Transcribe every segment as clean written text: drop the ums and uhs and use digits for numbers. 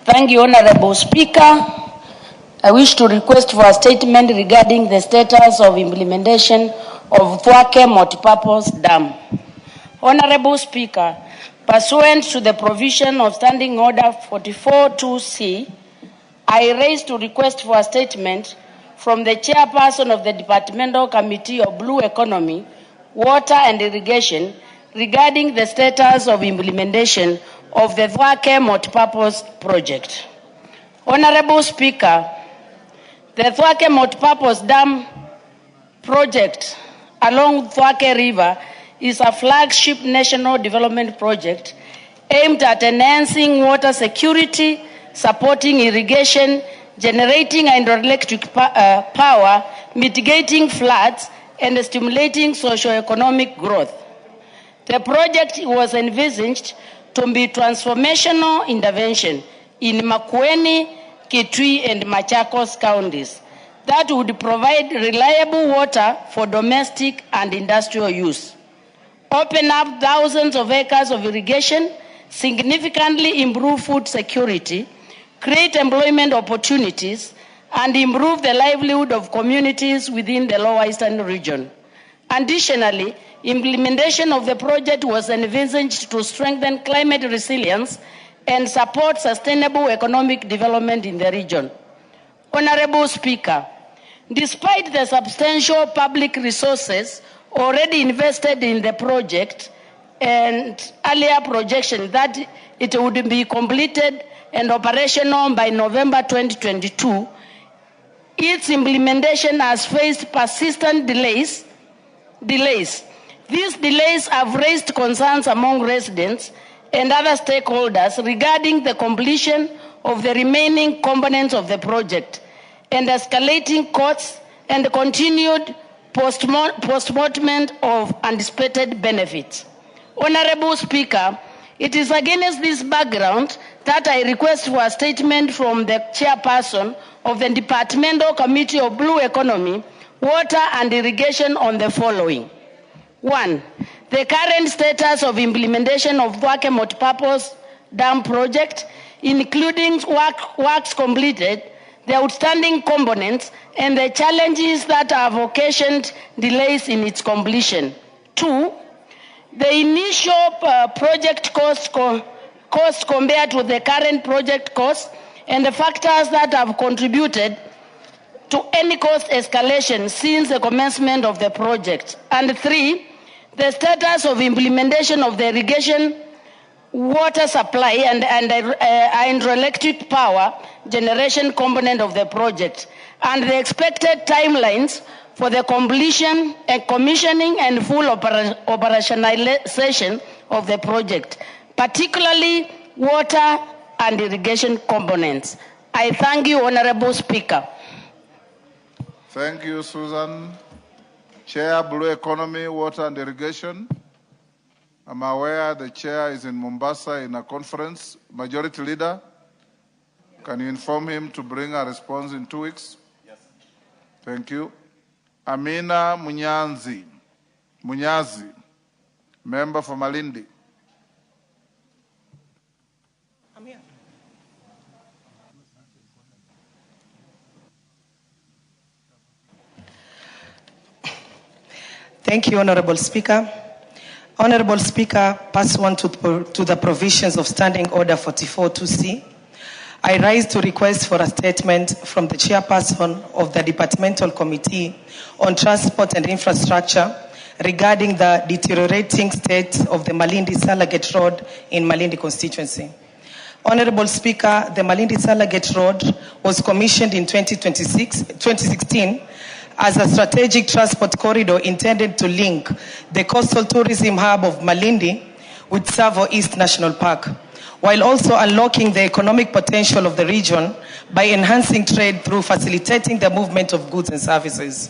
Thank you, Honorable Speaker. I wish to request for a statement regarding the status of implementation of Thwake Multipurpose Dam. Honorable Speaker, pursuant to the provision of Standing Order 44-2C, I raise to request for a statement from the Chairperson of the Departmental Committee of Blue Economy, Water and Irrigation regarding the status of implementation of the Thwake Multipurpose Project. Honorable Speaker, the Thwake Multipurpose Dam project along Thwake River is a flagship national development project aimed at enhancing water security, supporting irrigation, generating hydroelectric power, mitigating floods, and stimulating socio-economic growth. The project was envisaged to be transformational intervention in Makueni, Kitui, and Machakos counties that would provide reliable water for domestic and industrial use, open up thousands of acres of irrigation, significantly improve food security, create employment opportunities, and improve the livelihood of communities within the Lower Eastern region. Additionally, implementation of the project was envisaged to strengthen climate resilience and support sustainable economic development in the region. Honorable Speaker, despite the substantial public resources already invested in the project and earlier projection that it would be completed and operational by November 2022, its implementation has faced persistent delays. These delays have raised concerns among residents and other stakeholders regarding the completion of the remaining components of the project and escalating costs and continued postponement of anticipated benefits. Honorable Speaker, it is against this background that I request for a statement from the Chairperson of the Departmental Committee of Blue Economy, Water and Irrigation on the following. 1. The current status of implementation of Thwake Multipurpose Dam project, including works completed, the outstanding components, and the challenges that have occasioned delays in its completion. 2. The initial project cost compared to the current project cost and the factors that have contributed to any cost escalation since the commencement of the project. And 3, the status of implementation of the irrigation, water supply, and hydroelectric power generation component of the project, and the expected timelines for the completion and commissioning and full operationalization of the project, particularly water and irrigation components. I thank you, Honorable Speaker. Thank you, Susan. Chair, Blue Economy, Water and Irrigation. I'm aware the chair is in Mombasa in a conference. Majority Leader, can you inform him to bring a response in 2 weeks? Yes. Thank you. Amina Munyazi, member for Malindi. I'm here. Thank you, Honorable Speaker. Honorable Speaker, pursuant to the provisions of Standing Order 44-2C, I rise to request for a statement from the Chairperson of the Departmental Committee on Transport and Infrastructure regarding the deteriorating state of the Malindi-Salagate Road in Malindi constituency. Honorable Speaker, the Malindi-Salagate Road was commissioned in 2016 as a strategic transport corridor intended to link the coastal tourism hub of Malindi with Tsavo East National Park, while also unlocking the economic potential of the region by enhancing trade through facilitating the movement of goods and services.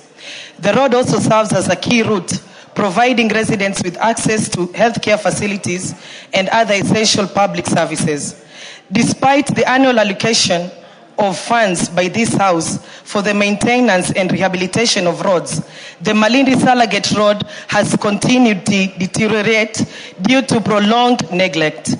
The road also serves as a key route, providing residents with access to healthcare facilities and other essential public services. Despite the annual allocation of funds by this House for the maintenance and rehabilitation of roads, the Malindi-Salagate Road has continued to deteriorate due to prolonged neglect.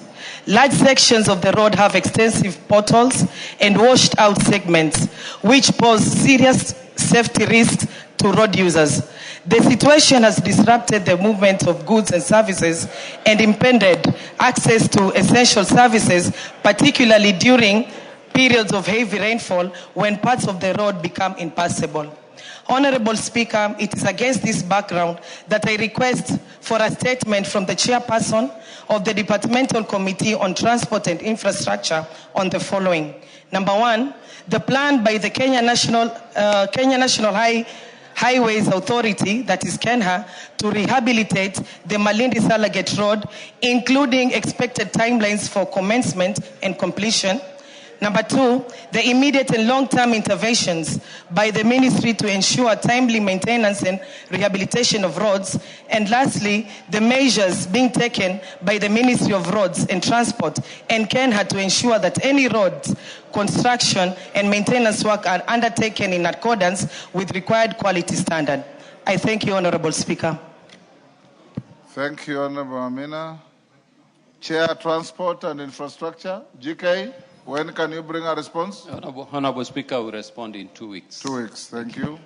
Large sections of the road have extensive potholes and washed out segments, which pose serious safety risks to road users. The situation has disrupted the movement of goods and services and impeded access to essential services, particularly during periods of heavy rainfall when parts of the road become impassable. Honorable Speaker, it is against this background that I request for a statement from the chairperson of the Departmental Committee on Transport and Infrastructure on the following. Number one, the plan by the Kenya National Highways Authority, that is KENHA, to rehabilitate the Malindi-Salagate Road, including expected timelines for commencement and completion. Number two, the immediate and long-term interventions by the ministry to ensure timely maintenance and rehabilitation of roads. And lastly, the measures being taken by the Ministry of Roads and Transport and KENHA to ensure that any roads construction and maintenance work are undertaken in accordance with required quality standard. I thank you, Honorable Speaker. Thank you, Honorable Amina. Chair, Transport and Infrastructure, GK. When can you bring a response? Honorable Speaker, will respond in 2 weeks. 2 weeks, thank you.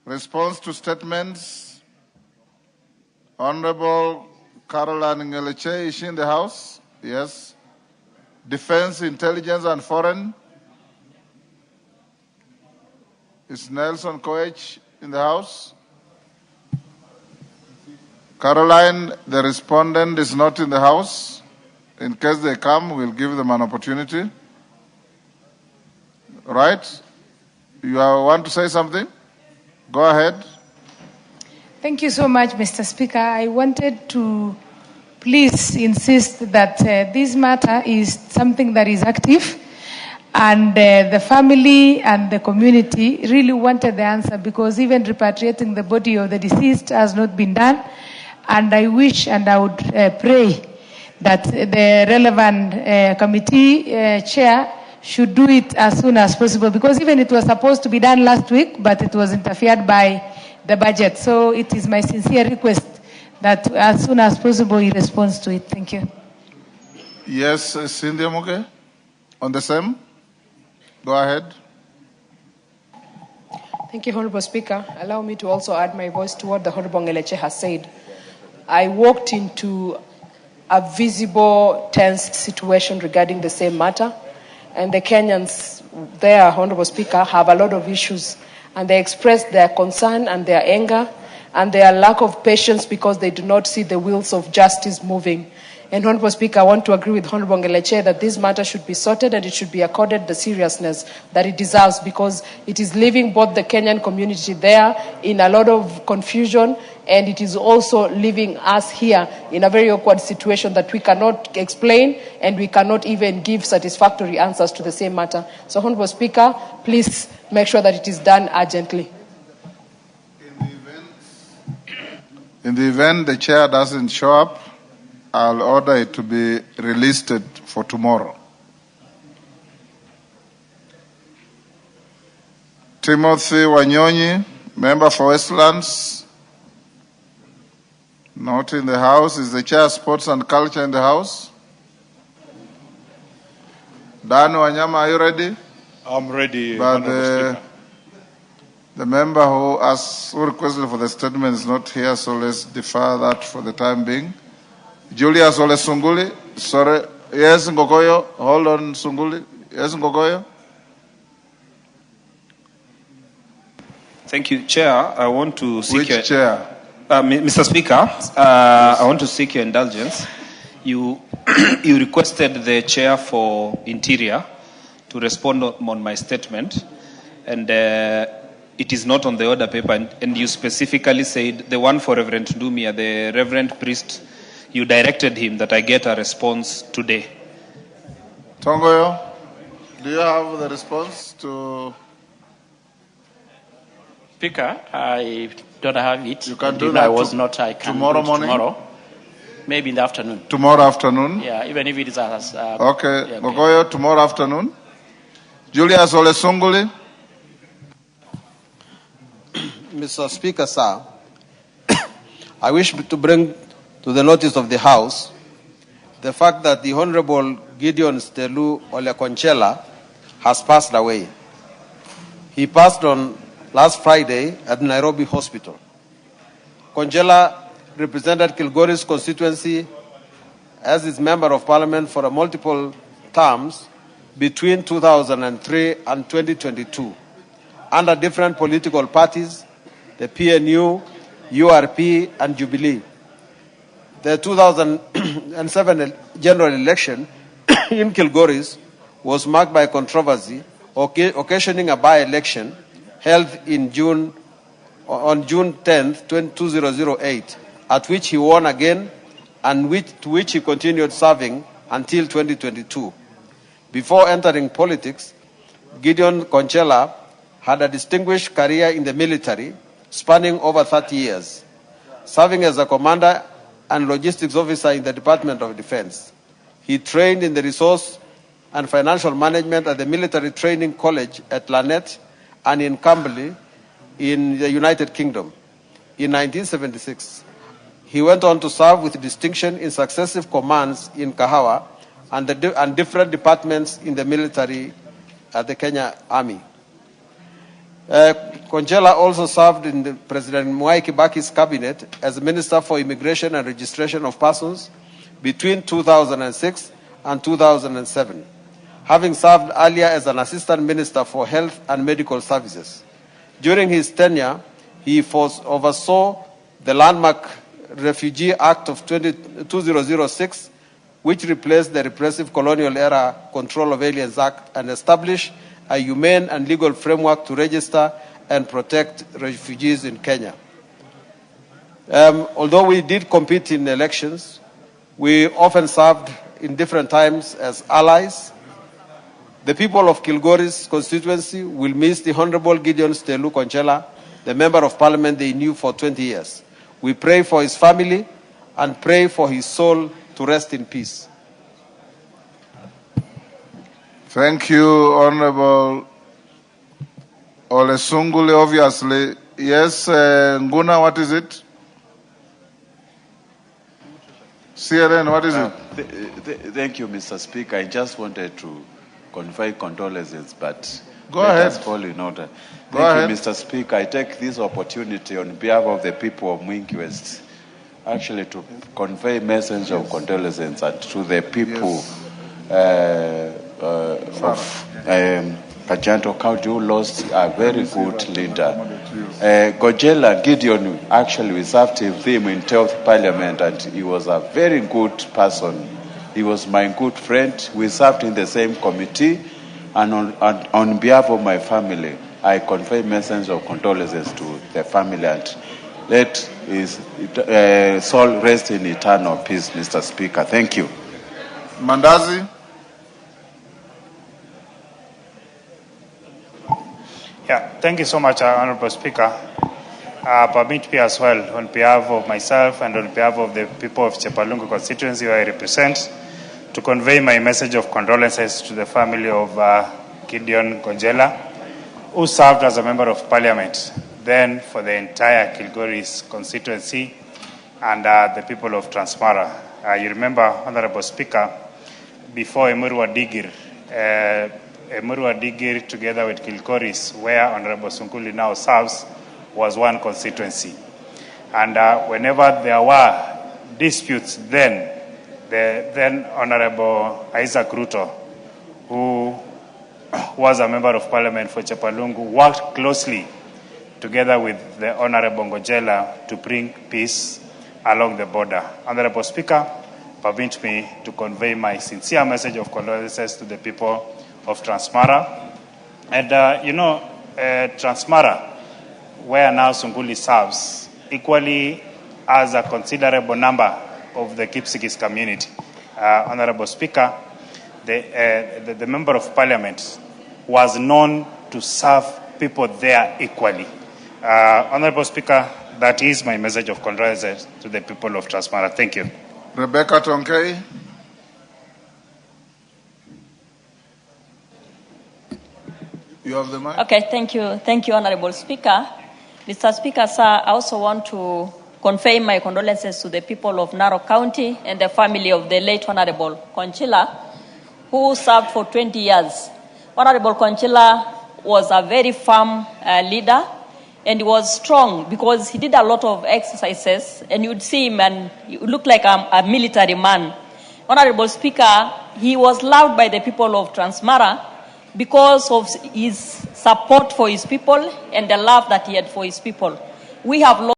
Response to statements. Honorable Caroline Ngeleche, is she in the House? Yes. Defense, Intelligence and Foreign. Is Nelson Koech in the House? Caroline, the respondent is not in the House. In case they come, we'll give them an opportunity. Right? You want to say something? Go ahead. Thank you so much, Mr. Speaker. I wanted to please insist that this matter is something that is active, and the family and the community really wanted the answer, because even repatriating the body of the deceased has not been done. And I wish and I would pray that the relevant committee chair should do it as soon as possible, because even it was supposed to be done last week, but it was interfered by the budget. So it is my sincere request that as soon as possible he responds to it. Thank you. Yes, Cindy Amoge, on the same. Go ahead. Thank you, Honorable Speaker. Allow me to also add my voice to what the Honorable Ngeleche has said. I walked into a visible tense situation regarding the same matter, and the Kenyans there, Honorable Speaker, have a lot of issues, and they expressed their concern and their anger and their lack of patience because they do not see the wheels of justice moving. And Honorable Speaker, I want to agree with Honorable Ngeleche that this matter should be sorted and it should be accorded the seriousness that it deserves, because it is leaving both the Kenyan community there in a lot of confusion, and it is also leaving us here in a very awkward situation that we cannot explain and we cannot even give satisfactory answers to the same matter. So, Honorable Speaker, please make sure that it is done urgently. In the event the chair doesn't show up, I'll order it to be released for tomorrow. Timothy Wanyonyi, member for Westlands, not in the House. Is the chair Sports and Culture in the House? Dan Wanyama, are you ready? I'm ready, But Honorable Speaker. the member who requested for the statement is not here, so let's defer that for the time being. Julius Ole Sunguli, sorry. Yes, Ngogoyo. Hold on, Sunguli. Yes, Ngogoyo. Thank you, Chair. I want to seek Which chair? Mr. Speaker, I want to seek your indulgence. You requested the Chair for Interior to respond on my statement, and it is not on the order paper, and you specifically said the one for Reverend Dumia, the Reverend Priest, you directed him that I get a response today. Tongoyo, do you have the response to? Speaker, I don't have it. You can do that. I can tomorrow do it morning? tomorrow. Maybe in the afternoon. Tomorrow afternoon? Yeah, even if it is as... okay, yeah, Ngogoyo, tomorrow afternoon? Julius Olesunguli. Mr. Speaker, sir, I wish to bring to the notice of the House the fact that the Honorable Gideon Stelu Olekonchela has passed away. He passed on last Friday at Nairobi Hospital. Konchela represented Kilgoris constituency as his member of parliament for multiple terms between 2003 and 2022 under different political parties, the PNU, URP, and Jubilee. The 2007 general election in Kilgoris was marked by controversy, occasioning a by-election held on June 10, 2008, at which he won again and to which he continued serving until 2022. Before entering politics, Gideon Konchela had a distinguished career in the military spanning over 30 years, serving as a commander and logistics officer in the Department of Defense. He trained in the resource and financial management at the Military Training College at Lanet and in Camberley in the United Kingdom. In 1976, he went on to serve with distinction in successive commands in Kahawa and different departments in the military at the Kenya Army. Konchela also served in the President Mwai Kibaki's cabinet as Minister for Immigration and Registration of Persons between 2006 and 2007, having served earlier as an Assistant Minister for Health and Medical Services. During his tenure, he oversaw the landmark Refugee Act of 2006, which replaced the repressive colonial-era Control of Aliens Act and established a humane and legal framework to register and protect refugees in Kenya. Although we did compete in elections, we often served in different times as allies. The people of Kilgoris constituency will miss the Honorable Gideon Stelu Konchela, the Member of Parliament they knew for 20 years. We pray for his family and pray for his soul to rest in peace. Thank you, Honorable Olesunguli, obviously. Yes, Nguna, what is it? CRN, what is it? Thank you, Mr. Speaker. I just wanted to convey condolences, but Go let ahead. us fall in order. Go Thank ahead. you, Mr. Speaker. I take this opportunity on behalf of the people of Mwingi West, actually to convey a message of condolences and to the people of Kajanto County who lost a very good leader. Gojela Gideon, actually we served with him in 12th Parliament, and he was a very good person. He was my good friend. We served in the same committee, and on behalf of my family, I convey a message of condolences to the family, and let his soul rest in eternal peace, Mr. Speaker. Thank you. Mandazi? Yeah, thank you so much, Honorable Speaker. Permit me as well, on behalf of myself and on behalf of the people of Chepalungu constituency where I represent, to convey my message of condolences to the family of Gideon Konchela, who served as a Member of Parliament then for the entire Kilgoris constituency and the people of Transmara. You remember, Honorable Speaker, before Emurua Digir together with Kilgoris, where Honorable Sunguli now serves, was one constituency. And whenever there were disputes then, the then Honorable Isaac Ruto, who was a Member of Parliament for Chepalungu, worked closely together with the Honorable Ngojela to bring peace along the border. Honorable Speaker, permit me to convey my sincere message of condolences to the people of Transmara. And Transmara, where now Sunguli serves, equally as a considerable number of the Kipsigis community. Honorable Speaker, the Member of Parliament was known to serve people there equally. Honorable Speaker, that is my message of condolences to the people of Transmara. Thank you. Rebecca Tonkei? You have the mic. Okay, thank you. Thank you, Honorable Speaker. Mr. Speaker, sir, I also want to convey my condolences to the people of Narok County and the family of the late Honorable Conchila, who served for 20 years. Honorable Conchila was a very firm leader, and he was strong because he did a lot of exercises, and you'd see him and he looked like a military man. Honorable Speaker, he was loved by the people of Transmara because of his support for his people and the love that he had for his people. We have lost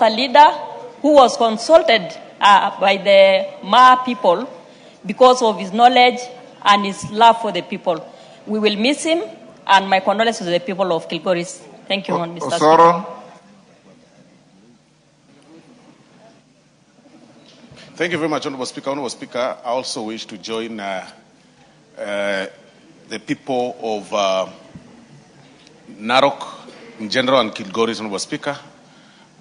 a leader who was consulted by the Ma people because of his knowledge and his love for the people. We will miss him, and my condolences to the people of Kilgoris. Thank you, Mr. Osoro. Speaker. Thank you very much, Honorable Speaker. Honorable Speaker, I also wish to join the people of Narok in general and Kilgoris, Honorable Speaker,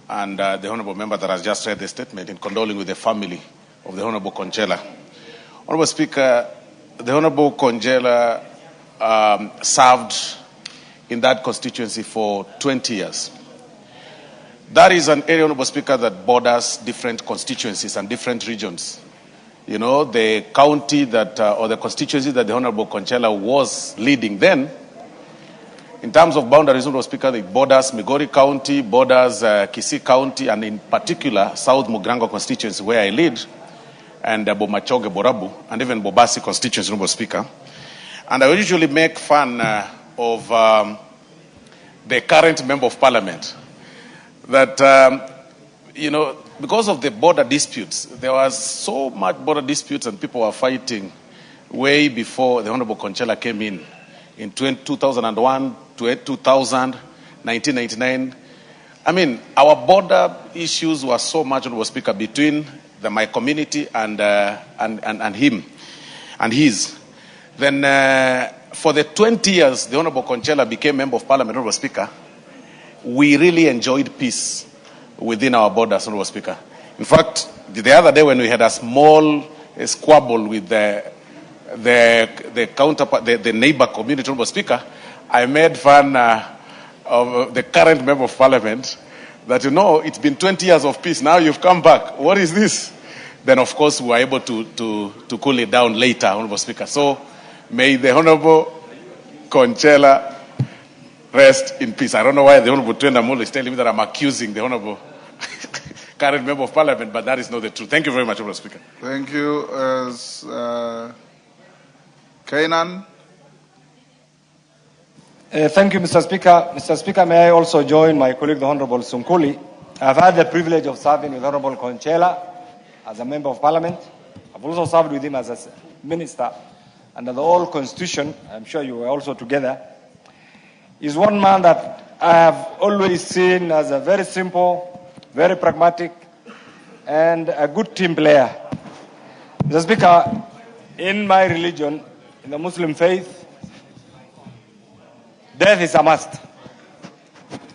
and the Honorable Member that has just read the statement in condoling with the family of the Honorable Conchela. Honorable Speaker, the Honorable Conchela served in that constituency for 20 years. That is an area, Honorable Speaker, that borders different constituencies and different regions. You know, the county that, or the constituency that the Honorable Conchela was leading then, in terms of boundaries, Honorable Speaker, it borders Migori County, borders Kisii County, and in particular, South Mugrango constituency, where I lead, and Bomachoge, Borabu, and even Bobasi constituency, Honorable Speaker. And I usually make fun of the current Member of Parliament, that, you know, because of the border disputes, there was so much border disputes and people were fighting way before the Honorable Conchela came in 2001, 2000, 1999. I mean, our border issues were so much, Honorable Speaker, between my community and him and his. Then for the 20 years the Honorable Conchela became Member of Parliament, Honorable Speaker, we really enjoyed peace within our borders, Honorable Speaker. In fact, the other day when we had a small squabble with the counterpart, the neighbor community, Honorable Speaker, I made fun of the current Member of Parliament that, you know, it's been 20 years of peace, now you've come back. What is this? Then, of course, we were able to cool it down later, Honorable Speaker. So, may the Honorable Conchela rest in peace. I don't know why the Honorable Twendamolo is telling me that I'm accusing the Honorable current Member of Parliament, but that is not the truth. Thank you very much, Honorable Speaker. Thank you. Kainan. Thank you, Mr. Speaker. Mr. Speaker, may I also join my colleague, the Honorable Sunkuli. I've had the privilege of serving with Honorable Conchela as a Member of Parliament. I've also served with him as a Minister under the old Constitution. I'm sure you were also together. He's one man that I have always seen as a very simple, very pragmatic, and a good team player. Mr. Speaker, in my religion, in the Muslim faith, death is a must.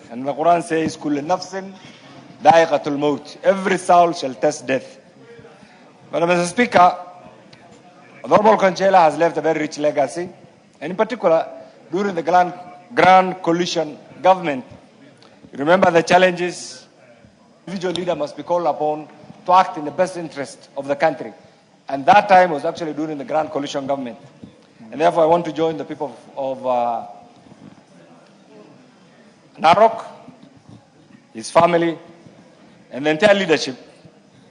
And the Quran says, "Kullu nafsin da'iqatul maut." Every soul shall test death. But Mr. Speaker, Honorable Conchela has left a very rich legacy, and in particular, during the Grand Coalition government. You remember the challenges. Individual leader must be called upon to act in the best interest of the country. And that time was actually during the Grand Coalition government. And therefore, I want to join the people of Narok, his family, and the entire leadership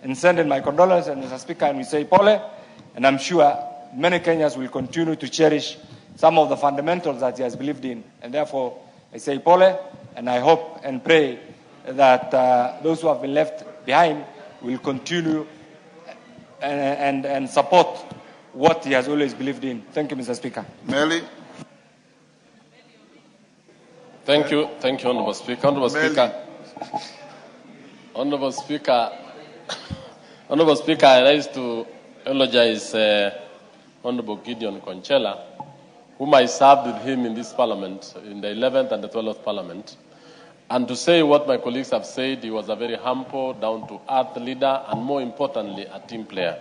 in sending my condolences. And Mr. Speaker, and we say pole, and I'm sure many Kenyans will continue to cherish some of the fundamentals that he has believed in. And therefore, I say pole, and I hope and pray that those who have been left behind will continue and support what he has always believed in. Thank you, Mr. Speaker. Meli. Thank you, Honourable Speaker. Honourable Speaker, I rise to eulogize Honourable Gideon Conchela, whom I served with him in this Parliament, in the 11th and the 12th Parliament, and to say what my colleagues have said, he was a very humble, down-to-earth leader, and more importantly, a team player.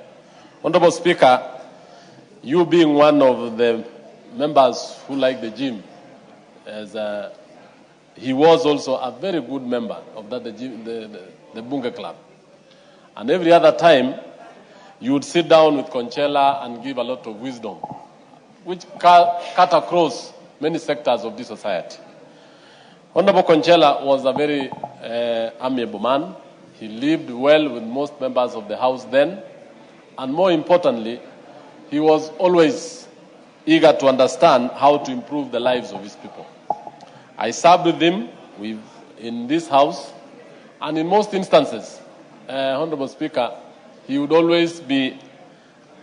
Honourable Speaker, you being one of the members who like the gym, he was also a very good member of the Bunga Club. And every other time, you would sit down with Conchela and give a lot of wisdom, which cut across many sectors of this society. Honorable Conchela was a very amiable man. He lived well with most members of the House then. And more importantly, he was always eager to understand how to improve the lives of his people. I served with him in this House, and in most instances, Honorable Speaker, he would always be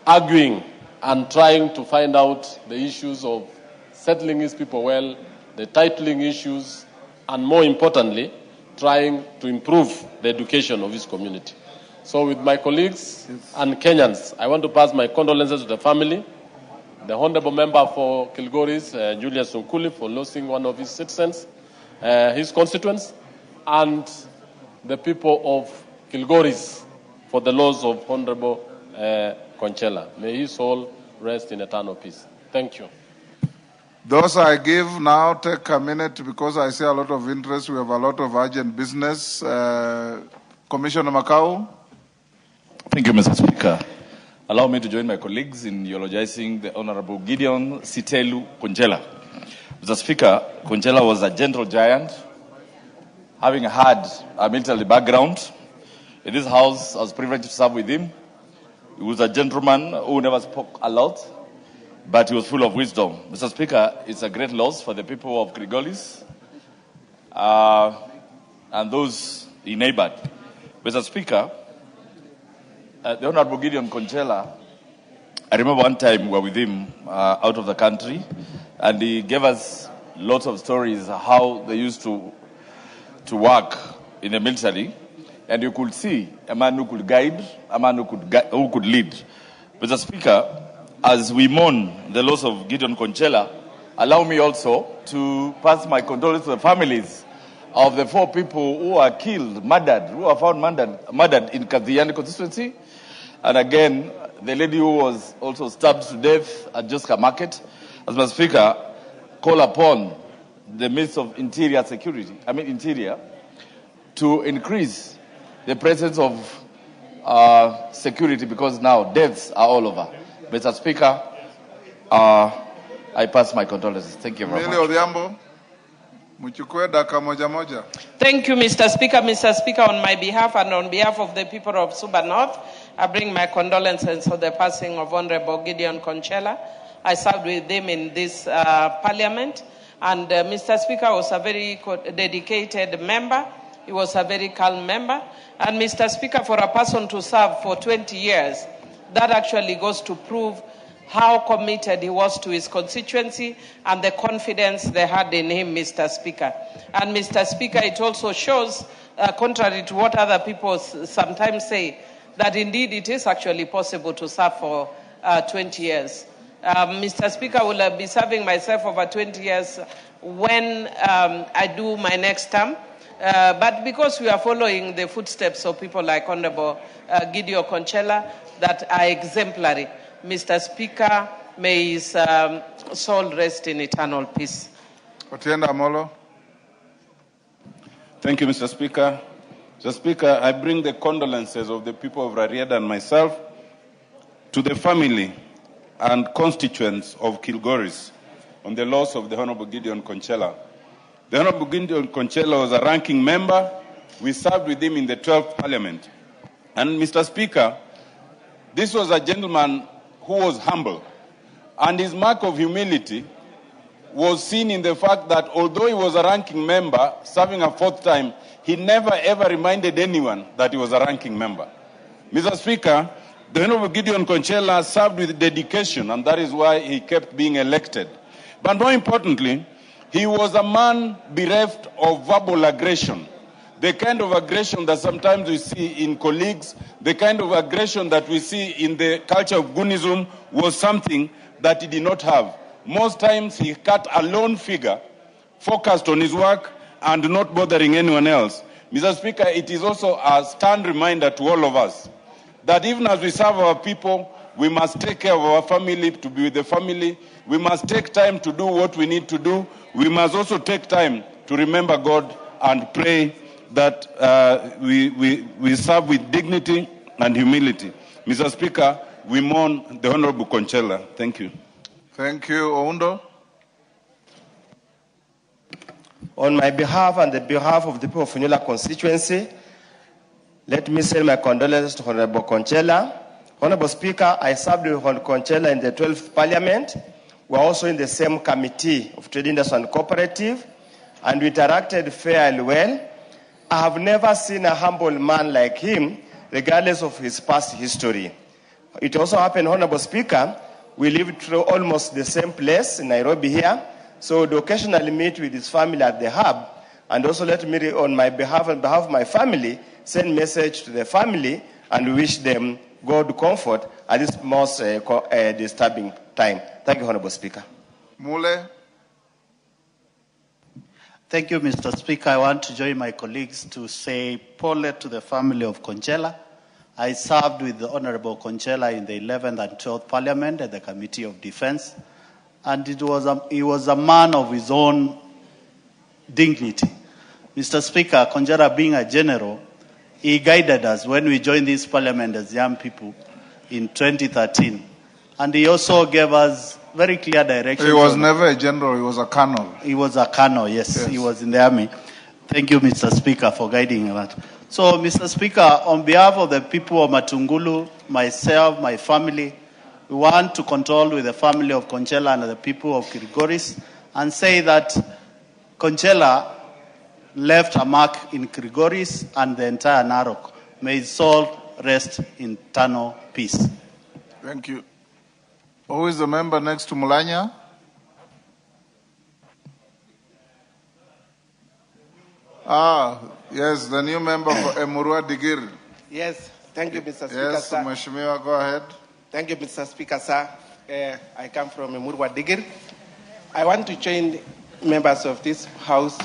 arguing and trying to find out the issues of settling his people well, the titling issues, and more importantly, trying to improve the education of his community. So with my colleagues and Kenyans, I want to pass my condolences to the family, the Honorable Member for Kilgoris, Julius Sunkuli, for losing one of his citizens, his constituents, and the people of Kilgoris for the loss of Honorable Conchela. May his soul rest in eternal peace. Thank you. Those I give now, take a minute because I see a lot of interest. We have a lot of urgent business. Commissioner Makau. Thank you, Mr. Speaker. Allow me to join my colleagues in eulogizing the Honorable Gideon Sitelu Conchela. Mr. Speaker, Conchela was a gentle giant, having had a military background. In this House, I was privileged to serve with him. He was a gentleman who never spoke a lot, but he was full of wisdom. Mr. Speaker, it's a great loss for the people of Grigolis and those he neighbored. Mr. Speaker, the Honorable Gideon Conchela, I remember one time we were with him out of the country, and he gave us lots of stories how they used to work in the military, and you could see a man who could guide, a man who could lead. Mr. Speaker, as we mourn the loss of Gideon Conchela, allow me also to pass my condolences to the families of the 4 people who were killed, murdered, who were found murdered in Kaziani constituency. And again, the lady who was also stabbed to death at Joska Market. As Mr. Speaker, call upon the Minister of Interior to increase the presence of security, because now deaths are all over. Mr. Speaker, I pass my condolences. Thank you very much. Thank you, Mr. Speaker. Mr. Speaker, on my behalf and on behalf of the people of Suba North, I bring my condolences for the passing of Honorable Gideon Conchela. I served with him in this parliament, and Mr. Speaker was a very dedicated member. He was a very calm member. And Mr. Speaker, for a person to serve for 20 years, that actually goes to prove how committed he was to his constituency and the confidence they had in him, Mr. Speaker. And Mr. Speaker, it also shows, contrary to what other people sometimes say, that indeed it is actually possible to serve for 20 years. Mr. Speaker, I will be serving myself over 20 years when I do my next term. But because we are following the footsteps of people like Honorable Gideon Conchela that are exemplary, Mr. Speaker, may his soul rest in eternal peace. Otienda Amolo. Thank you, Mr. Speaker. Mr. Speaker, I bring the condolences of the people of Rarieda and myself to the family and constituents of Kilgoris on the loss of the Honorable Gideon Conchela. The Honorable Gideon Conchela was a ranking member. We served with him in the 12th Parliament. And Mr. Speaker, this was a gentleman who was humble. And his mark of humility was seen in the fact that although he was a ranking member, serving a 4th time, he never ever reminded anyone that he was a ranking member. Mr. Speaker, The Honorable Gideon Conchela served with dedication, and that is why he kept being elected. But more importantly, he was a man bereft of verbal aggression. The kind of aggression that sometimes we see in colleagues, the kind of aggression that we see in the culture of Gunism was something that he did not have. Most times he cut a lone figure, focused on his work and not bothering anyone else. Mr. Speaker, it is also a stern reminder to all of us that even as we serve our people, we must take care of our family, to be with the family. We must take time to do what we need to do. We must also take time to remember God and pray that we serve with dignity and humility. Mr. Speaker, we mourn the Honorable Conchela. Thank you. Thank you. Oundo. On my behalf and the behalf of the people of Funyula constituency, let me send my condolences to Honorable Conchela. Honorable Speaker, I served with Honorable Conchela in the 12th Parliament. We are also in the same committee of Trade Industry and Cooperative, and we interacted fairly well. I have never seen a humble man like him, regardless of his past history. It also happened, Honorable Speaker, we lived through almost the same place in Nairobi here, so we occasionally meet with his family at the hub. And also let me, on my behalf and behalf of my family, send message to the family and wish them God comfort at this most disturbing time. Thank you, Honorable Speaker. Mule. Thank you, Mr. Speaker. I want to join my colleagues to say pole to the family of Conchela. I served with the Honorable Conchela in the 11th and 12th Parliament at the Committee of Defense, and he was a man of his own dignity. Mr. Speaker, Conchela being a general, he guided us when we joined this parliament as young people in 2013. And he also gave us very clear direction. He was never a general, he was a colonel. He was a colonel, yes. He was in the army. Thank you, Mr. Speaker, for guiding that. So, Mr. Speaker, on behalf of the people of Matungulu, myself, my family, we want to condole with the family of Conchela and the people of Kilgoris and say that Conchela left a mark in Kilgoris and the entire Narok. May his soul rest in eternal peace. Thank you. Who is the member next to Mulanya? Yes, the new member for Emurua Digir. Yes, thank you, Mr. Speaker, yes, sir. Mheshimiwa, go ahead. Thank you, Mr. Speaker, sir. I come from Emurua Digir. I want to join members of this House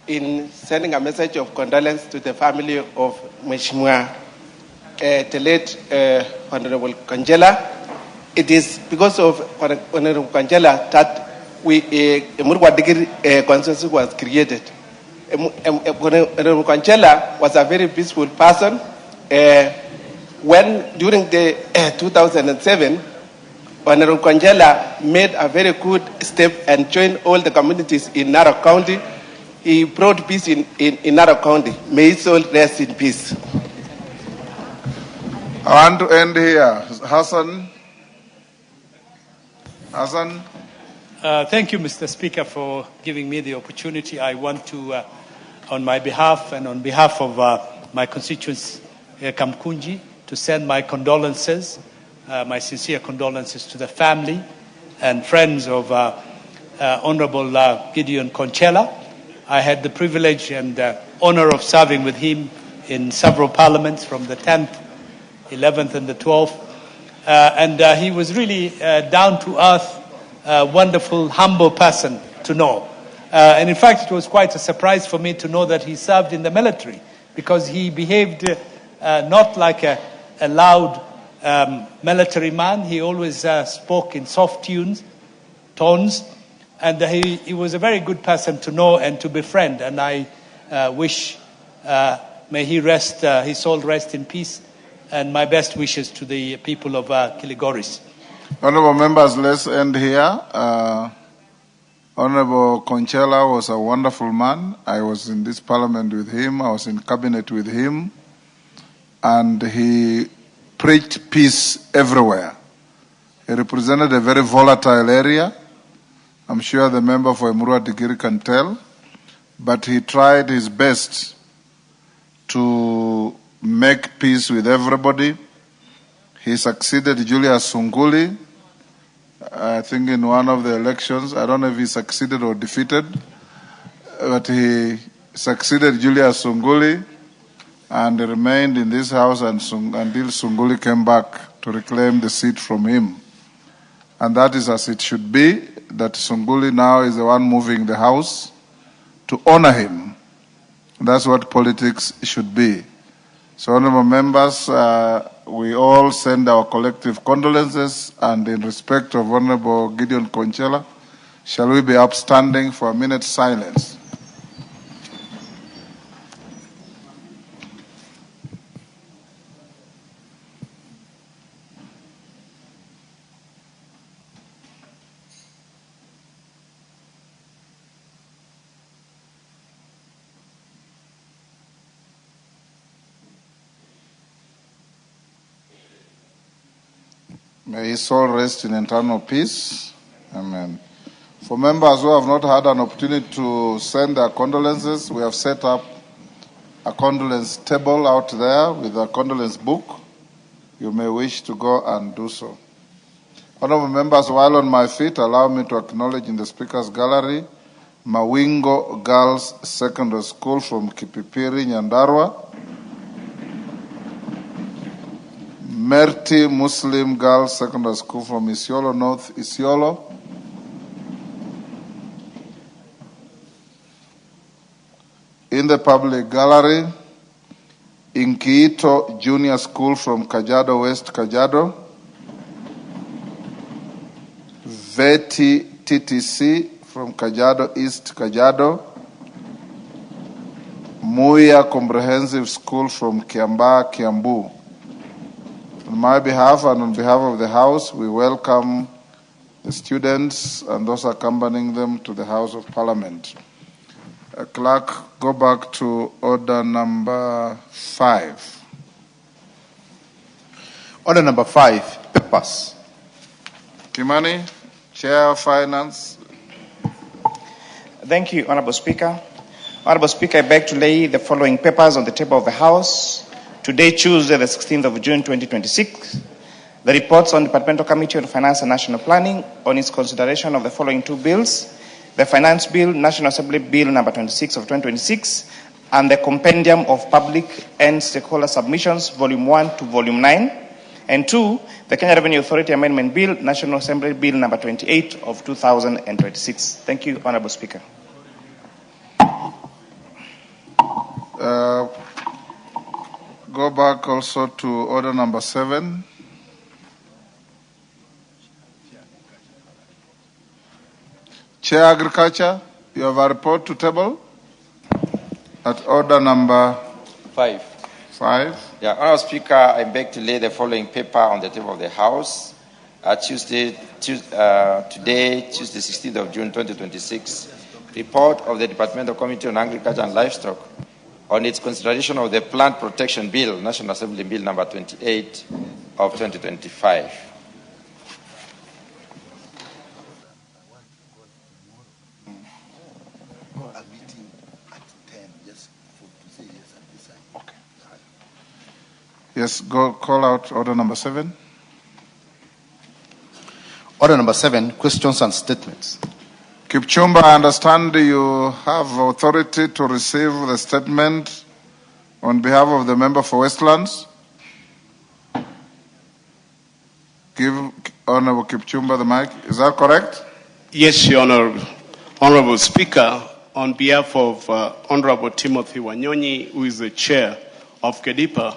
in sending a message of condolence to the family of Mheshimiwa, the late Honorable Conchela. It is because of Honorable Conchela that Emurua Digir consensus was created. Honorable Conchela was a very peaceful person. When during the 2007, Honorable Conchela made a very good step and joined all the communities in Narok County. He brought peace in Narok County. May his soul rest in peace. I want to end here. Hassan. Thank you, Mr. Speaker, for giving me the opportunity. I want to, on my behalf and on behalf of my constituents, Kamkunji, to send my condolences, my sincere condolences to the family and friends of Honorable Gideon Conchela. I had the privilege and honor of serving with him in several parliaments from the 10th, 11th, and the 12th. And he was really down to earth, wonderful, humble person to know. And in fact, it was quite a surprise for me to know that he served in the military, because he behaved not like a loud military man. He always spoke in soft tones, and he was a very good person to know and to befriend. And I wish, may he rest, his soul rest in peace, and my best wishes to the people of Kilgoris. Honorable members, let's end here. Honorable Conchela was a wonderful man. I was in this parliament with him. I was in cabinet with him. And he preached peace everywhere. He represented a very volatile area. I'm sure the member for Emurua Digiri can tell. But he tried his best to make peace with everybody. He succeeded Julius Sunguli, I think, in one of the elections. I don't know if he succeeded or defeated, but he succeeded Julius Sunguli and remained in this house until Sunguli came back to reclaim the seat from him. And that is as it should be, that Sunguli now is the one moving the house to honor him. That's what politics should be. So, honorable members, we all send our collective condolences, and in respect of Honorable Gideon Conchela, shall we be upstanding for a minute's silence? May his soul rest in eternal peace. Amen. For members who have not had an opportunity to send their condolences, we have set up a condolence table out there with a condolence book. You may wish to go and do so. Honorable members, while on my feet, allow me to acknowledge in the Speaker's Gallery Mawingo Girls Secondary School from Kipipiri, Nyandarua, Merti Muslim Girls Secondary School from Isiolo, North Isiolo, in the public gallery, Inkiito Junior School from Kajiado, West Kajiado, Veti TTC from Kajiado, East Kajiado, Muya Comprehensive School from Kiambaa, Kiambu. On my behalf and on behalf of the House, we welcome the students and those accompanying them to the House of Parliament. Clerk, go back to order number 5. Order number 5, papers. Kimani, Chair of Finance. Thank you, Honorable Speaker. Honorable Speaker, I beg to lay the following papers on the table of the House. Today, Tuesday, the 16th of June, 2026, the reports on Departmental Committee on Finance and National Planning on its consideration of the following 2 bills: the Finance Bill, National Assembly Bill number 26 of 2026, and the Compendium of Public and Stakeholder Submissions, Volume 1 to Volume 9, and 2, the Kenya Revenue Authority Amendment Bill, National Assembly Bill number 28 of 2026. Thank you, Honorable Speaker. Go back also to order number 7. Chair Agriculture, you have a report to table at order number 5. 5. Yeah, Honorable Speaker, I beg to lay the following paper on the table of the House. Today, Tuesday, 16th of June, 2026, report of the Departmental Committee on Agriculture and Livestock on its consideration of the Plant Protection Bill, National Assembly Bill number 28 of 2025. Yes, go call out order number 7. Order number 7, questions and statements. Kipchumba, I understand you have authority to receive the statement on behalf of the member for Westlands. Give Honorable Kipchumba the mic. Is that correct? Yes, Your Honor. Honorable Speaker, on behalf of Honorable Timothy Wanyonyi, who is the chair of KEDIPA,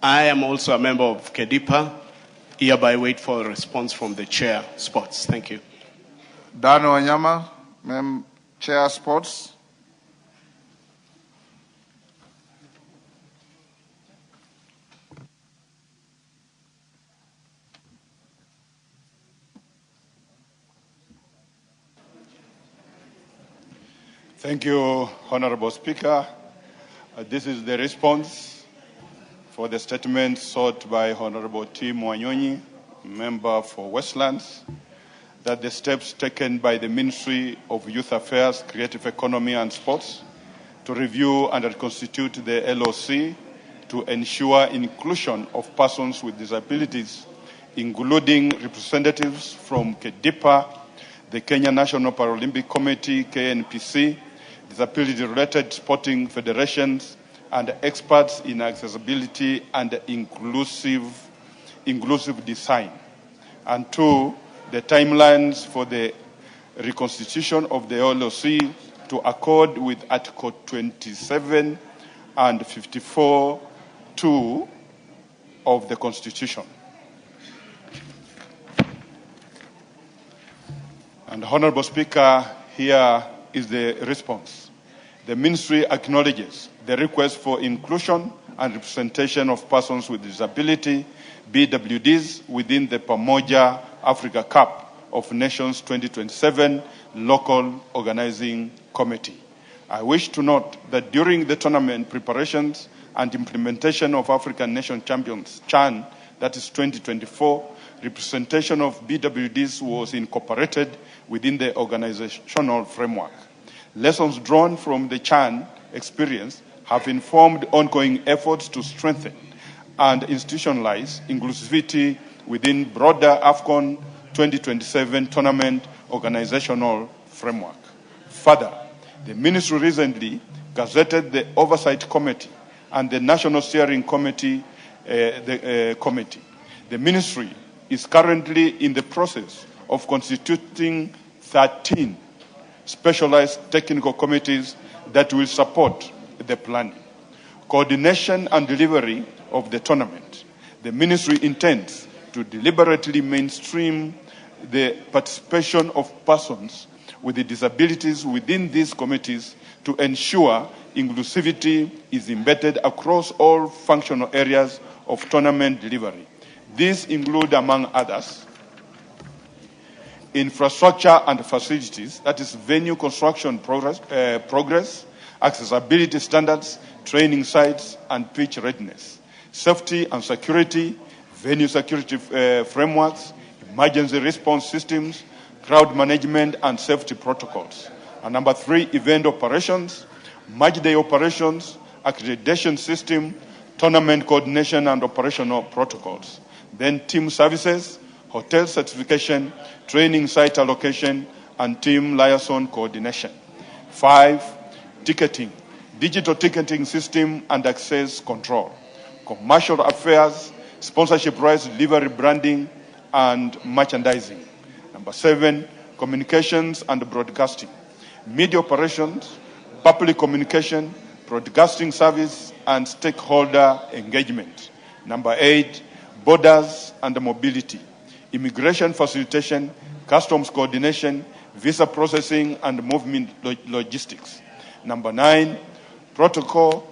I am also a member of KEDIPA. Hereby wait for a response from the chair, Sports. Thank you. Dan Wanyama, Chair Sports. Thank you, Honorable Speaker. This is the response for the statement sought by Honorable Tim Wanyonyi, member for Westlands, that the steps taken by the Ministry of Youth Affairs, Creative Economy and Sports to review and reconstitute the LOC to ensure inclusion of persons with disabilities, including representatives from KEDIPA, the Kenya National Paralympic Committee, KNPC, disability-related sporting federations, and experts in accessibility and inclusive design. And two, the timelines for the reconstitution of the LOC to accord with Article 27 and 54(2) of the Constitution. And Honorable Speaker, here is the response. The Ministry acknowledges the request for inclusion and representation of persons with disability, BWDs, within the Pamoja Africa Cup of Nations 2027 Local Organizing Committee. I wish to note that during the tournament preparations and implementation of African Nation Champions CHAN, that is 2024, representation of BWDs was incorporated within the organizational framework. Lessons drawn from the CHAN experience have informed ongoing efforts to strengthen and institutionalize inclusivity within broader AFCON 2027 tournament organizational framework. Further, the Ministry recently gazetted the Oversight Committee and the National Steering Committee. The Ministry is currently in the process of constituting 13 specialized technical committees that will support the planning, coordination and delivery of the tournament. The Ministry intends to deliberately mainstream the participation of persons with disabilities within these committees to ensure inclusivity is embedded across all functional areas of tournament delivery. These include, among others, infrastructure and facilities, that is venue construction progress, accessibility standards, training sites, and pitch readiness, safety and security, venue security frameworks, emergency response systems, crowd management, and safety protocols. And number three, event operations, match day operations, accreditation system, tournament coordination and operational protocols. Then team services, hotel certification, training site allocation, and team liaison coordination. 5, ticketing, digital ticketing system and access control. Commercial affairs, sponsorship rights, delivery, branding, and merchandising. Number 7, communications and broadcasting. Media operations, public communication, broadcasting service, and stakeholder engagement. Number 8, borders and mobility. Immigration facilitation, customs coordination, visa processing, and movement logistics. Number 9, protocol,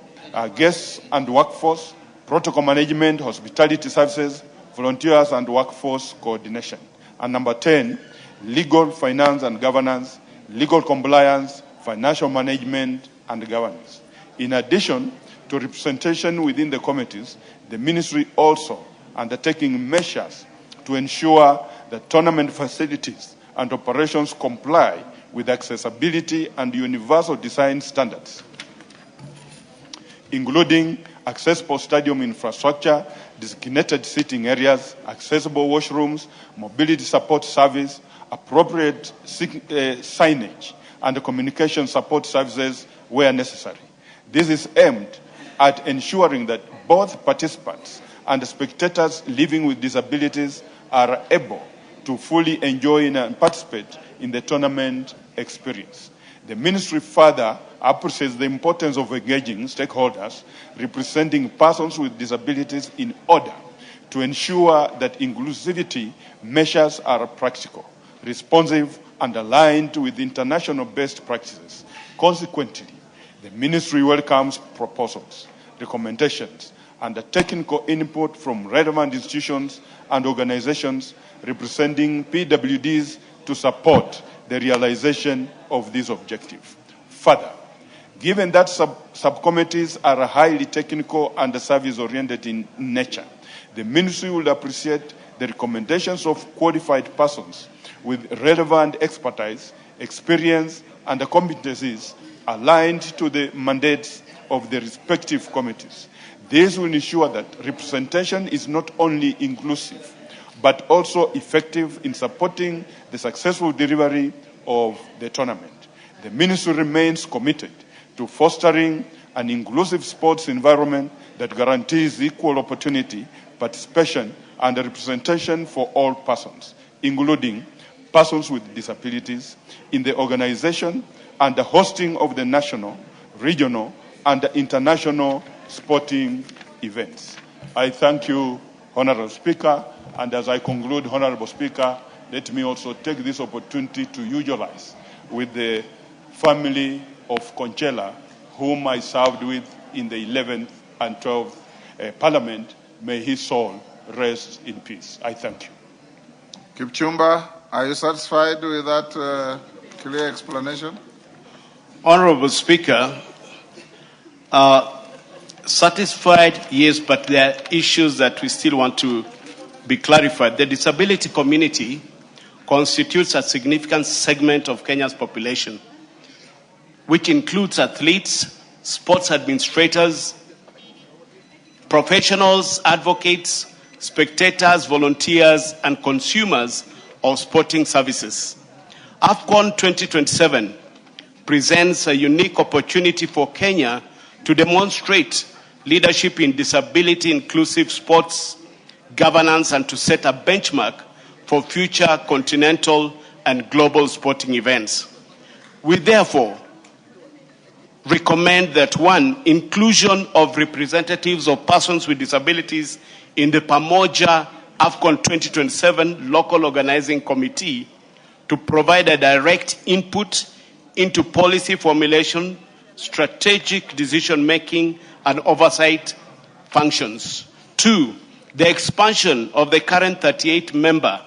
guests and workforce, protocol management, hospitality services, volunteers and workforce coordination. And number 10, legal, finance and governance, legal compliance, financial management and governance. In addition to representation within the committees, the Ministry also undertaking measures to ensure that tournament facilities and operations comply with accessibility and universal design standards, including accessible stadium infrastructure, designated seating areas, accessible washrooms, mobility support service, appropriate signage, and communication support services where necessary. This is aimed at ensuring that both participants and spectators living with disabilities are able to fully enjoy and participate in the tournament experience. The Ministry further appreciates the importance of engaging stakeholders representing persons with disabilities in order to ensure that inclusivity measures are practical, responsive, and aligned with international best practices. Consequently, the Ministry welcomes proposals, recommendations, and the technical input from relevant institutions and organizations representing PWDs to support the realization of this objective. Further, given that subcommittees are highly technical and service-oriented in nature, the Ministry will appreciate the recommendations of qualified persons with relevant expertise, experience, and competencies aligned to the mandates of the respective committees. This will ensure that representation is not only inclusive, but also effective in supporting the successful delivery of the tournament. The Ministry remains committed to fostering an inclusive sports environment that guarantees equal opportunity, participation, and representation for all persons, including persons with disabilities, in the organization and the hosting of the national, regional, and international sporting events. I thank you, Honorable Speaker, and as I conclude, Honorable Speaker, let me also take this opportunity to eulogize with the family of Conchela, whom I served with in the 11th and 12th Parliament. May his soul rest in peace. I thank you. Kipchumba, are you satisfied with that clear explanation? Honorable Speaker, satisfied, yes, but there are issues that we still want to be clarified. The disability community constitutes a significant segment of Kenya's population, which includes athletes, sports administrators, professionals, advocates, spectators, volunteers, and consumers of sporting services. AFCON 2027 presents a unique opportunity for Kenya to demonstrate leadership in disability-inclusive sports governance and to set a benchmark for future continental and global sporting events. We therefore recommend that, one, inclusion of representatives of persons with disabilities in the Pamoja AFCON 2027 local organizing committee to provide a direct input into policy formulation, strategic decision-making, and oversight functions. Two, the expansion of the current 38-member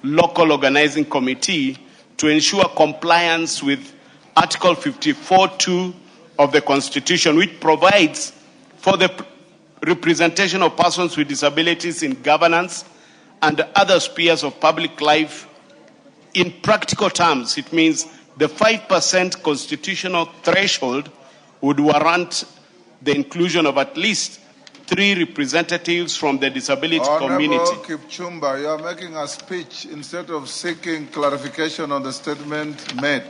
local organizing committee to ensure compliance with Article 54(2) of the Constitution, which provides for the representation of persons with disabilities in governance and other spheres of public life. In practical terms, it means the 5% constitutional threshold would warrant the inclusion of at least 3 representatives from the disability community. Honorable Kipchumba, you are making a speech instead of seeking clarification on the statement made.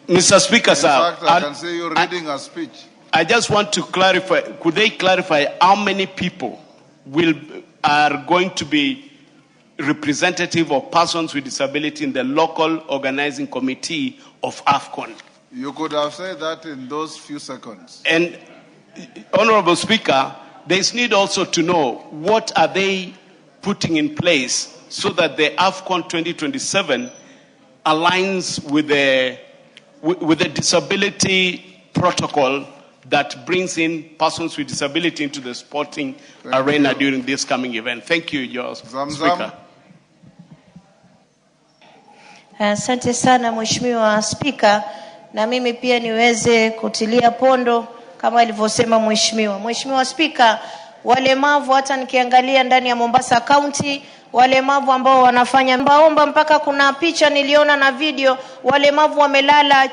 Mr. Speaker, sir. In fact, I can see you reading a speech. I just want to clarify, could they clarify how many people are going to be representative of persons with disability in the local organizing committee of AFCON? You could have said that in those few seconds. And, Honorable Speaker, there's need also to know what are they putting in place so that the AFCON 2027 aligns with the disability protocol that brings in persons with disability into the sporting arena during this coming event. Thank you, Your Speaker. Asante sana Mheshimiwa Spika, na mimi pia niweze kutilia pondo kama alivyosema Mheshimiwa. Mheshimiwa Spika, walemavu hata nikiangalia ndani ya Mombasa County, walemavu ambao wanafanya mbaomba, mpaka kuna picha niliona na video, walemavu wamelala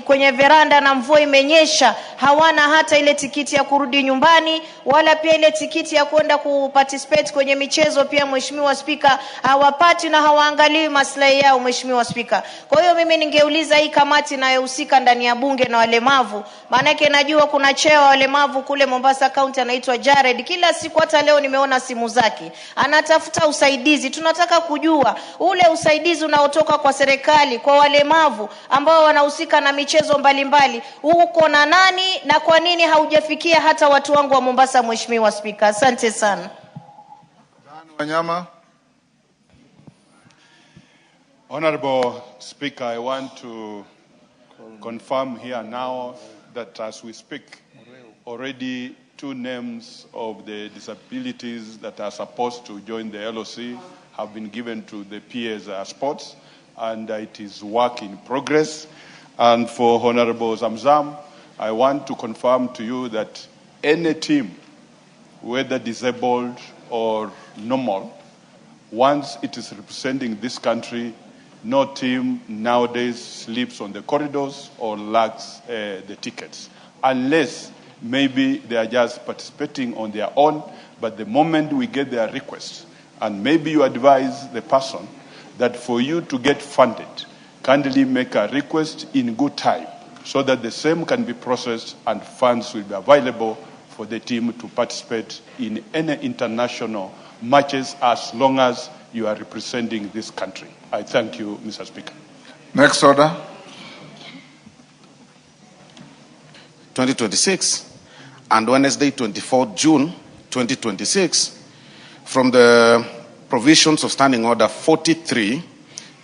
kwenye veranda na mvua imenyesha, hawana hata ile tikiti ya kurudi nyumbani, wala pia ile tikiti ya kwenda kuparticipate kwenye michezo pia Mheshimiwa Spika hawapati na hawaangalii maslahi yao Mheshimiwa Spika. Kwa hiyo mimi ningeuliza hii kamati inayohusika ndani ya bunge na walemavu, maana yake najua kuna cheo walemavu kule Mombasa County anaitwa Jared, kila siku hata leo nimeona simu zake anatafuta usaidizi. Tunataka kujua ule usaidizi unaotoka kwa serikali kwa walemavu ambao wanahusika na michezo mbalimbali uko na nani, na kwa nini haujafikia hata watu wangu wa Mombasa Mheshimiwa Spika. Asante sana. Wanyama. Honorable Speaker, I want to confirm here now that as we speak, already 2 names of the disabilities that are supposed to join the LOC have been given to the PS Sports, and it is work in progress. And for Honorable Zamzam, I want to confirm to you that any team, whether disabled or normal, once it is representing this country, no team nowadays sleeps on the corridors or lacks the tickets, unless maybe they are just participating on their own, but the moment we get their request, and maybe you advise the person that for you to get funded, kindly make a request in good time so that the same can be processed and funds will be available for the team to participate in any international matches as long as you are representing this country. I thank you, Mr. Speaker. Next order. 2026 and Wednesday, 24 June 2026, from the provisions of Standing Order 43,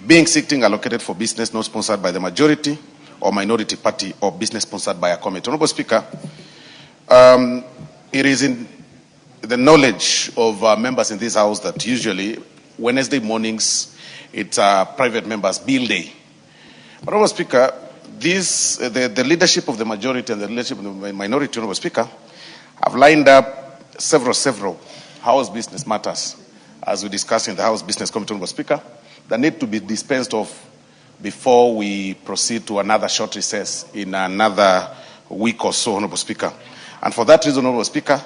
being sitting allocated for business not sponsored by the majority or minority party or business sponsored by a committee. Honorable Speaker, it is in the knowledge of members in this House that usually Wednesday mornings it's private members' bill day. But Honorable Speaker, the leadership of the majority and the leadership of the minority, Honorable Speaker, have lined up several House business matters, as we discussed in the House Business Committee, Honorable Speaker, that need to be dispensed of before we proceed to another short recess in another week or so, Honorable Speaker. And for that reason, Honorable Speaker,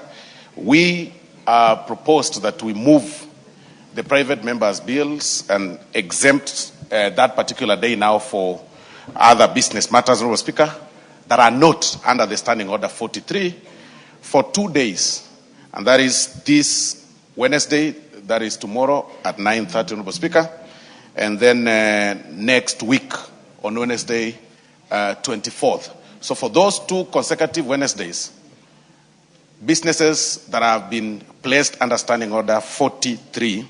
we proposed that we move the private members' bills and exempt that particular day now for other business matters, Honorable Speaker, that are not under the Standing Order 43 for 2 days. And that is this Wednesday, that is tomorrow at 9:30, Honorable Speaker, and then next week on Wednesday, 24th. So for those 2 consecutive Wednesdays, businesses that have been placed under Standing Order 43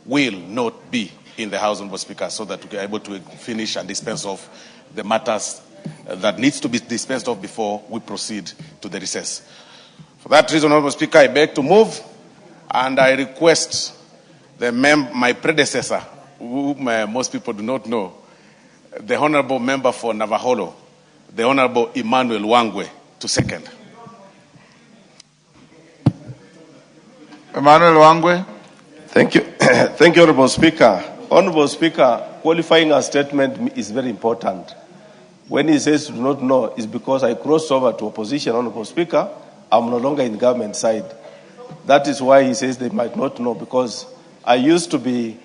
will not be in the House, Honorable Speaker, so that we are able to finish and dispense of the matters that needs to be dispensed of before we proceed to the recess. For that reason, Honorable Speaker, I beg to move, and I request my predecessor, whom most people do not know, the Honorable Member for Navaholo, the Honorable Emmanuel Wangwe, to second. Emmanuel Wangwe. Thank you. Thank you, Honorable Speaker. Honorable Speaker, qualifying a statement is very important. When he says do not know, it's because I crossed over to opposition, Honorable Speaker. I'm no longer in government side. That is why he says they might not know, because I used to be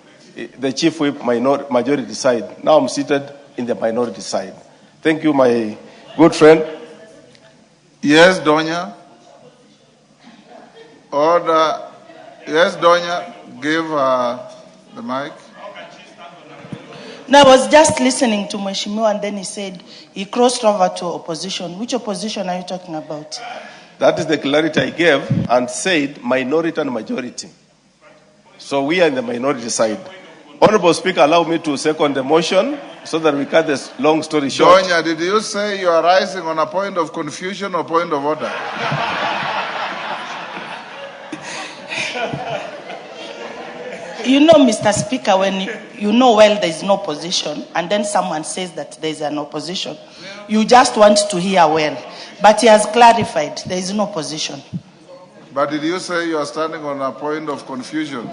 the chief whip majority side. Now I'm seated in the minority side. Thank you, my good friend. Yes, Donya. Order. Yes, Donya. Give the mic. No, I was just listening to Mheshimiwa, and then he said he crossed over to opposition. Which opposition are you talking about? That is the clarity I gave, and said minority and majority. So we are in the minority side. Honorable Speaker, allow me to second the motion so that we cut this long story short. Donya, did you say you are rising on a point of confusion or point of order? You know, Mr. Speaker, when you know well there is no opposition, and then someone says that there is an opposition, you just want to hear well. But he has clarified there is no opposition. But did you say you are standing on a point of confusion?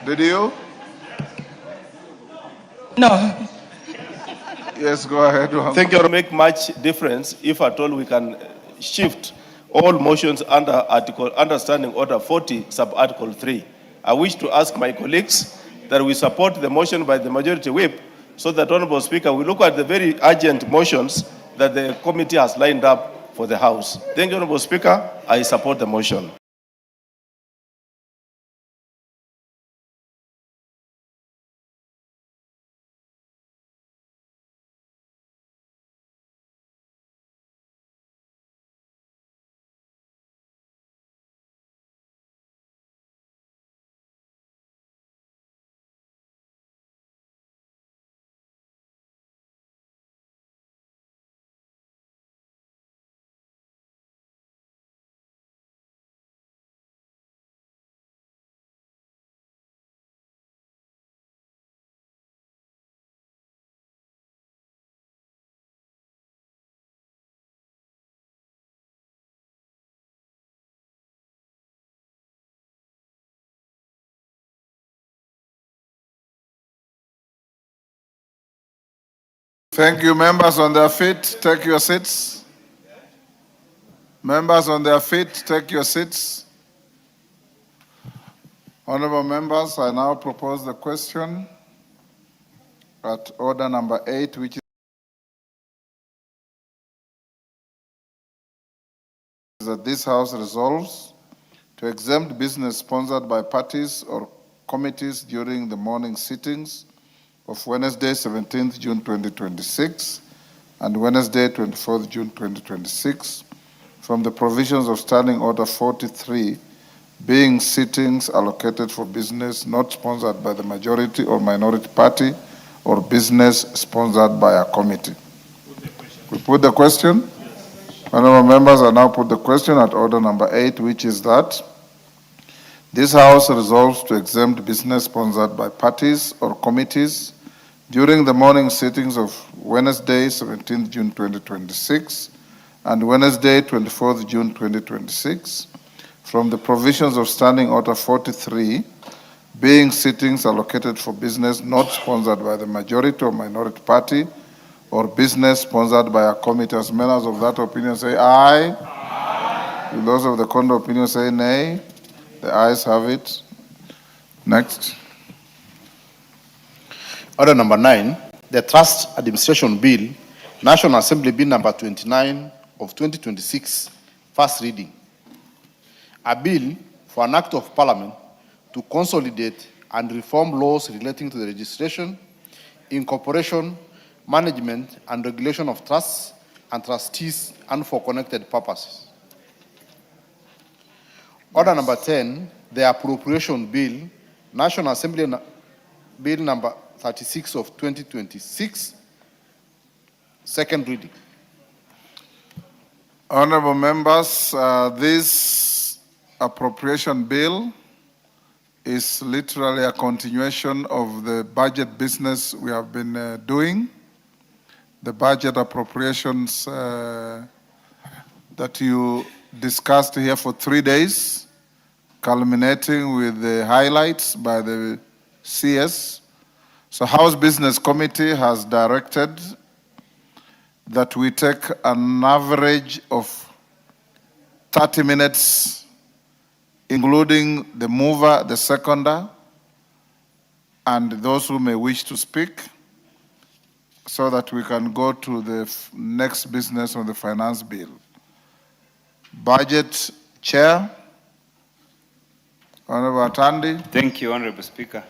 Did you? No. Yes, go ahead. Thank you. It will make much difference if at all we can shift all motions under Standing Order 40, sub-article 3. I wish to ask my colleagues that we support the motion by the majority whip, so that, Honorable Speaker, we look at the very urgent motions that the committee has lined up for the House. Thank you, Honorable Speaker. I support the motion. Thank you, members on their feet. Take your seats. Members on their feet, take your seats. Honorable members, I now propose the question at order number 8, which is that this House resolves to exempt business sponsored by parties or committees during the morning sittings of Wednesday, 17th June 2026 and Wednesday, 24th June 2026 from the provisions of Standing Order 43, being sittings allocated for business not sponsored by the majority or minority party or business sponsored by a committee. We put the question? Honorable members, I now put the question at order number 8, which is that this House resolves to exempt business sponsored by parties or committees during the morning sittings of Wednesday, 17th June 2026 and Wednesday, 24th June 2026 from the provisions of Standing Order 43, being sittings allocated for business not sponsored by the majority or minority party or business sponsored by a committee. As members of that opinion say aye. Aye. Will those of the contrary opinion say nay? The ayes have it. Next. Order number 9, the Trust Administration Bill, National Assembly Bill number 29 of 2026, first reading. A bill for an act of parliament to consolidate and reform laws relating to the registration, incorporation, management and regulation of trusts and trustees and for connected purposes. Order number 10, the Appropriation Bill, National Assembly Bill number 36 of 2026, second reading. Honorable members, this appropriation bill is literally a continuation of the budget business we have been doing. The budget appropriations that you discussed here for 3 days, culminating with the highlights by the CS. So House Business Committee has directed that we take an average of 30 minutes, including the mover, the seconder, and those who may wish to speak, so that we can go to the next business on the finance bill. Budget Chair, Honorable Atandi. Thank you, Honorable Speaker.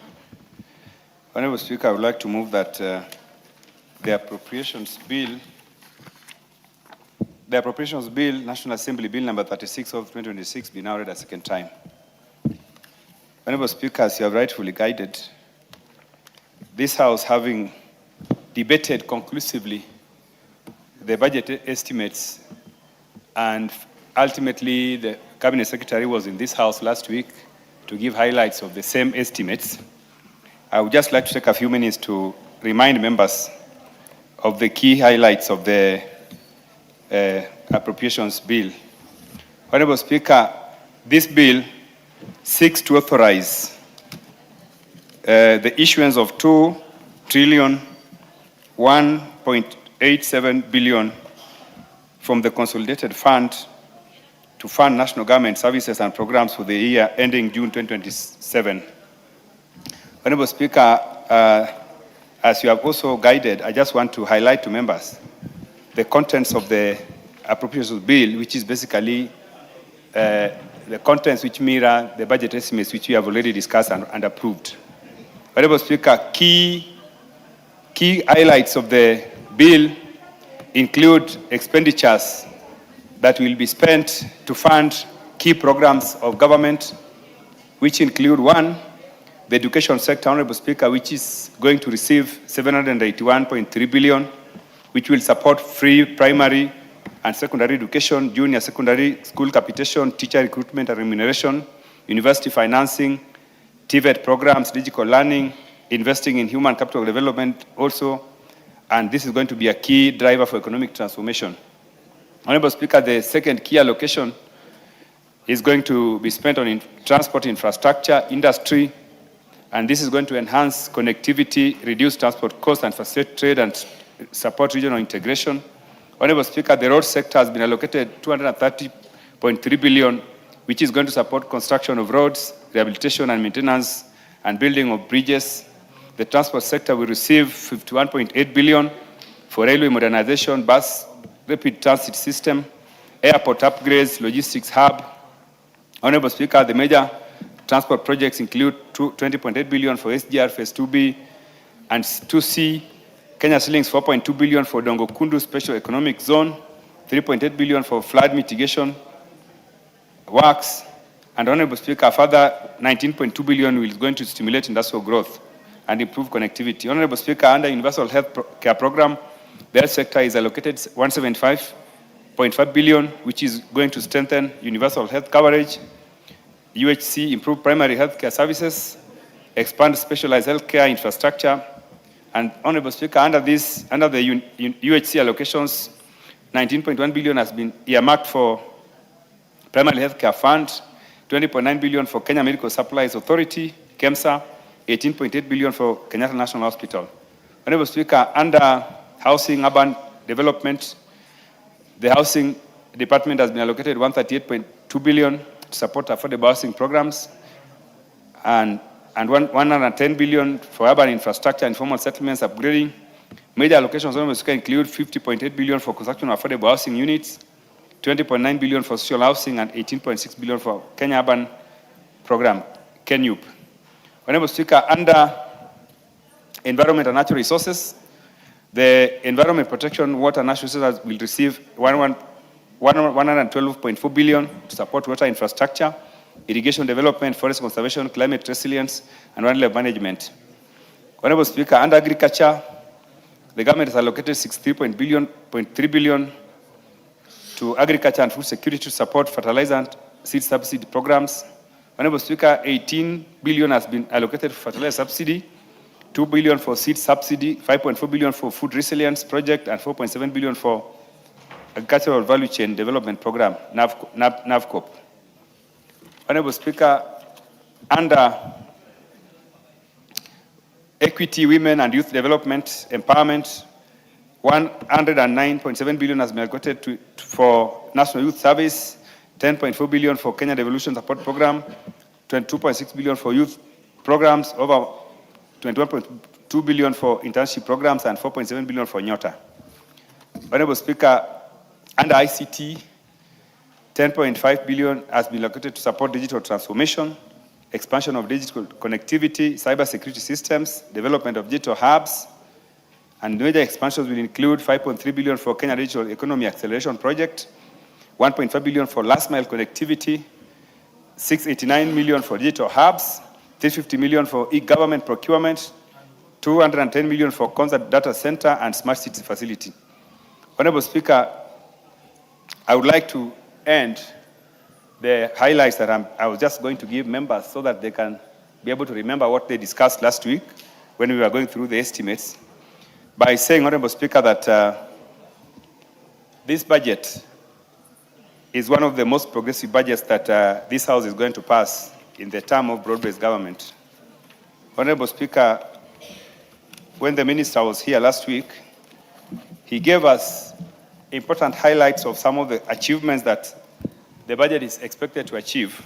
Honorable Speaker, I would like to move that the Appropriations Bill, National Assembly Bill number 36 of 2026 be now read a second time. Honorable Speaker, as you have rightfully guided, this House having debated conclusively the budget estimates, and ultimately the Cabinet Secretary was in this House last week to give highlights of the same estimates. I would just like to take a few minutes to remind members of the key highlights of the Appropriations Bill. Honorable Speaker, this bill seeks to authorize the issuance of 2,1.87 billion from the Consolidated Fund to fund national government services and programs for the year ending June 2027. Honorable Speaker, as you have also guided, I just want to highlight to members the contents of the Appropriations Bill, which is basically the contents which mirror the budget estimates which we have already discussed and approved. Honorable Speaker, key highlights of the bill include expenditures that will be spent to fund key programs of government, which include 1, the education sector, Honorable Speaker, which is going to receive 781.3 billion, which will support free primary and secondary education, junior secondary school capitation, teacher recruitment and remuneration, university financing, TVET programs, digital learning, investing in human capital development also, and this is going to be a key driver for economic transformation. Honorable Speaker, the second key allocation is going to be spent on transport infrastructure, industry, and this is going to enhance connectivity, reduce transport costs, and facilitate trade and support regional integration. Honorable Speaker, the road sector has been allocated 230 0.3 billion, which is going to support construction of roads, rehabilitation and maintenance, and building of bridges. The transport sector will receive 51.8 billion for railway modernization, bus, rapid transit system, airport upgrades, logistics hub. Honorable Speaker, the major transport projects include 20.8 billion for SGR Phase 2B and 2C, Kenya shillings 4.2 billion for Dongo Kundu Special Economic Zone, 3.8 billion for flood mitigation works, and Honorable Speaker, further 19.2 billion is going to stimulate industrial growth and improve connectivity. Honorable Speaker, under Universal Health Care Program, the health sector is allocated 175.5 billion, which is going to strengthen universal health coverage, UHC, improve primary health care services, expand specialized health care infrastructure. And Honorable Speaker, under the UHC allocations, 19.1 billion has been earmarked for Primary Health Care Fund, 20.9 billion for Kenya Medical Supplies Authority, KEMSA, 18.8 billion for Kenyatta National Hospital. Honorable Speaker, under Housing Urban Development, the Housing Department has been allocated 138.2 billion to support affordable housing programs, and 110 billion for urban infrastructure and informal settlements upgrading. Major allocations include 50.8 billion for construction of affordable housing units, 20.9 billion for social housing, and 18.6 billion for Kenya Urban Program, KENUP. Honorable Speaker, under Environment and Natural Resources, the Environment Protection, Water and Natural Resources will receive 112.4 billion to support water infrastructure, irrigation development, forest conservation, climate resilience, and wildlife management. Honorable Speaker, under Agriculture, the government has allocated 63.3 billion to agriculture and food security to support fertilizer and seed subsidy programs. Honorable Speaker, 18 billion has been allocated for fertilizer subsidy, 2 billion for seed subsidy, 5.4 billion for food resilience project, and 4.7 billion for agricultural value chain development program, NAVCOP. Honorable Speaker, under Equity, Women and Youth Development, Empowerment, 109.7 billion has been allocated for National Youth Service, 10.4 billion for Kenya Devolution Support Program, 22.6 billion for youth programs, over 21.2 billion for internship programs, and 4.7 billion for Nyota. Honorable Speaker, under ICT, 10.5 billion has been allocated to support digital transformation, expansion of digital connectivity, cybersecurity systems, development of digital hubs, and major expansions will include 5.3 billion for Kenya Digital Economy Acceleration Project, 1.5 billion for last mile connectivity, 689 million for digital hubs, 350 million for e-government procurement, 210 million for concert data center and smart city facility. Honorable Speaker, I would like to end the highlights that I was just going to give members so that they can be able to remember what they discussed last week when we were going through the estimates, by saying, Honorable Speaker, that this budget is one of the most progressive budgets that this House is going to pass in the term of broad-based government. Honorable Speaker, when the minister was here last week, he gave us important highlights of some of the achievements that the budget is expected to achieve.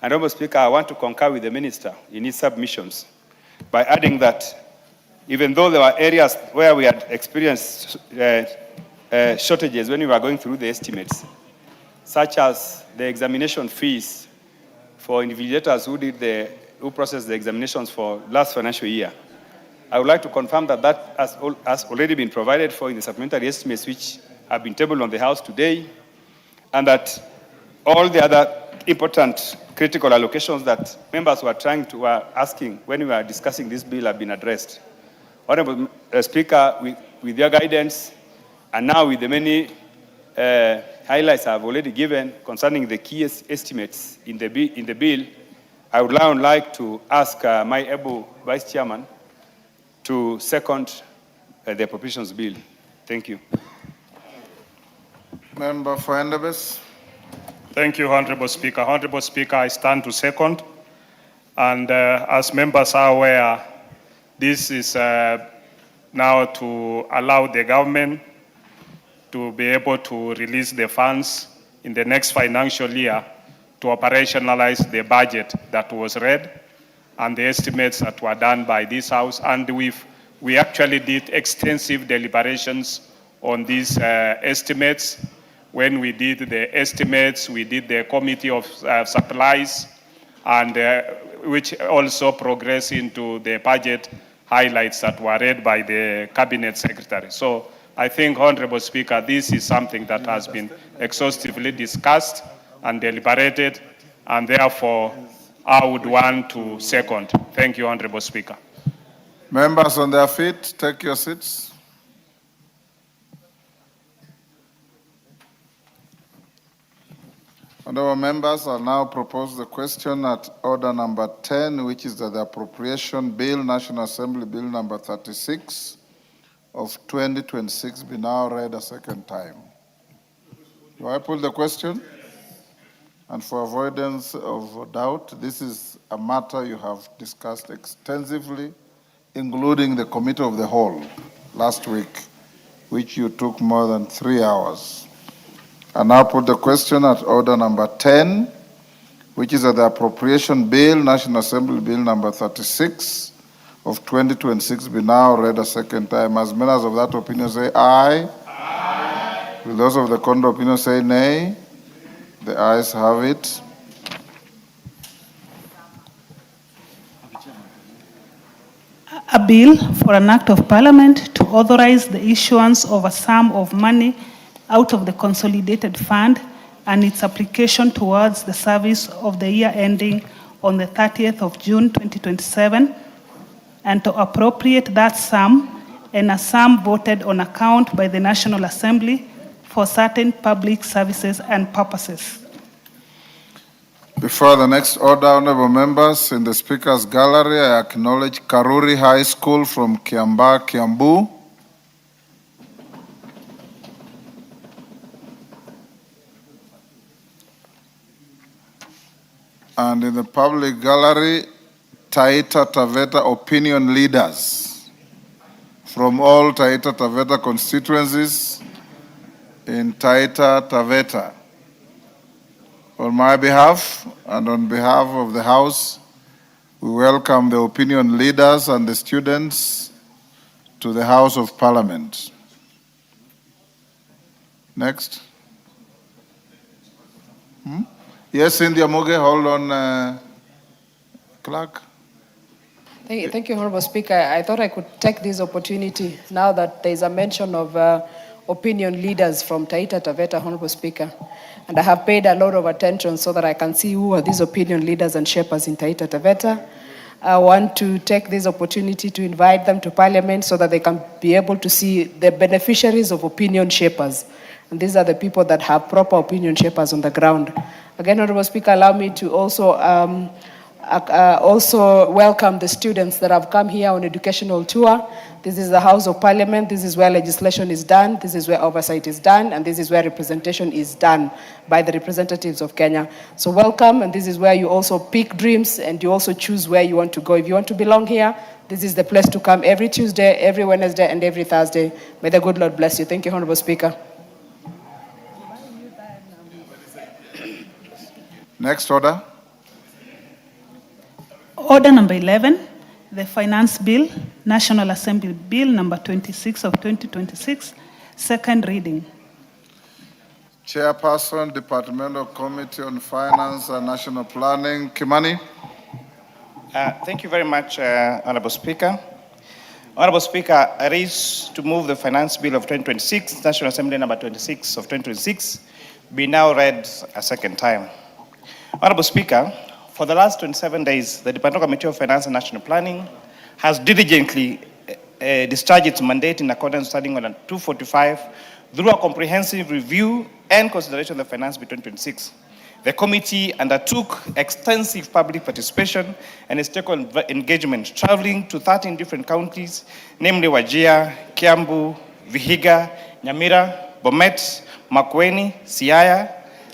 And Honorable Speaker, I want to concur with the minister in his submissions by adding that even though there were areas where we had experienced shortages when we were going through the estimates, such as the examination fees for invigilators who processed the examinations for last financial year, I would like to confirm that that has already been provided for in the supplementary estimates which have been tabled on the House today, and that all the other important critical allocations that members were asking when we were discussing this bill have been addressed. Honorable Speaker, with your guidance, and now with the many highlights I've already given concerning the key estimates in the bill, I would now like to ask my able Vice Chairman to second the appropriations bill. Thank you. Member for Endebess. Thank you, Honorable Speaker. Honorable Speaker, I stand to second. And as members are aware, this is now to allow the government to be able to release the funds in the next financial year to operationalize the budget that was read and the estimates that were done by this House. And we actually did extensive deliberations on these estimates. When we did the estimates, we did the committee of supplies, and which also progressed into the budget highlights that were read by the cabinet secretary. So I think, Honorable Speaker, this is something that has been exhaustively discussed and deliberated, and therefore I would want to second. Thank you, Honorable Speaker. Members on their feet, take your seats. Honorable members, I now propose the question at order number 10, which is that the appropriation bill, National Assembly Bill number 36 of 2026 be now read a second time. Do I put the question? And for avoidance of doubt, this is a matter you have discussed extensively, including the Committee of the Whole last week, which you took more than 3 hours. I now put the question at order number 10, which is that the appropriation bill, National Assembly Bill number 36 of 2026 be now read a second time. As members of that opinion say aye. Aye. Will those of the contrary opinion say nay? The ayes have it. A bill for an act of parliament to authorize the issuance of a sum of money out of the consolidated fund and its application towards the service of the year ending on the 30th of June 2027, and to appropriate that sum and a sum voted on account by the National Assembly for certain public services and purposes. Before the next order, honorable members, in the Speaker's Gallery, I acknowledge Karuri High School from Kiambaa, Kiambu. And in the public gallery, Taita Taveta opinion leaders from all Taita Taveta constituencies in Taita Taveta. On my behalf and on behalf of the House, we welcome the opinion leaders and the students to the House of Parliament. Next. Yes, India Muge, hold on, clerk. Thank you, Honorable Speaker. I thought I could take this opportunity now that there is a mention of opinion leaders from Taita Taveta, Honorable Speaker. And I have paid a lot of attention so that I can see who are these opinion leaders and shapers in Taita Taveta. I want to take this opportunity to invite them to Parliament so that they can be able to see the beneficiaries of opinion shapers. And these are the people that have proper opinion shapers on the ground. Again, Honorable Speaker, allow me to also welcome the students that have come here on educational tour. This is the House of Parliament. This is where legislation is done. This is where oversight is done. And this is where representation is done by the representatives of Kenya. So welcome. And this is where you also pick dreams and you also choose where you want to go. If you want to belong here, this is the place to come every Tuesday, every Wednesday, and every Thursday. May the good Lord bless you. Thank you, Honorable Speaker. Next order. Order number 11, the Finance Bill, National Assembly Bill number 26 of 2026, second reading. Chairperson, Departmental Committee on Finance and National Planning, Kimani. Thank you very much, Honorable Speaker. Honorable Speaker, I raise to move the Finance Bill of 2026, National Assembly number 26 of 2026, be now read a second time. Honorable Speaker, for the last 27 days, the Departmental Committee of Finance and National Planning has diligently discharged its mandate in accordance with Standing Order 245 through a comprehensive review and consideration of the Finance Bill 2026. The committee undertook extensive public participation and stakeholder engagement, traveling to 13 different counties, namely Wajir, Kiambu, Vihiga, Nyamira, Bomet, Makueni, Siaya,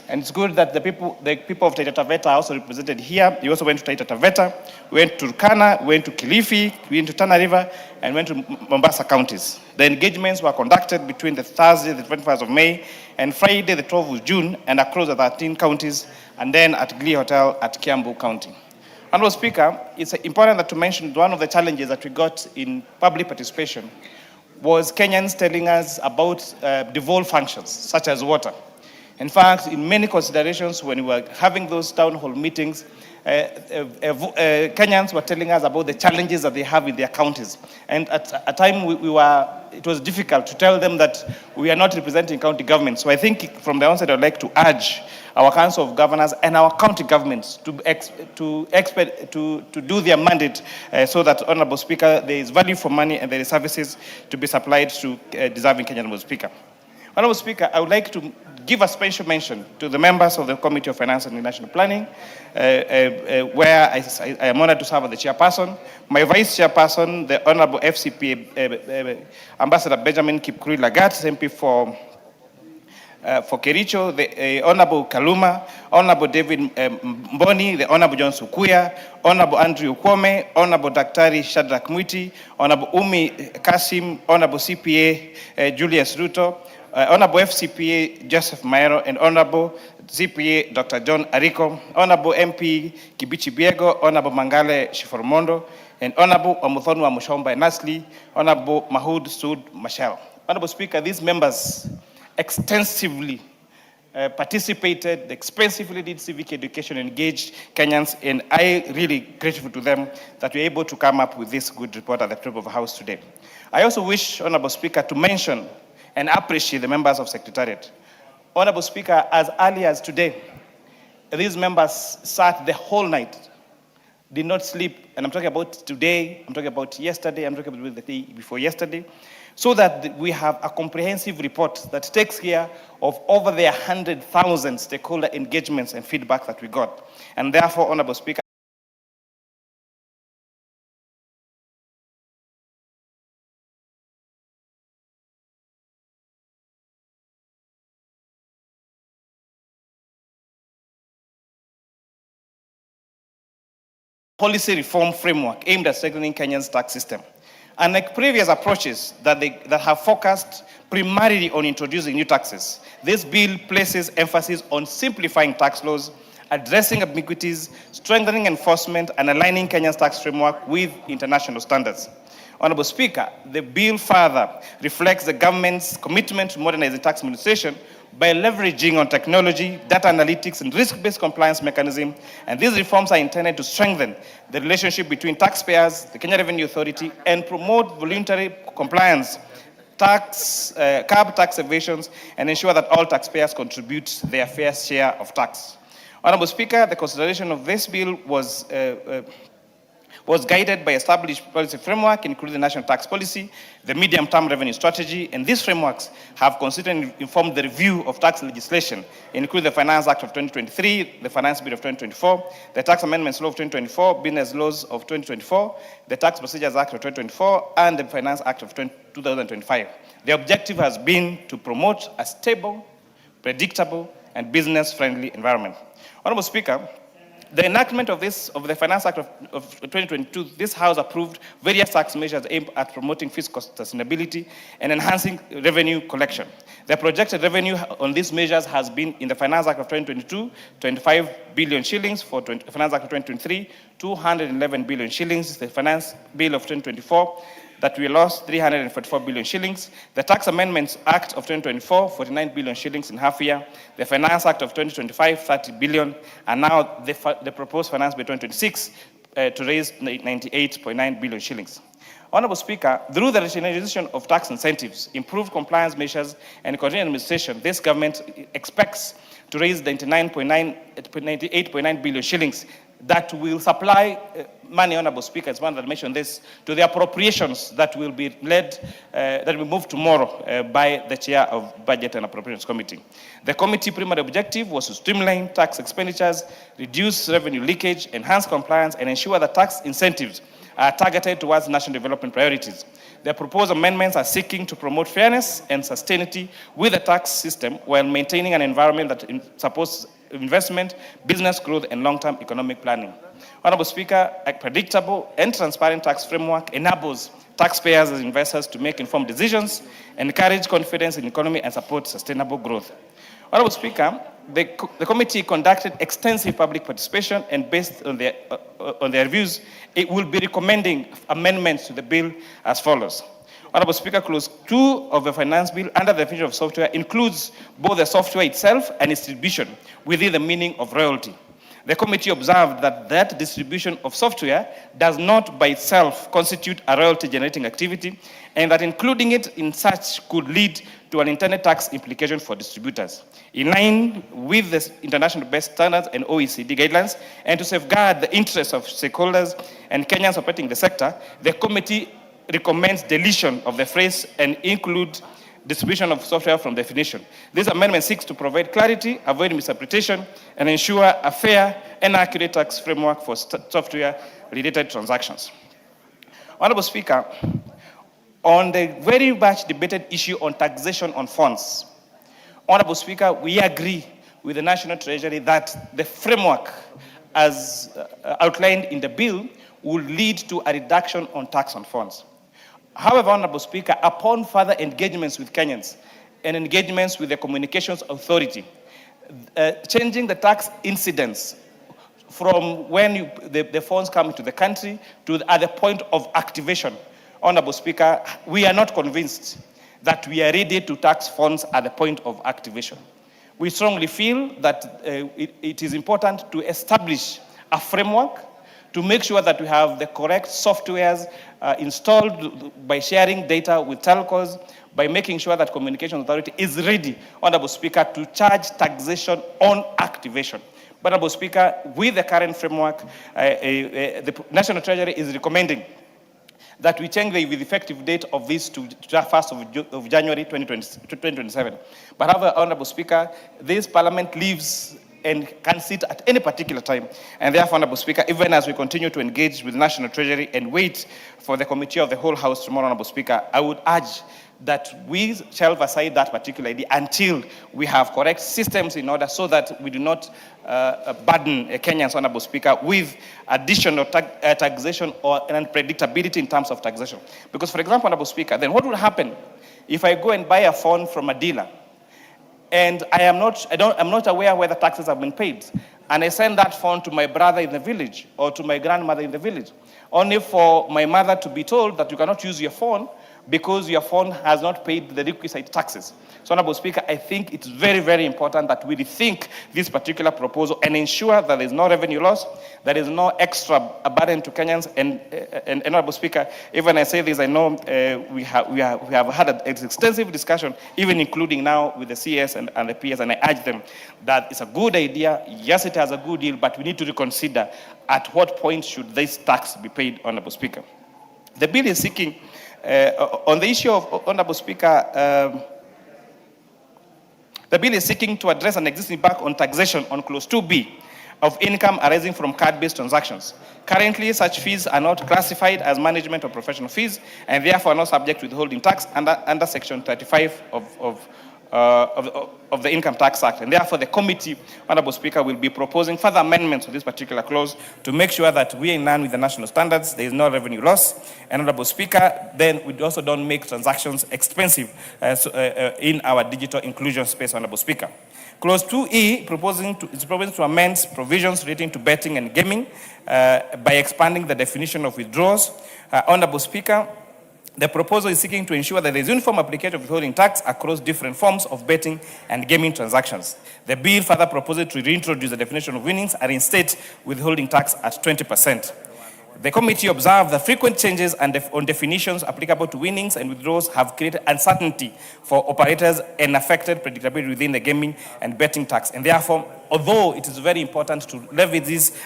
And it's good that the people of Taita Taveta are also represented here. We also went to Taita Taveta, we went to Turkana, we went to Kilifi, we went to Tana River, and went to Mombasa counties. The engagements were conducted between the Thursday, the 21st of May, and Friday, the 12th of June, and across the 13 counties, and then at Glee Hotel at Kiambu County. Honorable Speaker, it's important to mention one of the challenges that we got in public participation was Kenyans telling us about devolved functions, such as water. In fact, in many considerations, when we were having those town hall meetings, Kenyans were telling us about the challenges that they have in their counties. And at a time, it was difficult to tell them that we are not representing county government. So I think from the onset, I'd like to urge our Council of Governors and our county governments to do their mandate so that, Honorable Speaker, there is value for money and there is services to be supplied to deserving Kenyan Honorable Speaker. Honorable Speaker, I would like to give a special mention to the members of the Committee of Finance and National Planning, where I am honored to serve as the chairperson. My vice chairperson, the Honorable FCP Ambassador Benjamin Kipkuri Lagat, MP for Kericho, the Honorable Kaluma, Honorable David Mboni, the Honorable John Sukuya, Honorable Andrew Kwome, Honorable Daktari Shadrack Mwiti, Honorable Umi Kasim, Honorable CPA Julius Ruto, Honorable FCPA Joseph Maero, and Honorable CPA Dr. John Ariko, Honorable MP Kibichi Biego, Honorable Mangale Shiformondo, and Honorable Omuthonu Mushomba Nasli, Honorable Mahood Sood Mashal. Honorable Speaker, these members extensively participated, expensively did civic education, engaged Kenyans, and I really grateful to them that we're able to come up with this good report at the top of the House today. I also wish, Honorable Speaker, to mention and appreciate the members of Secretariat. Honorable Speaker, as early as today, these members sat the whole night, did not sleep, and I'm talking about today, I'm talking about yesterday, I'm talking about the day before yesterday, so that we have a comprehensive report that takes care of over the 100,000 stakeholder engagements and feedback that we got. And therefore, Honorable Speaker, policy reform framework aimed at strengthening Kenya's tax system. Unlike previous approaches that have focused primarily on introducing new taxes, this bill places emphasis on simplifying tax laws, addressing ambiguities, strengthening enforcement, and aligning Kenya's tax framework with international standards. Honorable Speaker, the bill further reflects the government's commitment to modernizing tax administration by leveraging on technology, data analytics, and risk-based compliance mechanism. And these reforms are intended to strengthen the relationship between taxpayers, the Kenya Revenue Authority, and promote voluntary compliance, curb tax evasions, and ensure that all taxpayers contribute their fair share of tax. Honorable Speaker, the consideration of this bill was guided by established policy framework, including the national tax policy, the medium-term revenue strategy, and these frameworks have considered and informed the review of tax legislation, including the Finance Act of 2023, the Finance Bill of 2024, the Tax Amendments Law of 2024, Business Laws of 2024, the Tax Procedures Act of 2024, and the Finance Act of 2025. The objective has been to promote a stable, predictable, and business-friendly environment. Honorable Speaker, the enactment of the Finance Act of 2022, this House approved various tax measures aimed at promoting fiscal sustainability and enhancing revenue collection. The projected revenue on these measures has been in the Finance Act of 2022, 25 billion shillings, for Finance Act of 2023, 211 billion shillings, the Finance Bill of 2024, that we lost 344 billion shillings. The Tax Amendments Act of 2024, 49 billion shillings in half year. The Finance Act of 2025, 30 billion. And now the proposed Finance Bill 2026 to raise 98.9 billion shillings. Honorable Speaker, through the rationalization of tax incentives, improved compliance measures, and continued administration, this government expects to raise 98.9 billion shillings that will supply money, Honorable Speaker, as one that mentioned this, to the appropriations that will be led, that will move tomorrow by the Chair of Budget and Appropriations Committee. The committee primary objective was to streamline tax expenditures, reduce revenue leakage, enhance compliance, and ensure that tax incentives are targeted towards national development priorities. The proposed amendments are seeking to promote fairness and sustainability with the tax system while maintaining an environment that supports investment, business growth, and long-term economic planning. Honorable Speaker, a predictable and transparent tax framework enables taxpayers and investors to make informed decisions, encourage confidence in the economy, and support sustainable growth. Honorable Speaker, the committee conducted extensive public participation, and based on their views, it will be recommending amendments to the bill as follows. Honorable Speaker, Clause 2 of the Finance Bill under the definition of software includes both the software itself and its distribution within the meaning of royalty. The committee observed that distribution of software does not by itself constitute a royalty-generating activity, and that including it in such could lead to an intended tax implication for distributors. In line with the international best standards and OECD guidelines, and to safeguard the interests of stakeholders and Kenyans operating the sector, the committee recommends deletion of the phrase and include distribution of software from definition. This amendment seeks to provide clarity, avoid misinterpretation, and ensure a fair and accurate tax framework for software-related transactions. Honorable Speaker, on the very much debated issue on taxation on funds, Honorable Speaker, we agree with the National Treasury that the framework as outlined in the bill will lead to a reduction on tax on funds. However, Honorable Speaker, upon further engagements with Kenyans and engagements with the Communications Authority, changing the tax incidence from when the funds come into the country to at the point of activation, Honorable Speaker, we are not convinced that we are ready to tax funds at the point of activation. We strongly feel that it is important to establish a framework to make sure that we have the correct softwares installed by sharing data with telcos, by making sure that Communications Authority is ready, Honorable Speaker, to charge taxation on activation. But, Honorable Speaker, with the current framework, the National Treasury is recommending that we change the effective date of this to 1st of January 2027. But however, Honorable Speaker, this Parliament lives and can sit at any particular time. And therefore, Honorable Speaker, even as we continue to engage with the National Treasury and wait for the Committee of the Whole House tomorrow, Honorable Speaker, I would urge that we shelve aside that particular idea until we have correct systems in order so that we do not burden Kenyans, Honorable Speaker, with additional taxation or unpredictability in terms of taxation. Because, for example, Honorable Speaker, then what will happen if I go and buy a phone from a dealer and I'm not aware whether taxes have been paid, and I send that phone to my brother in the village or to my grandmother in the village, only for my mother to be told that you cannot use your phone because your phone has not paid the requisite taxes. So, Honorable Speaker, I think it's very, very important that we rethink this particular proposal and ensure that there is no revenue loss, there is no extra burden to Kenyans. And Honorable Speaker, even I say this, I know we have had an extensive discussion, even including now with the CS and the PS, and I urge them that it's a good idea. Yes, it has a good deal, but we need to reconsider at what point should this tax be paid, Honorable Speaker. The bill is seeking, on the issue of, Honorable Speaker, the bill is seeking to address an existing back on taxation on Clause 2B of income arising from card-based transactions. Currently, such fees are not classified as management or professional fees, and therefore are not subject to withholding tax under Section 35 of the Income Tax Act. And therefore, the committee, Honorable Speaker, will be proposing further amendments to this particular clause to make sure that we are in line with the national standards, there is no revenue loss. And Honorable Speaker, then we also don't make transactions expensive in our digital inclusion space, Honorable Speaker. Clause 2E is proposing to amend provisions relating to betting and gaming by expanding the definition of withdrawals. Honorable Speaker, the proposal is seeking to ensure that there is uniform application of withholding tax across different forms of betting and gaming transactions. The bill further proposes to reintroduce the definition of winnings and reinstate withholding tax at 20%. The committee observed that frequent changes on definitions applicable to winnings and withdrawals have created uncertainty for operators and affected predictability within the gaming and betting tax. And therefore, although it is very important to levy this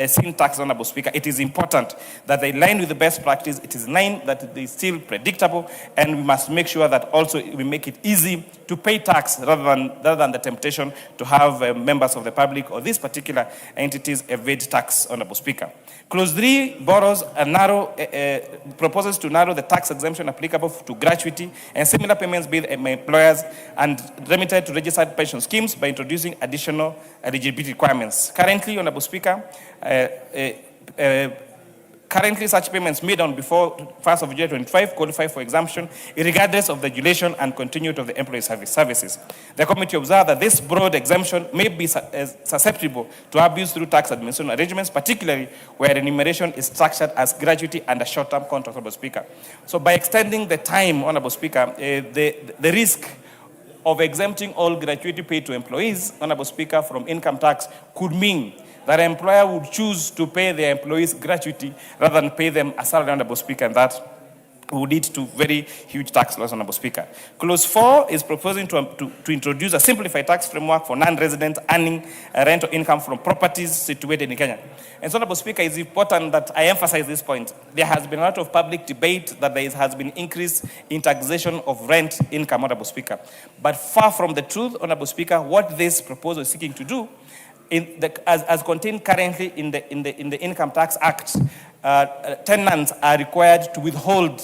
sin tax, Honorable Speaker, it is important that they line with the best practice, it is in line that it is still predictable, and we must make sure that also we make it easy to pay tax rather than the temptation to have members of the public or these particular entities evade tax, Honorable Speaker. Clause 3 borrows a proposes to narrow the tax exemption applicable to gratuity and similar payments by employers and remitted to registered pension schemes by introducing additional eligibility requirements. Currently, Honorable Speaker, currently such payments made on before 1st of July 25 qualify for exemption regardless of the duration and continuity of the employee services. The committee observed that this broad exemption may be susceptible to abuse through tax administration arrangements, particularly where remuneration is structured as gratuity and a short-term contract, Honorable Speaker. So by extending the time, Honorable Speaker, the risk of exempting all gratuity paid to employees, Honorable Speaker, from income tax could mean that an employer would choose to pay their employees gratuity rather than pay them a salary, Honorable Speaker, and that would lead to very huge tax loss, Honorable Speaker. Clause 4 is proposing to introduce a simplified tax framework for non-residents earning rental income from properties situated in Kenya. And so, Honorable Speaker, it's important that I emphasize this point. There has been a lot of public debate that there has been increase in taxation of rent income, Honorable Speaker. But far from the truth, Honorable Speaker, what this proposal is seeking to do, as contained currently in the Income Tax Act, tenants are required to withhold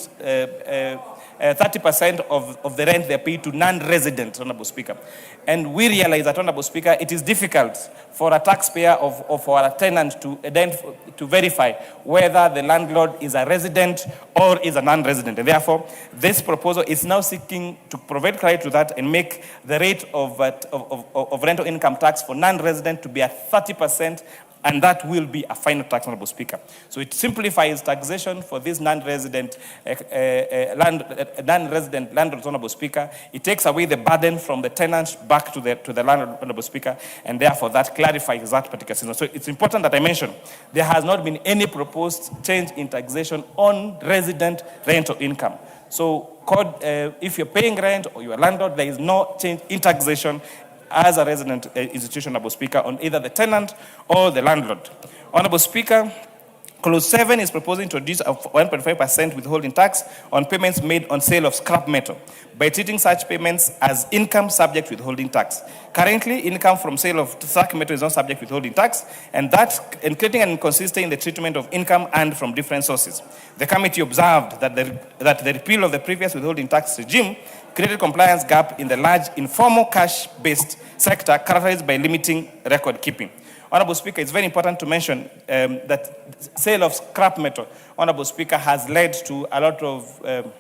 30% of the rent they pay to non-residents, Honorable Speaker. And we realize that, Honorable Speaker, it is difficult for a taxpayer or for a tenant to verify whether the landlord is a resident or is a non-resident. And therefore, this proposal is now seeking to provide clarity to that and make the rate of rental income tax for non-resident to be at 30%, and that will be a final tax, Honorable Speaker. So it simplifies taxation for these non-resident landlords, Honorable Speaker. It takes away the burden from the tenants back to the landlord, Honorable Speaker, and therefore that clarifies that particular system. So it's important that I mention there has not been any proposed change in taxation on resident rental income. So if you're paying rent or you're a landlord, there is no change in taxation as a resident institution, Honorable Speaker, on either the tenant or the landlord. Honorable Speaker, Clause 7 is proposing to introduce a 1.5% withholding tax on payments made on sale of scrap metal by treating such payments as income subject to withholding tax. Currently, income from sale of scrap metal is not subject to withholding tax, and creating an inconsistency in the treatment of income earned from different sources. The committee observed that the repeal of the previous withholding tax regime created compliance gap in the large informal cash-based sector characterized by limiting record keeping. Honorable Speaker, it's very important to mention that sale of scrap metal, Honorable Speaker, has led to a lot of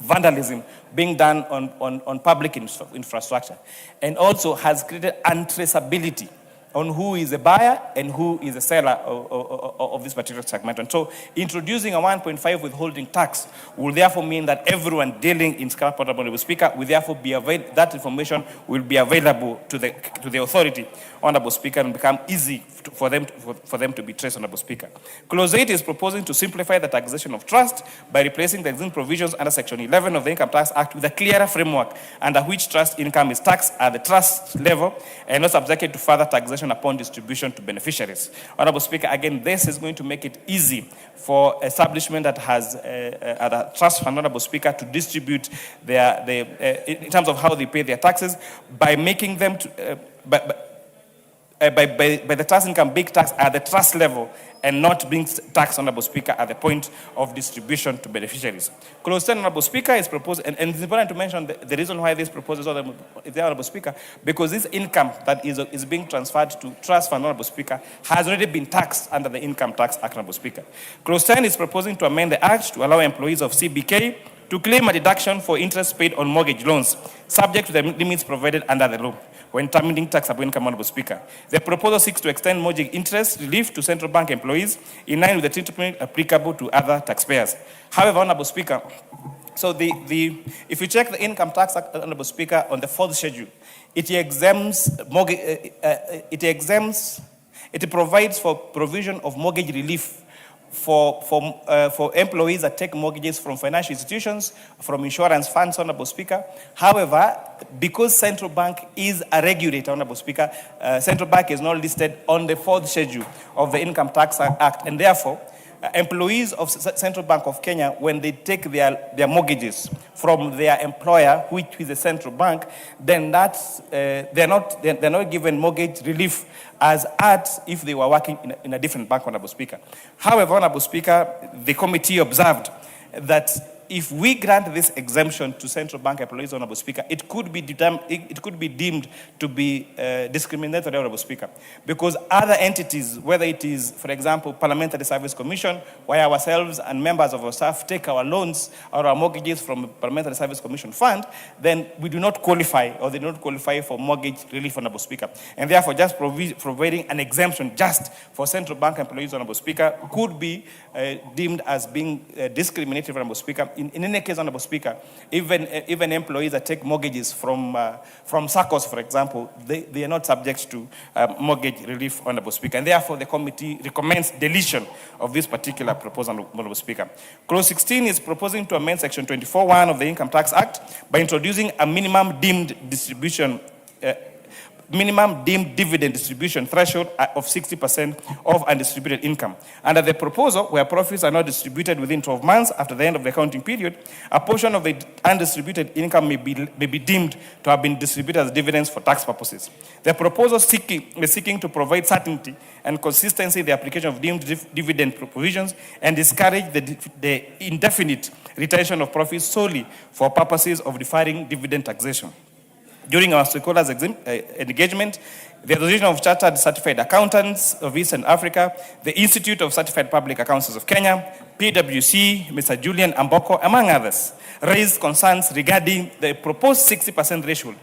vandalism being done on public infrastructure, and also has created untraceability on who is a buyer and who is a seller of this particular segment. And so introducing a 1.5 withholding tax will therefore mean that everyone dealing in scrap metal, Honorable Speaker, will therefore be that information will be available to the authority, Honorable Speaker, and become easy for them to be traced, Honorable Speaker. Clause 8 is proposing to simplify the taxation of trust by replacing the existing provisions under Section 11 of the Income Tax Act with a clearer framework under which trust income is taxed at the trust level and not subjected to further taxation upon distribution to beneficiaries. Honorable Speaker, again, this is going to make it easy for establishment that has a trust fund, Honorable Speaker, to distribute in terms of how they pay their taxes by making them by the trust income being taxed at the trust level and not being taxed, Honorable Speaker, at the point of distribution to beneficiaries. Clause 10, Honorable Speaker, is proposed, and it's important to mention the reason why this proposal is there, Honorable Speaker, because this income that is being transferred to trust fund, Honorable Speaker, has already been taxed under the Income Tax Act, Honorable Speaker. Clause 10 is proposing to amend the Act to allow employees of CBK to claim a deduction for interest paid on mortgage loans, subject to the limits provided under the law when determining taxable income, Honorable Speaker. The proposal seeks to extend mortgage interest relief to central bank employees in line with the treatment applicable to other taxpayers. However, Honorable Speaker, so if you check the Income Tax Act, Honorable Speaker, on the 4th schedule, it provides for provision of mortgage relief for employees that take mortgages from financial institutions, from insurance funds, Honorable Speaker. However, because Central Bank is a regulator, Honorable Speaker, Central Bank is not listed on the 4th schedule of the Income Tax Act, and therefore, employees of Central Bank of Kenya, when they take their mortgages from their employer, which is the Central Bank, then they're not given mortgage relief as at if they were working in a different bank, Honorable Speaker. However, Honorable Speaker, the committee observed that if we grant this exemption to Central Bank employees, Honorable Speaker, it could be deemed to be discriminatory, Honorable Speaker, because other entities, whether it is, for example, Parliamentary Service Commission, where ourselves and members of our staff take our loans or our mortgages from Parliamentary Service Commission fund, then we do not qualify, or they do not qualify for mortgage relief, Honorable Speaker. And therefore, just providing an exemption just for Central Bank employees, Honorable Speaker, could be deemed as being discriminatory, Honorable Speaker. In any case, Honorable Speaker, even employees that take mortgages from SACCOs, for example, they are not subject to mortgage relief, Honorable Speaker. And therefore, the committee recommends deletion of this particular proposal, Honorable Speaker. Clause 16 is proposing to amend Section 24(1) of the Income Tax Act by introducing a minimum deemed dividend distribution threshold of 60% of undistributed income. Under the proposal, where profits are not distributed within 12 months after the end of the accounting period, a portion of the undistributed income may be deemed to have been distributed as dividends for tax purposes. The proposal is seeking to provide certainty and consistency in the application of deemed dividend provisions and discourage the indefinite retention of profits solely for purposes of deferring dividend taxation. During our stakeholders engagement, the Association of Chartered Certified Accountants of Eastern Africa, the Institute of Certified Public Accountants of Kenya, PwC, Mr. Julian Amboko, among others, raised concerns regarding the proposed 60% threshold,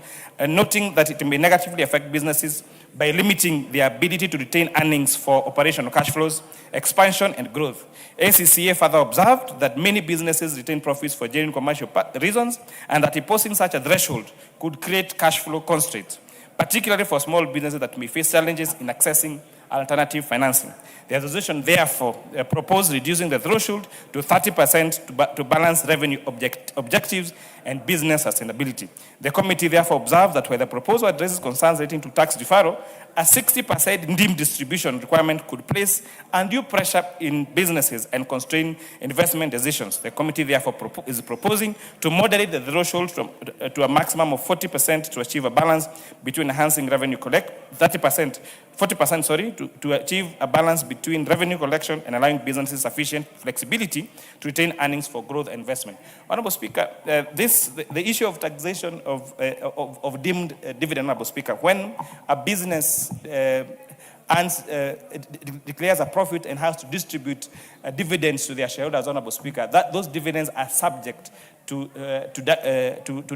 noting that it may negatively affect businesses by limiting their ability to retain earnings for operational cash flows, expansion, and growth. ACCA further observed that many businesses retain profits for genuine commercial reasons, and that imposing such a threshold could create cash flow constraints, particularly for small businesses that may face challenges in accessing alternative financing. The association therefore proposed reducing the threshold to 30% to balance revenue objectives and business sustainability. The committee therefore observed that where the proposal addresses concerns relating to tax deferral, a 60% deemed distribution requirement could place undue pressure in businesses and constrain investment decisions. The committee therefore is proposing to moderate the threshold to a maximum of 40% to achieve a balance between enhancing revenue to achieve a balance between revenue collection and allowing businesses sufficient flexibility to retain earnings for growth and investment. Honorable Speaker, the issue of taxation of deemed dividend, Honorable Speaker, when a business declares a profit and has to distribute dividends to their shareholders, Honorable Speaker, those dividends are subject to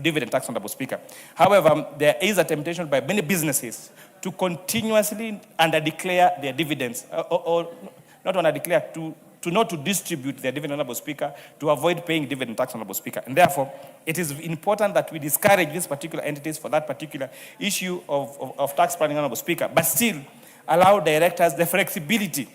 dividend tax, Honorable Speaker. However, there is a temptation by many businesses to continuously underdeclare their dividends, or not underdeclare, to not to distribute their dividend, Honorable Speaker, to avoid paying dividend tax, Honorable Speaker. And therefore, it is important that we discourage these particular entities for that particular issue of tax planning, Honorable Speaker, but still allow directors the flexibility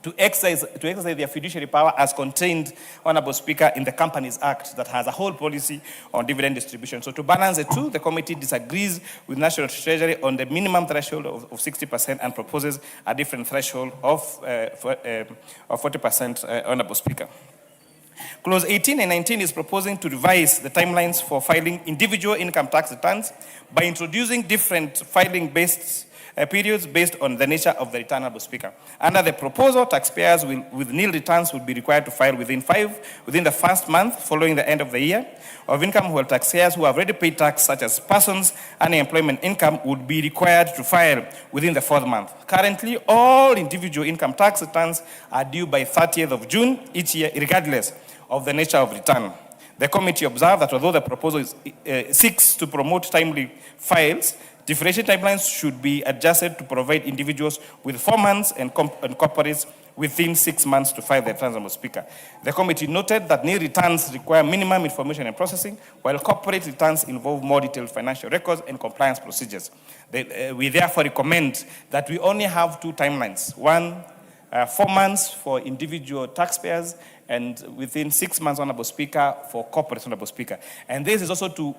to exercise their fiduciary power as contained, Honorable Speaker, in the Companies Act that has a whole policy on dividend distribution. So to balance the two, the committee disagrees with National Treasury on the minimum threshold of 60% and proposes a different threshold of 40%, Honorable Speaker. Clause 18 and 19 is proposing to revise the timelines for filing individual income tax returns by introducing different filing-based periods based on the nature of the return, Honorable Speaker. Under the proposal, taxpayers with nil returns would be required to file within the first month following the end of the year of income, while taxpayers who have already paid tax, such as persons earning employment income, would be required to file within the fourth month. Currently, all individual income tax returns are due by 30th of June each year, regardless of the nature of return. The committee observed that although the proposal seeks to promote timely files, differentiated timelines should be adjusted to provide individuals with 4 months and corporates within 6 months to file their returns, Honorable Speaker. The committee noted that nil returns require minimum information and processing, while corporate returns involve more detailed financial records and compliance procedures. We therefore recommend that we only have 2 timelines. One, 4 months for individual taxpayers, and within 6 months, Honorable Speaker, for corporate, Honorable Speaker. And this is also to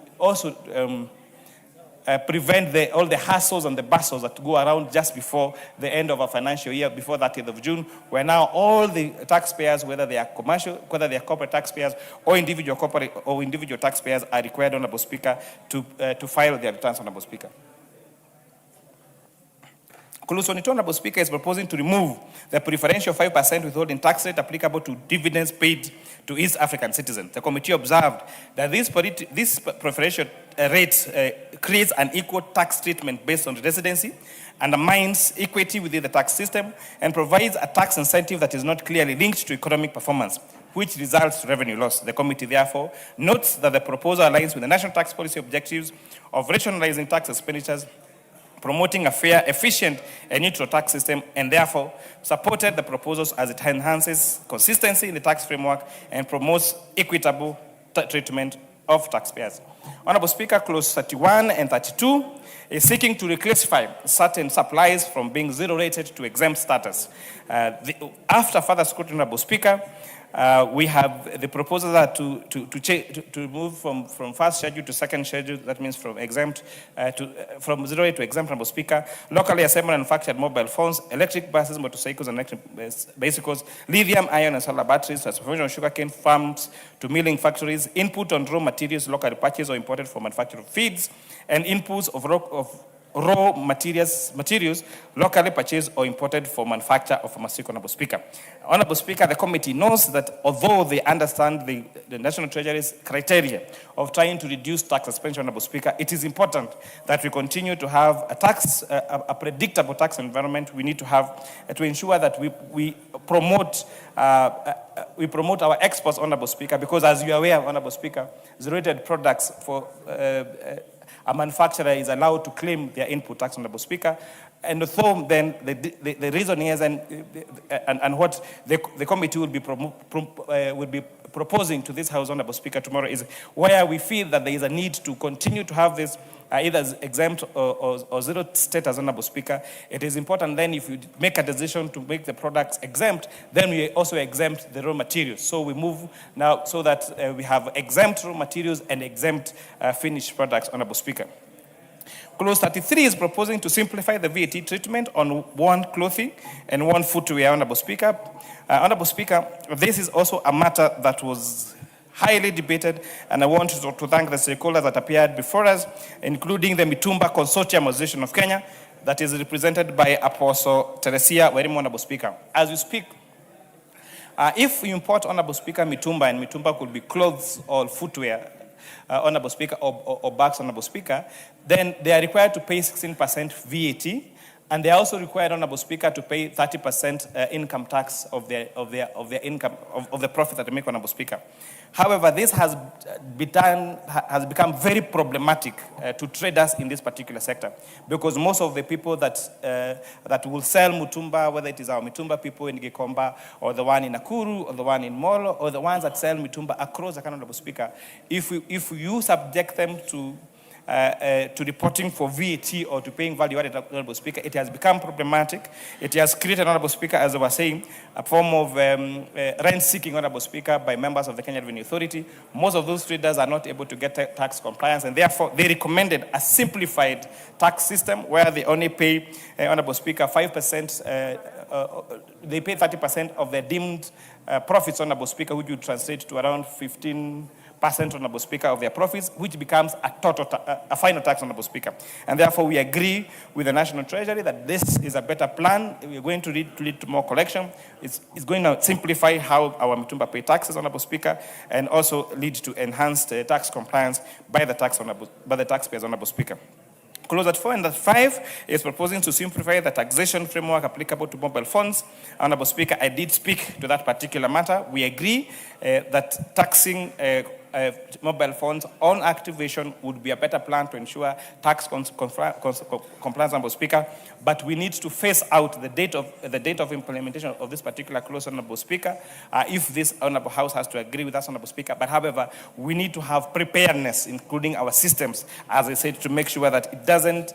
prevent all the hassles and the bustles that go around just before the end of a financial year, before that 10th of June, where now all the taxpayers, whether they are commercial, whether they are corporate taxpayers or individual corporate or individual taxpayers, are required, Honorable Speaker, to file their returns, Honorable Speaker. Kulusonito, Honorable Speaker, is proposing to remove the preferential 5% withholding tax rate applicable to dividends paid to East African citizens. The committee observed that this preferential rate creates an equal tax treatment based on residency, undermines equity within the tax system, and provides a tax incentive that is not clearly linked to economic performance, which results in revenue loss. The committee, therefore, notes that the proposal aligns with the national tax policy objectives of rationalizing tax expenditures, promoting a fair, efficient, and neutral tax system, and therefore supported the proposals as it enhances consistency in the tax framework and promotes equitable treatment of taxpayers. Honorable Speaker, clause 31 and 32 is seeking to reclassify certain supplies from being zero-rated to exempt status. After further scrutiny, Honorable Speaker, we have the proposal that to move from first schedule to second schedule. That means from exempt from zero to exempt, Honorable Speaker. Locally assembled and manufactured mobile phones, electric buses, motorcycles, and electric bicycles, lithium, ion, and solar batteries, transformation of sugarcane farms to milling factories, input on raw materials locally purchased or imported for manufacture of feeds, and inputs of raw materials locally purchased or imported for manufacture of pharmaceutical. Honorable Speaker. Honorable Speaker, the committee knows that although they understand the National Treasury's criteria of trying to reduce tax expenditure, Honorable Speaker, it is important that we continue to have a predictable tax environment. We need to have to ensure that we promote our exports, Honorable Speaker, because as you are aware, Honorable Speaker, zero-rated products for a manufacturer is allowed to claim their input tax, Honorable Speaker. And so then the reason is, and what the committee will be proposing to this House, Honorable Speaker, tomorrow is where we feel that there is a need to continue to have this either exempt or zero status, Honorable Speaker. It is important then if you make a decision to make the products exempt, then we also exempt the raw materials. So we move now so that we have exempt raw materials and exempt finished products, Honorable Speaker. Clause 33 is proposing to simplify the VAT treatment on worn clothing and worn footwear, Honorable Speaker. Honorable Speaker, this is also a matter that was highly debated, and I want to thank the stakeholders that appeared before us, including the Mitumba Consortium Association of Kenya, that is represented by Apostle Teresia Werimo, Honorable Speaker. As we speak, if you import, Honorable Speaker, Mitumba, and Mitumba could be clothes or footwear, Honorable Speaker, or bags, Honorable Speaker, then they are required to pay 16% VAT, and they are also required, Honorable Speaker, to pay 30% income tax of their income, of the profit that they make, Honorable Speaker. However, this has become very problematic to traders in this particular sector, because most of the people that will sell Mutumba, whether it is our Mitumba people in Gikomba, or the one in Nakuru, or the one in Molo, or the ones that sell Mitumba across the country, Honorable Speaker, if you subject them to reporting for VAT or to paying value added, Honorable Speaker, it has become problematic. It has created, Honorable Speaker, as I was saying, a form of rent seeking, Honorable Speaker, by members of the Kenya Revenue Authority. Most of those traders are not able to get tax compliance, and therefore they recommended a simplified tax system where they only pay, Honorable Speaker, 5%, they pay 30% of their deemed profits, Honorable Speaker, which would translate to around 15%, Honorable Speaker, of their profits, which becomes a final tax, Honorable Speaker. And therefore, we agree with the National Treasury that this is a better plan. We're going to lead to more collection. It's going to simplify how our Mitumba pay taxes, Honorable Speaker, and also lead to enhanced tax compliance by the taxpayers, Honorable Speaker. Clause 4 and 5 is proposing to simplify the taxation framework applicable to mobile phones. Honorable Speaker, I did speak to that particular matter. We agree that taxing mobile phones on activation would be a better plan to ensure tax compliance, Honorable Speaker. But we need to phase out the date of implementation of this particular clause, Honorable Speaker, if this Honorable House has to agree with us, Honorable Speaker. But however, we need to have preparedness, including our systems, as I said, to make sure that it doesn't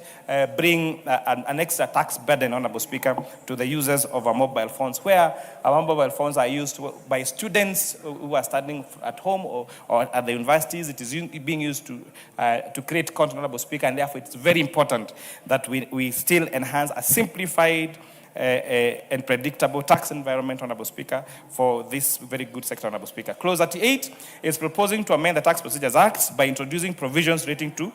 bring an extra tax burden, Honorable Speaker, to the users of our mobile phones, where our mobile phones are used by students who are studying at home or at the universities. It is being used to create content, Honorable Speaker, and therefore it's very important that we still enhance a simplified and predictable tax environment, Honorable Speaker, for this very good sector, Honorable Speaker. Clause 38 is proposing to amend the Tax Procedures Act by introducing provisions relating to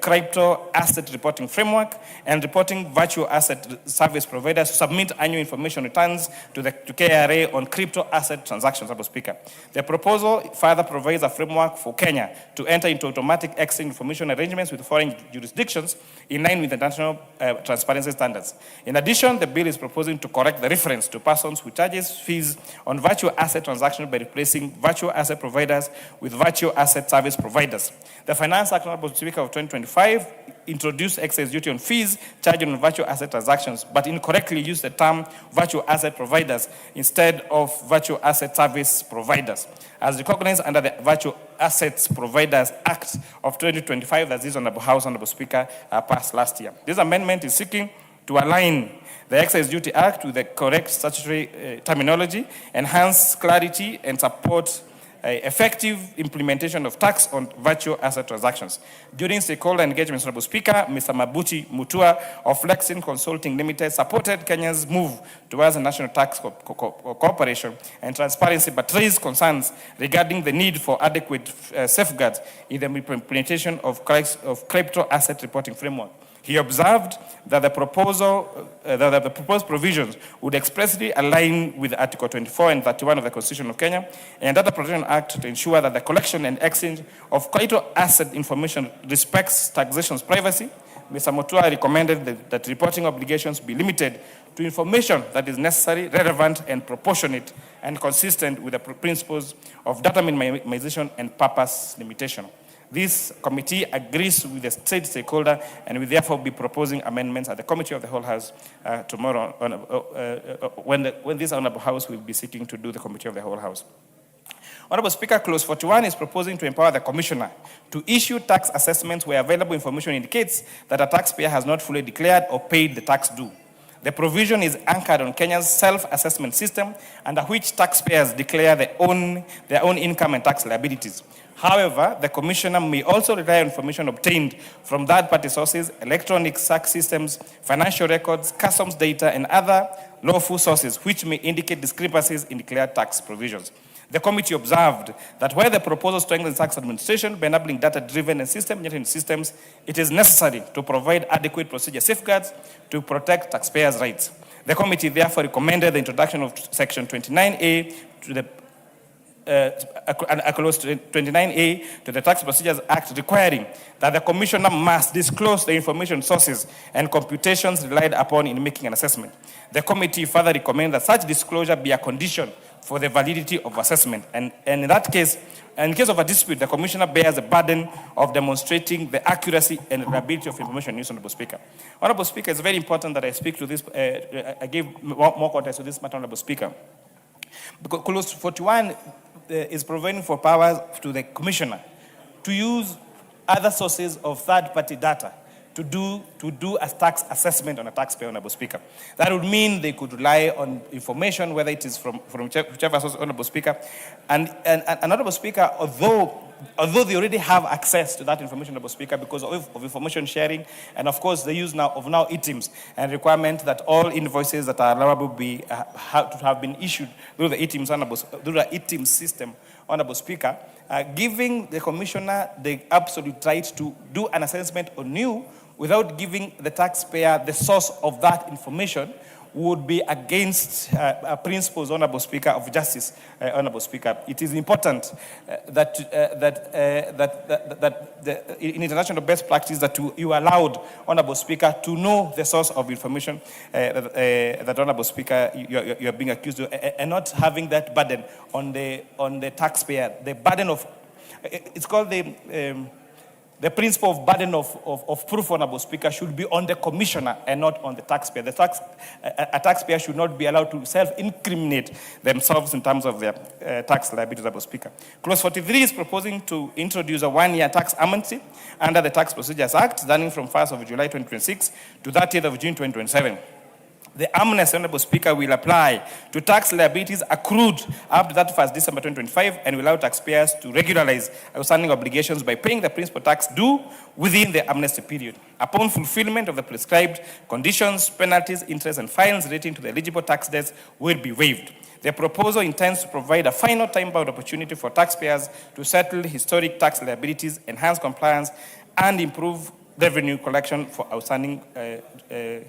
crypto asset reporting framework and reporting virtual asset service providers to submit annual information returns to KRA on crypto asset transactions, Honorable Speaker. The proposal further provides a framework for Kenya to enter into automatic exchange information arrangements with foreign jurisdictions in line with international transparency standards. In addition, the bill is proposing to correct the reference to persons who charges fees on virtual asset transactions by replacing virtual asset providers with virtual asset service providers. The Finance Act, Honorable Speaker, of 2025 introduced excise duty on fees charged on virtual asset transactions, but incorrectly used the term virtual asset providers instead of virtual asset service providers, as recognized under the Virtual Assets Providers Act of 2025, that this Honorable House, Honorable Speaker, passed last year. This amendment is seeking to align the Excise Duty Act with the correct statutory terminology, enhance clarity, and support effective implementation of tax on virtual asset transactions. During stakeholder engagements, Honorable Speaker, Mr. Mabuti Mutua of Lexin Consulting Limited supported Kenya's move towards a national tax cooperation and transparency, but raised concerns regarding the need for adequate safeguards in the implementation of crypto asset reporting framework. He observed that the proposed provisions would expressly align with Article 24 and 31 of the Constitution of Kenya and Data Protection Act to ensure that the collection and exchange of crypto asset information respects taxation's privacy. Mr. Mutua recommended that reporting obligations be limited to information that is necessary, relevant, and proportionate, and consistent with the principles of data minimization and purpose limitation. This committee agrees with the state stakeholder and will therefore be proposing amendments at the Committee of the Whole House tomorrow when this Honourable House will be seeking to do the Committee of the Whole House. Honourable Speaker, Clause 41 is proposing to empower the Commissioner to issue tax assessments where available information indicates that a taxpayer has not fully declared or paid the tax due. The provision is anchored on Kenya's self-assessment system, under which taxpayers declare their own income and tax liabilities. However, the Commissioner may also rely on information obtained from third-party sources, electronic tax systems, financial records, customs data, and other lawful sources which may indicate discrepancies in declared tax provisions. The committee observed that where the proposal strengthens tax administration by enabling data-driven and system-generated systems, it is necessary to provide adequate procedure safeguards to protect taxpayers' rights. The committee therefore recommended the introduction of Section 29A to the Clause 29A to the Tax Procedures Act, requiring that the Commissioner must disclose the information sources and computations relied upon in making an assessment. The committee further recommends that such disclosure be a condition for the validity of assessment. And in that case, in case of a dispute, the Commissioner bears the burden of demonstrating the accuracy and reliability of information used, Honourable Speaker. Honourable Speaker, it's very important that I speak to this, I give more context to this matter, Honourable Speaker. Because Clause 41 is providing for powers to the Commissioner to use other sources of third-party data to do a tax assessment on a taxpayer, Honourable Speaker. That would mean they could rely on information, whether it is from whichever source, Honourable Speaker. And Honourable Speaker, although they already have access to that information, Honourable Speaker, because of information sharing, and of course the use now of ITIMs and requirement that all invoices that are allowable have been issued through the ITIM system, Honourable Speaker, giving the Commissioner the absolute right to do an assessment on you without giving the taxpayer the source of that information would be against principles, Honourable Speaker, of justice, Honourable Speaker. It is important that in international best practice that you are allowed, Honourable Speaker, to know the source of information that Honourable Speaker, you are being accused of, and not having that burden on the taxpayer, the burden of it's called the principle of burden of proof, Honorable Speaker, should be on the commissioner and not on the taxpayer. A taxpayer should not be allowed to self-incriminate themselves in terms of their tax liability, Honorable Speaker. Clause 43 is proposing to introduce a one-year tax amnesty under the Tax Procedures Act, running from 1st of July 2026 to 30th of June 2027. The amnesty, Honorable Speaker, will apply to tax liabilities accrued up to 31st December 2025 and will allow taxpayers to regularize outstanding obligations by paying the principal tax due within the amnesty period. Upon fulfillment of the prescribed conditions, penalties, interest, and fines relating to the eligible tax debts will be waived. The proposal intends to provide a final time-bound opportunity for taxpayers to settle historic tax liabilities, enhance compliance, and improve revenue collection for outstanding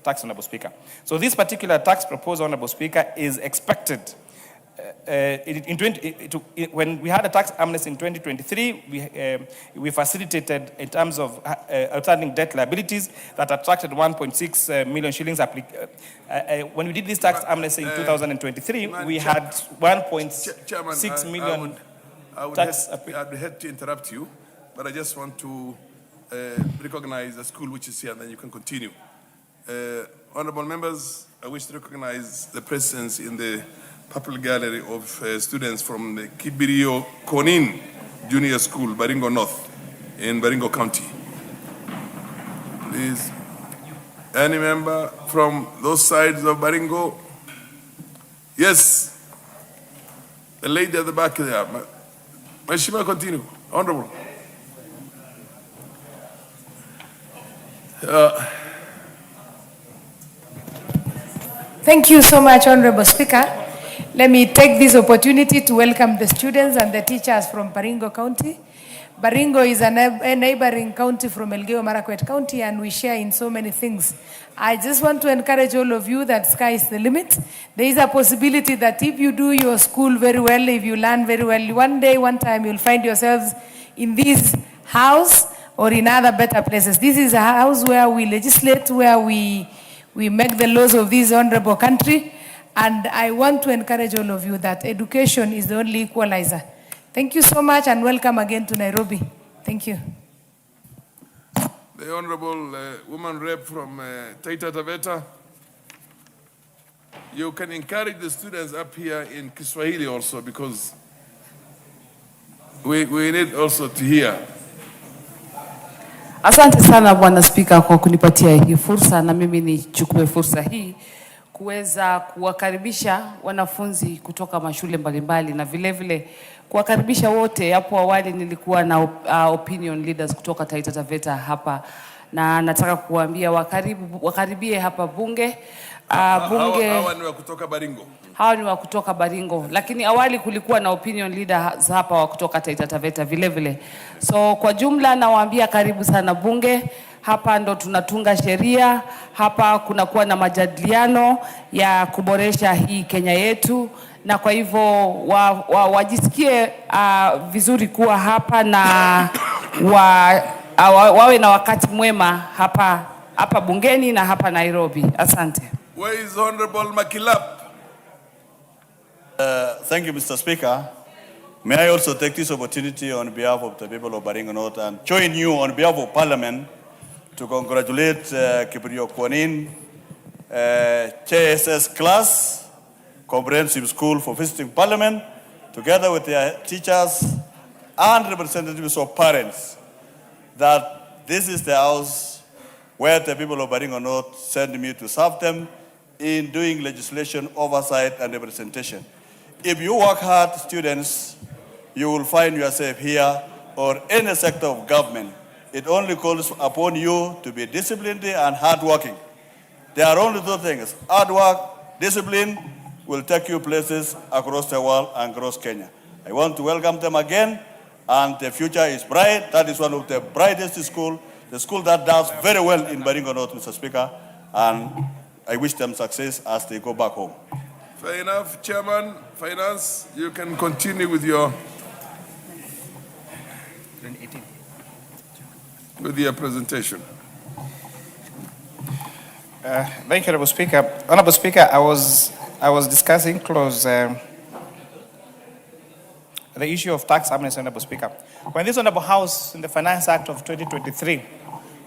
tax, Honorable Speaker. So this particular tax proposal, Honorable Speaker, is expected when we had a tax amnesty in 2023, we facilitated in terms of outstanding debt liabilities that attracted 1.6 million shillings. When we did this tax amnesty in 2023, we had 1.6 million tax. I'd hate to interrupt you, but I just want to recognize the school which is here, and then you can continue. Honorable members, I wish to recognize the presence in the purple gallery of students from the Kibirio Konin Junior School, Baringo North, in Baringo County. Please, any member from those sides of Baringo? Yes, the lady at the back there. Mheshimiwa, continue. Honorable. Thank you so much, Honorable Speaker. Let me take this opportunity to welcome the students and the teachers from Baringo County. Baringo is a neighboring county from Elgeyo Marakwet County, and we share in so many things. I just want to encourage all of you that sky is the limit. There is a possibility that if you do your school very well, if you learn very well, one day, one time, you'll find yourselves in this house or in other better places. This is a house where we legislate, where we make the laws of this honorable country. And I want to encourage all of you that education is the only equalizer. Thank you so much, and welcome again to Nairobi. Thank you. The Honorable Woman Rep from Taita Taveta. You can encourage the students up here in Kiswahili also, because we need also to hear. Asante sana Bwana Spika kwa kunipatia hii fursa, na mimi nichukue fursa hii kuweza kuwakaribisha wanafunzi kutoka mashule mbalimbali na vile vile kuwakaribisha wote. Hapo awali nilikuwa na opinion leaders kutoka Taita Taveta hapa, na nataka kuambia wakaribie hapa bunge. Hawa ni wa kutoka Baringo. Hawa ni wa kutoka Baringo, lakini awali kulikuwa na opinion leaders hapa wa kutoka Taita Taveta vile vile. So kwa jumla nawaambia karibu sana bunge. Hapa ndo tunatunga sheria, hapa kunakuwa na majadiliano ya kuboresha hii Kenya yetu, na kwa hivyo wajisikie vizuri kuwa hapa na wawe na wakati mwema hapa bungeni na hapa Nairobi. Asante. Where is Honorable Makilap? Thank you, Mr. Speaker. May I also take this opportunity on behalf of the people of Baringo North and join you on behalf of Parliament to congratulate Kibirio Kwanin JSS class, comprehensive school, for visiting Parliament, together with their teachers and representatives of parents, that this is the house where the people of Baringo North send me to serve them in doing legislation, oversight, and representation. If you work hard, students, you will find yourself here or any sector of government. It only calls upon you to be disciplined and hardworking. There are only two things: hard work, discipline will take you places across the world and across Kenya. I want to welcome them again, and the future is bright. That is one of the brightest schools, the school that does very well in Baringo North, Mr. Speaker, and I wish them success as they go back home. Fair enough, Chairman. Finance, you can continue with your presentation. Thank you, Honorable Speaker. Honorable Speaker, I was discussing clause the issue of tax amnesty, Honorable Speaker. When this Honorable House in the Finance Act of 2023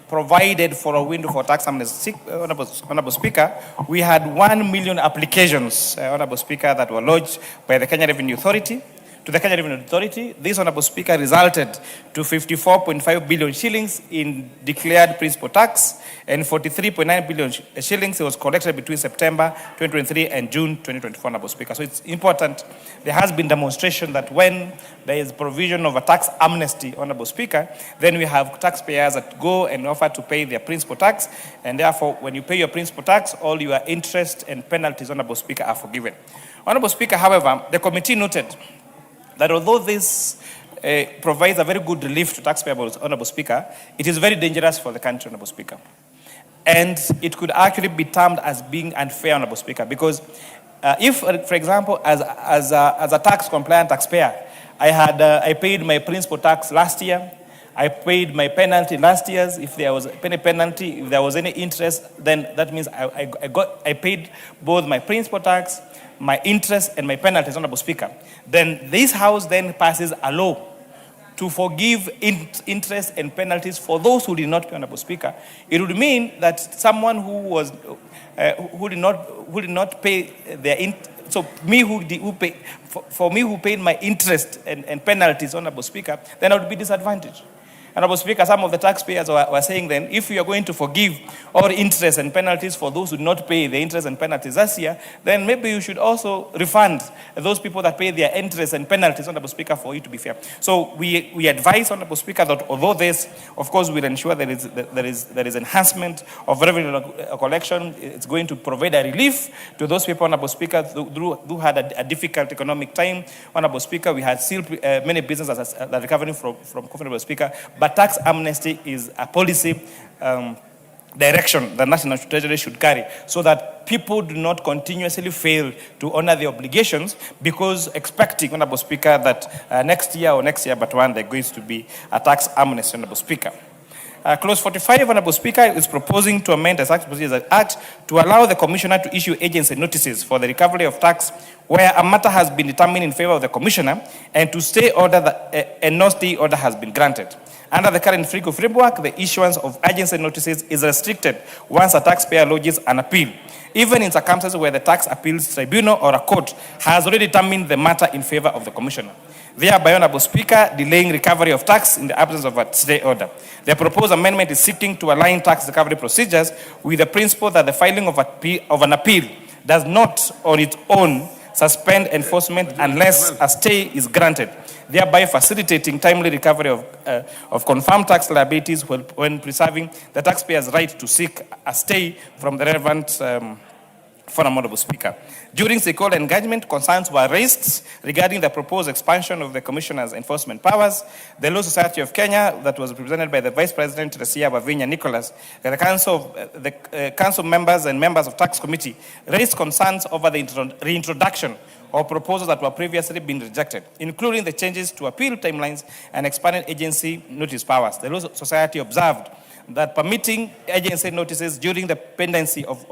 provided for a window for tax amnesty, Honorable Speaker, we had 1 million applications, Honorable Speaker, that were lodged by the Kenya Revenue Authority. To the Kenya Revenue Authority, this, Honorable Speaker, resulted to 54.5 billion shillings in declared principal tax, and 43.9 billion shillings was collected between September 2023 and June 2024, Honorable Speaker. So it's important. There has been demonstration that when there is provision of a tax amnesty, Honorable Speaker, then we have taxpayers that go and offer to pay their principal tax, and therefore, when you pay your principal tax, all your interest and penalties, Honorable Speaker, are forgiven. Honorable Speaker, however, the committee noted that although this provides a very good relief to taxpayers, Honorable Speaker, it is very dangerous for the country, Honorable Speaker. And it could actually be termed as being unfair, Honorable Speaker, because if, for example, as a tax-compliant taxpayer, I paid my principal tax last year, I paid my penalty last year. If there was any penalty, if there was any interest, then that means I paid both my principal tax, my interest, and my penalties, Honorable Speaker. Then this House then passes a law to forgive interest and penalties for those who did not pay, Honorable Speaker. It would mean that someone who did not pay their so me for me who paid my interest and penalties, Honorable Speaker, then I would be disadvantaged. Honorable Speaker, some of the taxpayers were saying then, if you are going to forgive all interest and penalties for those who did not pay the interest and penalties last year, then maybe you should also refund those people that pay their interest and penalties, Honorable Speaker, for it to be fair. So we advise, Honorable Speaker, that although this, of course, will ensure there is enhancement of revenue collection, it's going to provide a relief to those people, Honorable Speaker, who had a difficult economic time. Honorable Speaker, we had still many businesses that are recovering from COVID, Honorable Speaker. But tax amnesty is a policy direction the National Treasury should carry, so that people do not continuously fail to honor their obligations because expecting, Honorable Speaker, that next year but one, there is going to be a tax amnesty, Honorable Speaker. Clause 45, Honorable Speaker, is proposing to amend the Tax Procedures Act to allow the Commissioner to issue agency notices for the recovery of tax where a matter has been determined in favor of the Commissioner and to stay order and no stay order has been granted. Under the current FRICO framework, the issuance of agency notices is restricted once a taxpayer lodges an appeal, even in circumstances where the Tax Appeals Tribunal or a court has already determined the matter in favor of the Commissioner, thereby, Honorable Speaker, delaying recovery of tax in the absence of a stay order. The proposed amendment is seeking to align tax recovery procedures with the principle that the filing of an appeal does not on its own suspend enforcement unless a stay is granted, thereby facilitating timely recovery of confirmed tax liabilities when preserving the taxpayer's right to seek a stay from the relevant forum, Honorable Speaker. During stakeholder engagement, concerns were raised regarding the proposed expansion of the Commissioner's enforcement powers. The Law Society of Kenya, that was represented by the Vice President, Rasia Wavinya Nicholas, the Council members and members of Tax Committee raised concerns over the reintroduction of proposals that were previously been rejected, including the changes to appeal timelines and expanded agency notice powers. The Law Society observed that permitting agency notices during the pendency of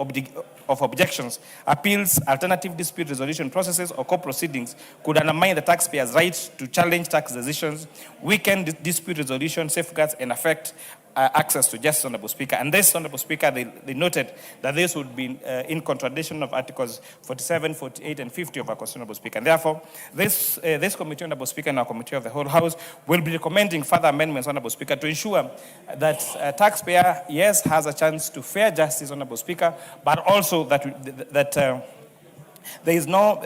objections, appeals, alternative dispute resolution processes, or court proceedings could undermine the taxpayer's right to challenge tax decisions, weaken dispute resolution safeguards, and affect access to justice, Honorable Speaker. And this, Honorable Speaker, they noted that this would be in contradiction of Articles 47, 48, and 50 of our Constitution, Honorable Speaker. And therefore, this committee, Honorable Speaker, and our committee of the whole House will be recommending further amendments, Honorable Speaker, to ensure that taxpayer, yes, has a chance to fair justice, Honorable Speaker, but also that there is no,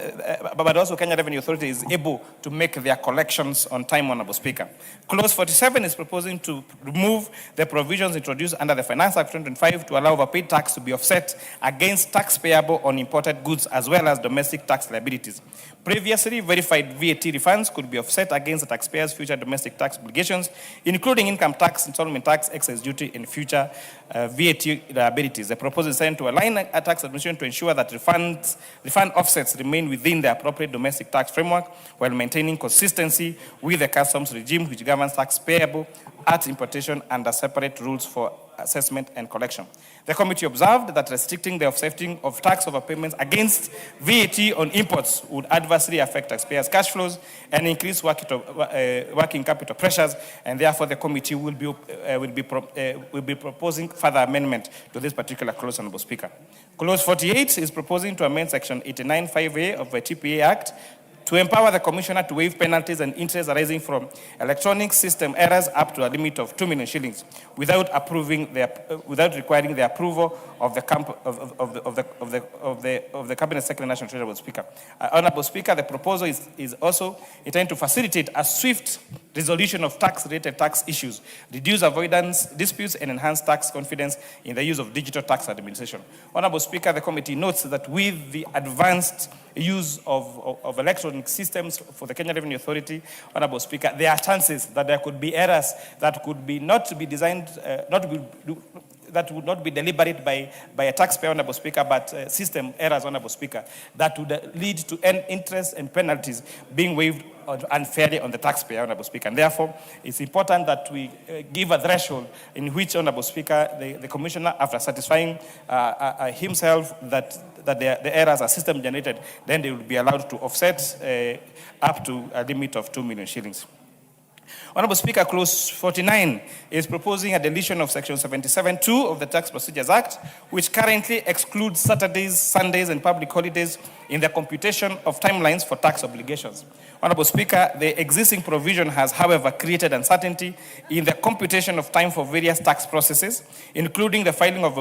but also Kenya Revenue Authority is able to make their collections on time, Honorable Speaker. Clause 47 is proposing to remove the provisions introduced under the Finance Act 2025 to allow overpaid tax to be offset against tax payable on imported goods as well as domestic tax liabilities. Previously, verified VAT refunds could be offset against the taxpayer's future domestic tax obligations, including income tax, installment tax, excise duty, and future VAT liabilities. The proposal is sent to align a tax administration to ensure that refund offsets remain within the appropriate domestic tax framework while maintaining consistency with the customs regime which governs tax payable at importation under separate rules for assessment and collection. The committee observed that restricting the offsetting of tax overpayments against VAT on imports would adversely affect taxpayers' cash flows and increase working capital pressures, and therefore the committee will be proposing further amendment to this particular clause, Honourable Speaker. Clause 48 is proposing to amend Section 89(5)(a) of the TPA Act to empower the Commissioner to waive penalties and interest arising from electronic system errors up to a limit of 2 million shillings without requiring the approval of the Cabinet Secretary National Treasury. Speaker. Honourable Speaker, the proposal is also intended to facilitate a swift resolution of tax-related tax issues, reduce avoidance disputes, and enhance tax confidence in the use of digital tax administration. Honourable Speaker, the committee notes that with the advanced use of electronic systems for the Kenya Revenue Authority, Honourable Speaker, there are chances that there could be errors that could be not be designed, that would not be deliberate by a taxpayer, Honourable Speaker, but system errors, Honourable Speaker, that would lead to interest and penalties being waived unfairly on the taxpayer, Honourable Speaker. And therefore, it's important that we give a threshold in which, Honourable Speaker, the Commissioner, after satisfying himself that the errors are system generated, then they will be allowed to offset up to a limit of 2 million shillings. Honourable Speaker, Clause 49 is proposing a deletion of Section 77(2) of the Tax Procedures Act, which currently excludes Saturdays, Sundays, and public holidays in the computation of timelines for tax obligations. Honourable Speaker, the existing provision has, however, created uncertainty in the computation of time for various tax processes, including the filing of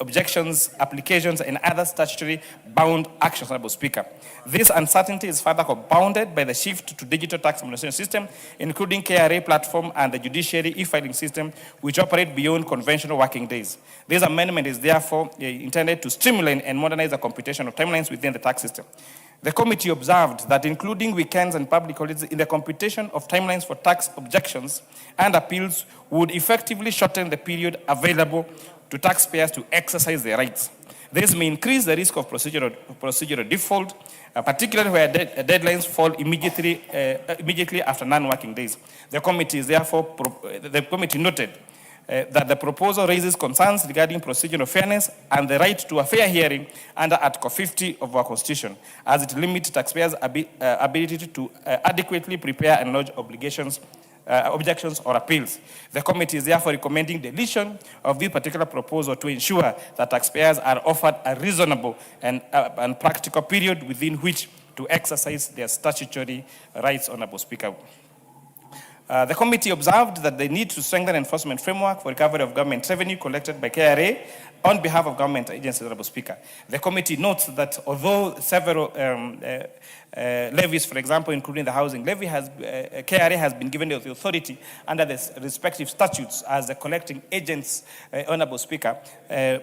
objections, applications, and other statutory bound actions, Honourable Speaker. This uncertainty is further compounded by the shift to digital tax administration system, including KRA platform and the judiciary e-filing system, which operate beyond conventional working days. This amendment is therefore intended to streamline and modernize the computation of timelines within the tax system. The committee observed that including weekends and public holidays in the computation of timelines for tax objections and appeals would effectively shorten the period available to taxpayers to exercise their rights. This may increase the risk of procedural default, particularly where deadlines fall immediately after non-working days. The committee noted that the proposal raises concerns regarding procedural fairness and the right to a fair hearing under Article 50 of our Constitution, as it limits taxpayers' ability to adequately prepare and lodge objections or appeals. The committee is therefore recommending deletion of this particular proposal to ensure that taxpayers are offered a reasonable and practical period within which to exercise their statutory rights, Honourable Speaker. The committee observed that they need to strengthen enforcement framework for recovery of government revenue collected by KRA on behalf of government agencies, Honourable Speaker. The committee notes that although several levies, for example, including the housing levy, KRA has been given the authority under the respective statutes as the collecting agents, Honourable Speaker.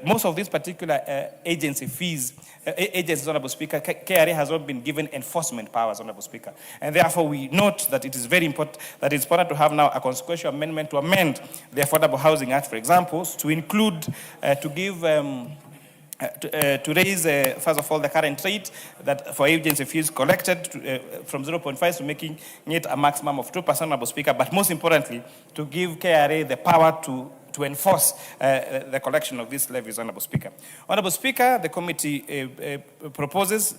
Most of these particular agencies, Honourable Speaker, KRA has not been given enforcement powers, Honourable Speaker. And therefore, we note that it is very important that it's important to have now a consequential amendment to amend the Affordable Housing Act, for example, to include, to give to raise, first of all, the current rate that for agency fees collected from 0.5 to making it a maximum of 2%, Honourable Speaker, but most importantly, to give KRA the power to enforce the collection of these levies, Honourable Speaker. Honourable Speaker, the committee proposes,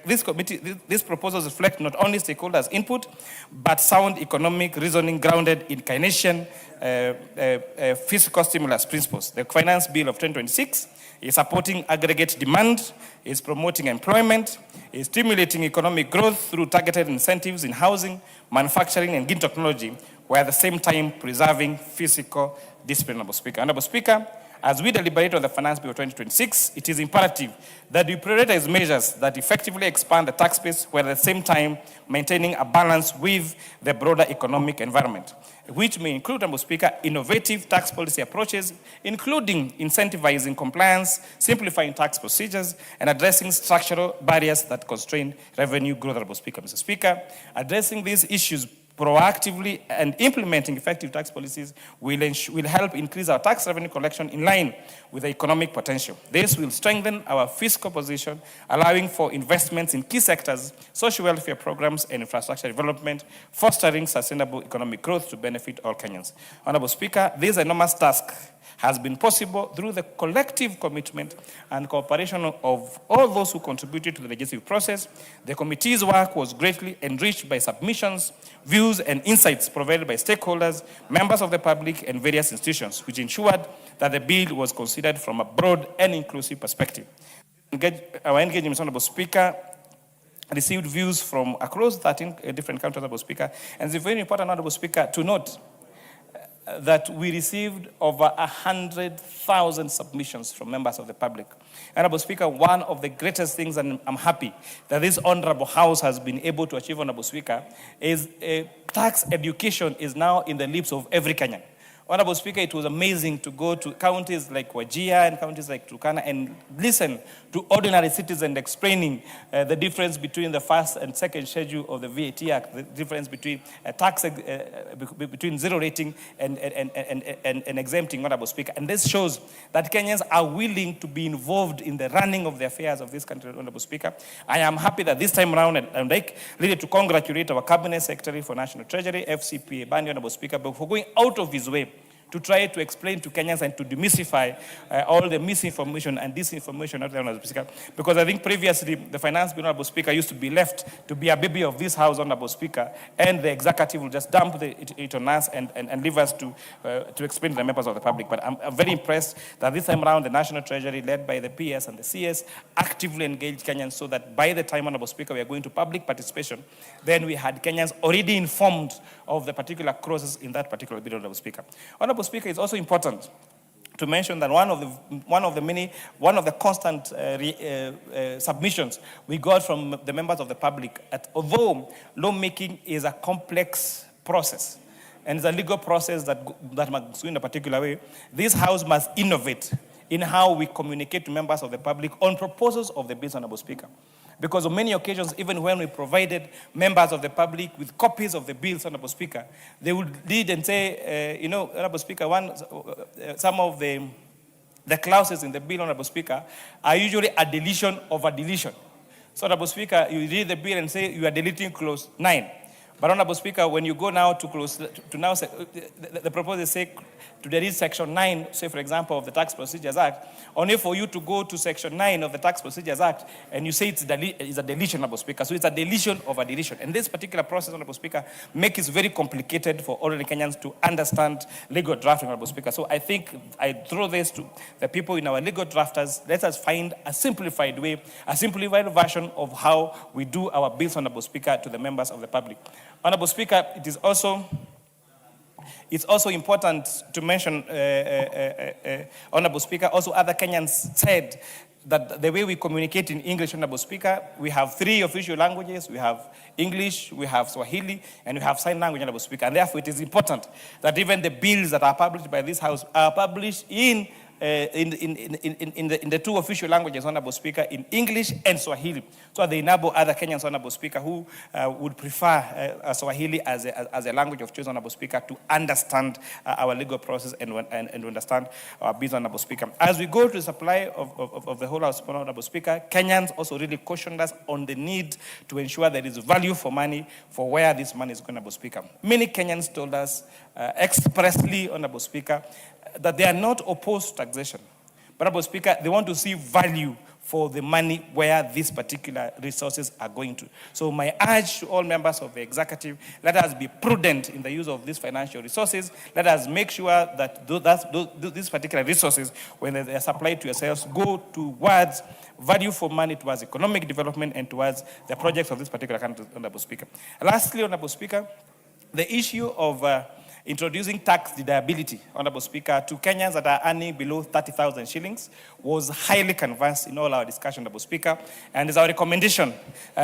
these proposals reflect not only stakeholders' input, but sound economic reasoning grounded in Keynesian fiscal stimulus principles. The Finance Bill of 2026 is supporting aggregate demand, is promoting employment, is stimulating economic growth through targeted incentives in housing, manufacturing, and green technology, while at the same time preserving fiscal discipline, Honourable Speaker. Honourable Speaker, as we deliberate on the Finance Bill of 2026, it is imperative that we prioritize measures that effectively expand the tax base while at the same time maintaining a balance with the broader economic environment, which may include, Honourable Speaker, innovative tax policy approaches, including incentivizing compliance, simplifying tax procedures, and addressing structural barriers that constrain revenue growth, Honourable Speaker. Mr. Speaker, addressing these issues proactively and implementing effective tax policies will help increase our tax revenue collection in line with the economic potential. This will strengthen our fiscal position, allowing for investments in key sectors, social welfare programs, and infrastructure development, fostering sustainable economic growth to benefit all Kenyans. Honourable Speaker, this enormous task has been possible through the collective commitment and cooperation of all those who contributed to the legislative process. The committee's work was greatly enriched by submissions, views, and insights provided by stakeholders, members of the public, and various institutions, which ensured that the bill was considered from a broad and inclusive perspective. Our engagement, Honorable Speaker, received views from across 13 different countries, Honorable Speaker, and it's very important, Honorable Speaker, to note that we received over 100,000 submissions from members of the public. Honorable Speaker, one of the greatest things, and I'm happy that this Honorable House has been able to achieve, Honorable Speaker, is tax education is now in the lips of every Kenyan. Honorable Speaker, it was amazing to go to counties like Wajir and counties like Turkana and listen to ordinary citizens explaining the difference between the first and second schedule of the VAT Act, the difference between between zero rating and exempting, Honorable Speaker. And this shows that Kenyans are willing to be involved in the running of the affairs of this country, Honorable Speaker. I am happy that this time around, and I'd like really to congratulate our Cabinet Secretary for National Treasury, FCPA Bandi, Honorable Speaker, for going out of his way to try to explain to Kenyans and to demystify all the misinformation and disinformation out there, Honorable Speaker. Because I think previously the Finance Bill, Honorable Speaker, used to be left to be a baby of this House, Honorable Speaker, and the executive will just dump it on us and leave us to explain to the members of the public. But I'm very impressed that this time around the National Treasury, led by the PS and the CS, actively engaged Kenyans so that by the time, Honorable Speaker, we are going to public participation, then we had Kenyans already informed of the particular clauses in that particular bill, Honorable Speaker. Honorable Speaker, it's also important to mention that one of the constant submissions we got from the members of the public, although lawmaking is a complex process and it's a legal process that must go in a particular way, this House must innovate in how we communicate to members of the public on proposals of the bills, Honorable Speaker. Because on many occasions, even when we provided members of the public with copies of the bills, Honorable Speaker, they would read and say, Honorable Speaker, some of the clauses in the bill, Honorable Speaker, are usually a deletion of a deletion. So, Honorable Speaker, you read the bill and say you are deleting clause 9. But, Honorable Speaker, when you go now the proposal say to delete section 9, say for example, of the Tax Procedures Act, only for you to go to section 9 of the Tax Procedures Act and you say it's a deletion, Honorable Speaker. So it's a deletion of a deletion. And this particular process, Honorable Speaker, makes it very complicated for ordinary Kenyans to understand legal drafting, Honorable Speaker. So I think I throw this to the people in our legal drafters. Let us find a simplified way, a simplified version of how we do our bills, Honorable Speaker, to the members of the public. Honorable Speaker, it's also important to mention, Honorable Speaker, also other Kenyans said that the way we communicate in English, Honorable Speaker, we have 3 official languages. We have English, we have Swahili, and we have sign language, Honorable Speaker. And therefore, it is important that even the bills that are published by this House are published in the 2 official languages, Honorable Speaker, in English and Swahili. So they enable other Kenyans, Honorable Speaker, who would prefer Swahili as a language of choice, Honorable Speaker, to understand our legal process and understand our business, Honorable Speaker. As we go to the supply of the whole House, Honorable Speaker, Kenyans also really cautioned us on the need to ensure there is value for money for where this money is going, Honorable Speaker. Many Kenyans told us expressly, Honorable Speaker, that they are not opposed to taxation. But, Honorable Speaker, they want to see value for the money where these particular resources are going to. So my urge to all members of the executive, let us be prudent in the use of these financial resources. Let us make sure that these particular resources, when they are supplied to yourselves, go towards value for money, towards economic development, and towards the projects of this particular country, Honorable Speaker. Lastly, Honorable Speaker, the issue of introducing tax deductibility, Honorable Speaker, to Kenyans that are earning below 30,000 shillings was highly canvassed in all our discussion, Honorable Speaker, and is our recommendation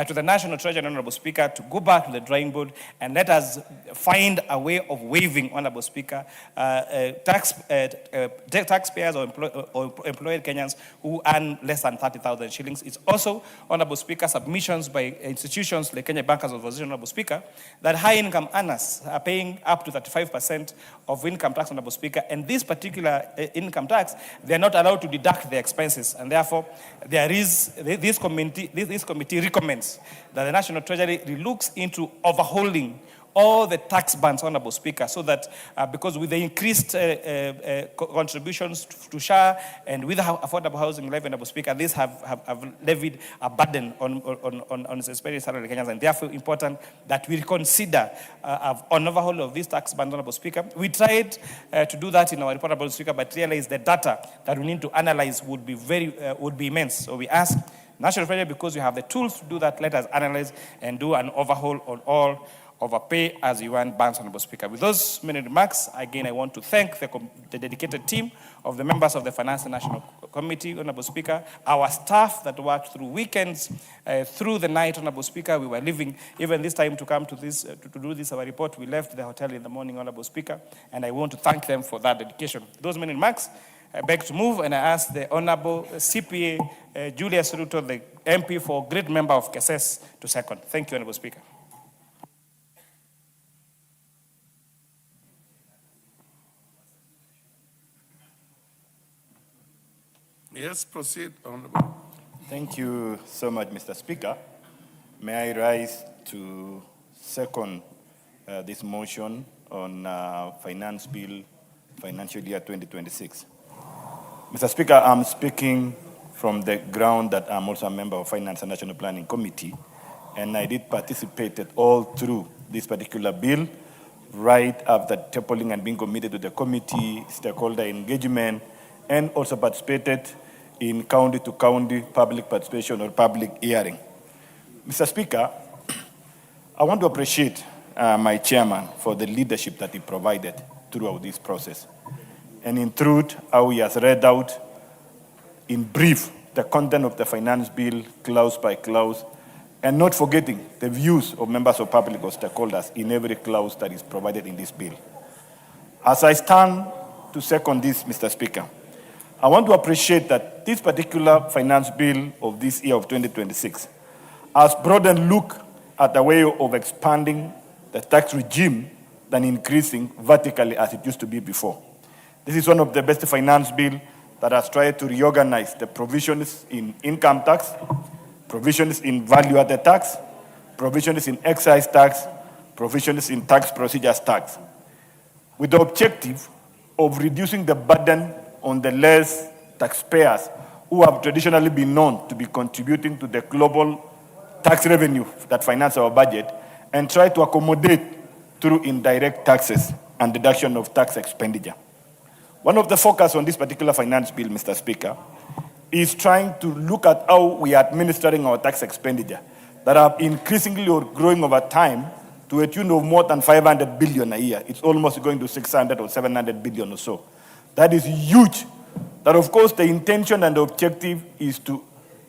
to the National Treasury, Honorable Speaker, to go back to the drawing board and let us find a way of waiving, Honorable Speaker, taxpayers or employed Kenyans who earn less than 30,000 shillings. It's also, Honorable Speaker, submissions by institutions like Kenya Bankers Association, Honorable Speaker, that high-income earners are paying up to 35% of income tax, Honorable Speaker, and this particular income tax, they are not allowed to deduct their expenses, and therefore this committee recommends that the National Treasury looks into overhauling all the tax bands, Honorable Speaker, so that because with the increased contributions to SHA and with the affordable housing levy, Honorable Speaker, these have levied a burden on especially salary Kenyans, and therefore important that we consider an overhaul of these tax bands, Honorable Speaker. We tried to do that in our report, Honorable Speaker, but realized the data that we need to analyze would be immense. So we ask National Treasury, because we have the tools to do that, let us analyze and do an overhaul on all overpay as you want bands, Honorable Speaker. With those many remarks, again, I want to thank the dedicated team of the members of the Finance and National Committee, Honorable Speaker, our staff that worked through weekends, through the night, Honorable Speaker. We were leaving even this time to come to this, to do this, our report. We left the hotel in the morning, Honorable Speaker, and I want to thank them for that dedication. Those many remarks, I beg to move, and I ask the Honorable CPA Julius Ruto, the MP for great member of KSS, to second. Thank you, Honorable Speaker. Yes, proceed, Honorable. Thank you so much, Mr. Speaker. May I rise to second this motion on Finance Bill Financial Year 2026. Mr. Speaker, I'm speaking from the ground that I'm also a member of Finance and National Planning Committee, and I did participate all through this particular bill, right after tabling and being committed to the committee, stakeholder engagement, and also participated in county-to-county public participation or public hearing. Mr. Speaker, I want to appreciate my chairman for the leadership that he provided throughout this process. And in truth, how he has read out in brief the content of the finance bill, clause by clause, and not forgetting the views of members of public or stakeholders in every clause that is provided in this bill. As I stand to second this, Mr. Speaker, I want to appreciate that this particular finance bill of this year of 2026 has broadened look at a way of expanding the tax regime than increasing vertically as it used to be before. This is one of the best finance bills that has tried to reorganize the provisions in income tax, provisions in value-added tax, provisions in excise tax, provisions in tax procedures tax, with the objective of reducing the burden on the less taxpayers who have traditionally been known to be contributing to the global tax revenue that finance our budget, and try to accommodate through indirect taxes and deduction of tax expenditure. One of the focus on this particular finance bill, Mr. Speaker, is trying to look at how we are administering our tax expenditure that are increasingly or growing over time to a tune of more than 500 billion a year. It's almost going to 600 or 700 billion or so. That is huge. That, of course, the intention and the objective is to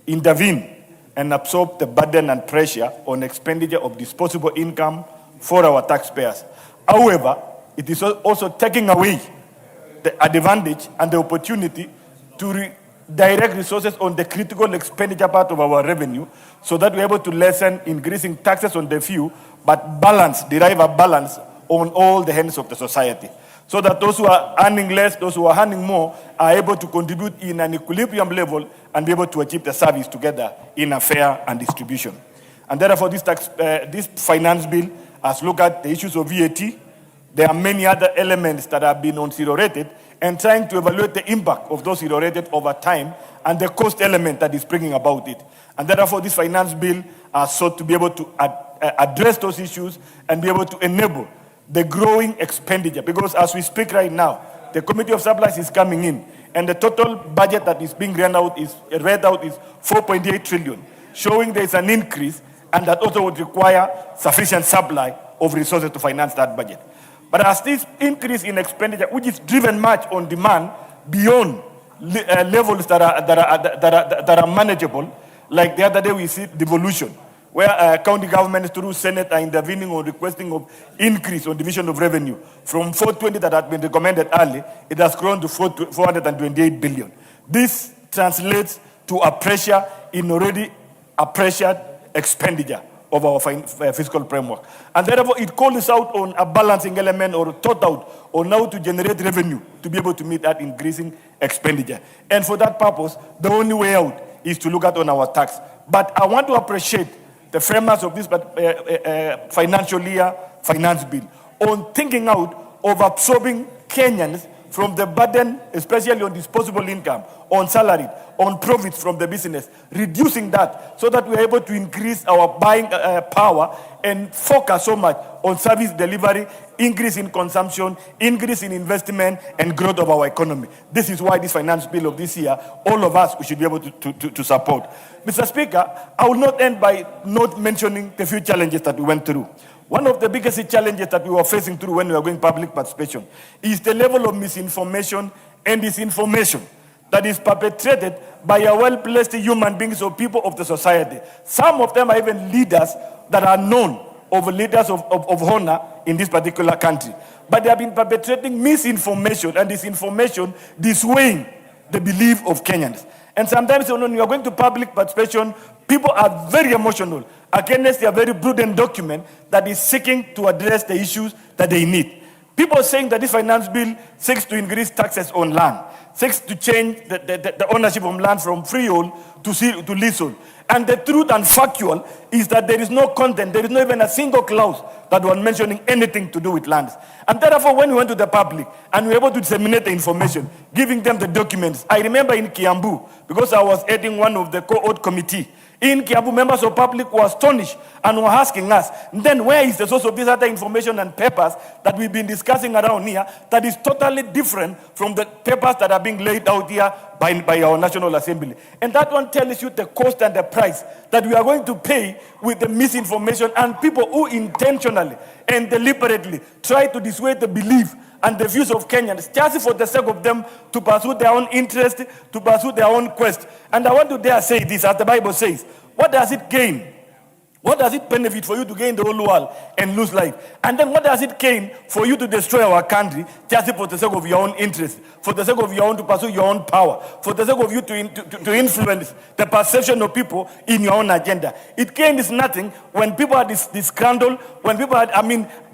intervene and absorb the burden and pressure on expenditure of disposable income for our taxpayers. However, it is also taking away the advantage and the opportunity to direct resources on the critical expenditure part of our revenue so that we're able to lessen increasing taxes on the few, but derive a balance on all the hands of the society. So that those who are earning less, those who are earning more, are able to contribute in an equilibrium level and be able to achieve the service together in a fair and distribution. And therefore, this finance bill has looked at the issues of VAT. There are many other elements that have been on zero rated, and trying to evaluate the impact of those zero rated over time and the cost element that is bringing about it. And therefore, this finance bill has sought to be able to address those issues and be able to enable the growing expenditure, because as we speak right now, the Committee of Supplies is coming in, and the total budget that is being read out is 4.8 trillion, showing there is an increase, and that also would require sufficient supply of resources to finance that budget. But as this increase in expenditure, which is driven much on demand beyond levels that are manageable, like the other day we see devolution, where county governments through Senate are intervening or requesting of increase on division of revenue. From 420 that had been recommended early, it has grown to 428 billion. This translates to a pressure in already a pressured expenditure of our fiscal framework. And therefore, it calls out on a balancing element or thought out on how to generate revenue to be able to meet that increasing expenditure. And for that purpose, the only way out is to look at on our tax. But I want to appreciate the framers of this financial year finance bill, on thinking out of absorbing Kenyans from the burden, especially on disposable income, on salary, on profits from the business, reducing that so that we are able to increase our buying power and focus so much on service delivery, increase in consumption, increase in investment, and growth of our economy. This is why this finance bill of this year, all of us, we should be able to support. Mr. Speaker, I will not end by not mentioning the few challenges that we went through. One of the biggest challenges that we were facing through when we were going public participation is the level of misinformation and disinformation that is perpetrated by a well-placed human beings or people of the society. Some of them are even leaders that are known of leaders of honor in this particular country. But they have been perpetrating misinformation and disinformation, dissuading the belief of Kenyans. And sometimes when you are going to public participation, people are very emotional against a very prudent document that is seeking to address the issues that they need. People saying that this finance bill seeks to increase taxes on land, seeks to change the ownership of land from freehold to leasehold. And the truth and factual is that there is no content, there is not even a single clause that was mentioning anything to do with lands. And therefore, when we went to the public and we were able to disseminate the information, giving them the documents, I remember in Kiambu, because I was heading one of the co-ord committee, in Kiambu, members of public were astonished and were asking us, then where is the source of this other information and papers that we've been discussing around here that is totally different from the papers that are being laid out here by our National Assembly? And that one tells you the cost and the price that we are going to pay with the misinformation and people who intentionally and deliberately try to dissuade the belief and the views of Kenyans just for the sake of them to pursue their own interest, to pursue their own quest. And I want to dare say this, as the Bible says, what does it gain? What does it benefit for you to gain the whole world and lose life? And then what does it gain for you to destroy our country just for the sake of your own interest, for the sake of your own, to pursue your own power, for the sake of you to influence the perception of people in your own agenda? It gains nothing when people are disgruntled, when people are,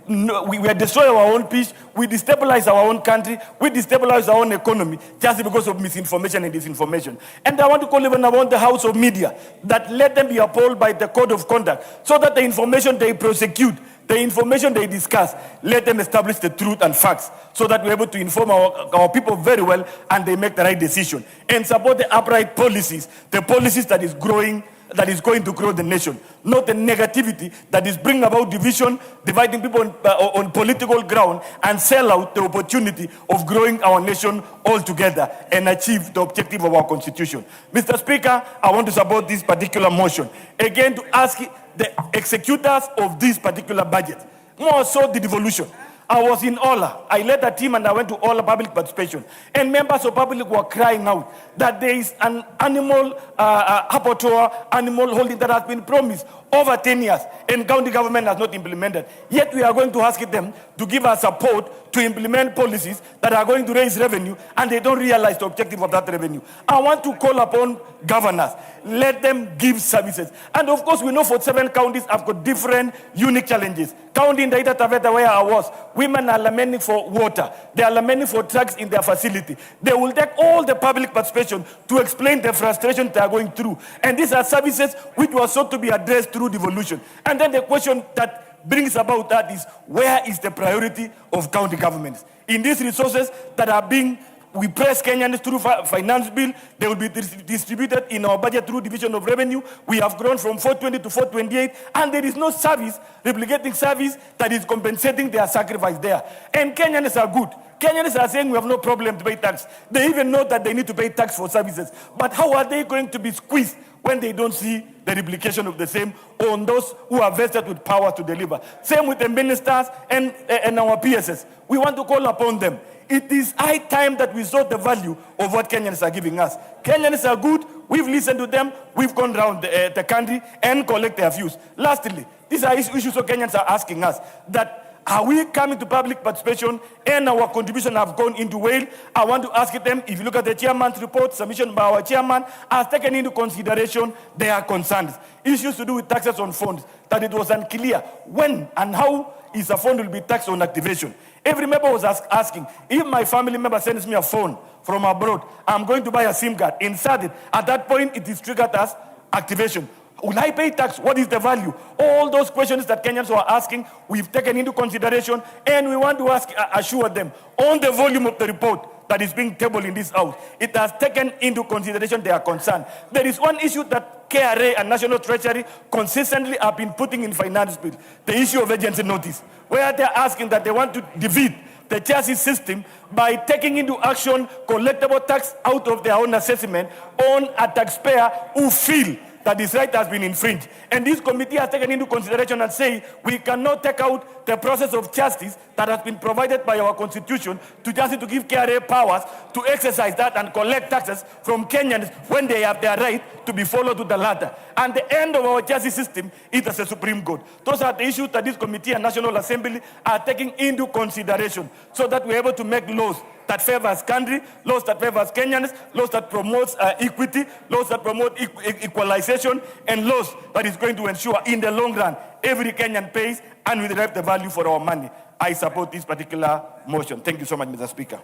we destroy our own peace, we destabilize our own country, we destabilize our own economy just because of misinformation and disinformation. And I want to call even about the house of media, that let them be upheld by the code of conduct so that the information they prosecute, the information they discuss, let them establish the truth and facts so that we're able to inform our people very well and they make the right decision. And support the upright policies, the policies that is growing, that is going to grow the nation, not the negativity that is bringing about division, dividing people on political ground, and sell out the opportunity of growing our nation all together and achieve the objective of our constitution. Mr. Speaker, I want to support this particular motion. Again, to ask the executors of this particular budget, more so the devolution. I was in Ola. I led a team and I went to Ola public participation. And members of public were crying out that there is an animal abattoir, animal holding that has been promised over 10 years and county government has not implemented. Yet we are going to ask them to give us support to implement policies that are going to raise revenue and they don't realize the objective of that revenue. I want to call upon governors. Let them give services. And of course, we know for 7 counties have got different unique challenges. County in Taita Taveta, where I was, women are lamenting for water. They are lamenting for drugs in their facility. They will take all the public participation to explain the frustration they are going through. And these are services which were sought to be addressed through devolution. And then the question that brings about that is, where is the priority of county governments? In these resources that are being, we press Kenyans through finance bill, they will be distributed in our budget through division of revenue. We have grown from 420 to 428, and there is no service, replicating service that is compensating their sacrifice there. And Kenyans are good. Kenyans are saying we have no problem to pay tax. They even know that they need to pay tax for services. But how are they going to be squeezed when they don't see the replication of the same on those who are vested with power to deliver? Same with the ministers and our PSS. We want to call upon them. It is high time that we saw the value of what Kenyans are giving us. Kenyans are good. We've listened to them. We've gone around the country and collect their views. Lastly, these are issues that Kenyans are asking us, that are we coming to public participation and our contribution have gone into whale? I want to ask them, if you look at the chairman's report, submission by our chairman, has taken into consideration their concerns. Issues to do with taxes on funds, that it was unclear when and how is a fund will be taxed on activation. Every member was asking, if my family member sends me a phone from abroad, I'm going to buy a SIM card, insert it. At that point, it is triggered as activation. Will I pay tax? What is the value? All those questions that Kenyans were asking, we've taken into consideration, and we want to assure them on the volume of the report that is being tabled in this house. It has taken into consideration their concern. There is one issue that KRA and National Treasury consistently have been putting in finance bill, the issue of agency notice, where they're asking that they want to defeat the chassis system by taking into action collectible tax out of their own assessment on a taxpayer who feel that his right has been infringed. And this committee has taken into consideration and say we cannot take out the process of justice that has been provided by our constitution to justice to give KRA powers to exercise that and collect taxes from Kenyans when they have their right to be followed to the latter. And the end of our justice system is the Supreme Court. Those are the issues that this committee and National Assembly are taking into consideration so that we're able to make laws that favors country, laws that favors Kenyans, laws that promotes equity, laws that promote equalization, and laws that is going to ensure in the long run every Kenyan pays and we derive the value for our money. I support this particular motion. Thank you so much, Mr. Speaker.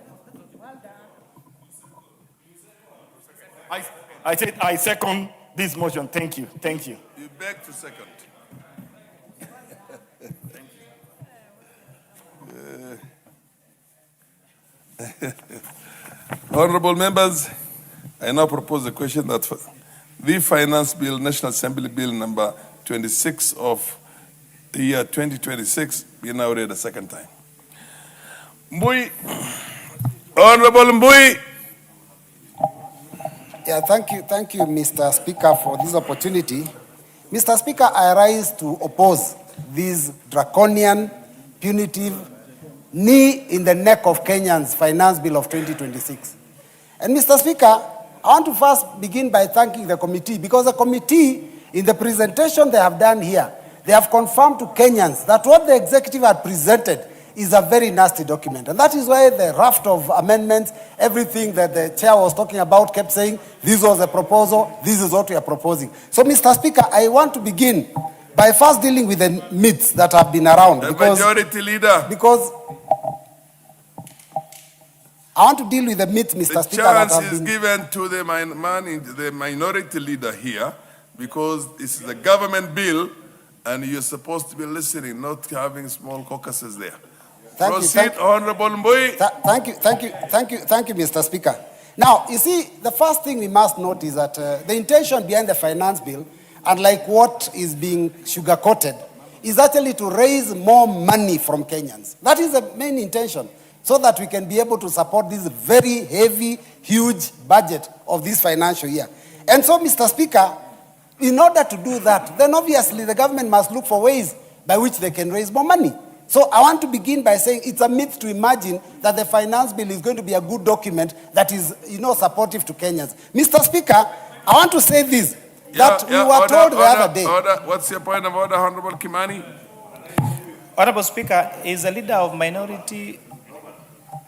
I said I second this motion. Thank you. Thank you. You beg to second. Honorable members, I now propose a question that the Finance Bill, National Assembly Bill number 26 of the year 2026 be now read a second time. Mbui, Honorable Mbui. Yeah, thank you, Mr. Speaker, for this opportunity. Mr. Speaker, I rise to oppose this draconian, punitive, knee in the neck of Kenyans Finance Bill of 2026. And Mr. Speaker, I want to first begin by thanking the committee, because the committee, in the presentation they have done here, they have confirmed to Kenyans that what the executive had presented is a very nasty document. And that is why the raft of amendments, everything that the chair was talking about kept saying, this was a proposal, this is what we are proposing. So, Mr. Speaker, I want to begin by first dealing with the myths that have been around. The majority leader. Because I want to deal with the myths, Mr. Speaker. The chance is given to the the minority leader here, because this is a government bill and you're supposed to be listening, not having small caucuses there. Proceed, Honorable Mbui. Thank you, Mr. Speaker. Now, you see, the first thing we must note is that the intention behind the finance bill, unlike what is being sugar-coated, is actually to raise more money from Kenyans. That is the main intention, so that we can be able to support this very heavy, huge budget of this financial year. And so, Mr. Speaker, in order to do that, then obviously the government must look for ways by which they can raise more money. So I want to begin by saying it's a myth to imagine that the finance bill is going to be a good document that is, supportive to Kenyans. Mr. Speaker, I want to say this, that we were told the other day. What's your point of order, Honorable Kimani? Honorable Speaker, is a leader of minority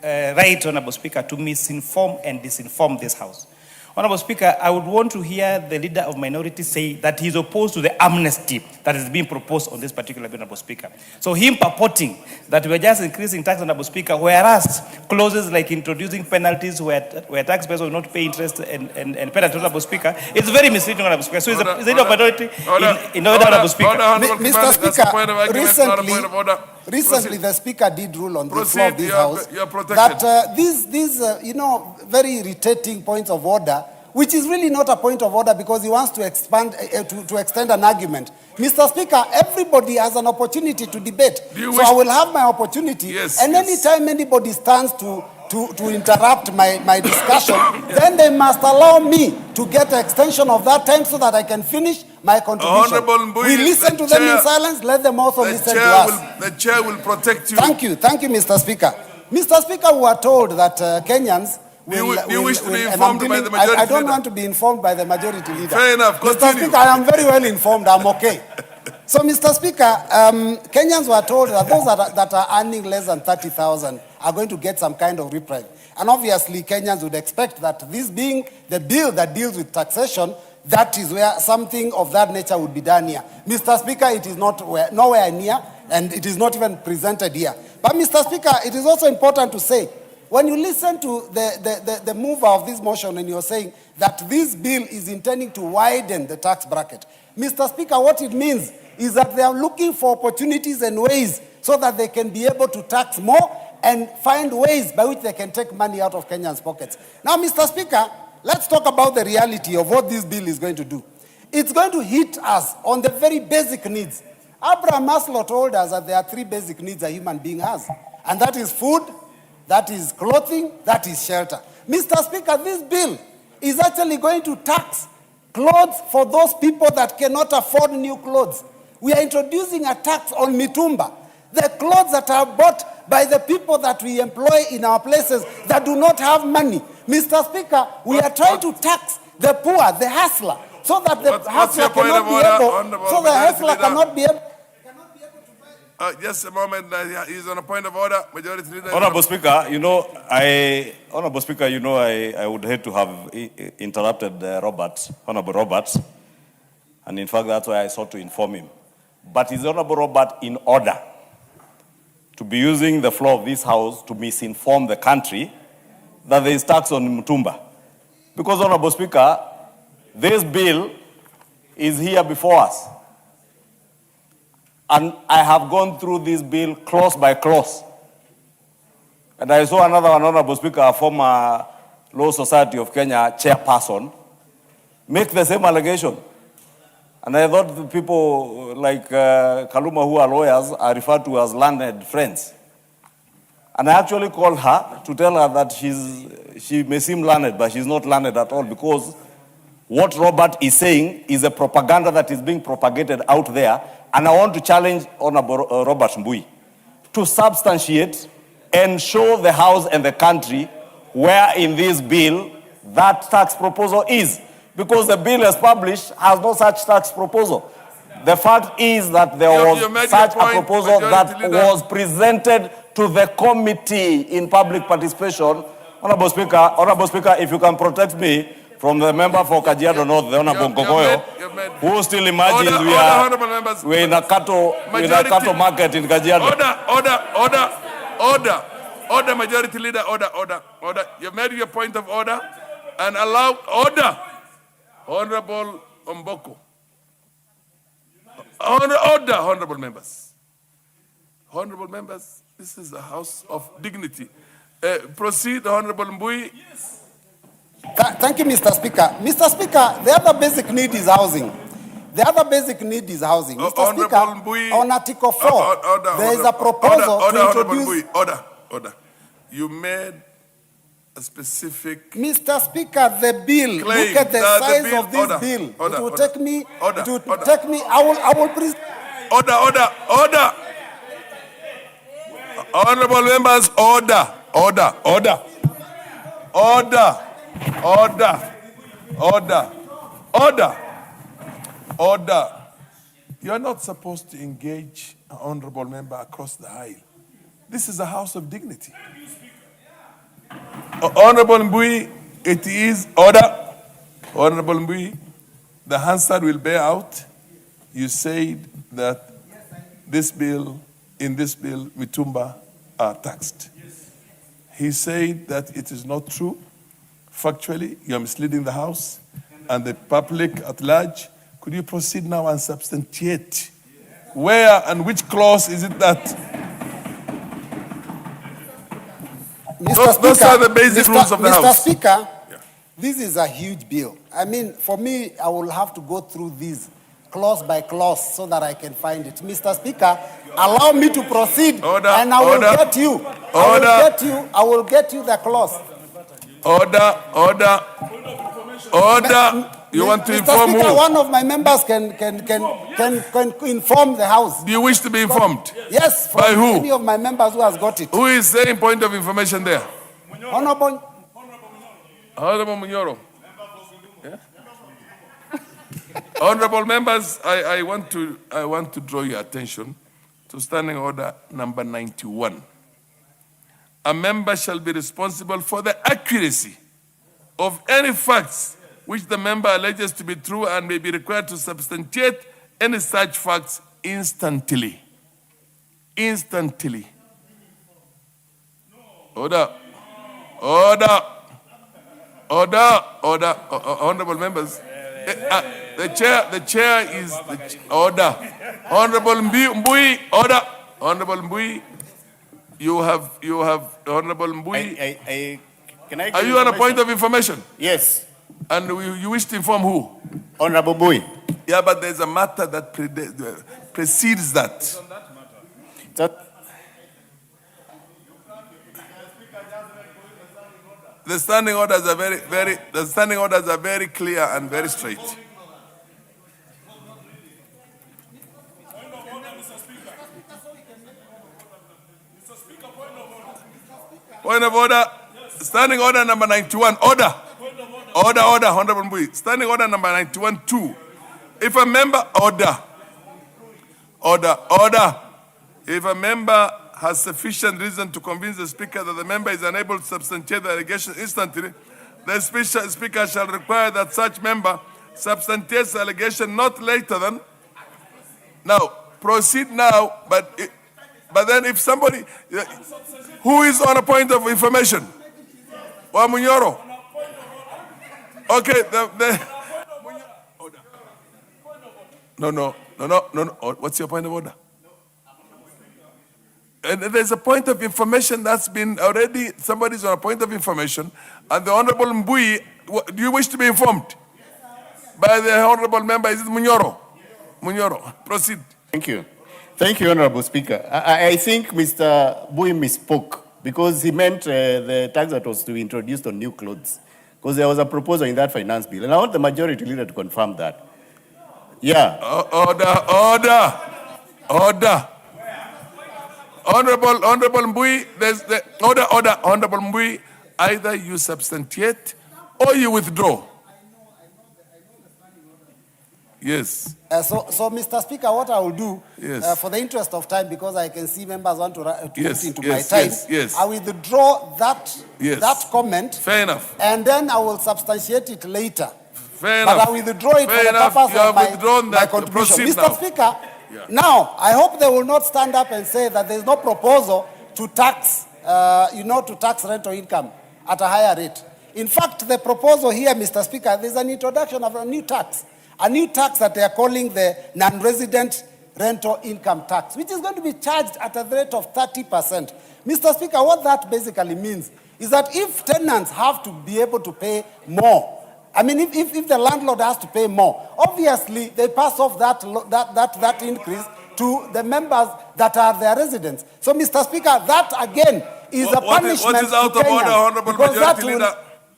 right, Honorable Speaker, to misinform and disinform this House? Honorable Speaker, I would want to hear the leader of minority say that he's opposed to the amnesty that is being proposed on this particular bill, Honorable Speaker. So him purporting that we're just increasing tax, Honorable Speaker, whereas clauses like introducing penalties where taxpayers will not pay interest and penalty, Honorable Speaker, it's very misleading, Honorable Speaker. So is the leader of minority in order, Honorable Speaker. Mr. Speaker, recently the Speaker did rule on the floor of this House that these very irritating points of order, which is really not a point of order because he wants to expand to extend an argument. Mr. Speaker, everybody has an opportunity to debate. So I will have my opportunity, and anytime anybody stands to interrupt my discussion, then they must allow me to get an extension of that time so that I can finish my contribution. We listen to them in silence, let them also listen to us. The chair will protect you. Thank you, Mr. Speaker. Mr. Speaker, we are told that Kenyans you wish to be informed by the majority I don't leader. want to be informed by the majority leader. Fair enough, continue. Mr. Speaker, I am very well informed, I'm okay. So, Mr. Speaker, Kenyans were told that those that are earning less than 30,000 are going to get some kind of reprieve. And obviously, Kenyans would expect that this being the bill that deals with taxation, that is where something of that nature would be done here. Mr. Speaker, it is nowhere near, and it is not even presented here. But, Mr. Speaker, it is also important to say, when you listen to the mover of this motion and you're saying that this bill is intending to widen the tax bracket, Mr. Speaker, what it means is that they are looking for opportunities and ways so that they can be able to tax more and find ways by which they can take money out of Kenyans' pockets. Now, Mr. Speaker, let's talk about the reality of what this bill is going to do. It's going to hit us on the very basic needs. Abraham Maslow told us that there are 3 basic needs a human being has, and that is food, that is clothing, that is shelter. Mr. Speaker, this bill is actually going to tax clothes for those people that cannot afford new clothes. We are introducing a tax on mitumba, the clothes that are bought by the people that we employ in our places that do not have money. Mr. Speaker, we are trying to tax the poor, the hustler, so that the hustler cannot be able, so the hustler cannot be able. Just a moment. He's on a point of order. Majority Leader. Honorable Speaker, Honorable Speaker, I would hate to have interrupted Honorable Roberts, and in fact, that's why I sought to inform him. But is Honorable Robert in order to be using the floor of this House to misinform the country that there is tax on Mutumba? Because, Honorable Speaker, this bill is here before us. And I have gone through this bill clause by clause. And I saw another one, Honorable Speaker, a former Law Society of Kenya chairperson, make the same allegation. And I thought the people like Kaluma, who are lawyers, are referred to as learned friends. And I actually called her to tell her that she may seem learned, but she's not learned at all, because what Robert is saying is a propaganda that is being propagated out there. And I want to challenge Honorable Robert Mbui to substantiate and show the House and the country where in this bill that tax proposal is. Because the bill as published has no such tax proposal. The fact is that there was such a proposal that was presented to the committee in public participation. Honorable Speaker, if you can protect me from the member for Kajiado North, the Honorable Ngogoyo, who still imagines we're in a cattle market in Kajiado. Order, Majority Leader, order. You've made your point of order and allow order. Honorable Omboko. Order, honorable members. Honorable members, this is a house of dignity. Proceed, Honorable Mbui. Yes. Thank you, Mr. Speaker. Mr. Speaker, the other basic need is housing. Mr. Speaker, on Article 4, there is a proposal to introduce... Order. You made a specific... Mr. Speaker, the bill, look at the size of this bill. It will take me, I will present... Order. Honorable members, order. You are not supposed to engage an honorable member across the aisle. This is a house of dignity. Honorable Mbui, it is order. Honorable Mbui, the Hansard will bear out. You said that in this bill, Mitumba are taxed. He said that it is not true. Factually, you are misleading the House and the public at large. Could you proceed now and substantiate where and which clause is it that? Those are the basic rules of the House. Mr. Speaker, this is a huge bill. I mean, for me, I will have to go through these clause by clause so that I can find it. Mr. Speaker, allow me to proceed, and I will get you. I will get you the clause. Order. You want to inform Speaker, who? one of my members can inform the House. Do you wish to be informed? Yes. By who? Any of my members who has got it. Who is saying point of information there? Honorable Munyoro. Yeah? Honorable members, I want to draw your attention to Standing Order number 91. A member shall be responsible for the accuracy of any facts which the member alleges to be true and may be required to substantiate any such facts instantly. Order. Honorable members, The chair is order. Honorable Mbui, order. Honorable Mbui, you have Honorable Mbui. Are you on a point of information? Yes. And you wish to inform who? Honorable Bui. Yeah, but there's a matter that precedes that. The standing orders are very clear and very straight. Point of order. Standing order number 91. Order. Honorable Mbui. Standing order number 91-2. If a member If a member has sufficient reason to convince the speaker that the member is unable to substantiate the allegation instantly, the speaker shall require that such member substantiates the allegation not later than. Now, proceed now, but then if somebody who is on a point of information, Munyoro. Okay, No. What's your point of order? And there's a point of information that's been already, somebody's on a point of information, and the Honorable Mbui, do you wish to be informed? By the Honorable Member, is it Munyoro? Munyoro, proceed. Thank you. Thank you, Honorable Speaker. I think Mr. Mbui misspoke because he meant the tax that was to be introduced on new clothes. Because there was a proposal in that finance bill, and I want the majority leader to confirm that. Yeah. Order. Honorable Mbui, there's the order. Honorable Mbui, either you substantiate or you withdraw. Yes. So, Mr. Speaker, what I will do, yes, for the interest of time, because I can see members want to yes, put into yes, my time, yes. I will withdraw that comment. Fair enough. And then I will substantiate it later. Fair but enough. I will withdraw it Fair for the enough. purpose You of have my contribution. Mr. now. Speaker, now I hope they will not stand up and say that there is no proposal to tax, to tax rental income at a higher rate. In fact, the proposal here, Mr. Speaker, there is an introduction of a new tax that they are calling the non-resident rental income tax, which is going to be charged at a rate of 30%. Mr. Speaker, what that basically means is that if tenants have to be able to pay more, I mean, if the landlord has to pay more, obviously they pass off that increase to the members that are their residents. So, Mr. Speaker, that again is a punishment what is out to of Kenyans, order, Honorable because Majority Leader?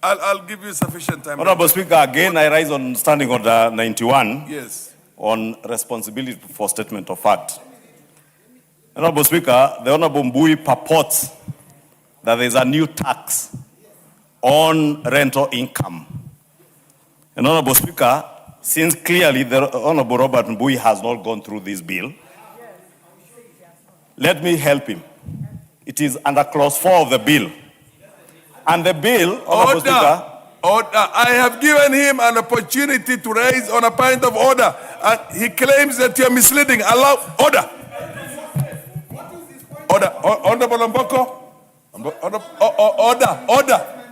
I'll give you sufficient time. Honorable Speaker, again I rise on standing order 91 Yes. on responsibility for statement of fact. Honorable Speaker, the Honorable Mbui purports that there is a new tax on rental income. And Honorable Speaker, since clearly the Honorable Robert Mbui has not gone through this bill, let me help him. It is under clause 4 of the bill. And the bill, Honorable Speaker, I have given him an opportunity to raise on a point of order, and he claims that you are misleading. Allow order. Honorable Mboko.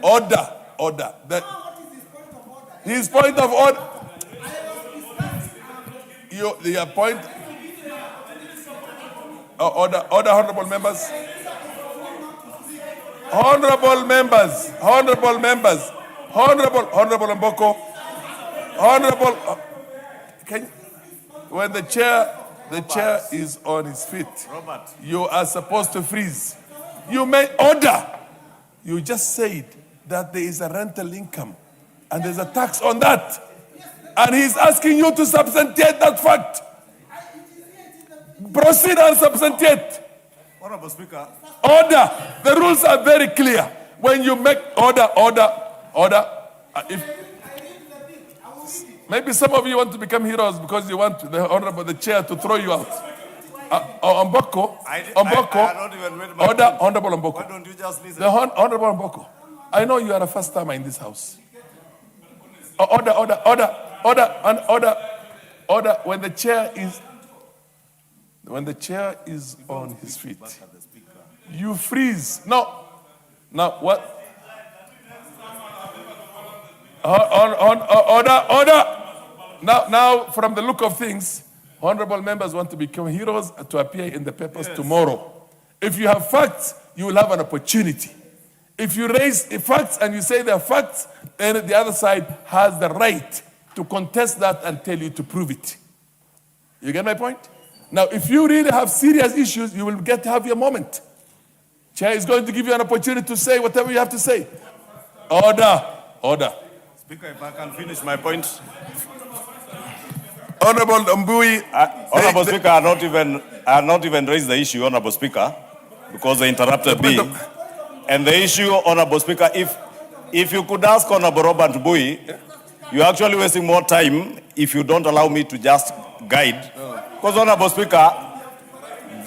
Order. His point of order. Your point. Order, honorable members. Honorable Mboko, when the chair is on his feet, you are supposed to freeze. You may order. You just said that there is a rental income and there's a tax on that. And he's asking you to substantiate that fact. Proceed and substantiate. Honorable Speaker. Order. The rules are very clear. When you make order. Maybe some of you want to become heroes because you want the chair to throw you out. Mboko. Order, Honorable Mboko. Why don't you just listen? The Honorable Mboko. I know you are a first timer in this house. Order. When the chair is on his feet, you freeze. Now what? Now, from the look of things, honorable members want to become heroes to appear in the papers tomorrow. If you have facts, you will have an opportunity. If you raise facts and you say they are facts, then the other side has the right to contest that and tell you to prove it. You get my point? Now, if you really have serious issues, you will get to have your moment. Chair is going to give you an opportunity to say whatever you have to say. Order. Order. Speaker, if I can finish my point. Honorable Mbui. Honorable Speaker, I have not even raised the issue, Honorable Speaker, because they interrupted me. And the issue, Honorable Speaker, if you could ask Honorable Robert Mbui, you're actually wasting more time if you don't allow me to just guide. Because, Honorable Speaker,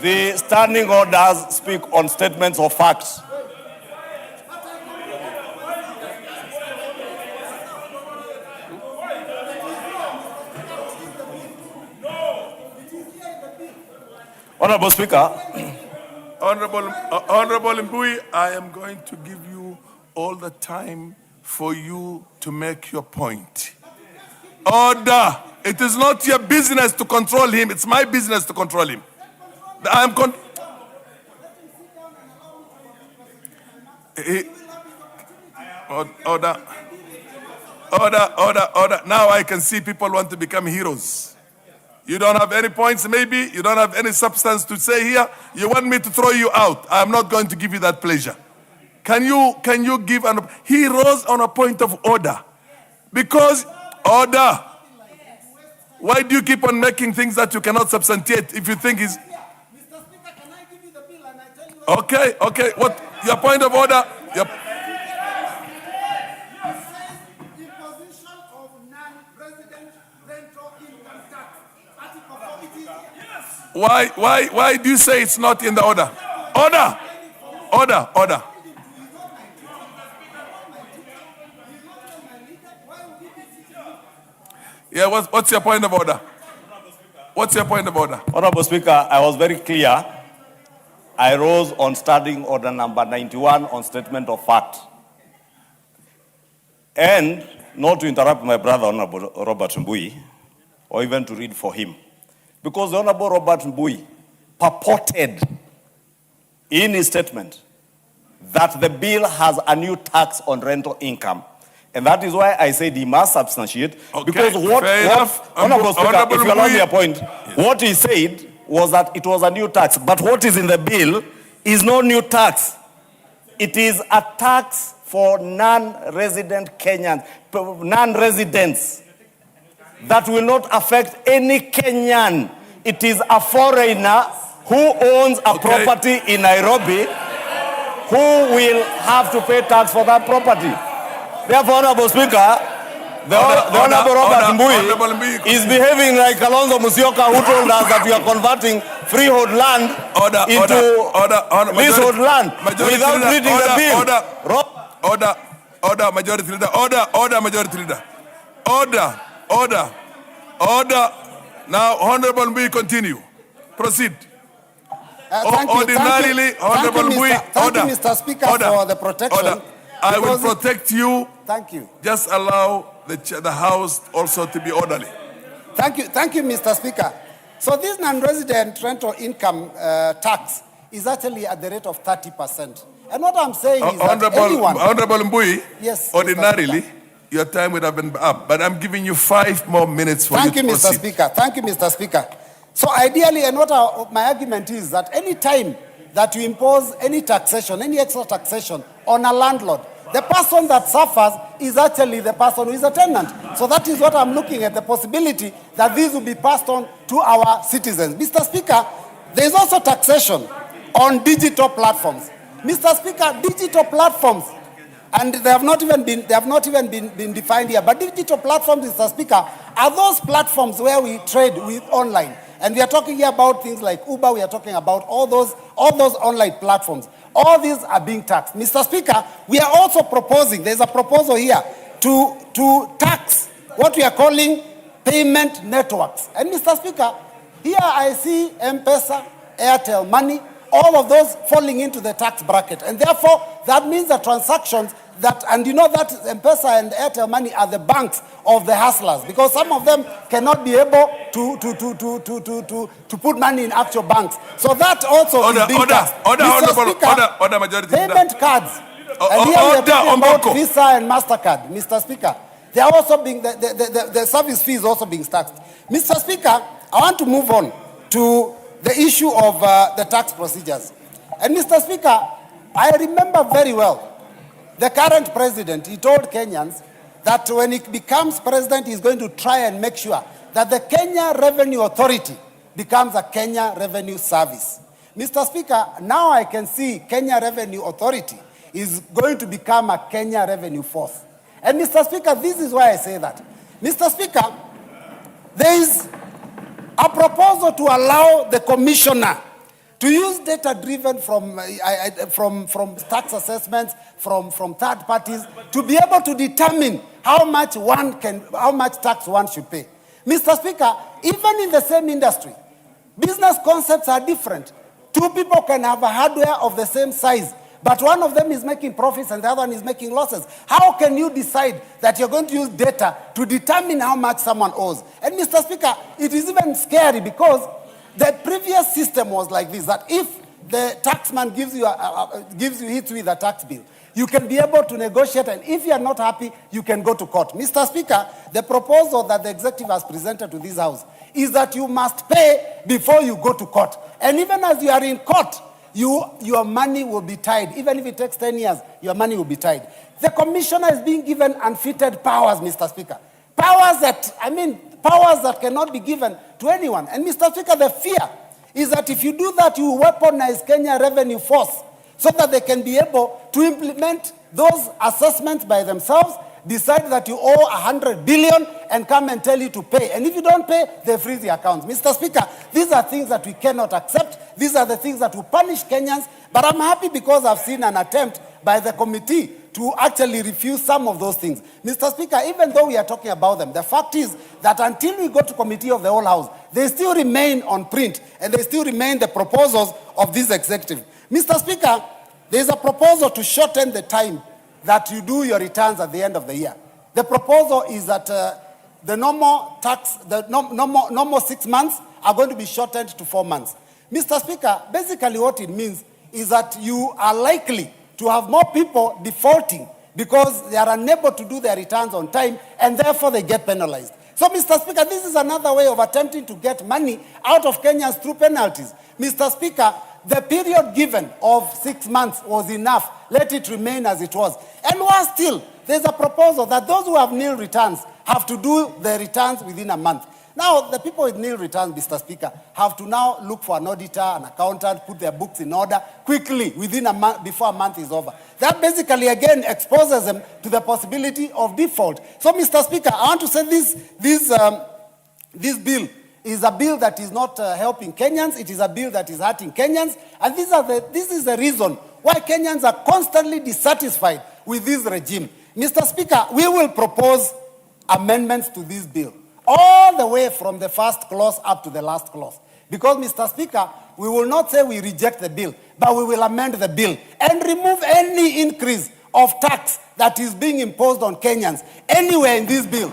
the standing orders speak on statements of facts. Honorable Speaker. Honorable Mbui, I am going to give you all the time for you to make your point. Order. It is not your business to control him. It's my business to control him. Order. Order. Now I can see people want to become heroes. You don't have any points, maybe. You don't have any substance to say here. You want me to throw you out. I'm not going to give you that pleasure. Can you give an... He rose on a point of order. Because, order. Why do you keep on making things that you cannot substantiate if you think is... Okay. What? Your point of order? Why do you say it's not in the order? Order. Yeah, what's your point of order? What's your point of order? Honorable Speaker, I was very clear. I rose on standing order number 91 on statement of fact. And not to interrupt my brother, Honorable Robert Mbui, or even to read for him. Because the Honorable Robert Mbui purported in his statement that the bill has a new tax on rental income. And that is why I said he must substantiate. Okay, because Honorable Speaker, if you allow me a point, what he said was that it was a new tax. But what is in the bill is no new tax. It is a tax for non-resident Kenyans, non-residents, that will not affect any Kenyan. It is a foreigner who owns a property in Nairobi who will have to pay tax for that property. Therefore, Honorable Speaker, the Honorable Robert Mbui is behaving like Kalonzo Musyoka, who told us that we are converting freehold land into leasehold land without reading the bill. Order, Majority Leader. Order, Majority Leader. Order. Now, Honorable Mbui, continue. Proceed. Ordinarily, Honorable Mbui, order. Thank you, Mr. Speaker, for the protection. Order. I will protect you. Thank you. Just allow the House also to be orderly. Thank you, Mr. Speaker. So this non-resident rental income tax is actually at the rate of 30%. And what I'm saying is that anyone... Honorable Mbui, yes, ordinarily, your time would have been up, but I'm giving you 5 more minutes for you to proceed. Thank you, Mr. Speaker. So ideally, and what my argument is that any time that you impose any taxation, any extra taxation on a landlord, the person that suffers is actually the person who is a tenant. So that is what I'm looking at, the possibility that these will be passed on to our citizens. Mr. Speaker, there is also taxation on digital platforms. Mr. Speaker, digital platforms, and they have not even been defined here, but digital platforms, Mr. Speaker, are those platforms where we trade with online. And we are talking here about things like Uber, we are talking about all those online platforms. All these are being taxed. Mr. Speaker, we are also proposing, there's a proposal here to tax what we are calling payment networks. And Mr. Speaker, here I see M-Pesa, Airtel Money, all of those falling into the tax bracket. And therefore, that means that transactions and you know that M-Pesa and Airtel Money are the banks of the hustlers, because some of them cannot be able to put money in actual banks. So that also is being taxed. Order, majority. Payment cards. And here we are talking about Visa and MasterCard, Mr. Speaker. They are also being, the service fee is also being taxed. Mr. Speaker, I want to move on to the issue of the tax procedures. And Mr. Speaker, I remember very well the current president, he told Kenyans that when he becomes president, he's going to try and make sure that the Kenya Revenue Authority becomes a Kenya Revenue Service. Mr. Speaker, now I can see Kenya Revenue Authority is going to become a Kenya Revenue Force. And Mr. Speaker, this is why I say that. Mr. Speaker, there is a proposal to allow the commissioner to use data driven from tax assessments, from third parties, to be able to determine how much tax one should pay. Mr. Speaker, even in the same industry, business concepts are different. Two people can have a hardware of the same size, but one of them is making profits and the other one is making losses. How can you decide that you're going to use data to determine how much someone owes? And Mr. Speaker, it is even scary because the previous system was like this, that if the taxman hits you with a tax bill, you can be able to negotiate, and if you are not happy, you can go to court. Mr. Speaker, the proposal that the executive has presented to this House is that you must pay before you go to court. And even as you are in court, your money will be tied. Even if it takes 10 years, your money will be tied. The commissioner is being given unfettered powers, Mr. Speaker. Powers that cannot be given to anyone. And Mr. Speaker, the fear is that if you do that, you weaponize Kenya Revenue Force so that they can be able to implement those assessments by themselves, decide that you owe 100 billion and come and tell you to pay. And if you don't pay, they freeze the accounts. Mr. Speaker, these are things that we cannot accept. These are the things that will punish Kenyans. But I'm happy because I've seen an attempt by the committee to actually refuse some of those things. Mr. Speaker, even though we are talking about them, the fact is that until we go to committee of the whole House, they still remain on print and they still remain the proposals of this executive. Mr. Speaker, there's a proposal to shorten the time that you do your returns at the end of the year. The proposal is that the normal 6 months are going to be shortened to 4 months. Mr. Speaker, basically what it means is that you are likely to have more people defaulting because they are unable to do their returns on time and therefore they get penalized. So, Mr. Speaker, this is another way of attempting to get money out of Kenyans through penalties. Mr. Speaker, the period given of 6 months was enough. Let it remain as it was. And worse still, there's a proposal that those who have nil returns have to do their returns within a month. Now, the people with nil returns, Mr. Speaker, have to now look for an auditor, an accountant, put their books in order quickly within a month, before a month is over. That basically, again, exposes them to the possibility of default. So, Mr. Speaker, I want to say this bill is a bill that is not helping Kenyans. It is a bill that is hurting Kenyans. And this is the reason why Kenyans are constantly dissatisfied with this regime. Mr. Speaker, we will propose amendments to this bill, all the way from the first clause up to the last clause. Because, Mr. Speaker, we will not say we reject the bill, but we will amend the bill and remove any increase of tax that is being imposed on Kenyans anywhere in this bill.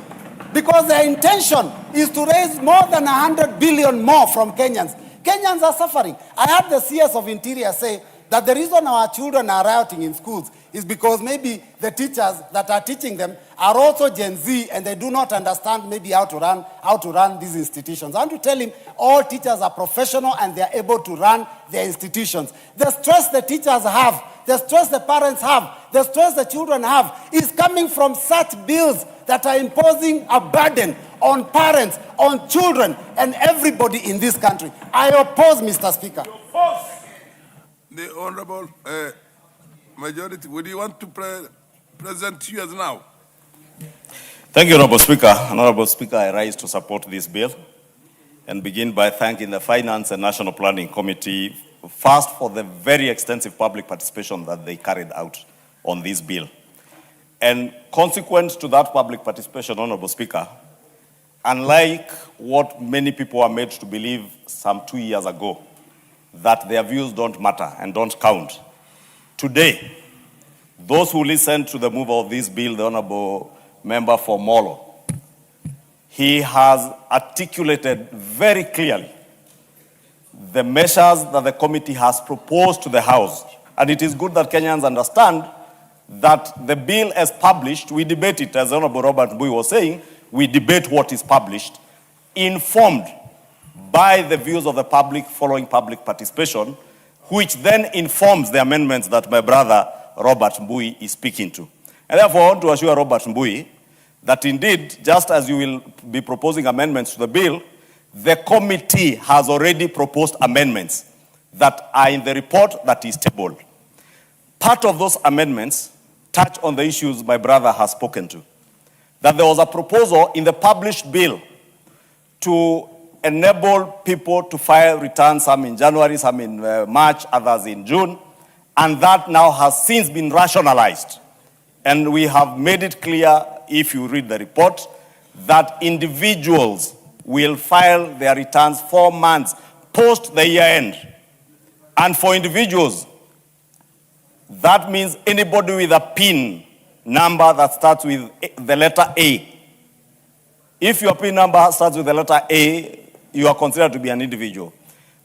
Because their intention is to raise more than 100 billion more from Kenyans. Kenyans are suffering. I heard the CS of Interior say that the reason our children are rioting in schools is because maybe the teachers that are teaching them are also Gen Z and they do not understand maybe how to run these institutions. I want to tell him all teachers are professional and they are able to run their institutions. The stress the teachers have, the stress the parents have, the stress the children have is coming from such bills that are imposing a burden on parents, on children, and everybody in this country. I oppose, Mr. Speaker. The Honorable Majority, would you want to present you as now? Thank you, Honorable Speaker. Honorable Speaker, I rise to support this bill and begin by thanking the Finance and National Planning Committee first for the very extensive public participation that they carried out on this bill. And consequent to that public participation, Honorable Speaker, unlike what many people are made to believe some 2 years ago, that their views don't matter and don't count, today, those who listened to the mover of this bill, the Honorable Member for Molo, he has articulated very clearly the measures that the committee has proposed to the House. And it is good that Kenyans understand that the bill as published, we debate it, as Honorable Robert Mbui was saying, we debate what is published, informed by the views of the public following public participation, which then informs the amendments that my brother Robert Mbui is speaking to. And therefore, I want to assure Robert Mbui that indeed, just as you will be proposing amendments to the bill, the committee has already proposed amendments that are in the report that is tabled. Part of those amendments touch on the issues my brother has spoken to. That there was a proposal in the published bill to enable people to file returns, some in January, some in March, others in June, and that now has since been rationalized. And we have made it clear, if you read the report, that individuals will file their returns 4 months post the year end. And for individuals, that means anybody with a PIN number that starts with the letter A. If your PIN number starts with the letter A, you are considered to be an individual.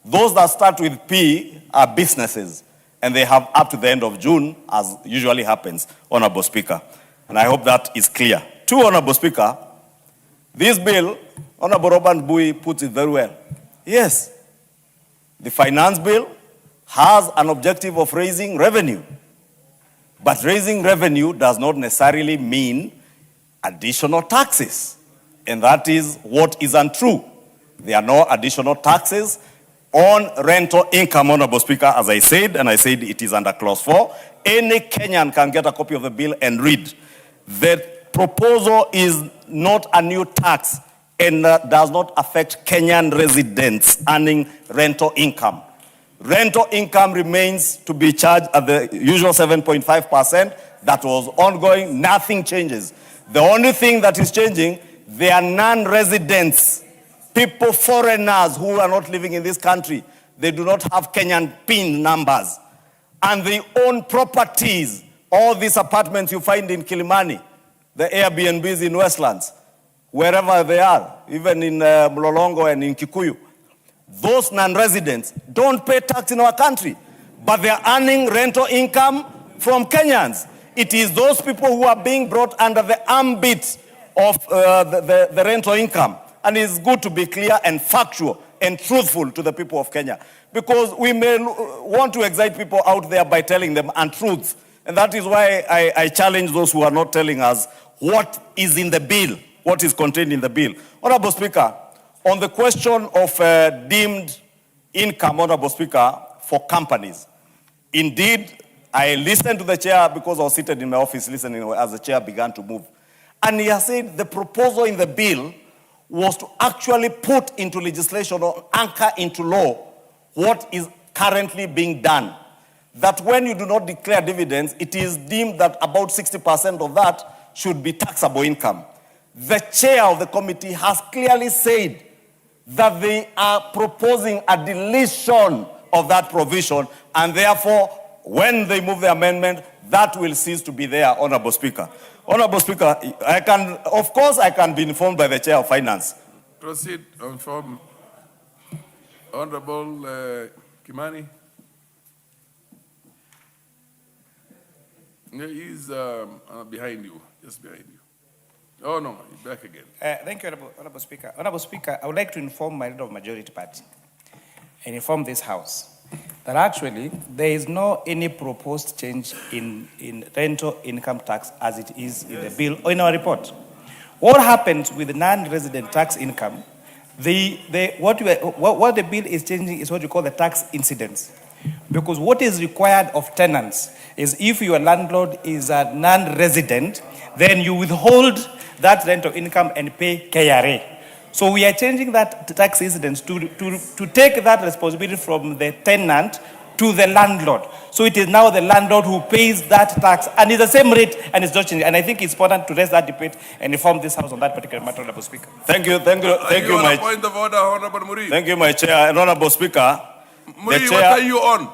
Those that start with P are businesses, and they have up to the end of June, as usually happens, Honorable Speaker. And I hope that is clear. Two, Honorable Speaker, this bill, Honorable Robert Mbui puts it very well. Yes, the finance bill has an objective of raising revenue. But raising revenue does not necessarily mean additional taxes. And that is what is untrue. There are no additional taxes on rental income, Honorable Speaker, as I said, and I said it is under clause 4. Any Kenyan can get a copy of the bill and read. The proposal is not a new tax and does not affect Kenyan residents earning rental income. Rental income remains to be charged at the usual 7.5%. That was ongoing. Nothing changes. The only thing that is changing, they are non-residents, people, foreigners who are not living in this country. They do not have Kenyan PIN numbers. And they own properties. All these apartments you find in Kilimani, the Airbnbs in Westlands, wherever they are, even in Mlolongo and in Kikuyu. Those non-residents don't pay tax in our country, but they're earning rental income from Kenyans. It is those people who are being brought under the ambit of the rental income. And it's good to be clear and factual and truthful to the people of Kenya, because we may want to excite people out there by telling them untruths. And that is why I challenge those who are not telling us what is in the bill, what is contained in the bill. Honorable Speaker, on the question of deemed income, Honorable Speaker, for companies, indeed, I listened to the chair because I was seated in my office listening as the chair began to move. And he has said the proposal in the bill was to actually put into legislation or anchor into law what is currently being done. That when you do not declare dividends, it is deemed that about 60% of that should be taxable income. The chair of the committee has clearly said that they are proposing a deletion of that provision, and therefore, when they move the amendment, that will cease to be there, Honorable Speaker. Honorable Speaker, of course I can be informed by the Chair of Finance. Proceed, inform Honorable Kimani. He's behind you, just behind you. Oh no, he's back again. Thank you, Honorable Speaker. Honorable Speaker, I would like to inform my leader of majority party and inform this House that actually there is no any proposed change in rental income tax as it is in the bill or in our report. What happens with non-resident tax income, what the bill is changing is what we call the tax incidence. Because what is required of tenants is if your landlord is a non-resident, then you withhold that rental income and pay KRA. So we are changing that tax incidence to take that responsibility from the tenant to the landlord. So it is now the landlord who pays that tax, and it's the same rate, and it's not changing. And I think it's important to raise that debate and inform this House on that particular matter, Honorable Speaker. Thank you, my point of order, Honorable Muri. Thank you, my chair and Honorable Speaker. Muri, what are you on?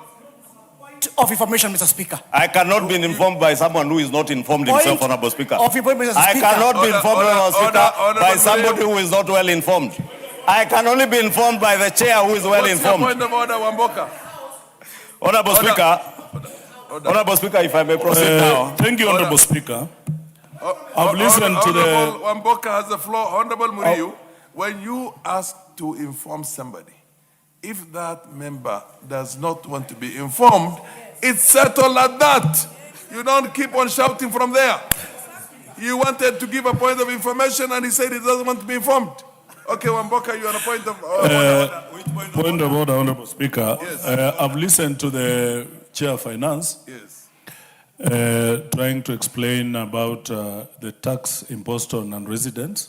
Point of information, Mr. Speaker. I cannot be informed by someone who is not informed himself, Honorable Speaker. Of information, Mr. I Speaker. cannot be informed, Honorable Speaker, by somebody Muriu. who is not well informed. I can only be informed by the chair who is well informed. What's your point of order, Wamboka? Honorable Speaker, Honorable Speaker, if I may proceed now. Thank you, Honorable Speaker. I've listened to the... Honorable Wamboka has the floor. Honorable Muriu, when you ask to inform somebody, if that member does not want to be informed, it's settled at that. You don't keep on shouting from there. You wanted to give a point of information and he said he doesn't want to be informed. Okay, Wamboka, you are on a point of order. Point of order, Honorable Speaker. Yes. I've listened to the Chair of Finance Yes. trying to explain about the tax imposed on non-residents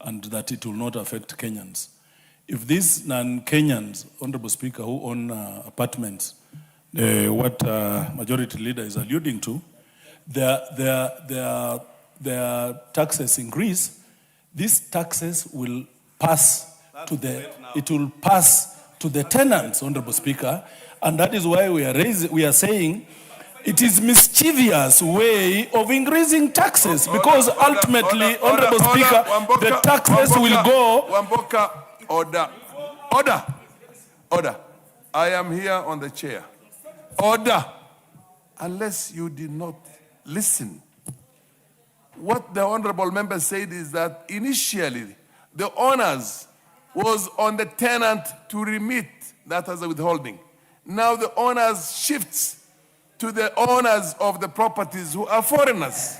and that it will not affect Kenyans. If these non-Kenyans, Honorable Speaker, who own apartments, what Majority Leader is alluding to, their taxes increase, these taxes will pass to the tenants, Honorable Speaker, and that is why we are saying it is mischievous way of increasing taxes because ultimately, Honorable Speaker, the taxes will go. Wamboka, order. I am here on the chair. Order. Unless you did not listen. What the honorable member said is that initially the onus was on the tenant to remit that as a withholding. Now the onus shifts to the owners of the properties who are foreigners.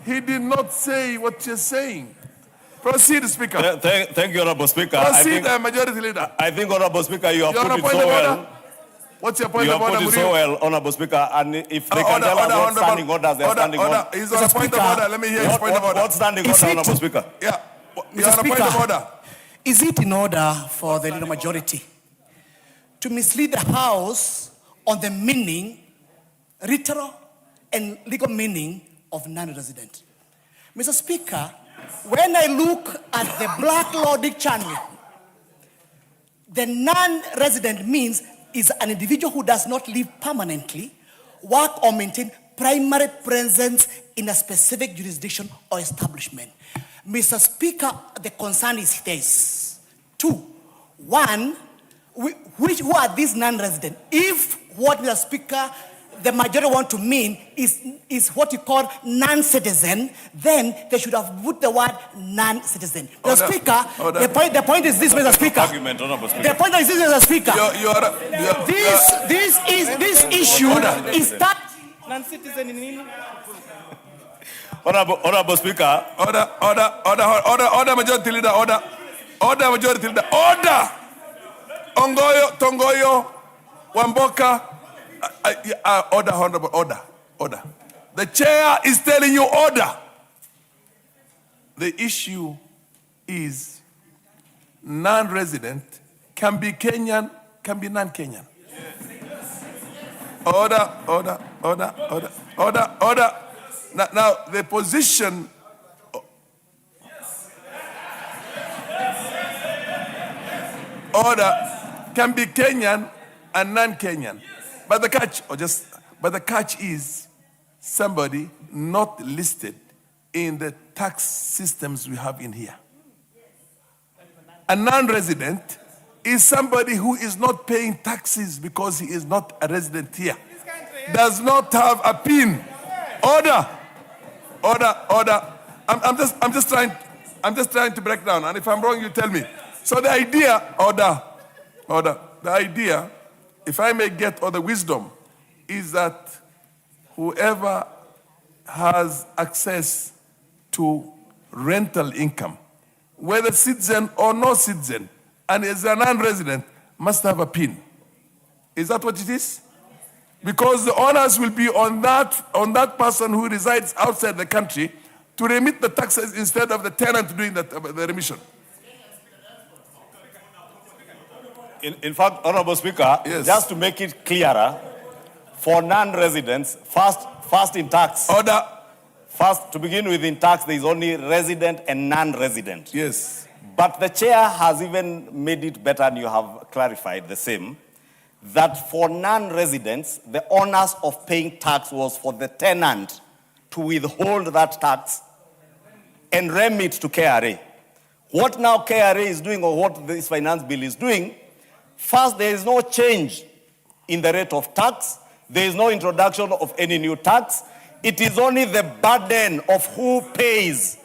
He did not say what you're saying. Proceed, Speaker. Thank you, Honorable Speaker. Proceed, Majority Leader. I think, Honorable Speaker, you have You're put on it a point so of well. order? What's your point You of have order, put it so Muriu? well, Honorable Speaker, and if they can tell us what standing orders they are standing on. He's on a point of order. Let me hear his point of order. What standing order, Honorable Speaker? Yeah. You're Mr. on a point of order. Is it in order for the leader majority to mislead the House on the meaning, literal and legal meaning of non-resident? Mr. Speaker, when I look at the Black Law Dictionary, the non-resident means is an individual who does not live permanently, work or maintain primary presence in a specific jurisdiction or establishment. Mr. Speaker, the concern is this. 2, 1, who are these non-resident? If what, Mr. Speaker, the majority want to mean is what you call non-citizen, then they should have put the word non-citizen. Mr. Speaker, the point is this, Mr. Speaker. The point is this, Mr. Speaker. This issue is that non-citizen in Honorable Speaker. Order, Majority Leader, order. Order, Majority Leader, order. Ongoyo, Tongoyo, Wamboka. Order, Honorable, order. The chair is telling you order. The issue is non-resident can be Kenyan, can be non-Kenyan. Order. Now the position. Order can be Kenyan and non-Kenyan. But the catch is somebody not listed in the tax systems we have in here. A non-resident is somebody who is not paying taxes because he is not a resident here. Does not have a PIN. Order. I'm just trying to break down, and if I'm wrong, you tell me. So the idea, order. The idea, if I may get all the wisdom, is that whoever has access to rental income, whether citizen or no citizen, and is a non-resident, must have a PIN. Is that what it is? Because the onus will be on that person who resides outside the country to remit the taxes instead of the tenant doing the remission. In fact, Honorable Speaker, just to make it clearer, for non-residents, first in tax. Order. First, to begin with, in tax, there is only resident and non-resident. Yes. But the chair has even made it better, and you have clarified the same. that for non-residents, the onus of paying tax was for the tenant to withhold that tax and remit to KRA. What now KRA is doing, or what this finance bill is doing, first, there is no change in the rate of tax. There is no introduction of any new tax. It is only the burden of who pays.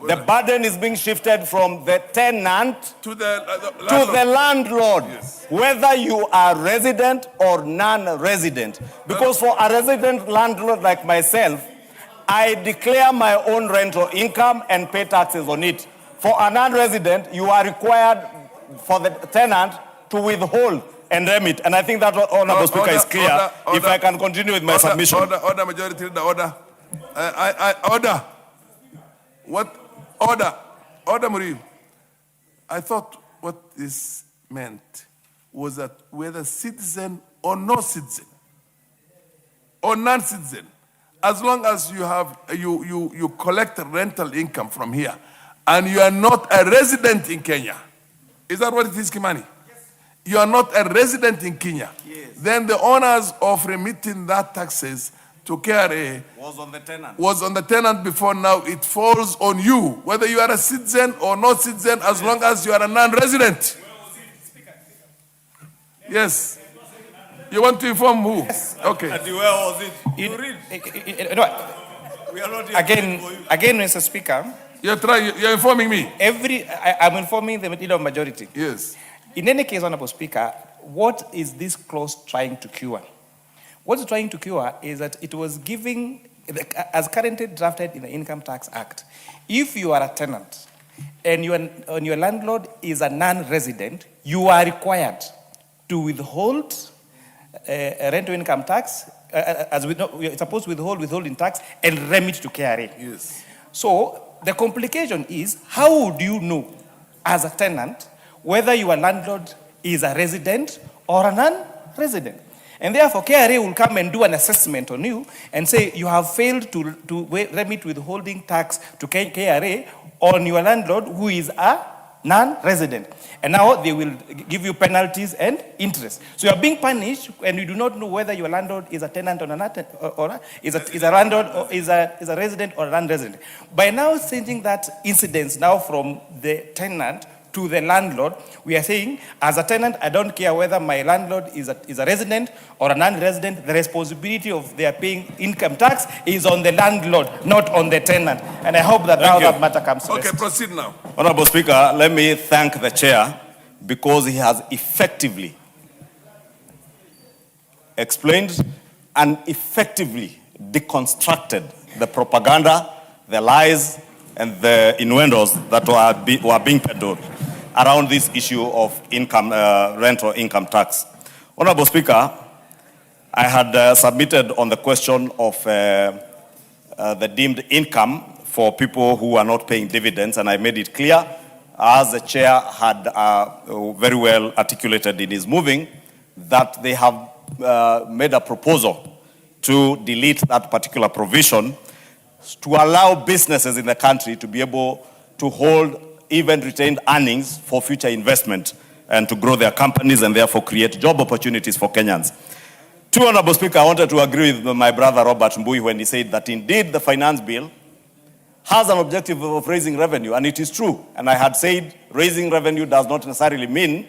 The burden is being shifted from the tenant to the landlord, yes, whether you are resident or non-resident. Because for a resident landlord like myself, I declare my own rental income and pay taxes on it. For a non-resident, you are required for the tenant to withhold and remit. And I think that, Honorable Speaker, is clear. If I can continue with my submission. Order, Majority Leader, order. Order. What? Order, Muri. I thought what this meant was that whether citizen or no citizen or non-citizen, as long as you have you collect rental income from here and you are not a resident in Kenya, is that what it is, Kimani? Yes. You are not a resident in Kenya. Yes. Then the honors of remitting that taxes to KRA was on the tenant before. Now it falls on you, whether you are a citizen or not citizen, as long as you are a non-resident. Yes. You want to inform who? Yes. Okay. And where was it? You read. We are not again, Mr. Speaker. You're informing me. I'm informing the leader of majority. Yes. In any case, Honorable Speaker, what is this clause trying to cure? What it's trying to cure is that it was giving, as currently drafted in the Income Tax Act, if you are a tenant and your landlord is a non-resident, you are required to withhold rental income tax, as we know, you're supposed to withhold withholding tax and remit to KRA. Yes. So the complication is, how would you know as a tenant whether your landlord is a resident or a non-resident? And therefore, KRA will come and do an assessment on you and say you have failed to remit withholding tax to KRA on your landlord who is a non-resident. And now they will give you penalties and interest. So you are being punished and you do not know whether your landlord is a tenant or is a landlord or is a resident or a non-resident. By now changing that incidence now from the tenant to the landlord, we are saying, as a tenant, I don't care whether my landlord is a resident or a non-resident. The responsibility of their paying income tax is on the landlord, not on the tenant. And I hope that now that matter comes to rest. Okay, proceed now. Honorable Speaker, let me thank the chair because he has effectively explained and effectively deconstructed the propaganda, the lies, and the innuendos that were being peddled around this issue of rental income tax. Honorable Speaker, I had submitted on the question of the deemed income for people who are not paying dividends, and I made it clear, as the chair had very well articulated in his moving, that they have made a proposal to delete that particular provision to allow businesses in the country to be able to hold even retained earnings for future investment and to grow their companies and therefore create job opportunities for Kenyans. Too, Honorable Speaker, I wanted to agree with my brother Robert Mbui when he said that indeed the finance bill has an objective of raising revenue, and it is true. And I had said raising revenue does not necessarily mean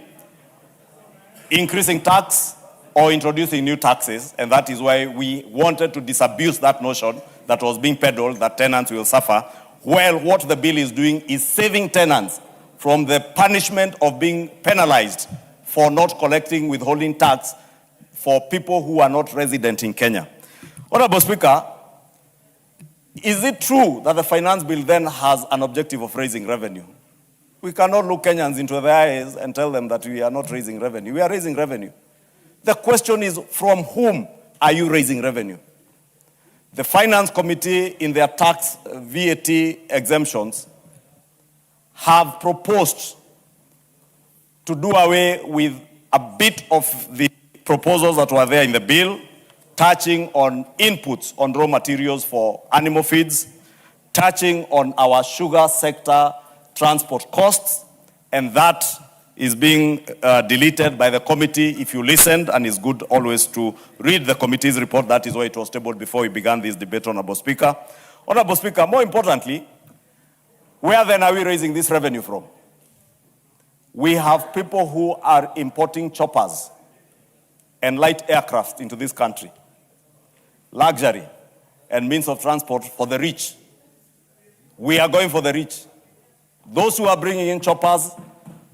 increasing tax or introducing new taxes, and that is why we wanted to disabuse that notion that was being peddled that tenants will suffer. Well, what the bill is doing is saving tenants from the punishment of being penalized for not collecting withholding tax for people who are not resident in Kenya. Honorable Speaker, is it true that the finance bill then has an objective of raising revenue? We cannot look Kenyans into the eyes and tell them that we are not raising revenue. We are raising revenue. The question is, from whom are you raising revenue? The Finance Committee, in their tax VAT exemptions, have proposed to do away with a bit of the proposals that were there in the bill, touching on inputs on raw materials for animal feeds, touching on our sugar sector transport costs, and that is being deleted by the committee. If you listened, and it's good always to read the committee's report, that is why it was tabled before we began this debate, Honorable Speaker. Honorable Speaker, more importantly, where then are we raising this revenue from? We have people who are importing choppers and light aircraft into this country. Luxury and means of transport for the rich. We are going for the rich. Those who are bringing in choppers,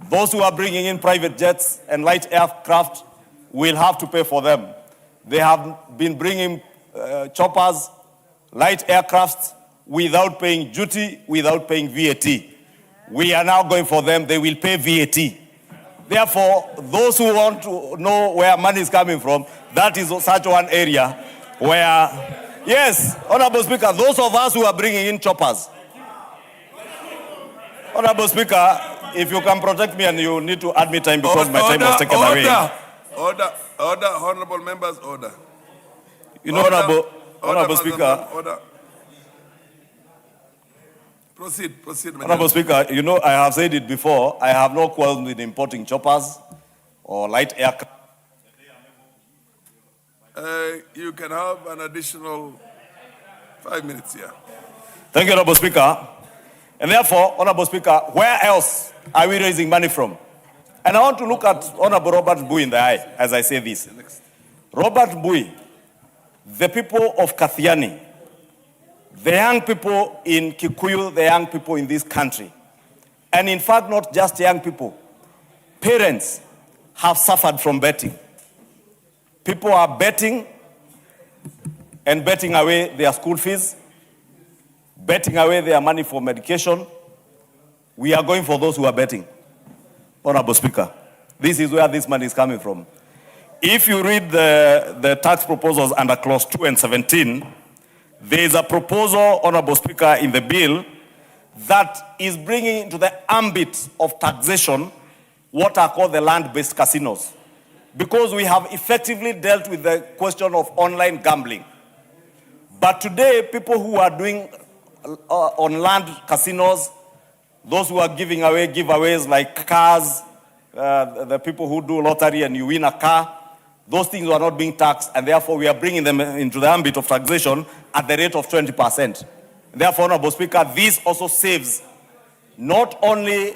those who are bringing in private jets and light aircraft will have to pay for them. They have been bringing choppers, light aircrafts without paying duty, without paying VAT. We are now going for them. They will pay VAT. Therefore, those who want to know where money is coming from, that is such one area where, yes, Honorable Speaker, those of us who are bringing in choppers. Honorable Speaker, if you can protect me and you need to add me time because my time was taken away. Order, honorable members, order. You know, Honorable Speaker. Order. Proceed. Honorable Speaker, you know, I have said it before, I have no quarrel with importing choppers or light aircraft. You can have an additional 5 minutes here. Thank you, Honorable Speaker. And therefore, Honorable Speaker, where else are we raising money from? And I want to look at Honorable Robert Mbui in the eye as I say this. Robert Mbui, the people of Kathiani, the young people in Kikuyu, the young people in this country, and in fact, not just young people, parents have suffered from betting. People are betting and betting away their school fees, betting away their money for medication. We are going for those who are betting. Honorable Speaker, this is where this money is coming from. If you read the tax proposals under clause 2 and 17, there is a proposal, Honorable Speaker, in the bill that is bringing into the ambit of taxation what are called the land-based casinos. Because we have effectively dealt with the question of online gambling. But today, people who are doing on land casinos, those who are giving away giveaways like cars, the people who do lottery and you win a car, those things are not being taxed, and therefore we are bringing them into the ambit of taxation at the rate of 20%. Therefore, Honorable Speaker, this also saves not only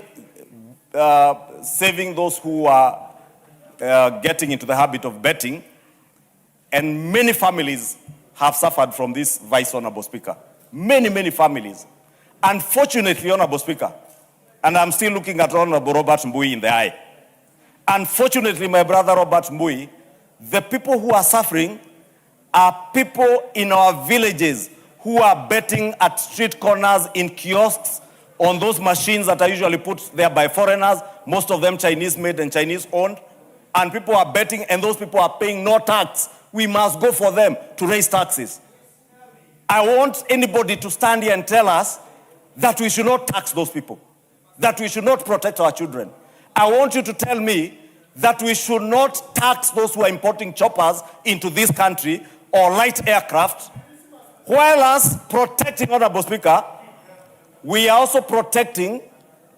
saving those who are getting into the habit of betting, and many families have suffered from this vice, Honorable Speaker. Many families. Unfortunately, Honorable Speaker, and I'm still looking at Honorable Robert Mbui in the eye. Unfortunately, my brother Robert Mbui, the people who are suffering are people in our villages who are betting at street corners, in kiosks, on those machines that are usually put there by foreigners, most of them Chinese-made and Chinese-owned. And people are betting, and those people are paying no tax. We must go for them to raise taxes. I want anybody to stand here and tell us that we should not tax those people, that we should not protect our children. I want you to tell me that we should not tax those who are importing choppers into this country or light aircraft, while us protecting, Honorable Speaker, we are also protecting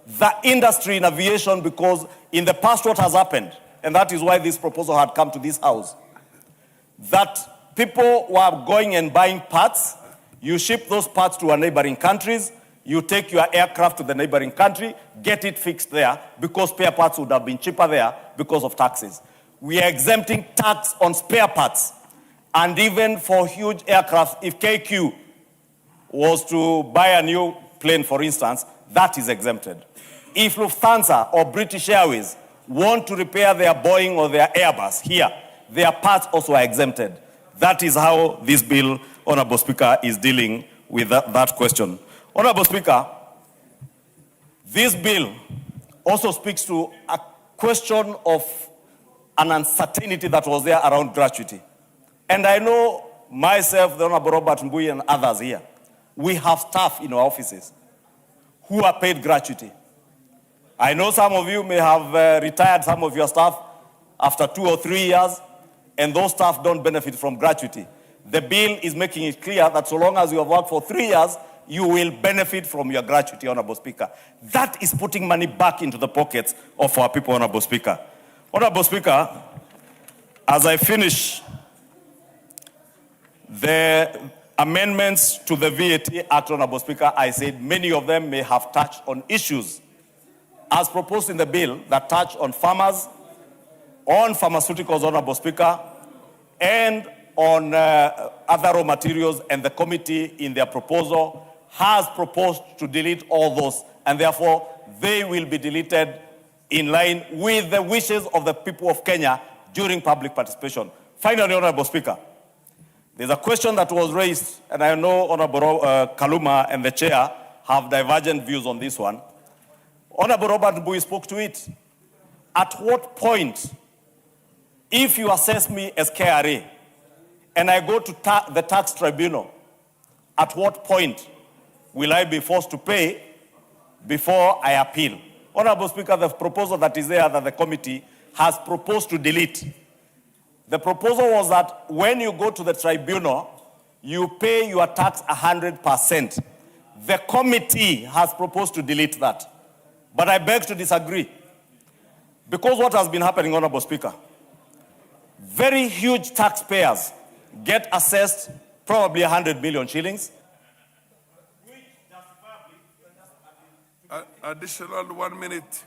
the industry in aviation, because in the past what has happened, and that is why this proposal had come to this House, that people were going and buying parts, you ship those parts to our neighboring countries, you take your aircraft to the neighboring country, get it fixed there, because spare parts would have been cheaper there because of taxes. We are exempting tax on spare parts. And even for huge aircraft, if KQ was to buy a new plane, for instance, that is exempted. If Lufthansa or British Airways want to repair their Boeing or their Airbus here, their parts also are exempted. That is how this bill, Honorable Speaker, is dealing with that question. Honorable Speaker, this bill also speaks to a question of an uncertainty that was there around gratuity. And I know myself, the Honorable Robert Mbui, and others here, we have staff in our offices who are paid gratuity. I know some of you may have retired some of your staff after 2 or 3 years, and those staff don't benefit from gratuity. The bill is making it clear that so long as you have worked for 3 years, you will benefit from your gratuity, Honorable Speaker. That is putting money back into the pockets of our people, Honorable Speaker. Honorable Speaker, as I finish, the amendments to the VAT Act, Honorable Speaker, I said many of them may have touched on issues as proposed in the bill that touch on farmers, on pharmaceuticals, Honorable Speaker, and on other raw materials, and the committee in their proposal has proposed to delete all those, and therefore they will be deleted in line with the wishes of the people of Kenya during public participation. Finally, Honorable Speaker, there's a question that was raised, and I know Honorable Kaluma and the chair have divergent views on this one. Honorable Robert Mbui spoke to it. At what point, if you assess me as KRA, and I go to the tax tribunal, at what point will I be forced to pay before I appeal? Honorable Speaker, the proposal that is there that the committee has proposed to delete. The proposal was that when you go to the tribunal, you pay your tax 100%. The committee has proposed to delete that. But I beg to disagree. Because what has been happening, Honorable Speaker, very huge taxpayers get assessed probably 100 million shillings. Additional 1 minute.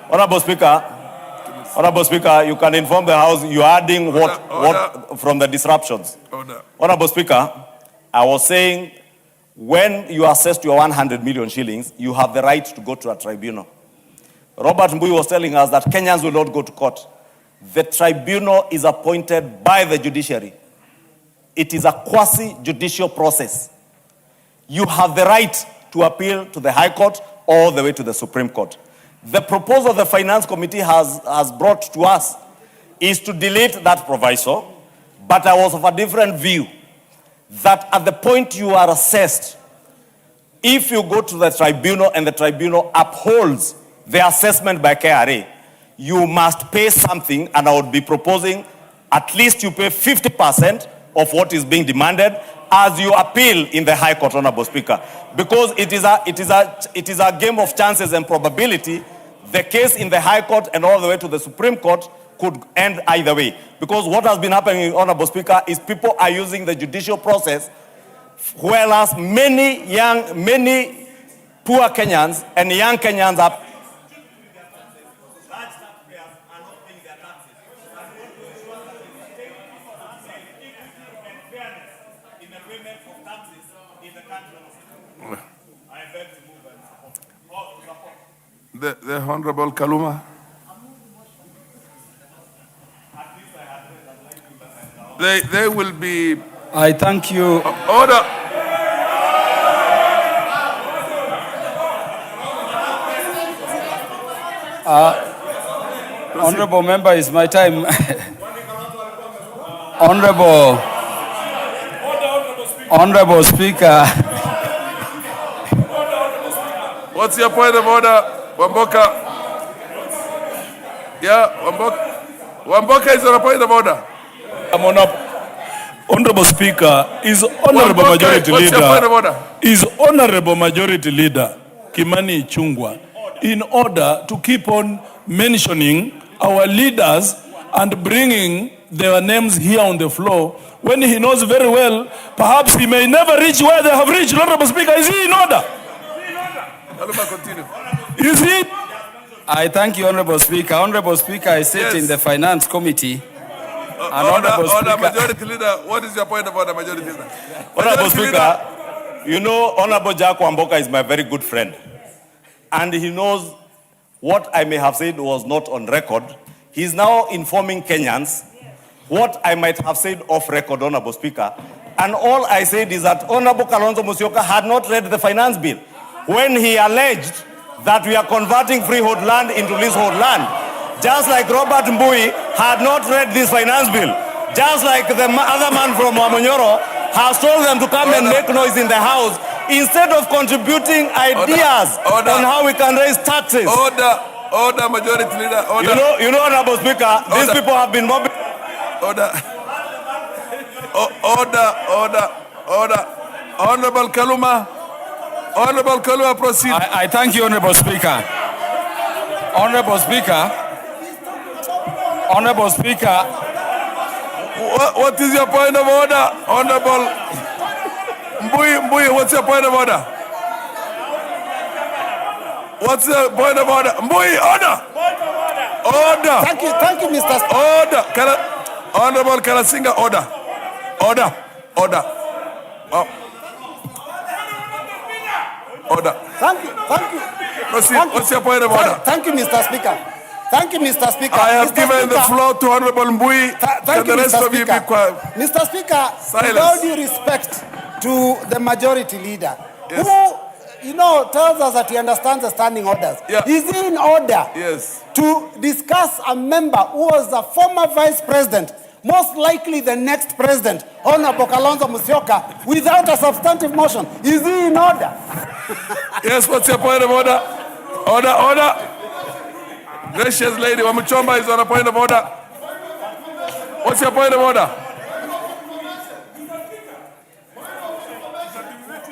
Honorable Speaker, you can inform the House you're adding what from the disruptions. Honorable Speaker, I was saying when you assess your 100 million shillings, you have the right to go to a tribunal. Robert Mbui was telling us that Kenyans will not go to court. The tribunal is appointed by the judiciary. It is a quasi-judicial process. You have the right to appeal to the High Court all the way to the Supreme Court. The proposal the Finance Committee has brought to us is to delete that proviso, but I was of a different view, that at the point you are assessed, if you go to the tribunal and the tribunal upholds the assessment by KRA, you must pay something, and I would be proposing at least you pay 50% of what is being demanded as you appeal in the High Court, Honorable Speaker. Because it is a game of chances and probability. The case in the High Court and all the way to the Supreme Court could end either way. Because what has been happening, Honorable Speaker, is people are using the judicial process, whereas many poor Kenyans and young Kenyans are The Honorable Kaluma. They will be. I thank you. Order. Honorable member, it's my time. Honorable Speaker. What's your point of order? Wamboka. Yeah, Wamboka is on a point of order. Honorable Speaker, is Honorable Majority Leader. Is Honorable Majority Leader Kimani Ichung'wah in order to keep on mentioning our leaders and bringing their names here on the floor when he knows very well perhaps he may never reach where they have reached? Honorable Speaker, is he in order? Continue. Is it? I thank you, Honorable Speaker. Honorable Speaker, I sit in the Finance Committee. Order, Majority Leader. What is your point of order, Majority Leader? Honorable Speaker, you know, Honorable Jack Wamboka is my very good friend. And he knows what I may have said was not on record. He's now informing Kenyans what I might have said off record, Honorable Speaker. And all I said is that Honorable Kalonzo Musyoka had not read the finance bill when he alleged that we are converting freehold land into leasehold land. Just like Robert Mbui had not read this finance bill. Just like the other man from Wamonyoro has told them to come and make noise in the house instead of contributing ideas on how we can raise taxes. Order, Majority Leader. Order. You know, Honorable Speaker, these people have been mobbing. Order. Honorable Kaluma. Honorable Kaluma, proceed. I thank you, Honorable Speaker. Honorable Speaker. Honorable Speaker. What is your point of order? Honorable Mbui, what's your point of order? What's the point of order? Mbui, order! Order! Thank you, Mr. Speaker. Order! Honorable Kalasinga, order. Order. Order. Order. Thank you. Proceed. What's your point of order? Thank you, Mr. Speaker. Thank you, Mr. Speaker. I have Mr. given the Speaker, floor to Honorable Mbui. Thank you, the rest Mr. of you Speaker. be quiet. Mr. Speaker, Silence. with all due respect to the majority leader, Yes. who, tells us that he understands the standing orders. Yeah. Is he in order Yes. to discuss a member who was a former vice president, most likely the next president, Honorable Kalonzo Musyoka, without a substantive motion? Is he in order? Yes, what's your point of order? Order. Gracious lady, Wamuchomba is on a point of order. What's your point of order?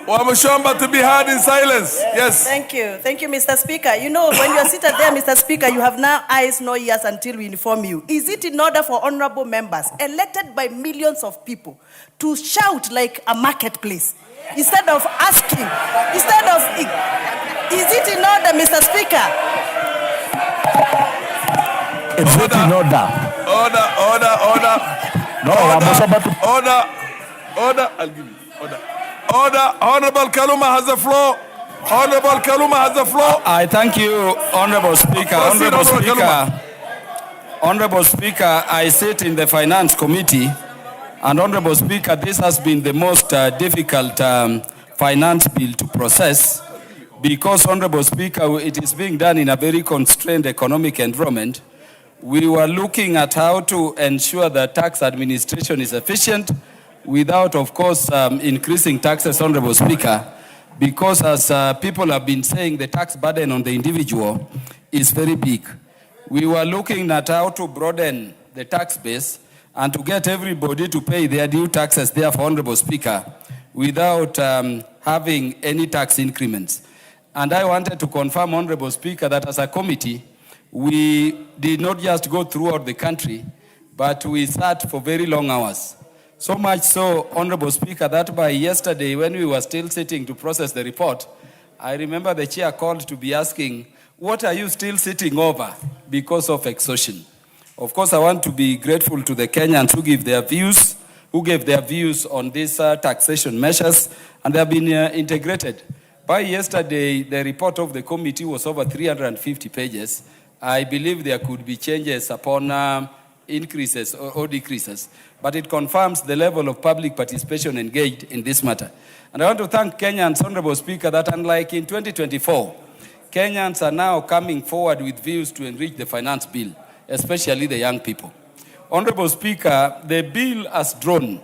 Wamuchomba to be heard in silence. Yes. Thank you, Mr. Speaker. When you are seated there, Mr. Speaker, you have now eyes, no ears until we inform you. Is it in order for honorable members, elected by millions of people, to shout like a marketplace? Instead of asking, is it in order, Mr. Speaker? Is it in order? Order. No, Order. I'll give you. Order. Honorable Kaluma has the floor. I thank you, Honorable Speaker. Honorable Speaker, I sit in the Finance Committee, and Honorable Speaker, this has been the most difficult finance bill to process because, Honorable Speaker, it is being done in a very constrained economic environment. We were looking at how to ensure that tax administration is efficient without, of course, increasing taxes, Honorable Speaker, because as people have been saying, the tax burden on the individual is very big. We were looking at how to broaden the tax base and to get everybody to pay their due taxes, therefore, Honorable Speaker, without having any tax increments. And I wanted to confirm, Honorable Speaker, that as a committee, we did not just go throughout the country, but we sat for very long hours. So much so, Honorable Speaker, that by yesterday, when we were still sitting to process the report, I remember the chair called to be asking, what are you still sitting over because of exhaustion? Of course, I want to be grateful to the Kenyans who gave their views on these taxation measures, and they have been integrated. By yesterday, the report of the committee was over 350 pages. I believe there could be changes upon increases or decreases, but it confirms the level of public participation engaged in this matter. And I want to thank Kenyans, Honorable Speaker, that unlike in 2024, Kenyans are now coming forward with views to enrich the finance bill, especially the young people. Honorable Speaker, the bill as drawn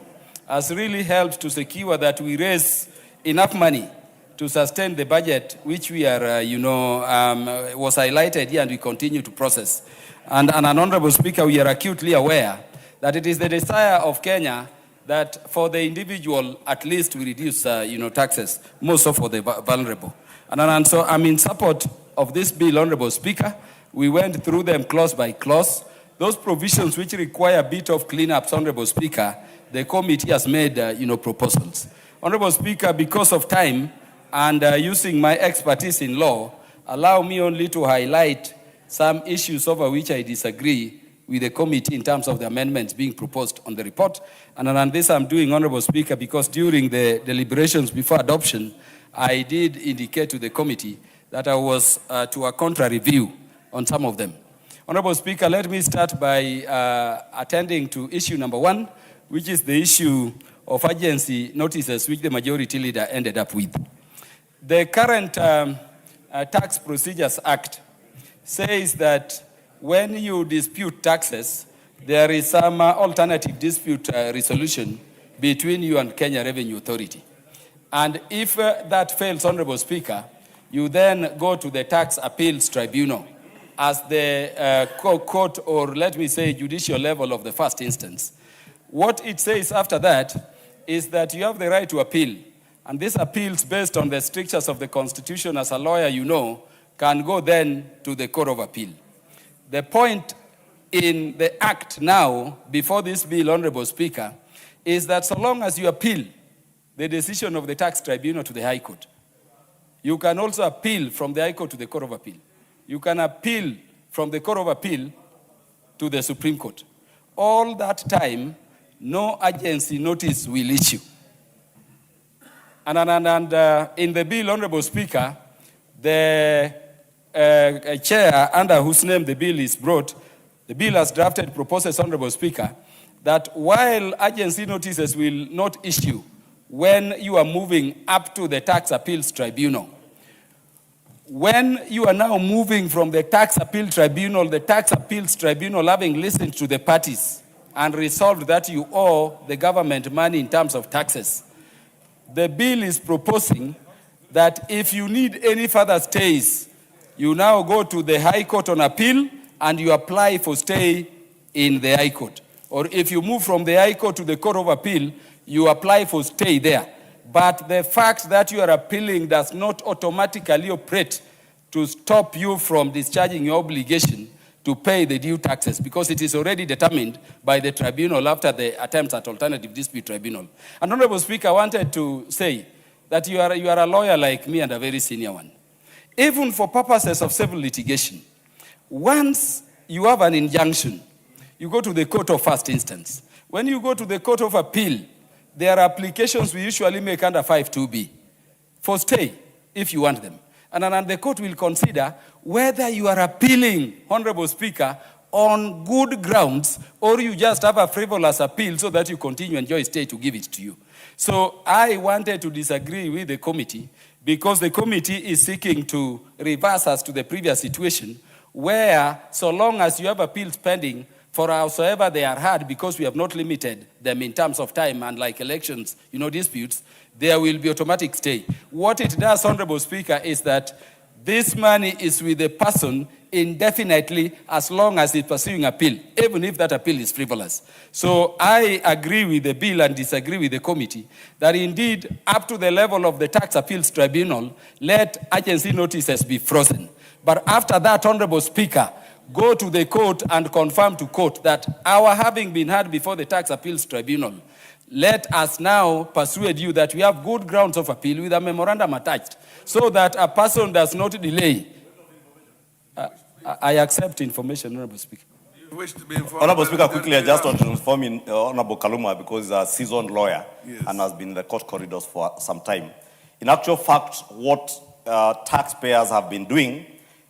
has really helped to secure that we raise enough money to sustain the budget, which we are, was highlighted here and we continue to process. And an Honorable Speaker, we are acutely aware that it is the desire of Kenya that for the individual, at least we reduce, taxes, more so for the vulnerable. And so I'm in support of this bill, Honorable Speaker. We went through them clause by clause. Those provisions which require a bit of cleanups, Honorable Speaker, the committee has made, proposals. Honorable Speaker, because of time and using my expertise in law, allow me only to highlight some issues over which I disagree with the committee in terms of the amendments being proposed on the report. And on this I'm doing, Honorable Speaker, because during the deliberations before adoption, I did indicate to the committee that I was to a contrary view on some of them. Honorable Speaker, let me start by attending to issue number 1, which is the issue of urgency notices which the majority leader ended up with. The current Tax Procedures Act says that when you dispute taxes, there is some alternative dispute resolution between you and Kenya Revenue Authority. And if that fails, Honorable Speaker, you then go to the Tax Appeals Tribunal as the court, or let me say judicial level of the first instance. What it says after that is that you have the right to appeal, And these appeals, based on the strictures of the Constitution, as a lawyer you know, can go then to the Court of Appeal. The point in the Act now, before this bill, Honorable Speaker, is that so long as you appeal the decision of the tax tribunal to the High Court, you can also appeal from the High Court to the Court of Appeal. You can appeal from the Court of Appeal to the Supreme Court. All that time, no agency notice will issue. And in the bill, Honorable Speaker, the chair under whose name the bill is brought, the bill as drafted proposes, Honorable Speaker, that while agency notices will not issue when you are moving up to the tax appeals tribunal, when you are now moving from the tax appeal tribunal, the tax appeals tribunal having listened to the parties and resolved that you owe the government money in terms of taxes, the bill is proposing that if you need any further stays, you now go to the High Court on appeal and you apply for stay in the High Court. Or if you move from the High Court to the Court of Appeal, you apply for stay there. But the fact that you are appealing does not automatically operate to stop you from discharging your obligation to pay the due taxes, because it is already determined by the tribunal after the attempts at alternative dispute tribunal. And Honorable Speaker, I wanted to say that you are a lawyer like me and a very senior one. Even for purposes of civil litigation, once you have an injunction, you go to the court of first instance. When you go to the Court of Appeal, there are applications we usually make under 52B for stay, if you want them. And then the court will consider whether you are appealing, Honorable Speaker, on good grounds, or you just have a frivolous appeal so that you continue enjoy stay to give it to you. So I wanted to disagree with the committee, because the committee is seeking to reverse us to the previous situation, where so long as you have appeals pending, for howsoever they are hard, because we have not limited them in terms of time, and like elections, disputes, there will be automatic stay. What it does, Honorable Speaker, is that this money is with the person indefinitely as long as it's pursuing appeal, even if that appeal is frivolous. So I agree with the bill and disagree with the committee that indeed, up to the level of the tax appeals tribunal, let agency notices be frozen. But after that, Honorable Speaker, go to the court and confirm to court that our having been heard before the tax appeals tribunal, let us now persuade you that we have good grounds of appeal with a memorandum attached, so that a person does not delay. I accept information, Honorable Speaker. You wish to be informed? Honorable Speaker, quickly, I just want to inform Honorable Kaluma, because he's a seasoned lawyer, yes, and has been in the court corridors for some time. In actual fact, what taxpayers have been doing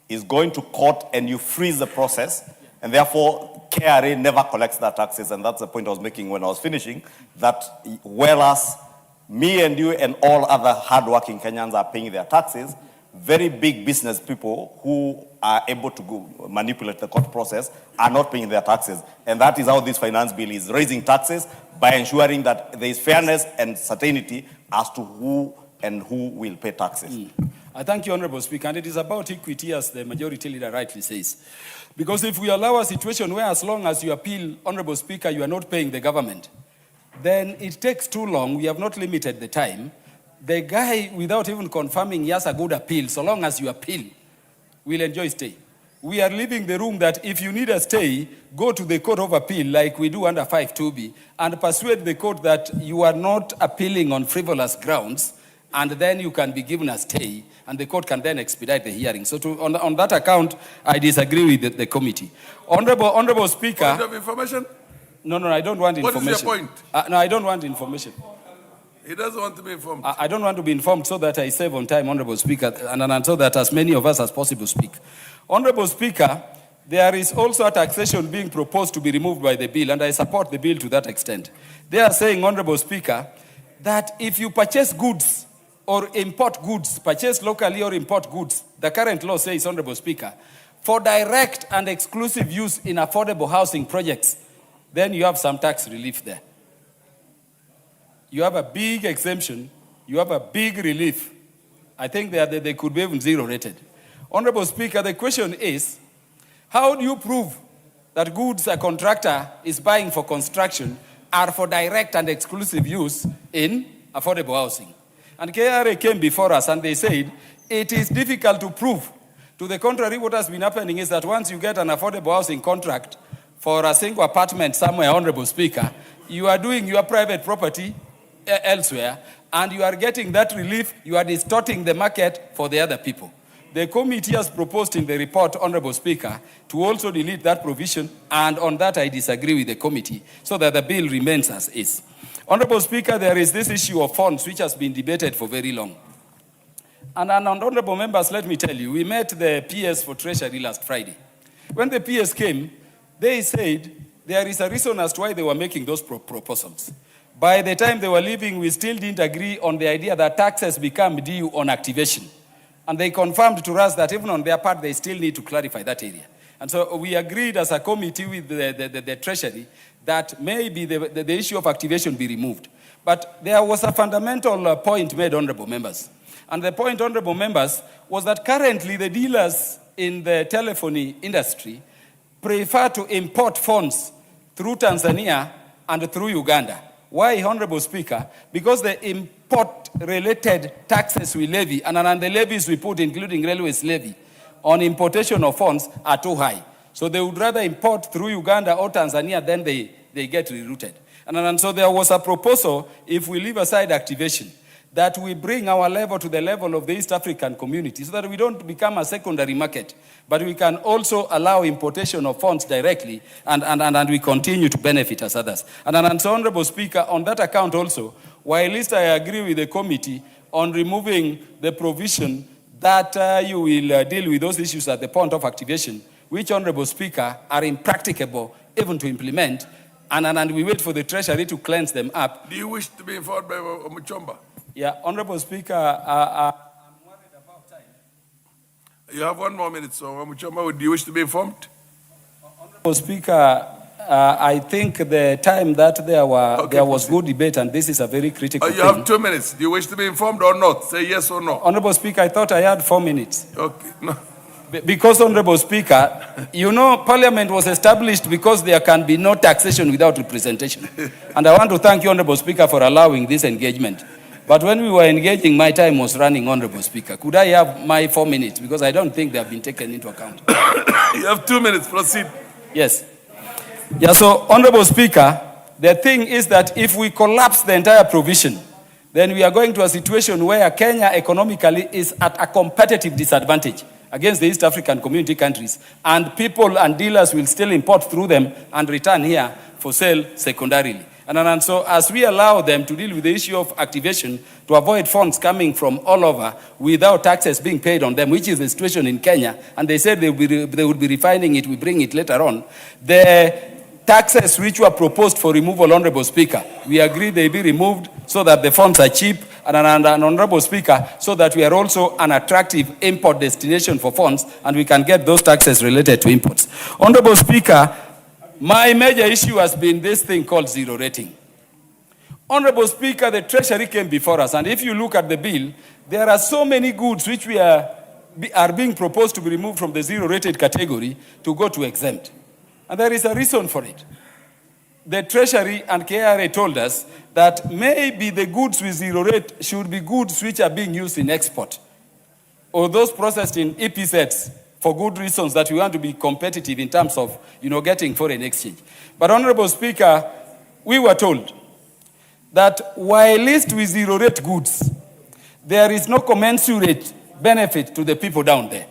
is going to court and you freeze the process, and therefore KRA never collects their taxes, and that's the point I was making when I was finishing, that whereas me and you and all other hardworking Kenyans are paying their taxes, very big business people who are able to manipulate the court process are not paying their taxes. And that is how this finance bill is raising taxes, by ensuring that there is fairness and certainty as to who and who will pay taxes. I thank you, Honorable Speaker, and it is about equity, as the majority leader rightly says. Because if we allow a situation where as long as you appeal, Honorable Speaker, you are not paying the government, then it takes too long. We have not limited the time. The guy, without even confirming he has a good appeal, so long as you appeal, will enjoy stay. We are leaving the room that if you need a stay, go to the Court of Appeal like we do under 52B and persuade the court that you are not appealing on frivolous grounds, and then you can be given a stay, and the court can then expedite the hearing. So on that account, I disagree with the committee. Honorable Speaker. Point of information? No, I don't want information. What is your point? No, I don't want information. He doesn't want to be informed. I don't want to be informed, so that I save on time, Honorable Speaker, and so that as many of us as possible speak. Honorable Speaker, there is also a taxation being proposed to be removed by the bill, and I support the bill to that extent. They are saying, Honorable Speaker, that if you purchase goods or import goods, purchase locally or import goods, the current law says, Honorable Speaker, for direct and exclusive use in affordable housing projects, then you have some tax relief there. You have a big exemption, you have a big relief. I think they could be even zero rated. Honorable Speaker, the question is, how do you prove that goods a contractor is buying for construction are for direct and exclusive use in affordable housing? And KRA came before us and they said, it is difficult to prove. To the contrary, what has been happening is that once you get an affordable housing contract for a single apartment somewhere, Honorable Speaker, you are doing your private property elsewhere, and you are getting that relief, you are distorting the market for the other people. The committee has proposed in the report, Honorable Speaker, to also delete that provision, and on that I disagree with the committee, so that the bill remains as is. Honorable Speaker, there is this issue of funds which has been debated for very long. And honorable members, let me tell you, we met the PS for Treasury last Friday. When the PS came, they said there is a reason as to why they were making those proposals. By the time they were leaving, we still didn't agree on the idea that taxes become due on activation. And they confirmed to us that even on their part, they still need to clarify that area. And so we agreed as a committee with the Treasury that maybe the issue of activation be removed. But there was a fundamental point made, honorable members. And the point, honorable members, was that currently the dealers in the telephony industry prefer to import funds through Tanzania and through Uganda. Why, Honorable Speaker? Because the import-related taxes we levy and the levies we put, including railways levy, on importation of funds are too high. So they would rather import through Uganda or Tanzania than they get rerouted. And so there was a proposal, if we leave aside activation, that we bring our level to the level of the East African community so that we don't become a secondary market, but we can also allow importation of funds directly and we continue to benefit as others. And so, Honorable Speaker, on that account also, while at least I agree with the committee on removing the provision that you will deal with those issues at the point of activation, which, Honorable Speaker, are impracticable even to implement, and we wait for the Treasury to cleanse them up. Do you wish to be informed by Muchomba? Yeah, Honorable Speaker, I'm worried about time. You have 1 more minute, so Muchomba, do you wish to be informed? Honorable Speaker, I think the time that there was good debate, and this is a very critical thing. You have 2 minutes. Do you wish to be informed or not? Say yes or no. Honorable Speaker, I thought I had 4 minutes. Okay. No. Because, Honorable Speaker, you know, Parliament was established because there can be no taxation without representation. And I want to thank you, Honorable Speaker, for allowing this engagement. But when we were engaging, my time was running, Honorable Speaker. Could I have my 4 minutes? Because I don't think they have been taken into account. You have 2 minutes. Proceed. Yes. Yeah, so, Honorable Speaker, the thing is that if we collapse the entire provision, then we are going to a situation where Kenya economically is at a competitive disadvantage against the East African community countries, and people and dealers will still import through them and return here for sale secondarily. And so as we allow them to deal with the issue of activation to avoid funds coming from all over without taxes being paid on them, which is the situation in Kenya, and they said they would be refining it, we bring it later on, the taxes which were proposed for removal, Honorable Speaker, we agree they be removed so that the funds are cheap, and Honorable Speaker, so that we are also an attractive import destination for funds, and we can get those taxes related to imports. Honorable Speaker, my major issue has been this thing called zero rating. Honorable Speaker, the Treasury came before us, and if you look at the bill, there are so many goods which are being proposed to be removed from the zero rated category to go to exempt. And there is a reason for it. The Treasury and KRA told us that maybe the goods with zero rate should be goods which are being used in export, or those processed in EPZs, for good reasons that we want to be competitive in terms of, getting foreign exchange. But, Honorable Speaker, we were told that while list with zero rate goods, there is no commensurate benefit to the people down there.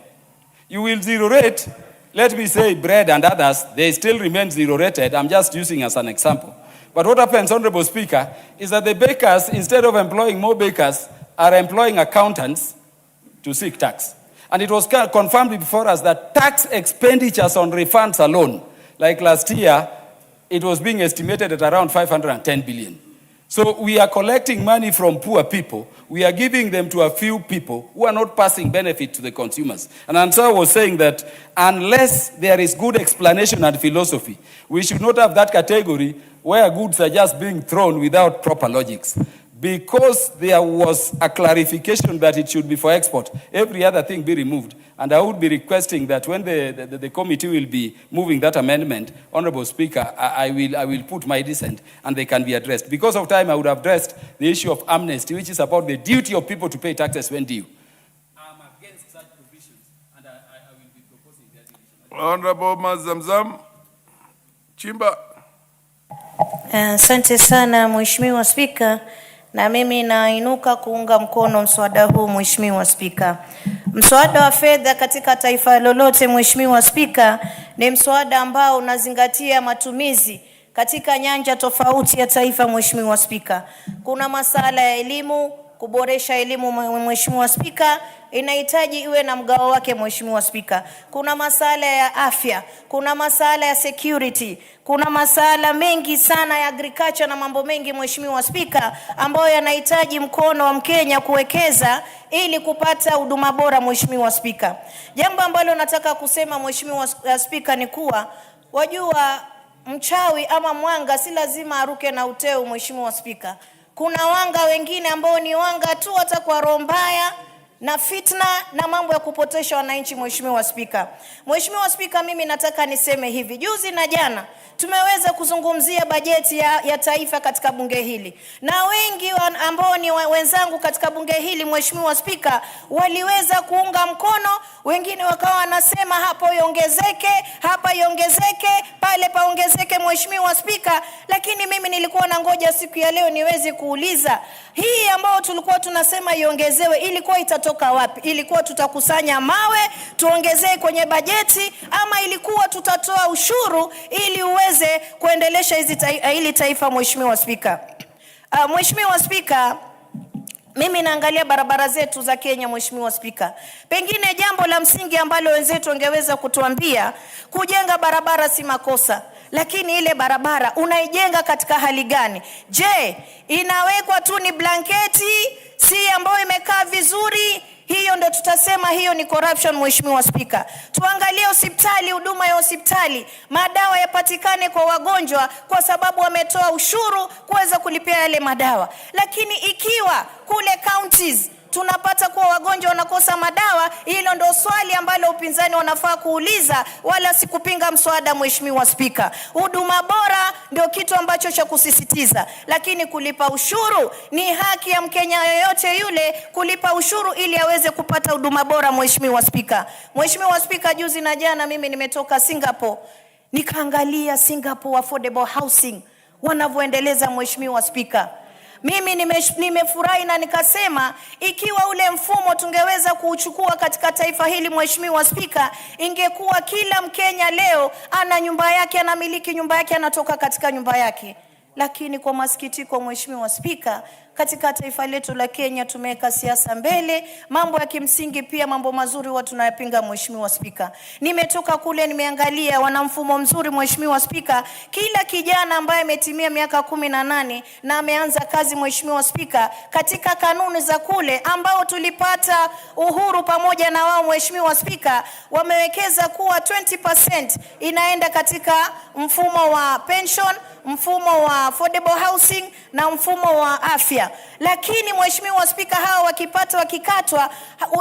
You will zero rate, let me say bread and others, they still remain zero rated. I'm just using as an example. But what happens, Honorable Speaker, is that the bakers, instead of employing more bakers, are employing accountants to seek tax. And it was confirmed before us that tax expenditures on refunds alone, like last year, it was being estimated at around 510 billion. So we are collecting money from poor people. We are giving them to a few people who are not passing benefit to the consumers. And so I was saying that unless there is good explanation and philosophy, we should not have that category where goods are just being thrown without proper logics. because there was a clarification that it should be for export, every other thing be removed. And I would be requesting that when the committee will be moving that amendment, Honorable Speaker, I will put my dissent and they can be addressed. Because of time, I would have addressed the issue of amnesty, which is about the duty of people to pay taxes when due. I'm against such provisions, and I will be proposing that division. Honorable Mazamzam Chimba. Asante sana Mheshimiwa Spika, na mimi nainuka kuunga mkono mswada huu Mheshimiwa Spika. Mswada wa fedha katika taifa lolote Mheshimiwa Spika ni mswada ambao unazingatia matumizi katika nyanja tofauti ya taifa Mheshimiwa Spika. Kuna masala ya elimu, kuboresha elimu Mheshimiwa Spika, inahitaji iwe na mgao wake Mheshimiwa Spika. Kuna masala ya afya, kuna masala ya security, kuna masala mengi sana ya agriculture na mambo mengi Mheshimiwa Spika ambayo yanahitaji mkono wa Mkenya kuwekeza ili kupata huduma bora Mheshimiwa Spika. Jambo ambalo nataka kusema Mheshimiwa Spika ni kuwa wajua mchawi ama mwanga si lazima aruke na uteo Mheshimiwa Spika. Kuna wanga wengine ambao ni wanga tu hata kwa roho mbaya na fitna na mambo ya kupotesha wananchi Mheshimiwa Spika. Mheshimiwa Spika, mimi nataka niseme hivi. Juzi na jana tumeweza kuzungumzia bajeti ya taifa katika bunge hili. Na wengi ambao ni wenzangu katika bunge hili Mheshimiwa Spika waliweza kuunga mkono, wengine wakawa wanasema hapo iongezeke, hapa iongezeke, pale paongezeke Mheshimiwa Spika, lakini mimi nilikuwa na ngoja siku ya leo niweze kuuliza hii ambao tulikuwa tunasema iongezewe ilikuwa itatoka wapi? Ilikuwa tutakusanya mawe tuongezee kwenye bajeti ama ilikuwa tutatoa ushuru ili uweze kuendelesha hili taifa Mheshimiwa Spika? Mheshimiwa Spika, mimi naangalia barabara zetu za Kenya Mheshimiwa Spika. Pengine jambo la msingi ambalo wenzetu wangeweza kutuambia, kujenga barabara si makosa, lakini ile barabara unaijenga katika hali gani? Je, inawekwa tu ni blanketi si ambayo imekaa vizuri? Hiyo ndo tutasema hiyo ni corruption Mheshimiwa Spika. Tuangalie hospitali, huduma ya hospitali, madawa yapatikane kwa wagonjwa kwa sababu wametoa ushuru kuweza kulipia yale madawa. Lakini ikiwa kule counties tunapata kuwa wagonjwa wanakosa madawa, hilo ndo swali ambalo upinzani wanafaa kuuliza, wala si kupinga mswada Mheshimiwa Spika. Huduma bora ndio kitu ambacho cha kusisitiza, lakini kulipa ushuru ni haki ya Mkenya yoyote yule kulipa ushuru ili aweze kupata huduma bora Mheshimiwa Spika. Mheshimiwa Spika, juzi na jana mimi nimetoka Singapore, nikaangalia Singapore affordable housing wanavyoendeleza Mheshimiwa Spika. Mimi nimefurahi na nikasema ikiwa ule mfumo tungeweza kuuchukua katika taifa hili Mheshimiwa Spika, ingekuwa kila Mkenya leo ana nyumba yake, anamiliki nyumba yake, anatoka katika nyumba yake. Lakini kwa masikitiko Mheshimiwa Spika, katika taifa letu la Kenya tumeweka siasa mbele, mambo ya kimsingi pia mambo mazuri watu tunayapinga Mheshimiwa Spika. Nimetoka kule nimeangalia wana mfumo mzuri Mheshimiwa Spika. Kila kijana ambaye ametimia miaka 18 na ameanza kazi Mheshimiwa Spika, katika kanuni za kule ambao tulipata uhuru pamoja na wao Mheshimiwa Spika, wamewekeza kuwa 20% inaenda katika mfumo wa pension, mfumo wa affordable housing na mfumo wa afya. Lakini Mheshimiwa Spika, hao wakikatwa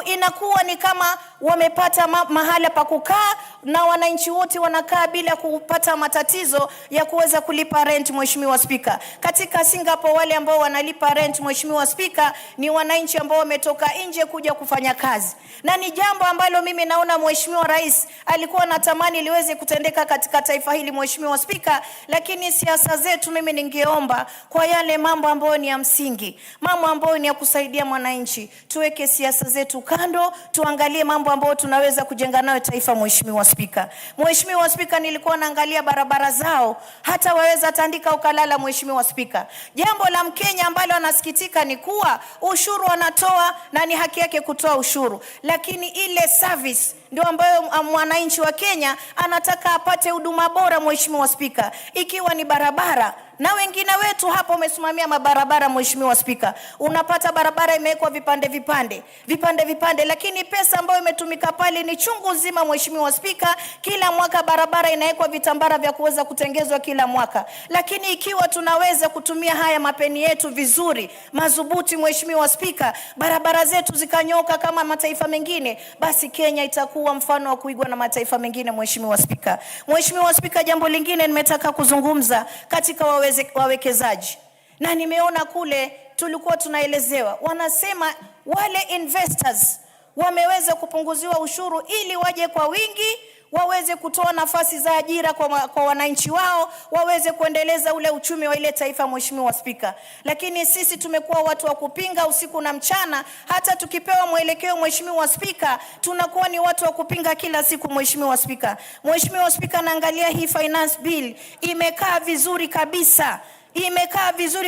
inakuwa ni kama wamepata mahala pa kukaa na wananchi wote wanakaa bila kupata matatizo ya kuweza kulipa rent Mheshimiwa Spika. Katika Singapore wale ambao wanalipa rent Mheshimiwa Spika ni wananchi ambao wametoka nje kuja kufanya kazi. Na ni jambo ambalo mimi naona Mheshimiwa Rais alikuwa anatamani liweze kutendeka katika taifa hili Mheshimiwa Spika, lakini siasa zetu mimi ningeomba kwa yale mambo ambayo ni ya msingi, mambo ambayo ni ya kusaidia mwananchi, tuweke siasa zetu kando, tuangalie mambo ambayo tunaweza kujenga nayo taifa Mheshimiwa Spika. Mheshimiwa Spika, nilikuwa naangalia barabara zao, hata waweza tandika ukalala Mheshimiwa Spika. Jambo la Mkenya ambalo anasikitika ni kuwa ushuru wanatoa na ni haki yake kutoa ushuru, lakini ile service ndio ambayo mwananchi wa Kenya anataka apate huduma bora Mheshimiwa Spika. Ikiwa ni barabara Na wengine wetu hapo umesimamia mabarabara, Mheshimiwa Spika. Unapata barabara imewekwa vipande, lakini pesa ambayo imetumika pale ni chungu zima, Mheshimiwa Spika. Kila mwaka barabara inawekwa vitambara vya kuweza kutengezwa kila mwaka. Lakini ikiwa tunaweza kutumia haya mapeni yetu vizuri, madhubuti, Mheshimiwa Spika, barabara zetu zikanyoka kama mataifa mengine, basi Kenya itakuwa mfano wa kuigwa na mataifa mengine, Mheshimiwa Spika. Mheshimiwa Spika, jambo lingine nimetaka kuzungumza katika wawekezaji. Na nimeona kule tulikuwa tunaelezewa, wanasema wale investors wameweza kupunguziwa ushuru ili waje kwa wingi, waweze kutoa nafasi za ajira kwa wananchi wao, waweze kuendeleza ule uchumi wa ile taifa, Mheshimiwa Spika. Lakini sisi tumekuwa watu wa kupinga usiku na mchana. Hata tukipewa mwelekeo, Mheshimiwa Spika, tunakuwa ni watu wa kupinga kila siku, Mheshimiwa Spika. Mheshimiwa Spika, naangalia hii finance bill imekaa vizuri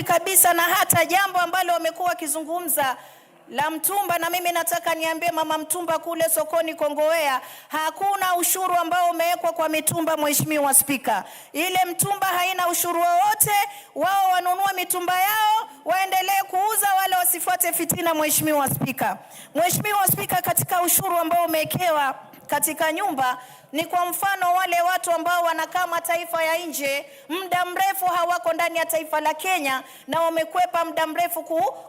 kabisa. Na hata jambo ambalo wamekuwa wakizungumza la mtumba, na mimi nataka niambie mama mtumba kule sokoni Kongowea, hakuna ushuru ambao umewekwa kwa mitumba, Mheshimiwa Spika. Ile mtumba haina ushuru wowote, wao wanunua mitumba yao, waendelee kuuza, wale wasifuate fitina, Mheshimiwa Spika. Mheshimiwa Spika, katika ushuru ambao umewekewa katika nyumba, ni kwa mfano wale watu ambao wanakaa mataifa ya nje, muda mrefu hawako ndani ya taifa la Kenya na wamekwepa muda mrefu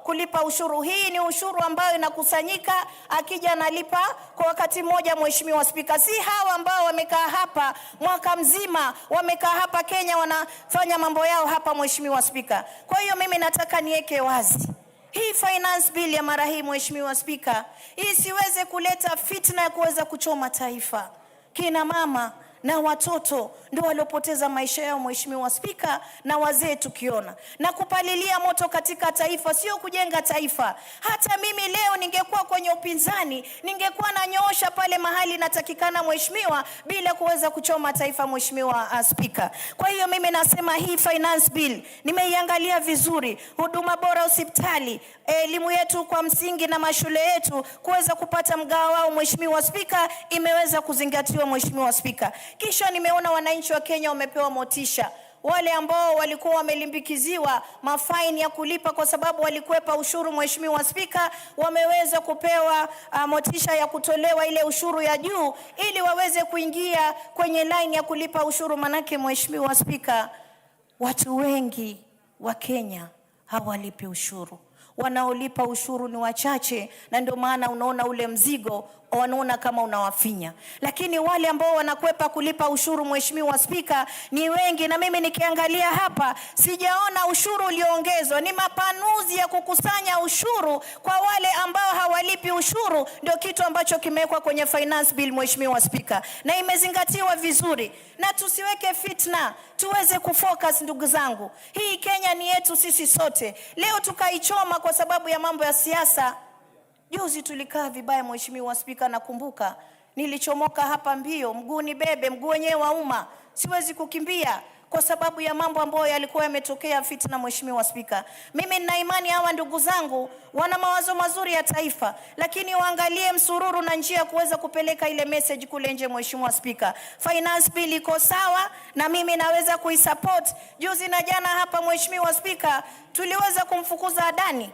kulipa ushuru. Hii ni ushuru ambao inakusanyika, akija analipa kwa wakati mmoja, Mheshimiwa Spika. Si hawa ambao wamekaa hapa mwaka mzima, wamekaa hapa Kenya wanafanya mambo yao hapa, Mheshimiwa Spika. Kwa hiyo mimi nataka niweke wazi, hii finance bill ya mara hii, Mheshimiwa Spika, isiweze kuleta fitna ya kuweza kuchoma taifa. Kina mama na watoto ndio waliopoteza maisha yao, Mheshimiwa Spika, na wazee tukiona. Na kupalilia moto katika taifa sio kujenga taifa. Hata mimi leo ningekuwa kwenye upinzani, ningekuwa nanyoosha pale mahali natakikana, Mheshimiwa, bila kuweza kuchoma taifa, Mheshimiwa Spika. Kwa hiyo mimi nasema hii finance bill nimeiangalia vizuri, huduma bora hospitali, elimu yetu kwa msingi na mashule yetu kuweza kupata mgao wao, Mheshimiwa Spika, imeweza kuzingatiwa, Mheshimiwa Spika. Kisha nimeona wananchi wa Kenya wamepewa motisha. Wale ambao walikuwa wamelimbikiziwa mafaini ya kulipa kwa sababu walikwepa ushuru, Mheshimiwa Spika, wameweza kupewa motisha ya kutolewa ile ushuru ya juu ili waweze kuingia kwenye line ya kulipa ushuru. Manake, Mheshimiwa Spika, watu wengi wa Kenya hawalipi ushuru. Wanaolipa ushuru ni wachache, na ndio maana unaona ule mzigo wanaona kama unawafinya. Lakini wale ambao wanakwepa kulipa ushuru, Mheshimiwa Spika, ni wengi. Na mimi nikiangalia hapa sijaona ushuru ulioongezwa, ni mapanuzi ya kukusanya ushuru kwa wale ambao hawalipi ushuru, ndio kitu ambacho kimewekwa kwenye finance bill, Mheshimiwa Spika, na imezingatiwa vizuri. Na tusiweke fitna, tuweze kufocus, ndugu zangu. Hii Kenya ni yetu sisi sote. Leo tukaichoma kwa sababu ya mambo ya siasa. Juzi tulikaa vibaya, Mheshimiwa Spika, nakumbuka nilichomoka hapa mbio, mguu ni bebe, mguu wenyewe wa umma, siwezi kukimbia kwa sababu ya mambo ambayo yalikuwa yametokea, fitna, Mheshimiwa Spika. Mimi nina imani hawa ndugu zangu wana mawazo mazuri ya taifa, lakini waangalie msururu na njia ya kuweza kupeleka ile message kule nje, Mheshimiwa Spika. Finance bill iko sawa na mimi naweza kuisupport. Juzi na jana hapa, Mheshimiwa Spika, tuliweza kumfukuza Adani.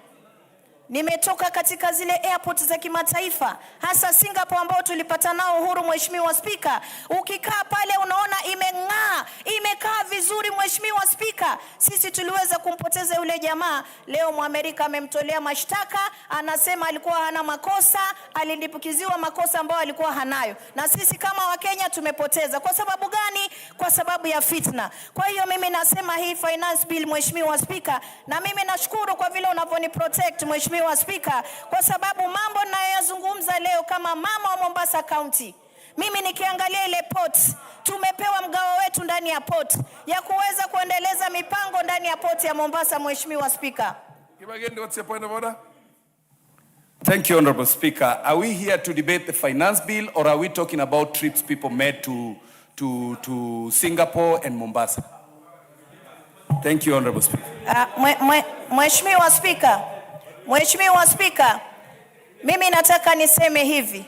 Nimetoka katika zile airport za kimataifa, hasa Singapore ambao tulipata nao uhuru, Mheshimiwa Spika. Ukikaa pale unaona imeng'aa, imekaa vizuri, Mheshimiwa Spika. Sisi tuliweza kumpoteza yule jamaa. Leo Mwamerika amemtolea mashtaka, anasema alikuwa hana makosa, alindipukiziwa makosa ambayo alikuwa hanayo. Na sisi kama Wakenya tumepoteza. Kwa sababu gani? Kwa sababu ya fitna. Kwa hiyo mimi nasema hii finance bill, Mheshimiwa Spika, na mimi nashukuru kwa vile unavyoni protect, Mheshimiwa Spika, kwa sababu mambo ninayoyazungumza leo kama mama wa Mombasa County, mimi nikiangalia ile port, tumepewa mgao wetu ndani ya port ya kuweza kuendeleza mipango ndani ya port ya Mombasa, Mheshimiwa Spika. What's your point of order? Thank you, Honorable Speaker. Are we here to debate the finance bill, or are we talking about trips people made to Singapore and Mombasa? Thank you, Honorable Speaker. Mheshimiwa Spika, Mheshimiwa Spika, mimi nataka niseme hivi.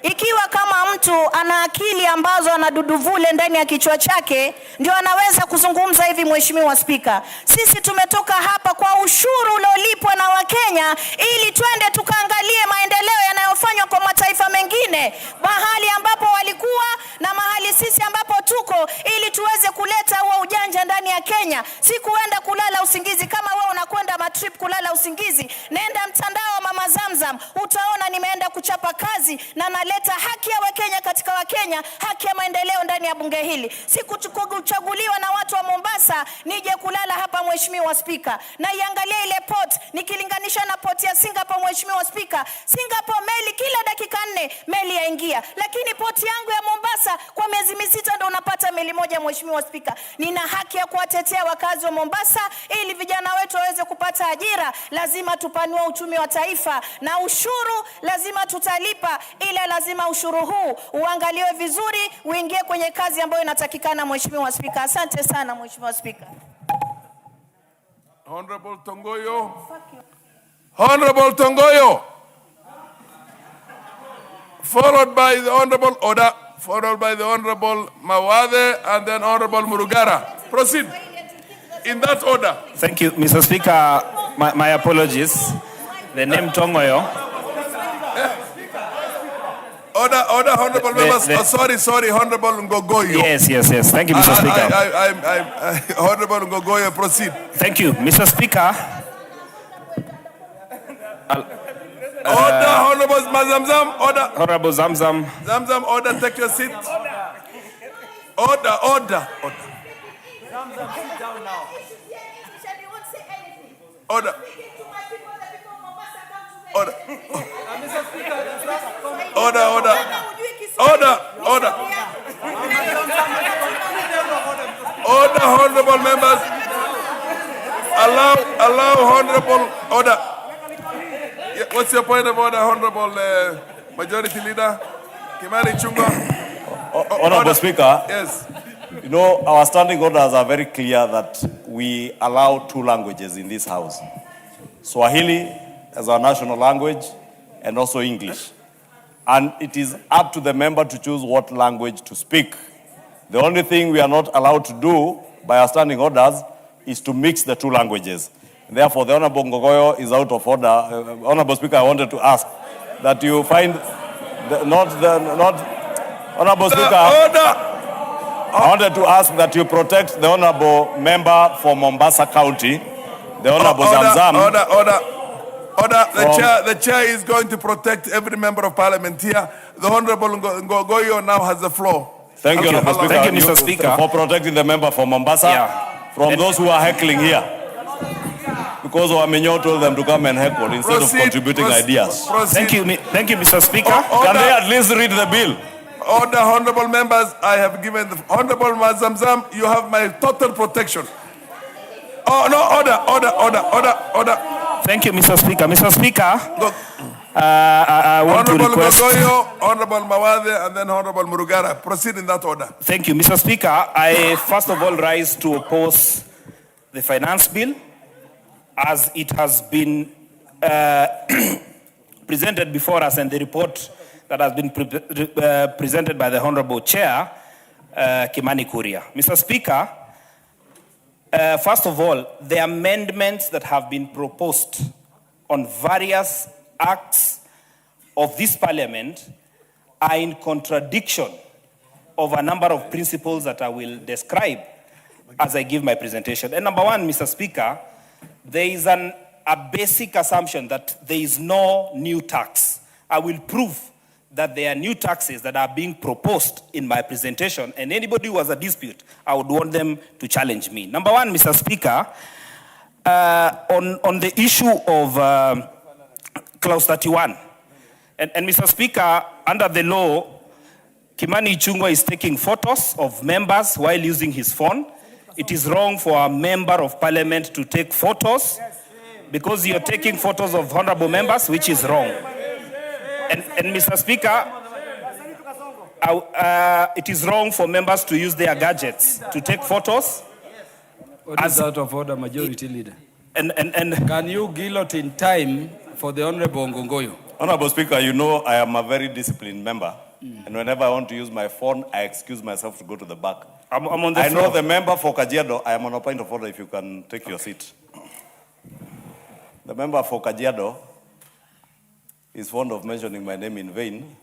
Ikiwa kama mtu ana akili ambazo anaduduvule ndani ya kichwa chake, ndio anaweza kuzungumza hivi. Mheshimiwa Spika, sisi tumetoka hapa kwa ushuru uliolipwa na Wakenya ili twende tukaangalie maendeleo yanayofanywa kwa mataifa mengine, mahali ambapo walikuwa na mahali sisi ambapo tuko, ili tuweze kuleta huo ujanja ndani ya Kenya. Si kuenda kulala usingizi. Kama wewe unakwenda matrip kulala usingizi, nenda mtandao wa Mama Zamzam, utaona nimeenda kuchapa kazi na naleta haki ya Wakenya katika Wakenya, haki ya maendeleo ndani ya bunge hili. Si kuchaguliwa na watu wa Mombasa nije kulala hapa. Mheshimiwa Spika, na iangalia ile port nikilinganisha na port ya Singapore. Mheshimiwa Spika, Singapore meli kila dakika 4 meli yaingia, lakini port yangu ya Mombasa kwa miezi 6 ndio unapata meli moja. Mheshimiwa Spika, nina haki ya kuwatetea wakazi wa Mombasa ili vijana wetu waweze kupata ajira. Lazima tupanue uchumi wa taifa, na ushuru lazima tutalipa, ila lazima ushuru huu uangaliwe vizuri, uingie kwenye kazi ambayo inatakikana. Mheshimiwa Spika, asante sana Mheshimiwa Spika. Honorable Tongoyo. Honorable Tongoyo. Followed by the Honorable Oda, followed by the Honorable Mawade, and then Honorable Murugara. Proceed. In that order. Thank you, Mr. Speaker. My apologies. The name Tongoyo. Order, honorable members. Sorry, Honorable Ngogoyo. Yes. Thank you, Mr. Speaker. Honorable Ngogoyo, proceed. Thank you, Mr. Speaker. Order, Honorable Zamzam. Order. Honorable Zamzam. Zamzam, order. Take your seat. Order. Zamzam, sit down now. Order. Order, honorable members. Allow honorable order. Yeah, what's your point of order, honorable majority leader? Kimani Chunga. Honorable Speaker. Yes. You know, our standing orders are very clear that we allow 2 languages in this house. Swahili as our national language and also English. And it is up to the member to choose what language to speak. The only thing we are not allowed to do by our standing orders is to mix the 2 languages. Therefore, the Honorable Ngogoyo is out of order. Honorable Speaker, I wanted to ask that you find Honorable Speaker, I wanted to ask that you protect the Honorable member for Mombasa County, the Honorable Zamzam. Order. The chair is going to protect every member of parliament here. The Honorable Ngogoyo now has the floor. Thank you, Honorable Speaker. Thank you, Mr. Speaker. For protecting the member for Mombasa from those who are heckling here. Because Wamenyo told them to come and heckle instead of contributing ideas. Thank you, Mr. Speaker. Can they at least read the bill? Order, honorable members. I have given the Honorable Mazamzam, you have my total protection. Oh, no, order. Thank you, Mr. Speaker. Mr. Speaker, I want Honorable to request... Ngogoyo, Honorable Mawade, and then Honorable Murugara. Proceed in that order. Thank you, Mr. Speaker. I first of all rise to oppose the finance bill as it has been presented before us, and the report that has been presented by the Honorable Chair, Kimani Kuria. Mr. Speaker, first of all, the amendments that have been proposed on various acts of this parliament are in contradiction of a number of principles that I will describe as I give my presentation. And number one, Mr. Speaker, there is a basic assumption that there is no new tax. I will prove that there are new taxes that are being proposed in my presentation, and anybody who has a dispute, I would want them to challenge me. Number one, Mr. Speaker, on the issue of Clause 31, and Mr. Speaker, under the law, Kimani Ichung'wah is taking photos of members while using his phone. It is wrong for a member of parliament to take photos because you're taking photos of honorable members, which is wrong. And Mr. Speaker, it is wrong for members to use their gadgets to take photos. What is out of order, Majority Leader? And can you guillotine time for the Honorable Ngogoyo? Honorable Speaker, you know I am a very disciplined member. And whenever I want to use my phone, I excuse myself to go to the back. I'm on the I floor. know the member for Kajiado. I am on a point of order if you can take your seat. The member for Kajiado is fond of mentioning my name in vain,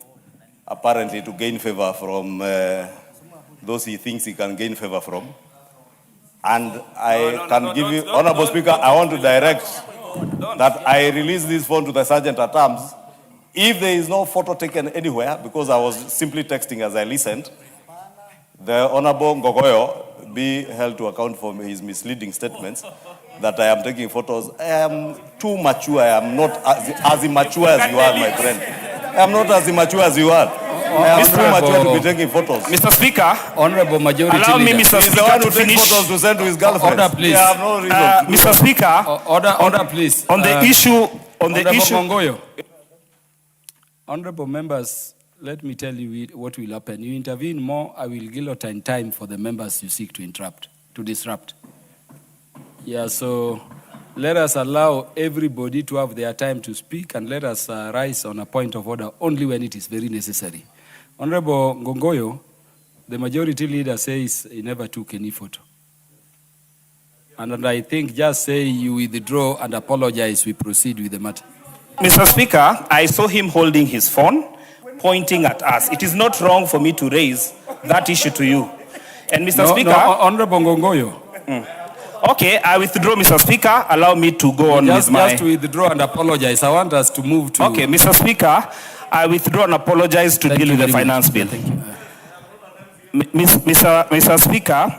apparently to gain favor from those he thinks he can gain favor from. And I can give you, Honorable Speaker, I want to direct that I release this phone to the Sergeant at Arms. If there is no photo taken anywhere, because I was simply texting as I listened, the Honorable Ngogoyo be held to account for his misleading statements that I am taking photos. I am too mature. I am not as immature as you are, my friend. I am not as immature as you are. I am too mature to be taking photos. Mr. Speaker, Honorable Majority allow me, Leader. Mr. He's the Speaker, one to who takes finish. photos to send to his girlfriend. Order, please. I have no reason to do Mr. that. Speaker, Order, please. on the issue, Honorable issue. Mongoyo. Honorable members, let me tell you what will happen. You intervene more, I will guillotine time for the members you seek to disrupt. Yeah, so let us allow everybody to have their time to speak, and let us rise on a point of order only when it is very necessary. Honorable Ngongoyo, the Majority Leader says he never took any photo. And I think just say you withdraw and apologize, we proceed with the matter. Mr. Speaker, I saw him holding his phone, pointing at us. It is not wrong for me to raise that issue to you. And Mr. Speaker... Honorable Ngongoyo. Okay, I withdraw, Mr. Speaker. Allow me to go on with my... Just to withdraw and apologize. I want us to move to... Okay, Mr. Speaker, I withdraw and apologize to deal with the finance bill. Thank you. Mr. Speaker,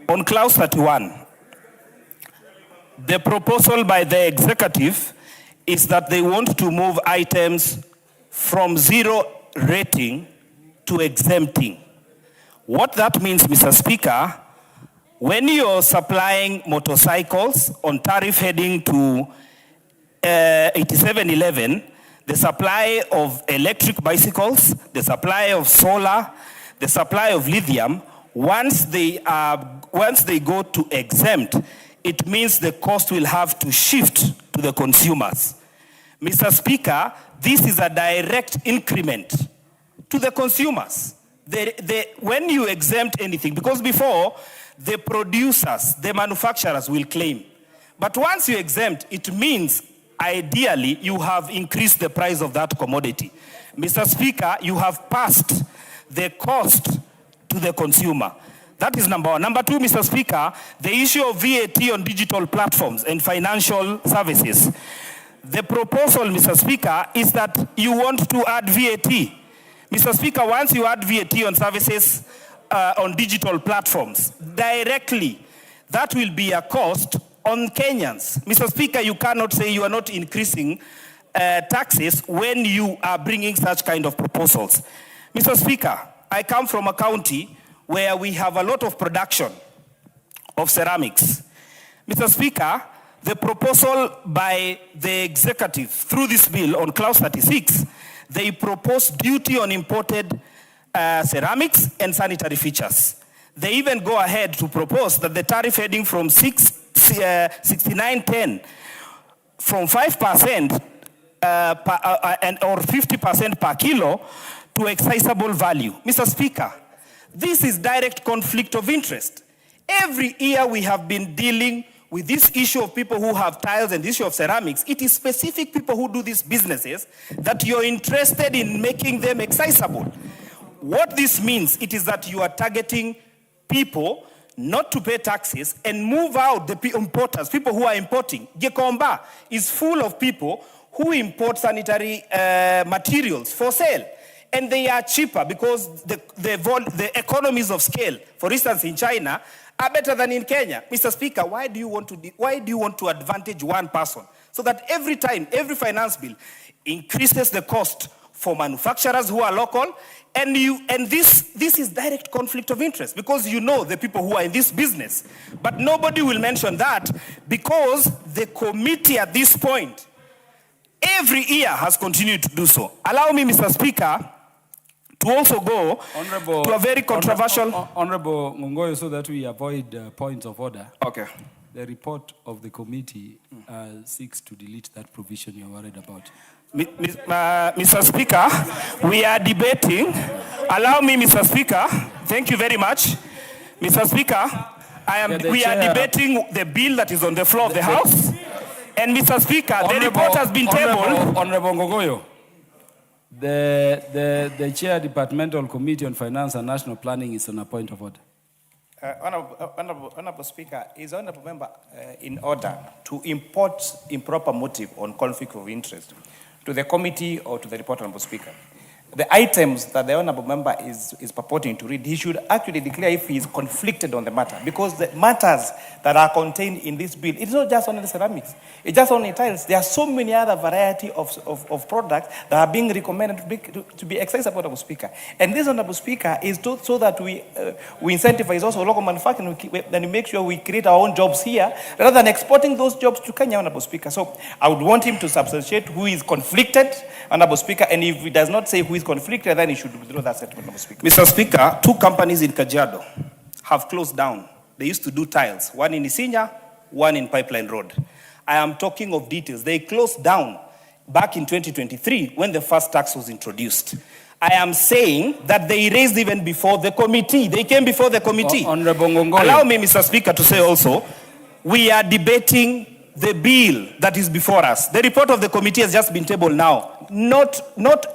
on clause 31, the proposal by the executive is that they want to move items from 0 rating to exempting. What that means, Mr. Speaker, when you're supplying motorcycles on tariff heading to 8711, the supply of electric bicycles, the supply of solar, the supply of lithium, once they go to exempt, it means the cost will have to shift to the consumers. Mr. Speaker, this is a direct increment to the consumers. When you exempt anything, because before, the producers, the manufacturers will claim. But once you exempt, it means, ideally, you have increased the price of that commodity. Mr. Speaker, you have passed the cost to the consumer. That is number one. Number two, Mr. Speaker, the issue of VAT on digital platforms and financial services. The proposal, Mr. Speaker, is that you want to add VAT. Mr. Speaker, once you add VAT on services on digital platforms, directly, that will be a cost on Kenyans. Mr. Speaker, you cannot say you are not increasing taxes when you are bringing such kind of proposals. Mr. Speaker, I come from a county where we have a lot of production of ceramics. Mr. Speaker, the proposal by the executive through this bill on clause 36, they propose duty on imported ceramics and sanitary features. They even go ahead to propose that the tariff heading from 6910 from 5% or 50% per kilo to excisable value. Mr. Speaker, this is direct conflict of interest. Every year we have been dealing with this issue of people who have tiles and the issue of ceramics. It is specific people who do these businesses that you're interested in making them excisable. What this means, it is that you are targeting people not to pay taxes and move out the importers, people who are importing. Gikomba is full of people who import sanitary materials for sale. And they are cheaper because the economies of scale, for instance, in China, are better than in Kenya. Mr. Speaker, why do you want to advantage one person? So that every time, every finance bill increases the cost for manufacturers who are local, and this is direct conflict of interest because you know the people who are in this business. But nobody will mention that because the committee at this point, every year has continued to do so. Allow me, Mr. Speaker, to also go to a very controversial... Honorable Mungoyo, so that we avoid points of order. Okay. The report of the committee seeks to delete that provision you're worried about. Mr. Speaker, we are debating. Allow me, Mr. Speaker. Thank you very much. Mr. Speaker, we are debating the bill that is on the floor of the House. And Mr. Speaker, the report has been tabled. Honorable Ngogoyo, the chair departmental committee on finance and national planning is on a point of order. Honorable Speaker, is the honorable member in order to import improper motive on conflict of interest to the committee or to the report, Honorable Speaker? The items that the honorable member is purporting to read, he should actually declare if he is conflicted on the matter, because the matters that are contained in this bill, it's not just only the ceramics, it's just only tiles. There are so many other variety of products that are being recommended to be excised, Honorable Speaker. And this, Honorable Speaker, is so that we incentivize also local manufacturing, and we make sure we create our own jobs here, rather than exporting those jobs to Kenya, Honorable Speaker. So I would want him to substantiate who is conflicted, Honorable Speaker, and if he does not say who is conflicted, then he should withdraw that statement, Honorable Speaker. Mr. Speaker, 2 companies in Kajiado have closed down. They used to do tiles, one in Isinya, one in Pipeline Road. I am talking of details. They closed down back in 2023 when the first tax was introduced. I am saying that they raised even before the committee. They came before the committee. Honorable Ngogoyo. Allow me, Mr. Speaker, to say also, we are debating the bill that is before us. The report of the committee has just been tabled now. Not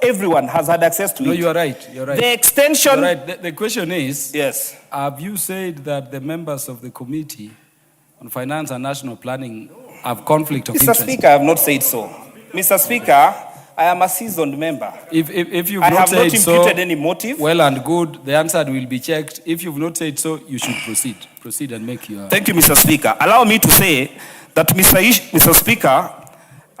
everyone has had access to it. No, you are right. You're right. The extension... You're right. The question is, yes, have you said that the members of the committee on finance and national planning have conflict of interest? Mr. Speaker, I have not said so. Mr. Speaker, I am a seasoned member. If you've I not have said not imputed any motive. Well and good. The answer will be checked. If you've not said so, you should proceed. Proceed and make your... Thank you, Mr. Speaker. Allow me to say that, Mr. Speaker,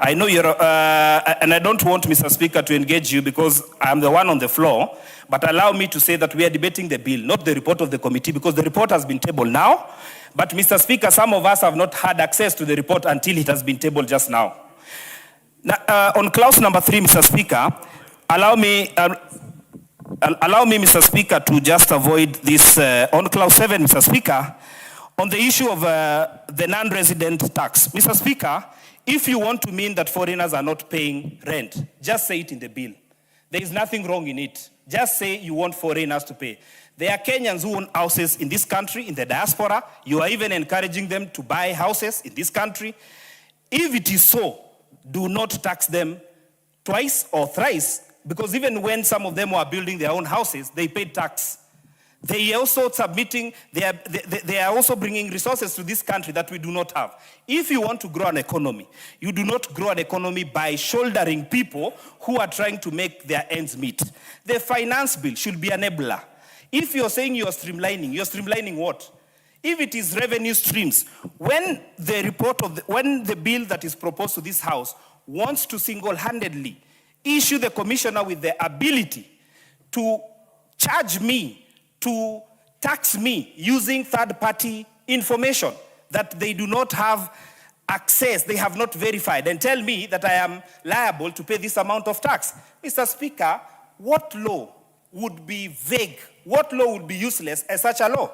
I know you're, and I don't want, Mr. Speaker, to engage you because I'm the one on the floor, but allow me to say that we are debating the bill, not the report of the committee, because the report has been tabled now. But, Mr. Speaker, some of us have not had access to the report until it has been tabled just now. Now, on clause number 3, Mr. Speaker, allow me, Mr. Speaker, to just avoid this. On clause 7, Mr. Speaker, on the issue of the non-resident tax. Mr. Speaker, if you want to mean that foreigners are not paying rent, just say it in the bill. There is nothing wrong in it. Just say you want foreigners to pay. There are Kenyans who own houses in this country, in the diaspora. You are even encouraging them to buy houses in this country. If it is so, do not tax them twice or thrice, because even when some of them were building their own houses, they paid tax. They are also submitting, they are also bringing resources to this country that we do not have. If you want to grow an economy, you do not grow an economy by shouldering people who are trying to make their ends meet. The finance bill should be an enabler. If you're saying you're streamlining what? If it is revenue streams, when the bill that is proposed to this House wants to single-handedly issue the commissioner with the ability to charge me, to tax me using third-party information that they do not have access, they have not verified, and tell me that I am liable to pay this amount of tax. Mr. Speaker, what law would be vague? What law would be useless as such a law?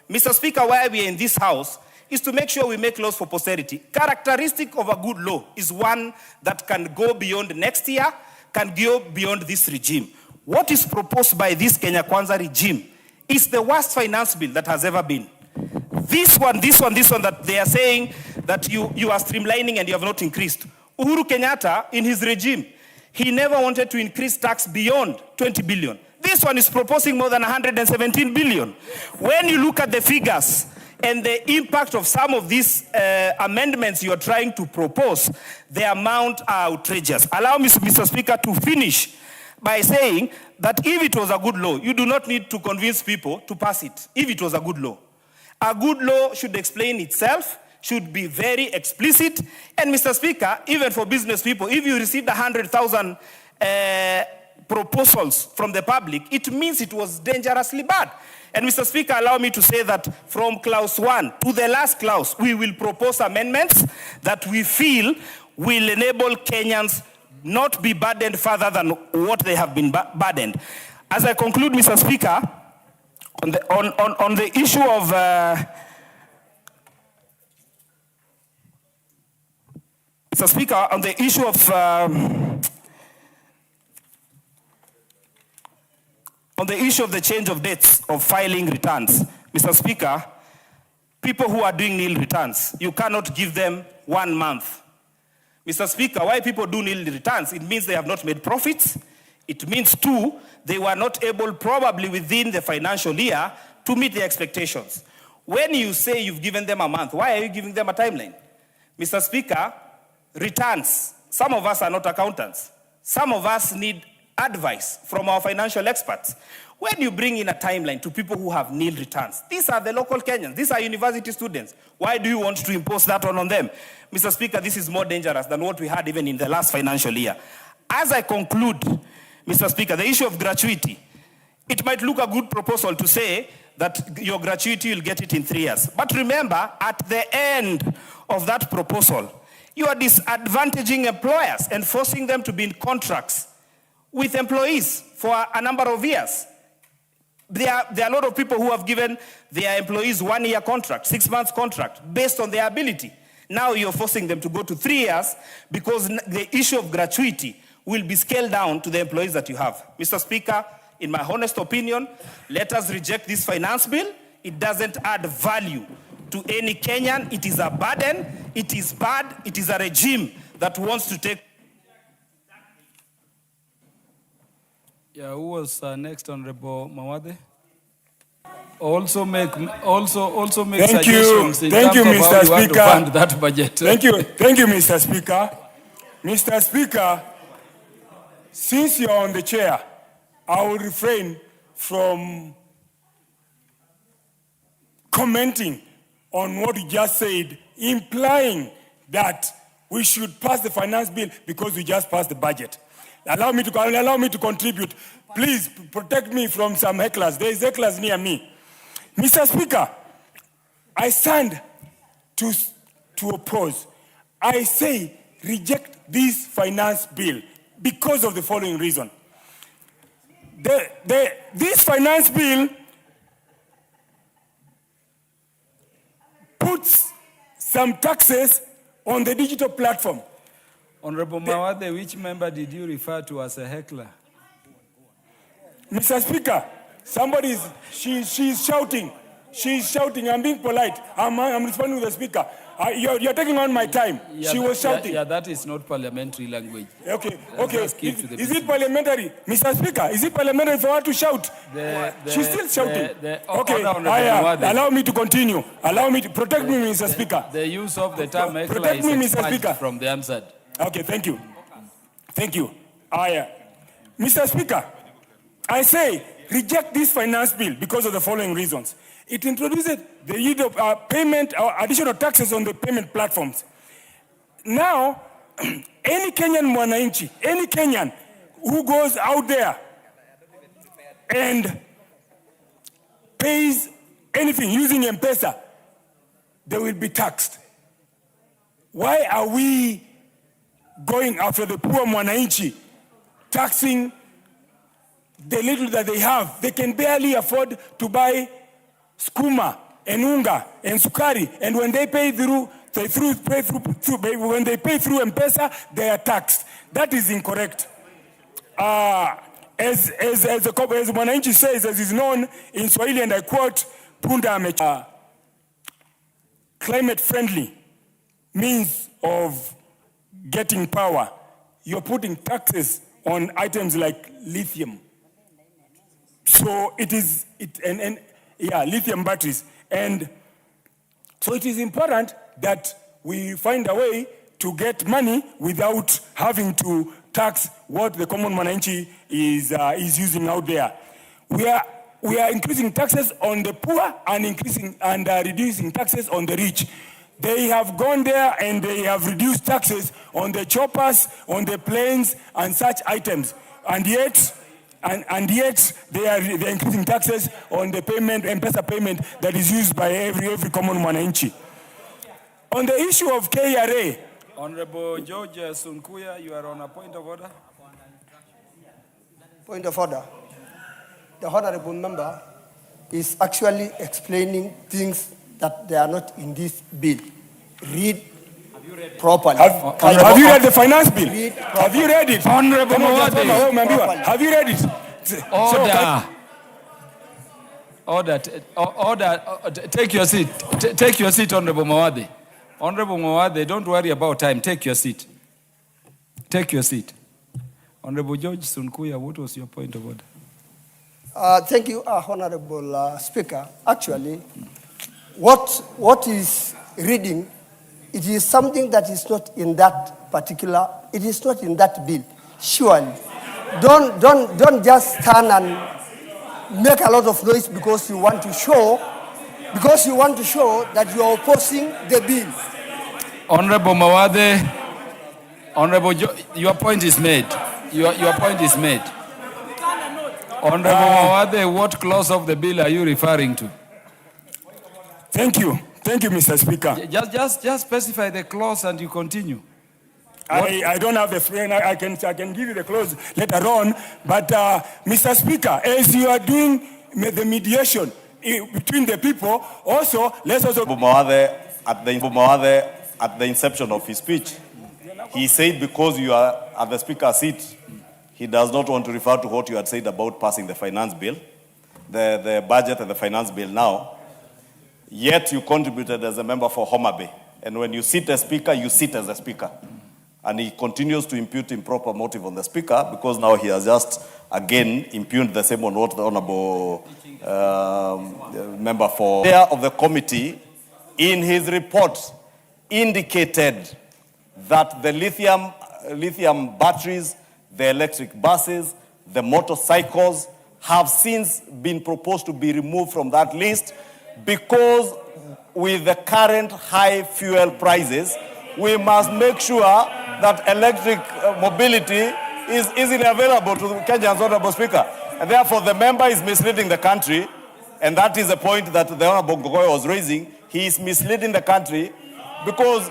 Mr. Speaker, why we are in this House is to make sure we make laws for posterity. Characteristic of a good law is one that can go beyond next year, can go beyond this regime. What is proposed by this Kenya Kwanza regime is the worst finance bill that has ever been. This one, that they are saying that you are streamlining and you have not increased. Uhuru Kenyatta, in his regime, he never wanted to increase tax beyond 20 billion. This one is proposing more than 117 billion. When you look at the figures and the impact of some of these amendments you are trying to propose, the amount are outrageous. Allow me, Mr. Speaker, to finish by saying that if it was a good law, you do not need to convince people to pass it, if it was a good law. A good law should explain itself, should be very explicit, and Mr. Speaker, even for business people, if you received 100,000 proposals from the public, it means it was dangerously bad. And Mr. Speaker, allow me to say that from clause 1 to the last clause, we will propose amendments that we feel will enable Kenyans not be burdened further than what they have been burdened. As I conclude, Mr. Speaker, on the issue of Mr. Speaker, on the issue of the change of dates of filing returns, Mr. Speaker, people who are doing nil returns, you cannot give them 1 month. Mr. Speaker, why people do nil returns? It means they have not made profits. It means, too, they were not able, probably within the financial year, to meet their expectations. When you say you've given them a month, why are you giving them a timeline? Mr. Speaker, returns, some of us are not accountants. Some of us need advice from our financial experts. When you bring in a timeline to people who have nil returns, these are the local Kenyans, these are university students. Why do you want to impose that on them? Mr. Speaker, this is more dangerous than what we had even in the last financial year. As I conclude, Mr. Speaker, the issue of gratuity, it might look a good proposal to say that your gratuity, you'll get it in 3 years. But remember, at the end of that proposal, you are disadvantaging employers and forcing them to be in contracts with employees for a number of years. There are a lot of people who have given their employees 1 year contract, 6 months contract, based on their ability. Now you're forcing them to go to 3 years because the issue of gratuity will be scaled down to the employees that you have. Mr. Speaker, in my honest opinion, let us reject this finance bill. It doesn't add value to any Kenyan. It is a burden. It is bad. It is a regime that wants to take. Yeah, who was next, Honorable Mawade? Also make suggestions in terms of how you want to fund that budget. Thank you, Mr. Speaker. Mr. Speaker, since you're on the chair, I will refrain from commenting on what you just said, implying that we should pass the finance bill because we just passed the budget. Allow me to contribute. Please protect me from some hecklers. There is hecklers near me. Mr. Speaker, I stand to oppose. I say reject this finance bill because of the following reason. This finance bill puts some taxes on the digital platform. Honorable Mawade, which member did you refer to as a heckler? Mr. Speaker, she's shouting. She's shouting. I'm being polite. I'm responding to the Speaker. You're taking on my time. Yeah, she was shouting. Yeah, that is not parliamentary language. Okay. Is it parliamentary? Mr. Speaker, is it parliamentary for her to shout? She's still shouting. Allow me to continue. Allow me to protect me, Mr. Speaker. The use of the term heckler is expunged from the answer. Okay, thank you. Mr. Speaker, I say reject this finance bill because of the following reasons. It introduces the use of payment or additional taxes on the payment platforms. Now, any Kenyan who goes out there and pays anything using M-Pesa, they will be taxed. Why are we going after the poor mwananchi, taxing the little that they have? They can barely afford to buy skuma and unga and sukari, and when they pay through M-Pesa, they are taxed. That is incorrect. As mwananchi says, as is known in Swahili, and I quote, punda amecha. Climate-friendly means of getting power. You're putting taxes on items like lithium. So lithium batteries. And so it is important that we find a way to get money without having to tax what the common mwananchi is using out there. We are increasing taxes on the poor and reducing taxes on the rich. They have gone there and they have reduced taxes on the choppers, on the planes, and such items. And yet they are increasing taxes on the payment, M-Pesa payment that is used by every common mwananchi. On the issue of KRA. Honorable George Sunkuya, you are on a point of order. Point of order. The honorable member is actually explaining things that they are not in this bill. Read properly. Have you read the finance bill? Have you read it? Honorable Mawade. Have you read it? Order. Order. Take your seat. Take your seat, Honorable Mawade. Honorable Mawade, don't worry about time. Take your seat. Take your seat. Honorable George Sunkuya, what was your point of order? Thank you, Honorable Speaker. Actually, what is reading, it is something that is not in that particular, it is not in that bill. Surely. Don't just stand and make a lot of noise because you want to show that you are opposing the bill. Honorable Mawade, your point is made. Your point is made. Honorable Mawade, what clause of the bill are you referring to? Thank you, Mr. Speaker. Just specify the clause and you continue. I don't have the frame. I can give you the clause later on. But Mr. Speaker, as you are doing the mediation between the people, also let's also. At the inception of his speech, he said because you are at the speaker's seat, he does not want to refer to what you had said about passing the finance bill, the budget and the finance bill now. Yet you contributed as a member for Homa Bay. And when you sit as speaker, you sit as a speaker. And he continues to impute improper motive on the speaker because now he has just again impugned the same on what the honorable member for chair of the committee in his report indicated that the lithium batteries, the electric buses, the motorcycles have since been proposed to be removed from that list because with the current high fuel prices, we must make sure that electric mobility is easily available to Kenyans, Honorable Speaker. And therefore, the member is misleading the country, and that is the point that the Honorable Gogoy was raising. He is misleading the country because,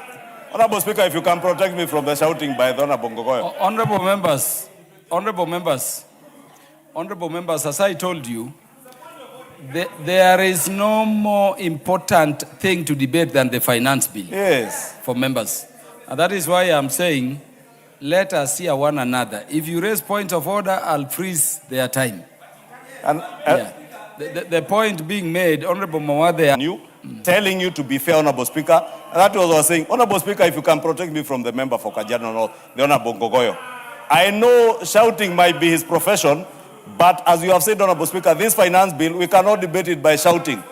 Honorable Speaker, if you can protect me from the shouting by the Honorable Gogoy. Honorable members, as I told you, there is no more important thing to debate than the finance bill. Yes. For members. And that is why I'm saying, let us hear one another. If you raise points of order, I'll freeze their time. And the point being made, Honorable Mawade, telling you to be fair, Honorable Speaker. And that was what I was saying. Honorable Speaker, if you can protect me from the member for Kajiado North, the Honorable Gogoyo. I know shouting might be his profession, but as you have said, Honorable Speaker, this finance bill, we cannot debate it by shouting.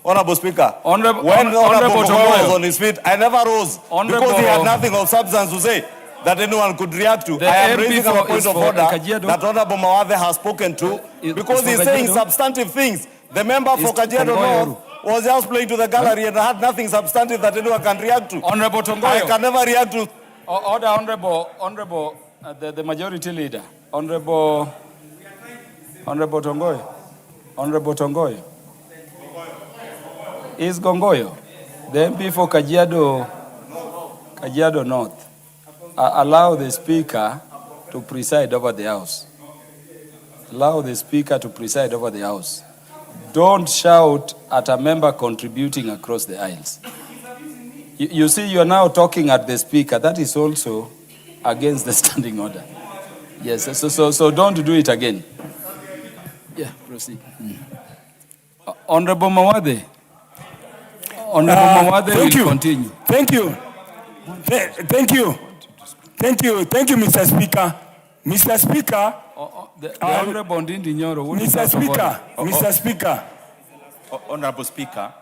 Honorable Speaker, when Honorable Gogoyo was on his feet, I never rose because he had nothing of substance to say that anyone could react to. I am raising a point of order that Honorable Mawade has spoken to because he's saying substantive things. The member for Kajiado North was just playing to the gallery and had nothing substantive that anyone can react to. Honorable Tongoyo. I can never react to. Order, Honorable, the majority leader. Honorable Tongoyo. Honorable Tongoyo. Is Gongoyo, the MP for Kajiado North, allow the Speaker to preside over the House. Allow the Speaker to preside over the House. Don't shout at a member contributing across the aisles. You see, you are now talking at the Speaker. That is also against the standing order. Yes, so don't do it again. Yeah, proceed. Honorable Mawade. Honorable Mawade will continue. Thank you, Mr. Speaker. Mr. Speaker. Honorable Ndindi Nyoro. Mr. Speaker. Honorable Speaker.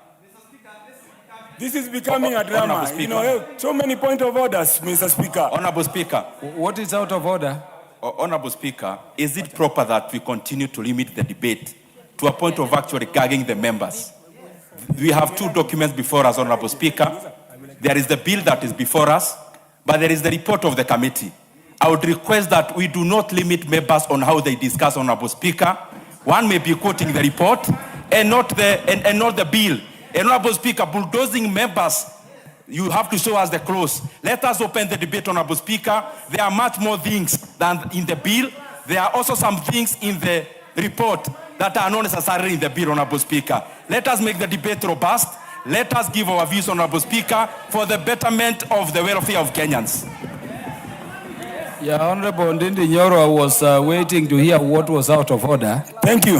This is becoming a drama. You know, so many point of orders, Mr. Speaker. Honorable Speaker. What is out of order? Honorable Speaker, is it proper that we continue to limit the debate to a point of actually gagging the members? We have two documents before us, Honorable Speaker. There is the bill that is before us, but there is the report of the committee. I would request that we do not limit members on how they discuss, Honorable Speaker. One may be quoting the report and not the bill. Honorable Speaker, bulldozing members, you have to show us the clause. Let us open the debate, Honorable Speaker. There are much more things than in the bill. There are also some things in the report that are not necessarily in the bill, Honorable Speaker. Let us make the debate robust. Let us give our views, Honorable Speaker, for the betterment of the welfare of Kenyans. Yeah, Honorable Ndindi Nyoro, I was waiting to hear what was out of order. Thank you.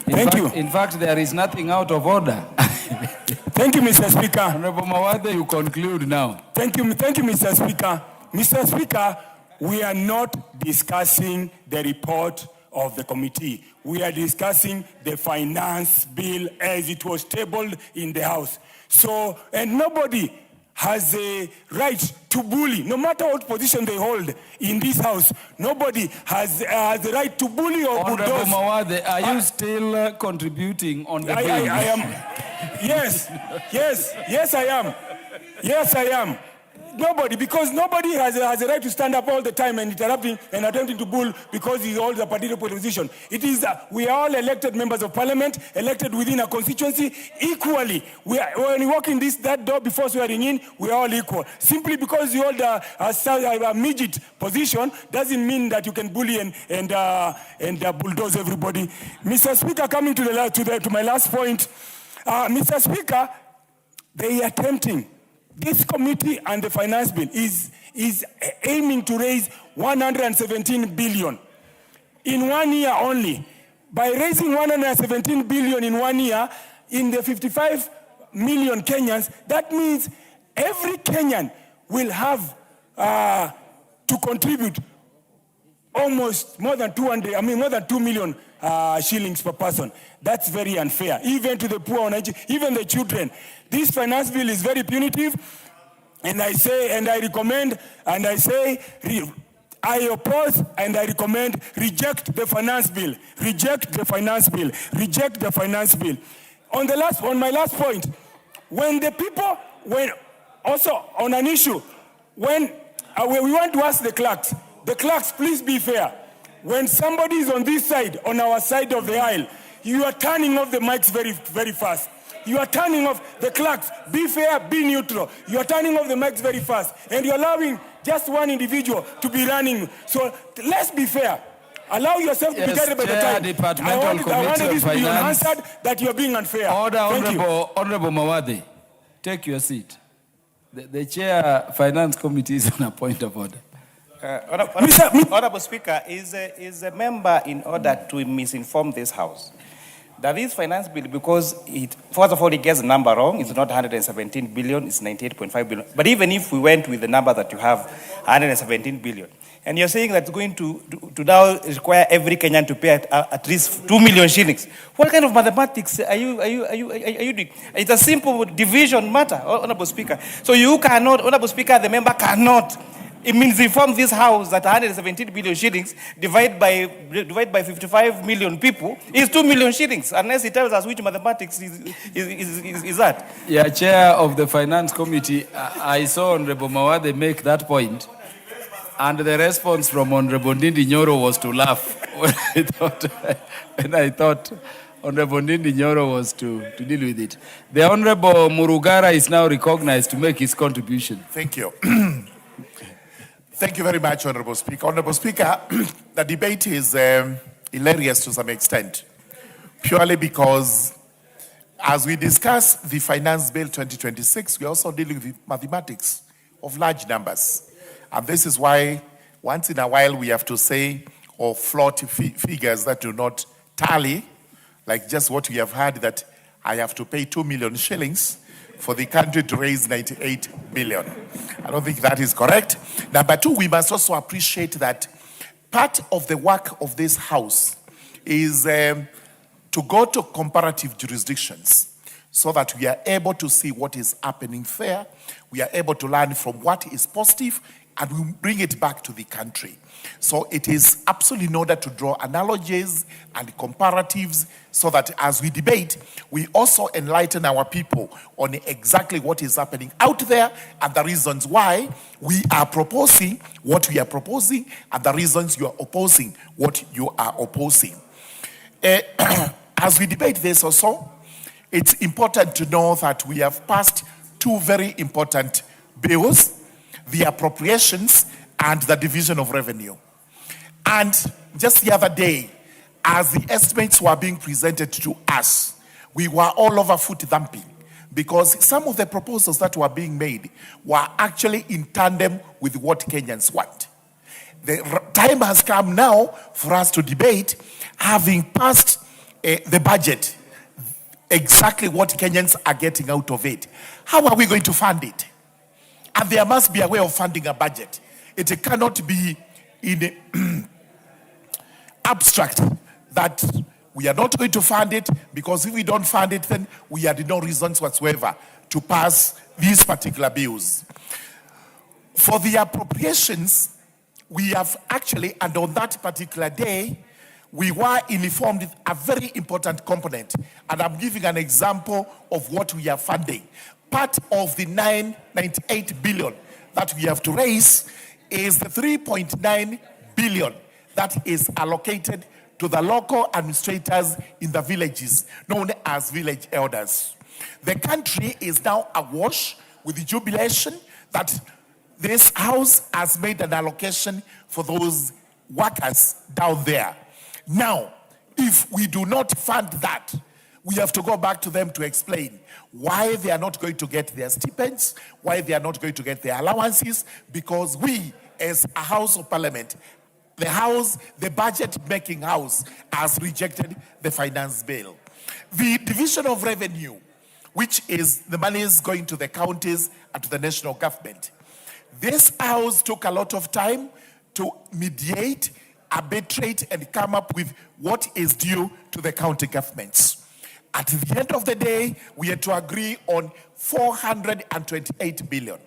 In fact, there is nothing out of order. Thank you, Mr. Speaker. Honorable Mawade, you conclude now. Thank you, Mr. Speaker. Mr. Speaker, we are not discussing the report of the committee. We are discussing the finance bill as it was tabled in the House. So, and nobody has a right to bully, no matter what position they hold in this House. Nobody has the right to bully or Honorable bulldoze. Mawade, are you still contributing on the bill? I am. Yes, I am. Yes, I am. Nobody, because nobody has a right to stand up all the time and interrupting and attempting to bull because he holds a particular position. It is, we are all elected members of parliament, elected within a constituency equally. When you walk in that door before swearing in, we are all equal. Simply because you hold a midget position doesn't mean that you can bully and bulldoze everybody. Mr. Speaker, coming to my last point, Mr. Speaker, they are attempting. This committee and the finance bill is aiming to raise 117 billion in 1 year only. By raising 117 billion in 1 year, in the 55 million Kenyans, that means every Kenyan will have to contribute almost more than 2 million shillings per person. That's very unfair, even to the poor, even the children. This finance bill is very punitive, and I oppose and I recommend reject the finance bill. Reject the finance bill. Reject the finance bill. On my last point, also on an issue, when we want to ask the clerks, please be fair. When somebody is on this side, on our side of the aisle, you are turning off the mics very, very fast. You are turning off the clerks. Be fair, be neutral. You are turning off the mics very fast. And you're allowing just one individual to be running. So let's be fair. Allow yourself to be guided by the time. I wanted this to be answered that you're being unfair. Honorable Mawade, take your seat. The chair finance committee is on a point of order. Honorable Speaker, is a member in order to misinform this House that this finance bill, because first of all, it gets the number wrong. It's not 117 billion, it's 98.5 billion. But even if we went with the number that you have, 117 billion, and you're saying that's going to now require every Kenyan to pay at least 2 million shillings. What kind of mathematics are you doing? It's a simple division matter, Honorable Speaker. So you cannot, Honorable Speaker, the member cannot. It means inform this House that 117 billion shillings divided by 55 million people is 2 million shillings, unless he tells us which mathematics is that. Yeah, Chair of the Finance Committee, I saw Honorable Mawade make that point, and the response from Honorable Ndindi Nyoro was to laugh when I thought Honorable Ndindi Nyoro was to deal with it. The Honorable Murugara is now recognized to make his contribution. Thank you. Thank you very much, Honorable Speaker. Honorable Speaker, the debate is hilarious to some extent, purely because as we discuss the Finance Bill 2026, we're also dealing with mathematics of large numbers. And this is why once in a while we have to say or float figures that do not tally, like just what we have heard, that I have to pay 2 million shillings for the country to raise 98 billion. I don't think that is correct. Number two, we must also appreciate that part of the work of this House is to go to comparative jurisdictions so that we are able to see what is happening there. We are able to learn from what is positive and we bring it back to the country. So it is absolutely in order to draw analogies and comparatives so that as we debate, we also enlighten our people on exactly what is happening out there and the reasons why we are proposing what we are proposing and the reasons you are opposing what you are opposing. As we debate this also, it's important to know that we have passed two very important bills, the appropriations and the division of revenue. And just the other day, as the estimates were being presented to us, we were all over foot thumping because some of the proposals that were being made were actually in tandem with what Kenyans want. The time has come now for us to debate, having passed the budget, exactly what Kenyans are getting out of it. How are we going to fund it? And there must be a way of funding a budget. It cannot be in abstract that we are not going to fund it, because if we don't fund it, then we had no reasons whatsoever to pass these particular bills. For the appropriations, we have actually, and on that particular day, we were informed a very important component. And I'm giving an example of what we are funding. Part of the 998 billion that we have to raise is the 3.9 billion that is allocated to the local administrators in the villages, known as village elders. The country is now awash with the jubilation that this house has made an allocation for those workers down there. Now, if we do not fund that, we have to go back to them to explain why they are not going to get their stipends, why they are not going to get their allowances, because we, as a House of Parliament, the budget-making house, has rejected the finance bill. The division of revenue, which is the monies going to the counties and to the national government, this house took a lot of time to mediate, arbitrate, and come up with what is due to the county governments. At the end of the day, we had to agree on 428 billion.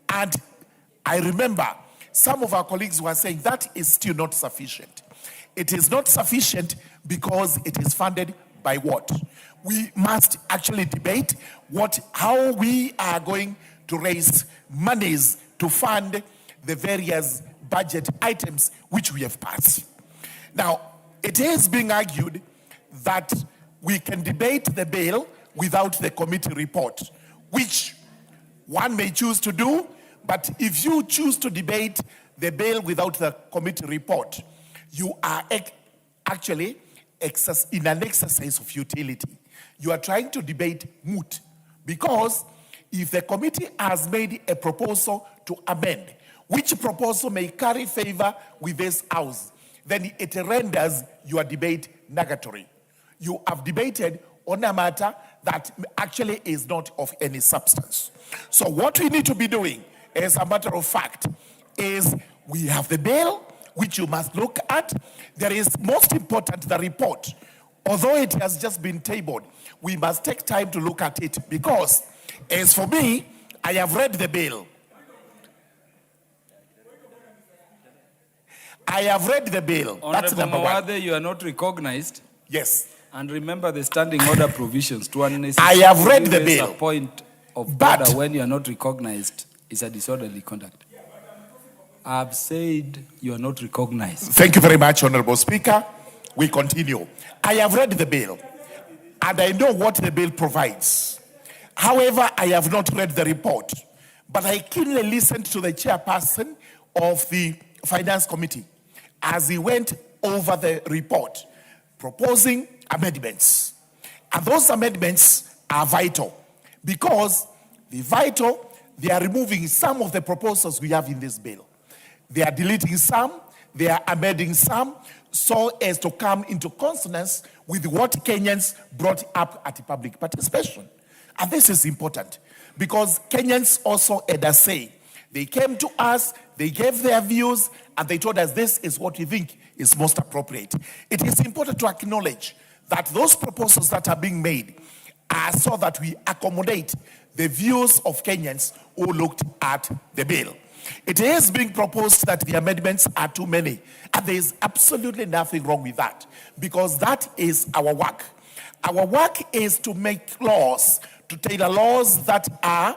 And I remember some of our colleagues were saying that is still not sufficient. It is not sufficient because it is funded by what? We must actually debate how we are going to raise monies to fund the various budget items which we have passed. Now, it is being argued that we can debate the bill without the committee report, which one may choose to do, but if you choose to debate the bill without the committee report, you are actually in an exercise of futility. You are trying to debate moot, because if the committee has made a proposal to amend, which proposal may carry favor with this house, then it renders your debate nugatory. You have debated on a matter that actually is not of any substance. So what we need to be doing, as a matter of fact, is we have the bill, which you must look at. There is, most important, the report. Although it has just been tabled, we must take time to look at it, because, as for me, I have read the bill. I have read the bill. That's number one. You are not recognized. Yes. And remember the standing order provisions to I have read the bill. A point of order when you are not recognized is a disorderly conduct. I have said you are not recognized. Thank you very much, Honorable Speaker. We continue. I have read the bill, and I know what the bill provides. However, I have not read the report, but I keenly listened to the chairperson of the Finance Committee as he went over the report, proposing amendments. And those amendments are vital, because they are removing some of the proposals we have in this bill. They are deleting some, they are amending some, so as to come into consonance with what Kenyans brought up at public participation. And this is important, because Kenyans also had a say. They came to us, they gave their views, and they told us this is what we think is most appropriate. It is important to acknowledge that those proposals that are being made are so that we accommodate the views of Kenyans who looked at the bill. It is being proposed that the amendments are too many, and there is absolutely nothing wrong with that, because that is our work. Our work is to make laws, to tailor laws that are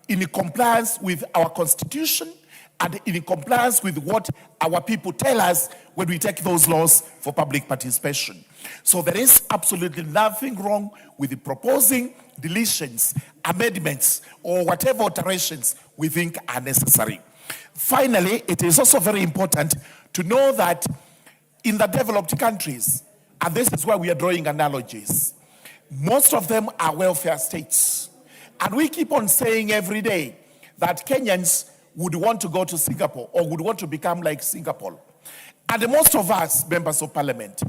in compliance with our constitution and in compliance with what our people tell us when we take those laws for public participation. So there is absolutely nothing wrong with the proposing deletions, amendments, or whatever alterations we think are necessary. Finally, it is also very important to know that in the developed countries, and this is where we are drawing analogies, most of them are welfare states. And we keep on saying every day that Kenyans would want to go to Singapore or would want to become like Singapore. And most of us, members of parliament,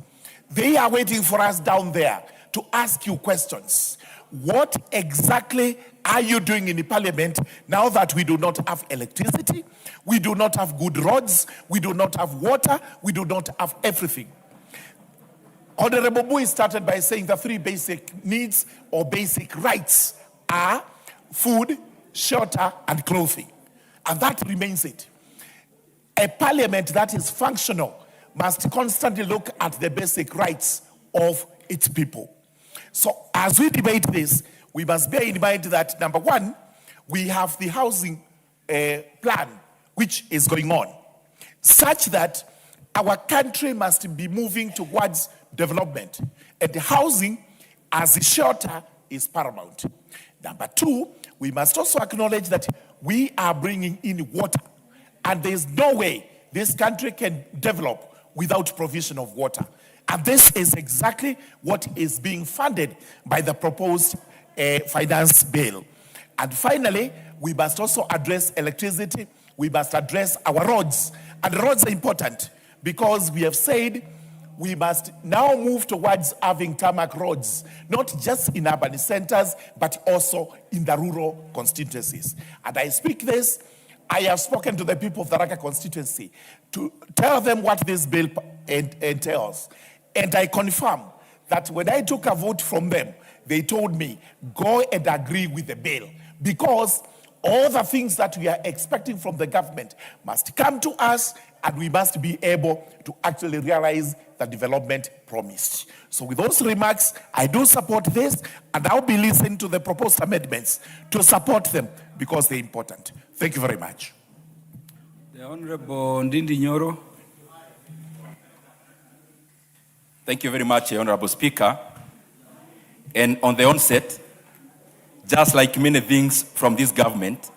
they are waiting for us down there to ask you questions. What exactly are you doing in the parliament now that we do not have electricity, we do not have good roads, we do not have water, we do not have everything? Honorable Bui started by saying the three basic needs or basic rights are food, shelter, and clothing. And that remains it. A parliament that is functional must constantly look at the basic rights of its people. So as we debate this, we must bear in mind that, number one, we have the housing plan, which is going on, such that our country must be moving towards development. And the housing as a shelter is paramount. Number two, we must also acknowledge that we are bringing in water. And there's no way this country can develop without provision of water. And this is exactly what is being funded by the proposed finance bill. And finally, we must also address electricity. We must address our roads. And roads are important because we have said we must now move towards having tarmac roads, not just in urban centers, but also in the rural constituencies. And I speak this, I have spoken to the people of the Raka constituency to tell them what this bill entails. And I confirm that when I took a vote from them, they told me, go and agree with the bill, because all the things that we are expecting from the government must come to us, and we must be able to actually realize the development promised. So with those remarks, I do support this, and I'll be listening to the proposed amendments to support them because they're important. Thank you very much. The Honorable Ndindi Nyoro. Thank you very much, Honorable Speaker. And on the onset, just like many things from this government,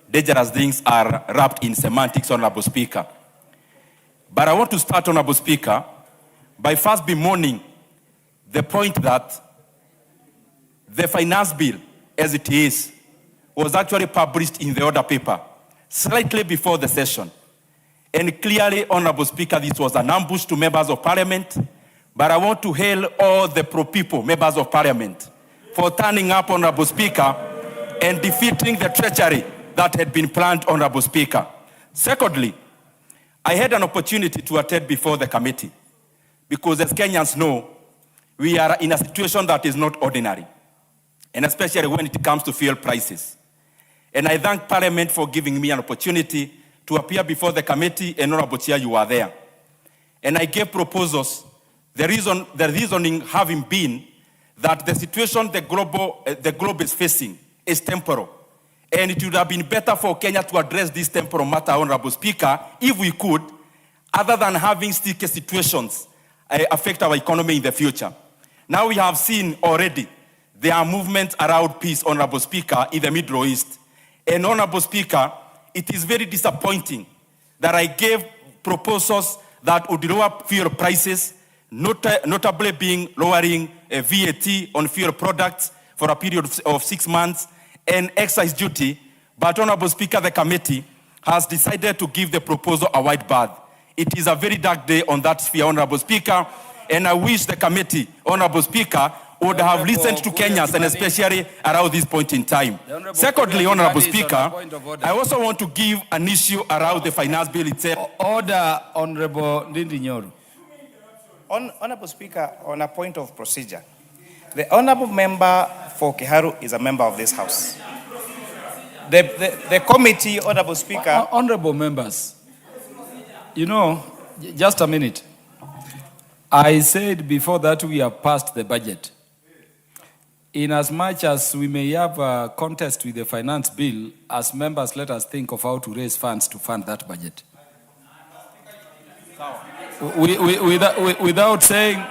dangerous things are wrapped in semantics, Honorable Speaker. But I want to start, Honorable Speaker, by first bemoaning the point that the finance bill, as it is, was actually published in the order paper slightly before the session. And clearly, Honorable Speaker, this was an ambush to members of parliament. But I want to hail all the pro-people members of parliament for turning up, Honorable Speaker, and defeating the treachery that had been planned, Honorable Speaker. Secondly, I had an opportunity to attend before the committee because, as Kenyans know, we are in a situation that is not ordinary, and especially when it comes to fuel prices. And I thank Parliament for giving me an opportunity to appear before the committee, and Honorable Chair, you are there. And I gave proposals. The reasoning having been that the situation the globe is facing is temporal. And it would have been better for Kenya to address this temporal matter, Honorable Speaker, if we could, other than having sticky situations affect our economy in the future. Now we have seen already there are movements around peace, Honorable Speaker, in the Middle East. And Honorable Speaker, it is very disappointing that I gave proposals that would lower fuel prices, notably being lowering VAT on fuel products for a period of 6 months and excise duty. But Honorable Speaker, the committee has decided to give the proposal a wide berth. It is a very dark day on that sphere, Honorable Speaker, and I wish the committee, Honorable Speaker, would have listened to Kenyans, and especially around this point in time. Secondly, Honorable Speaker, I also want to give an issue around the finance bill itself. Order, Honorable Ndindi Nyoro. Honorable Speaker, on a point of procedure, the Honorable Member for Kiharu is a member of this House. The committee, Honorable Speaker... Honorable members, you know, just a minute. I said before that we have passed the budget. In as much as we may have a contest with the finance bill, as members, let us think of how to raise funds to fund that budget. Without saying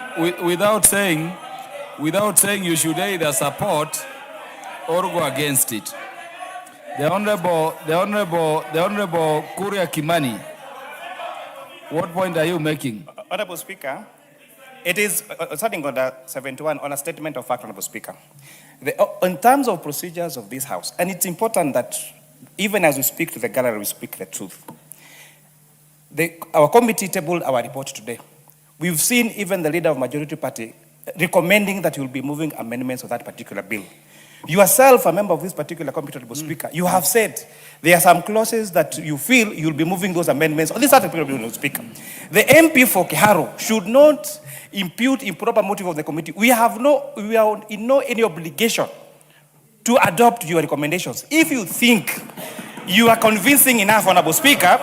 you should either support or go against it. The Honorable Kuria Kimani, what point are you making? Honorable Speaker, it is starting on the 71 on a statement of fact, Honorable Speaker. In terms of procedures of this House, and it's important that even as we speak to the gallery, we speak the truth. Our committee tabled our report today. We've seen even the leader of Majority Party recommending that you'll be moving amendments of that particular bill. Yourself, a member of this particular committee, Speaker, you have said there are some clauses that you feel you'll be moving those amendments on this particular bill, Speaker. The MP for Kiharu should not impute improper motive of the committee. We are in no any obligation to adopt your recommendations. If you think you are convincing enough, Honorable Speaker,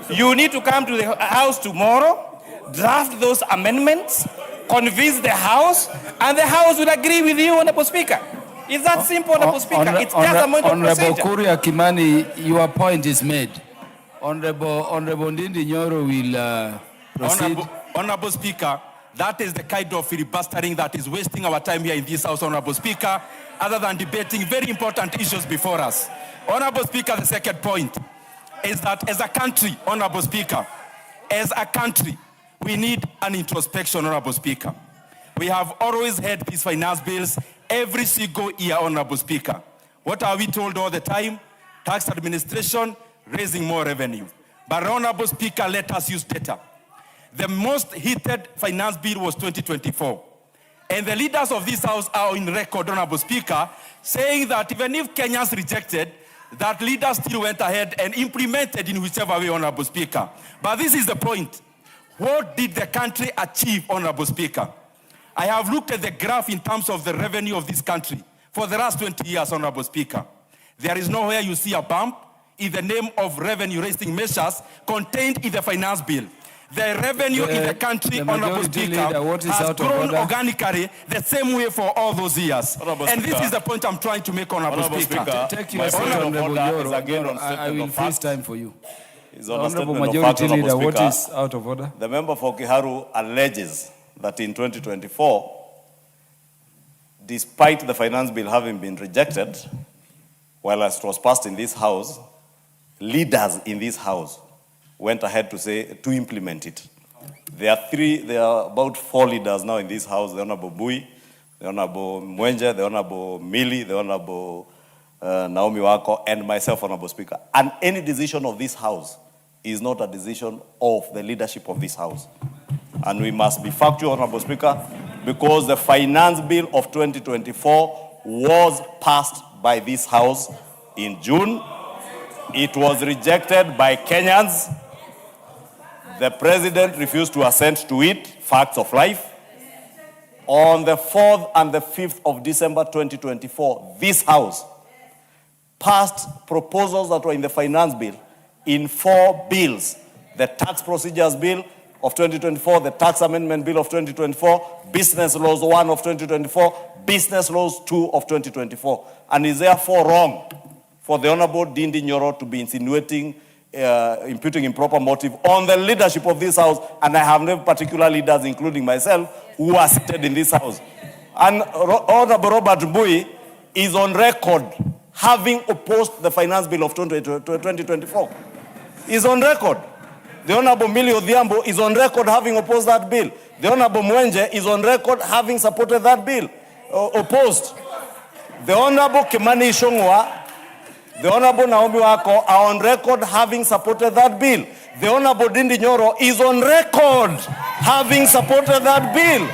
you need to come to the House tomorrow, draft those amendments, convince the House, and the House will agree with you, Honorable Speaker. It's that simple, Honorable Speaker. It's just a matter of Honorable procedure. Kuria Kimani, your point is made. Honorable Ndindi Nyoro will proceed. Honorable Speaker, that is the kind of filibustering that is wasting our time here in this House, Honorable Speaker, other than debating very important issues before us. Honorable Speaker, the second point is that as a country, Honorable Speaker, as a country, we need an introspection, Honorable Speaker. We have always had these finance bills every single year, Honorable Speaker. What are we told all the time? Tax administration, raising more revenue. But Honorable Speaker, let us use data. The most heated finance bill was 2024. And the leaders of this House are in record, Honorable Speaker, saying that even if Kenyans rejected, that leaders still went ahead and implemented in whichever way, Honorable Speaker. But this is the point. What did the country achieve, Honorable Speaker? I have looked at the graph in terms of the revenue of this country for the last 20 years, Honorable Speaker. There is nowhere you see a bump in the name of revenue-raising measures contained in the finance bill. The revenue in the country, Honorable Speaker, has grown organically the same way for all those years. And this is the point I'm trying to make, Honorable Speaker. Take your seat, Honorable Yoro. I will freeze time for you. Honorable Majority Leader, what is out of order? The member for Kiharu alleges that in 2024, despite the finance bill having been rejected, while it was passed in this House, leaders in this House went ahead to implement it. There are about 4 leaders now in this House: the Honorable Bui, the Honorable Mwenje, the Honorable Mili, the Honorable Naomi Wako, and myself, Honorable Speaker. And any decision of this House is not a decision of the leadership of this House. And we must be factual, Honorable Speaker, because the finance bill of 2024 was passed by this House in June. It was rejected by Kenyans. The President refused to assent to it, facts of life. On the 4th and the 5th of December 2024, this House passed proposals that were in the finance bill in 4 bills: the tax procedures bill of 2024, the tax amendment bill of 2024, business laws 1 of 2024, business laws 2 of 2024. And is therefore wrong for the Honorable Ndindi Nyoro to be insinuating, imputing improper motive on the leadership of this House. And I have no particular leaders, including myself, who are seated in this House. And Honorable Robert Mbui is on record having opposed the finance bill of 2024. He's on record. The Honorable Mili Odhiambo is on record having opposed that bill. The Honorable Mwenje is on record having supported that bill, opposed. The Honorable Kimani Ichung'wah, the Honorable Naomi Wako are on record having supported that bill. The Honorable Ndindi Nyoro is on record having supported that bill.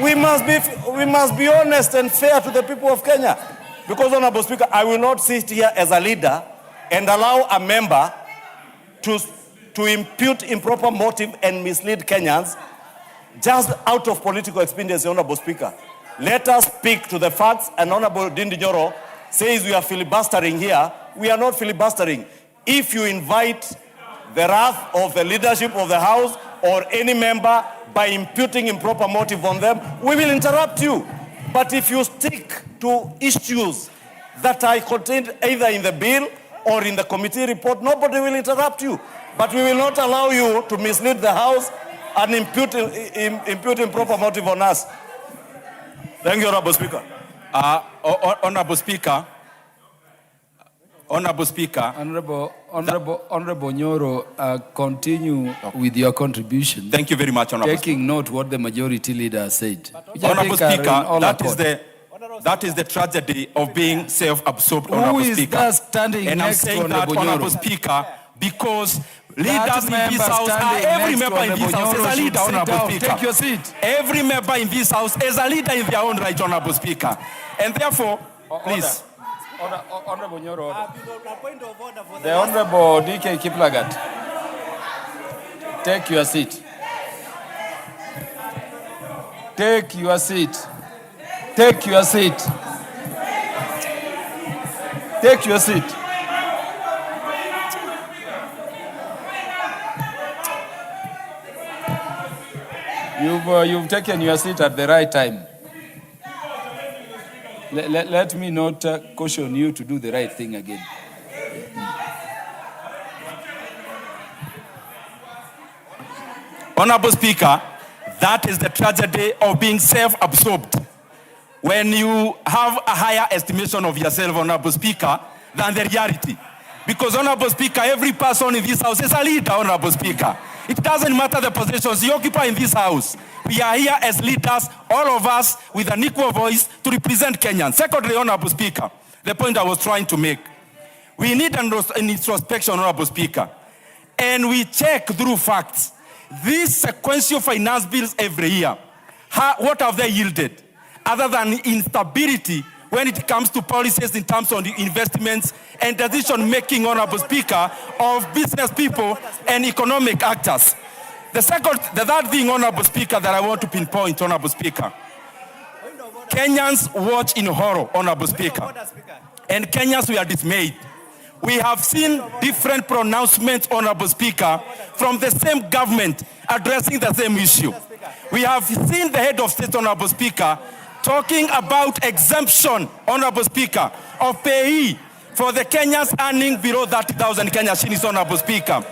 We must be honest and fair to the people of Kenya. Because, Honorable Speaker, I will not sit here as a leader and allow a member to impute improper motive and mislead Kenyans just out of political expediency, Honorable Speaker. Let us speak to the facts, and Honorable Ndindi Nyoro says we are filibustering here. We are not filibustering. If you invite the wrath of the leadership of the House or any member by imputing improper motive on them, we will interrupt you. But if you stick to issues that are contained either in the bill or in the committee report, nobody will interrupt you. But we will not allow you to mislead the House and impute improper motive on us. Thank you, Honorable Speaker. Honorable Speaker. Honorable Speaker. Honorable Nyoro, continue with your contribution. Thank you very much, Honorable Taking note what the majority leader said. Honorable Speaker, that is the... That is the tragedy of being self-absorbed, Honorable Who is Speaker. that standing And I'm next to saying that, Honorable Honorable Nyoro? Speaker, because leaders in member this house are standing every next to member in this Honorable house is Nyoro a should leader, sit Honorable down. Speaker. Take your seat. Every member in this house is a leader in their own right, Honorable Speaker. And therefore, please. Honorable Nyoro, order. The Honorable DK Kiplagat. Take your seat. Take your seat. Take your seat. Take your seat. You've taken your seat at the right time. Let me not caution you to do the right thing again. Honorable Speaker, that is the tragedy of being self-absorbed. When you have a higher estimation of yourself, Honorable Speaker, than the reality. Because, Honorable Speaker, every person in this house is a leader, Honorable Speaker. It doesn't matter the positions you occupy in this house. We are here as leaders, all of us, with an equal voice to represent Kenyans. Secondly, Honorable Speaker, the point I was trying to make. We need an introspection, Honorable Speaker. And we check through facts. These sequential finance bills every year, what have they yielded? Other than instability when it comes to policies in terms of the investments and decision-making, Honorable Speaker, of business people and economic actors. The third thing, Honorable Speaker, that I want to pinpoint, Honorable Speaker. Kenyans watch in horror, Honorable Speaker. And Kenyans, we are dismayed. We have seen different pronouncements, Honorable Speaker, from the same government addressing the same issue. We have seen the head of state, Honorable Speaker, talking about exemption, Honorable Speaker, of payee for the Kenyans earning below 30,000 Kenya shillings, Honorable Speaker.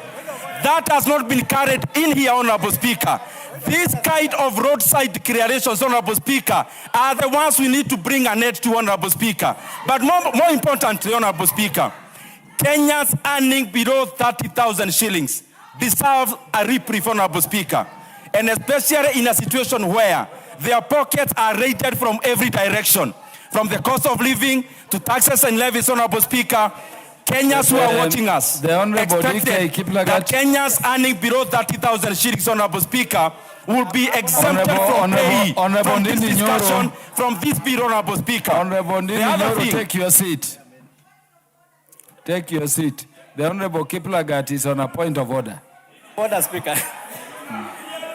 That has not been carried in here, Honorable Speaker. These kind of roadside declarations, Honorable Speaker, are the ones we need to bring an end to, Honorable Speaker. But more importantly, Honorable Speaker, Kenyans earning below 30,000 shillings deserve a reprieve, Honorable Speaker. And especially in a situation where their pockets are raided from every direction, from the cost of living to taxes and levies, Honorable Speaker. Kenyans who are watching us expected that Kenyans earning below 30,000 shillings, Honorable Speaker, will be exempted from pay from this discussion, from this bill, Honorable Speaker. The other thing, take your seat. Take your seat. The Honorable Kiplagat is on a point of order. Order, Speaker.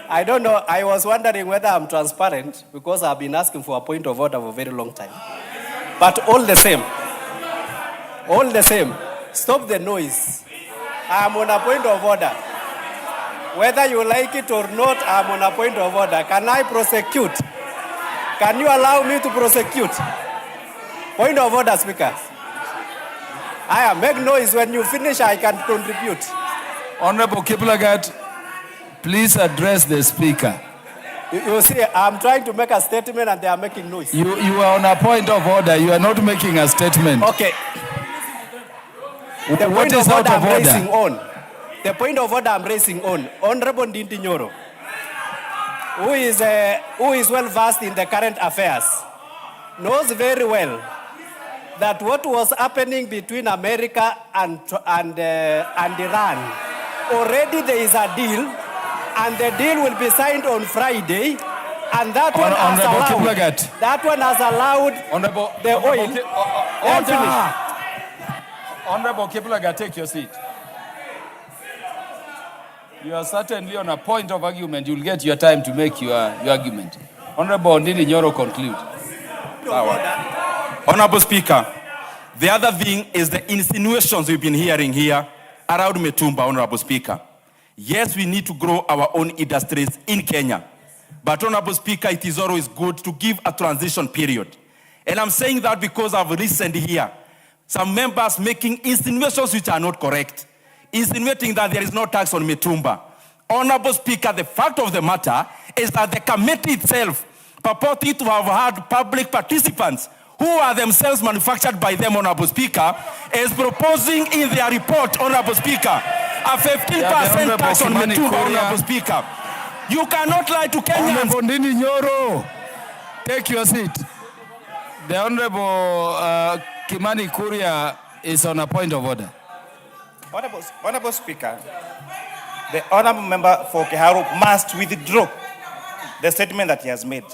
I don't know. I was wondering whether I'm transparent because I've been asking for a point of order for a very long time. But all the same, stop the noise. I'm on a point of order. Whether you like it or not, I'm on a point of order. Can I prosecute? Can you allow me to prosecute? Point of order, Speaker. Make noise. When you finish, I can contribute. Honorable Kiplagat, please address the Speaker. You see, I'm trying to make a statement and they are making noise. You are on a point of order. You are not making a statement. Okay. The point of order I'm raising on. The point of order I'm raising on. Honorable Ndindi Nyoro, who is well versed in the current affairs, knows very well that what was happening between America and Iran, already there is a deal, and the deal will be signed on Friday, and that one has allowed the oil. Honorable Kiplagat, take your seat. You are certainly on a point of argument. You'll get your time to make your argument. Honorable Ndindi Nyoro, conclude. Honorable Speaker, the other thing is the insinuations we've been hearing here around Metumba, Honorable Speaker. Yes, we need to grow our own industries in Kenya. But, Honorable Speaker, it is always good to give a transition period. And I'm saying that because I've listened here some members making insinuations which are not correct, insinuating that there is no tax on Metumba. Honorable Speaker, the fact of the matter is that the committee itself, purporting to have had public participants who are themselves manufactured by them, Honorable Speaker, is proposing in their report, Honorable Speaker, a 15% tax on Metumba, Honorable Speaker. You cannot lie to Kenyans. Honorable Ndindi Nyoro, take your seat. The Honorable Kimani Kuria is on a point of order. Honorable Speaker, the Honorable Member for Kiharu must withdraw the statement that he has made.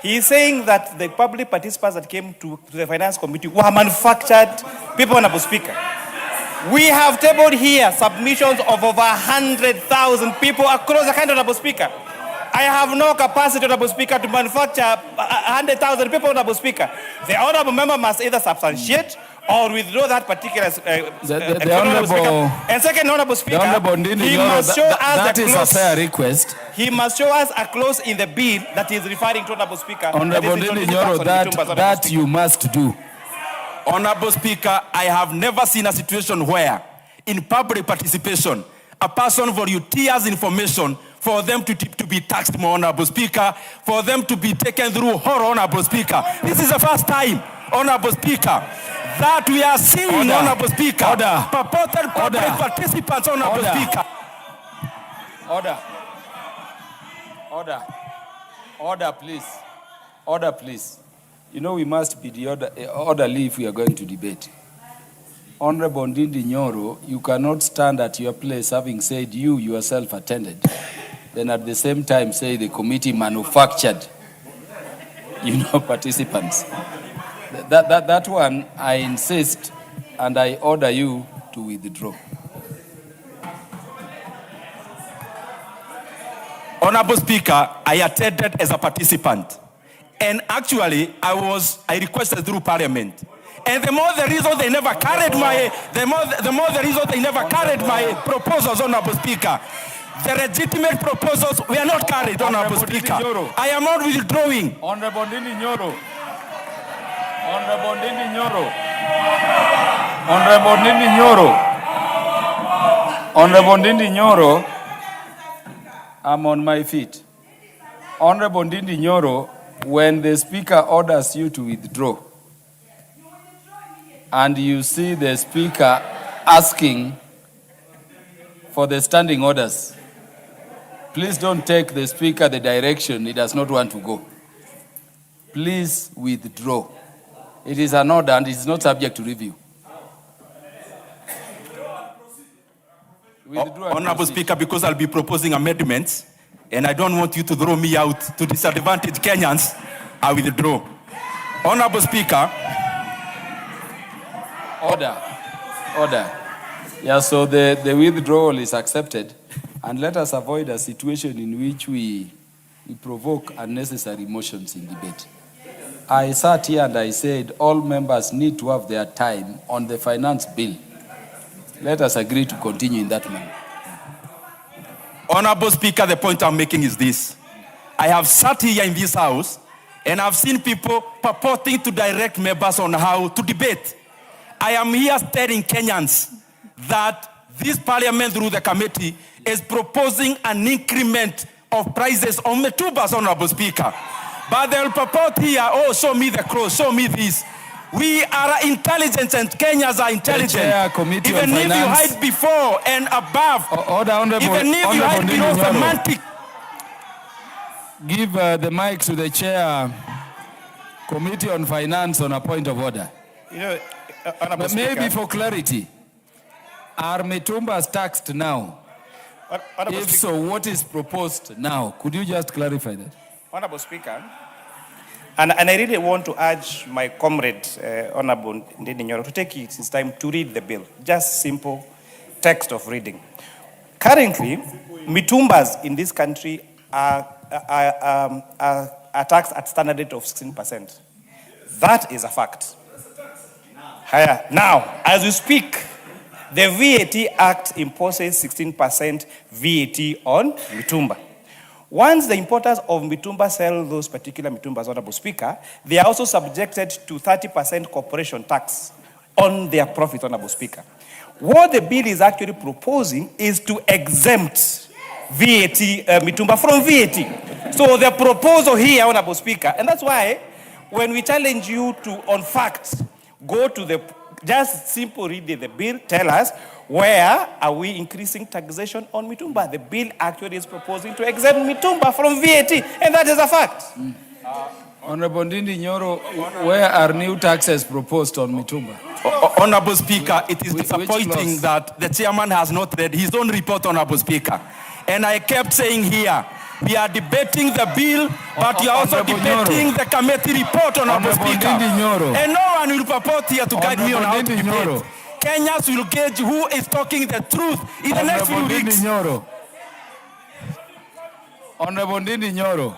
He is saying that the public participants that came to the Finance Committee were manufactured people, Honorable Speaker. We have tabled here submissions of over 100,000 people across the country, Honorable Speaker. I have no capacity, Honorable Speaker, to manufacture 100,000 people, Honorable Speaker. The Honorable Member must either substantiate or withdraw that particular... the Honorable... And second, Honorable Speaker, he must show us that is a fair request. He must show us a clause in the bill that he is referring to, Honorable Speaker. Honorable Ndindi Nyoro, that you must do. Honorable Speaker, I have never seen a situation where, in public participation, a person volunteers information for them to be taxed more, Honorable Speaker, for them to be taken through horror, Honorable Speaker. This is the first time, Honorable Speaker, that we are seeing, Honorable Speaker, purported public participants, Honorable Speaker. Order, please. Order, please. You know, we must be the orderly if we are going to debate. Honorable Ndindi Nyoro, you cannot stand at your place having said you yourself attended, then at the same time say the committee manufactured, participants. That one, I insist, and I order you to withdraw. Honorable Speaker, I attended as a participant. And actually, I requested through Parliament. And the more the reason they never carried my proposals, Honorable Speaker. The legitimate proposals were not carried, Honorable Speaker. I am not withdrawing. Honorable Ndindi Nyoro. Honorable Ndindi Nyoro. Honorable Ndindi Nyoro. Honorable Ndindi Nyoro. I'm on my feet. Honorable Ndindi Nyoro, when the Speaker orders you to withdraw, and you see the Speaker asking for the standing orders, please don't take the Speaker the direction he does not want to go. Please withdraw. It is an order and it is not subject to review. Honorable Speaker, because I'll be proposing amendments, and I don't want you to throw me out to disadvantage Kenyans, I withdraw. Honorable Speaker. Order. Yeah, so the withdrawal is accepted, and let us avoid a situation in which we provoke unnecessary motions in debate. I sat here and I said all members need to have their time on the finance bill. Let us agree to continue in that manner. Honorable Speaker, the point I'm making is this. I have sat here in this house and I've seen people purporting to direct members on how to debate. I am here telling Kenyans that this parliament through the committee is proposing an increment of prices on metubas, Honorable Speaker. But they'll purport here, oh, show me the cross, show me this. We are intelligent and Kenyans are intelligent. Even if you hide before and above, even if you hide below semantic. Give the mic to the chair, Committee on Finance on a point of order. Maybe for clarity, are Metumbas taxed now? If so, what is proposed now? Could you just clarify that? Honorable Speaker, and I really want to urge my comrade, Honorable Ndindi Nyoro, to take his time to read the bill. Just simple text of reading. Currently, Mitumbas in this country are taxed at standard rate of 16%. That is a fact. Now, as we speak, the VAT Act imposes 16% VAT on Mitumba. Once the importers of Mitumba sell those particular Mitumbas, Honorable Speaker, they are also subjected to 30% corporation tax on their profit, Honorable Speaker. What the bill is actually proposing is to exempt VAT, Mitumba from VAT. So the proposal here, Honorable Speaker, and that's why when we challenge you to, on facts, go to the, just simple read the bill, tell us, where are we increasing taxation on Mitumba? The bill actually is proposing to exempt Mitumba from VAT, and that is a fact. Honorable Ndindi Nyoro, where are new taxes proposed on Mitumba? Honorable Speaker, it is disappointing that the chairman has not read his own report, Honorable Speaker. And I kept saying here, we are debating the bill, but we are also debating the committee report, Honorable Speaker. And no one will purport here to guide me on how to debate. Kenyans will gauge who is talking the truth in the next few weeks. Honorable Ndindi Nyoro.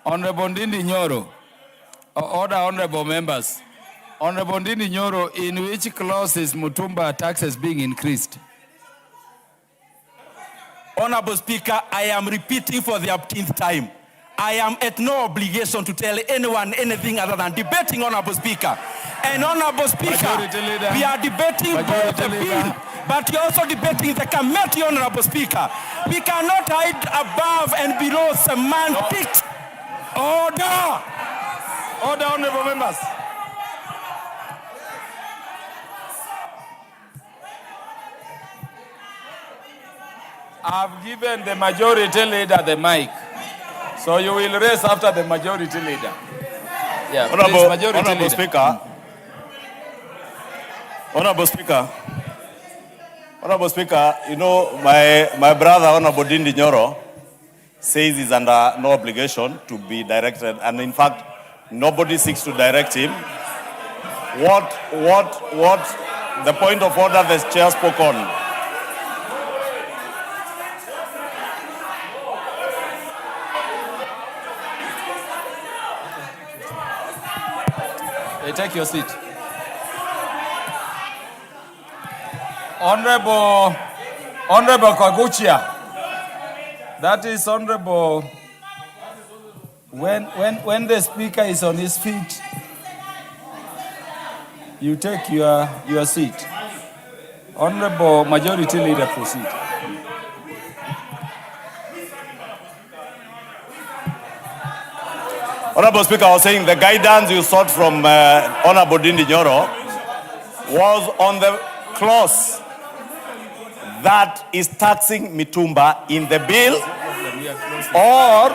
Honorable Ndindi Nyoro. Order, honorable members. Honorable Ndindi Nyoro, in which clause is Mutumba taxes being increased? Honorable Speaker, I am repeating for the 18th time. I am at no obligation to tell anyone anything other than debating, Honorable Speaker. And Honorable Speaker, we are debating both the bill, but we are also debating the committee, Honorable Speaker. We cannot hide above and below semantics. Order! Order, honorable members. I've given the majority leader the mic. So you will raise after the majority leader. Yeah, Honorable Speaker. Honorable Speaker, you know, my brother, Honorable Ndindi Nyoro, says he's under no obligation to be directed, and in fact, nobody seeks to direct him. The point of order the chair spoke on. Hey, take your seat. Honorable Kwaguchia. That is honorable. When the speaker is on his feet, you take your seat. Honorable Majority Leader, proceed. Honorable Speaker, I was saying the guidance you sought from Honorable Ndindi Nyoro was on the clause that is taxing Mitumba in the bill or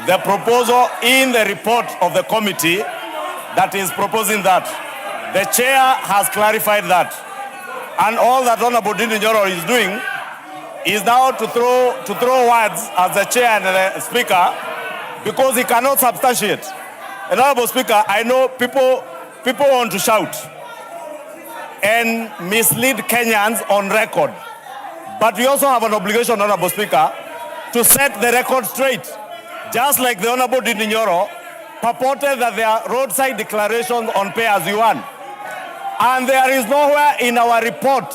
the proposal in the report of the committee that is proposing that. The chair has clarified that. And all that Honorable Ndindi Nyoro is doing is now to throw words as the chair and the speaker because he cannot substantiate. And Honorable Speaker, I know people want to shout and mislead Kenyans on record. But we also have an obligation, Honorable Speaker, to set the record straight. Just like the Honorable Ndindi Nyoro purported that there are roadside declarations on pay as you earn. And there is nowhere in our report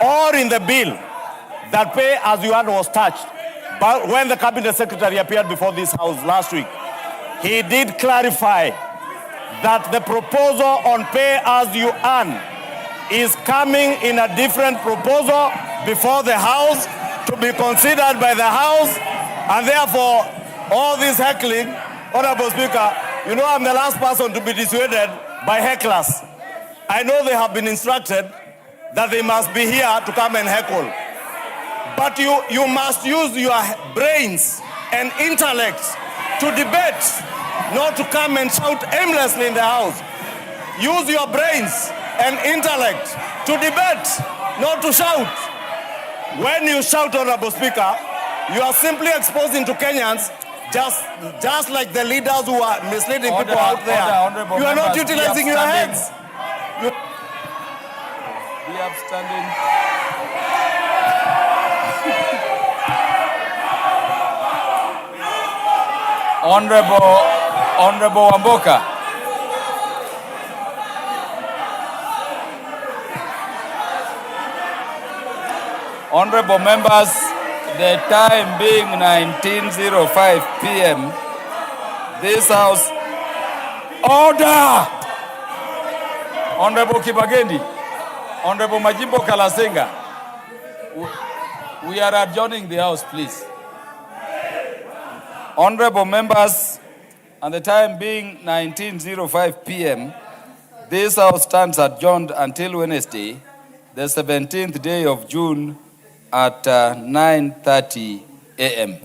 or in the bill that pay as you earn was touched. But when the Cabinet Secretary appeared before this House last week, he did clarify that the proposal on pay as you earn is coming in a different proposal before the House to be considered by the House, and therefore all this heckling, Honorable Speaker, you know I'm the last person to be dissuaded by hecklers. I know they have been instructed that they must be here to come and heckle. But you must use your brains and intellect to debate, not to come and shout aimlessly in the House. Use your brains and intellect to debate, not to shout. When you shout, Honorable Speaker, you are simply exposing to Kenyans just like the leaders who are misleading people out there. You are not utilizing your heads. Be upstanding. Honorable Wamboka. Honorable members, the time being 19:05 p.m., this House, order! Honorable Kibagendi, Honorable Majimbo Kalasenga, we are adjourning the House, please. Honorable members, and the time being 19:05 p.m., this House stands adjourned until Wednesday, the 17th day of June at 9:30 a.m.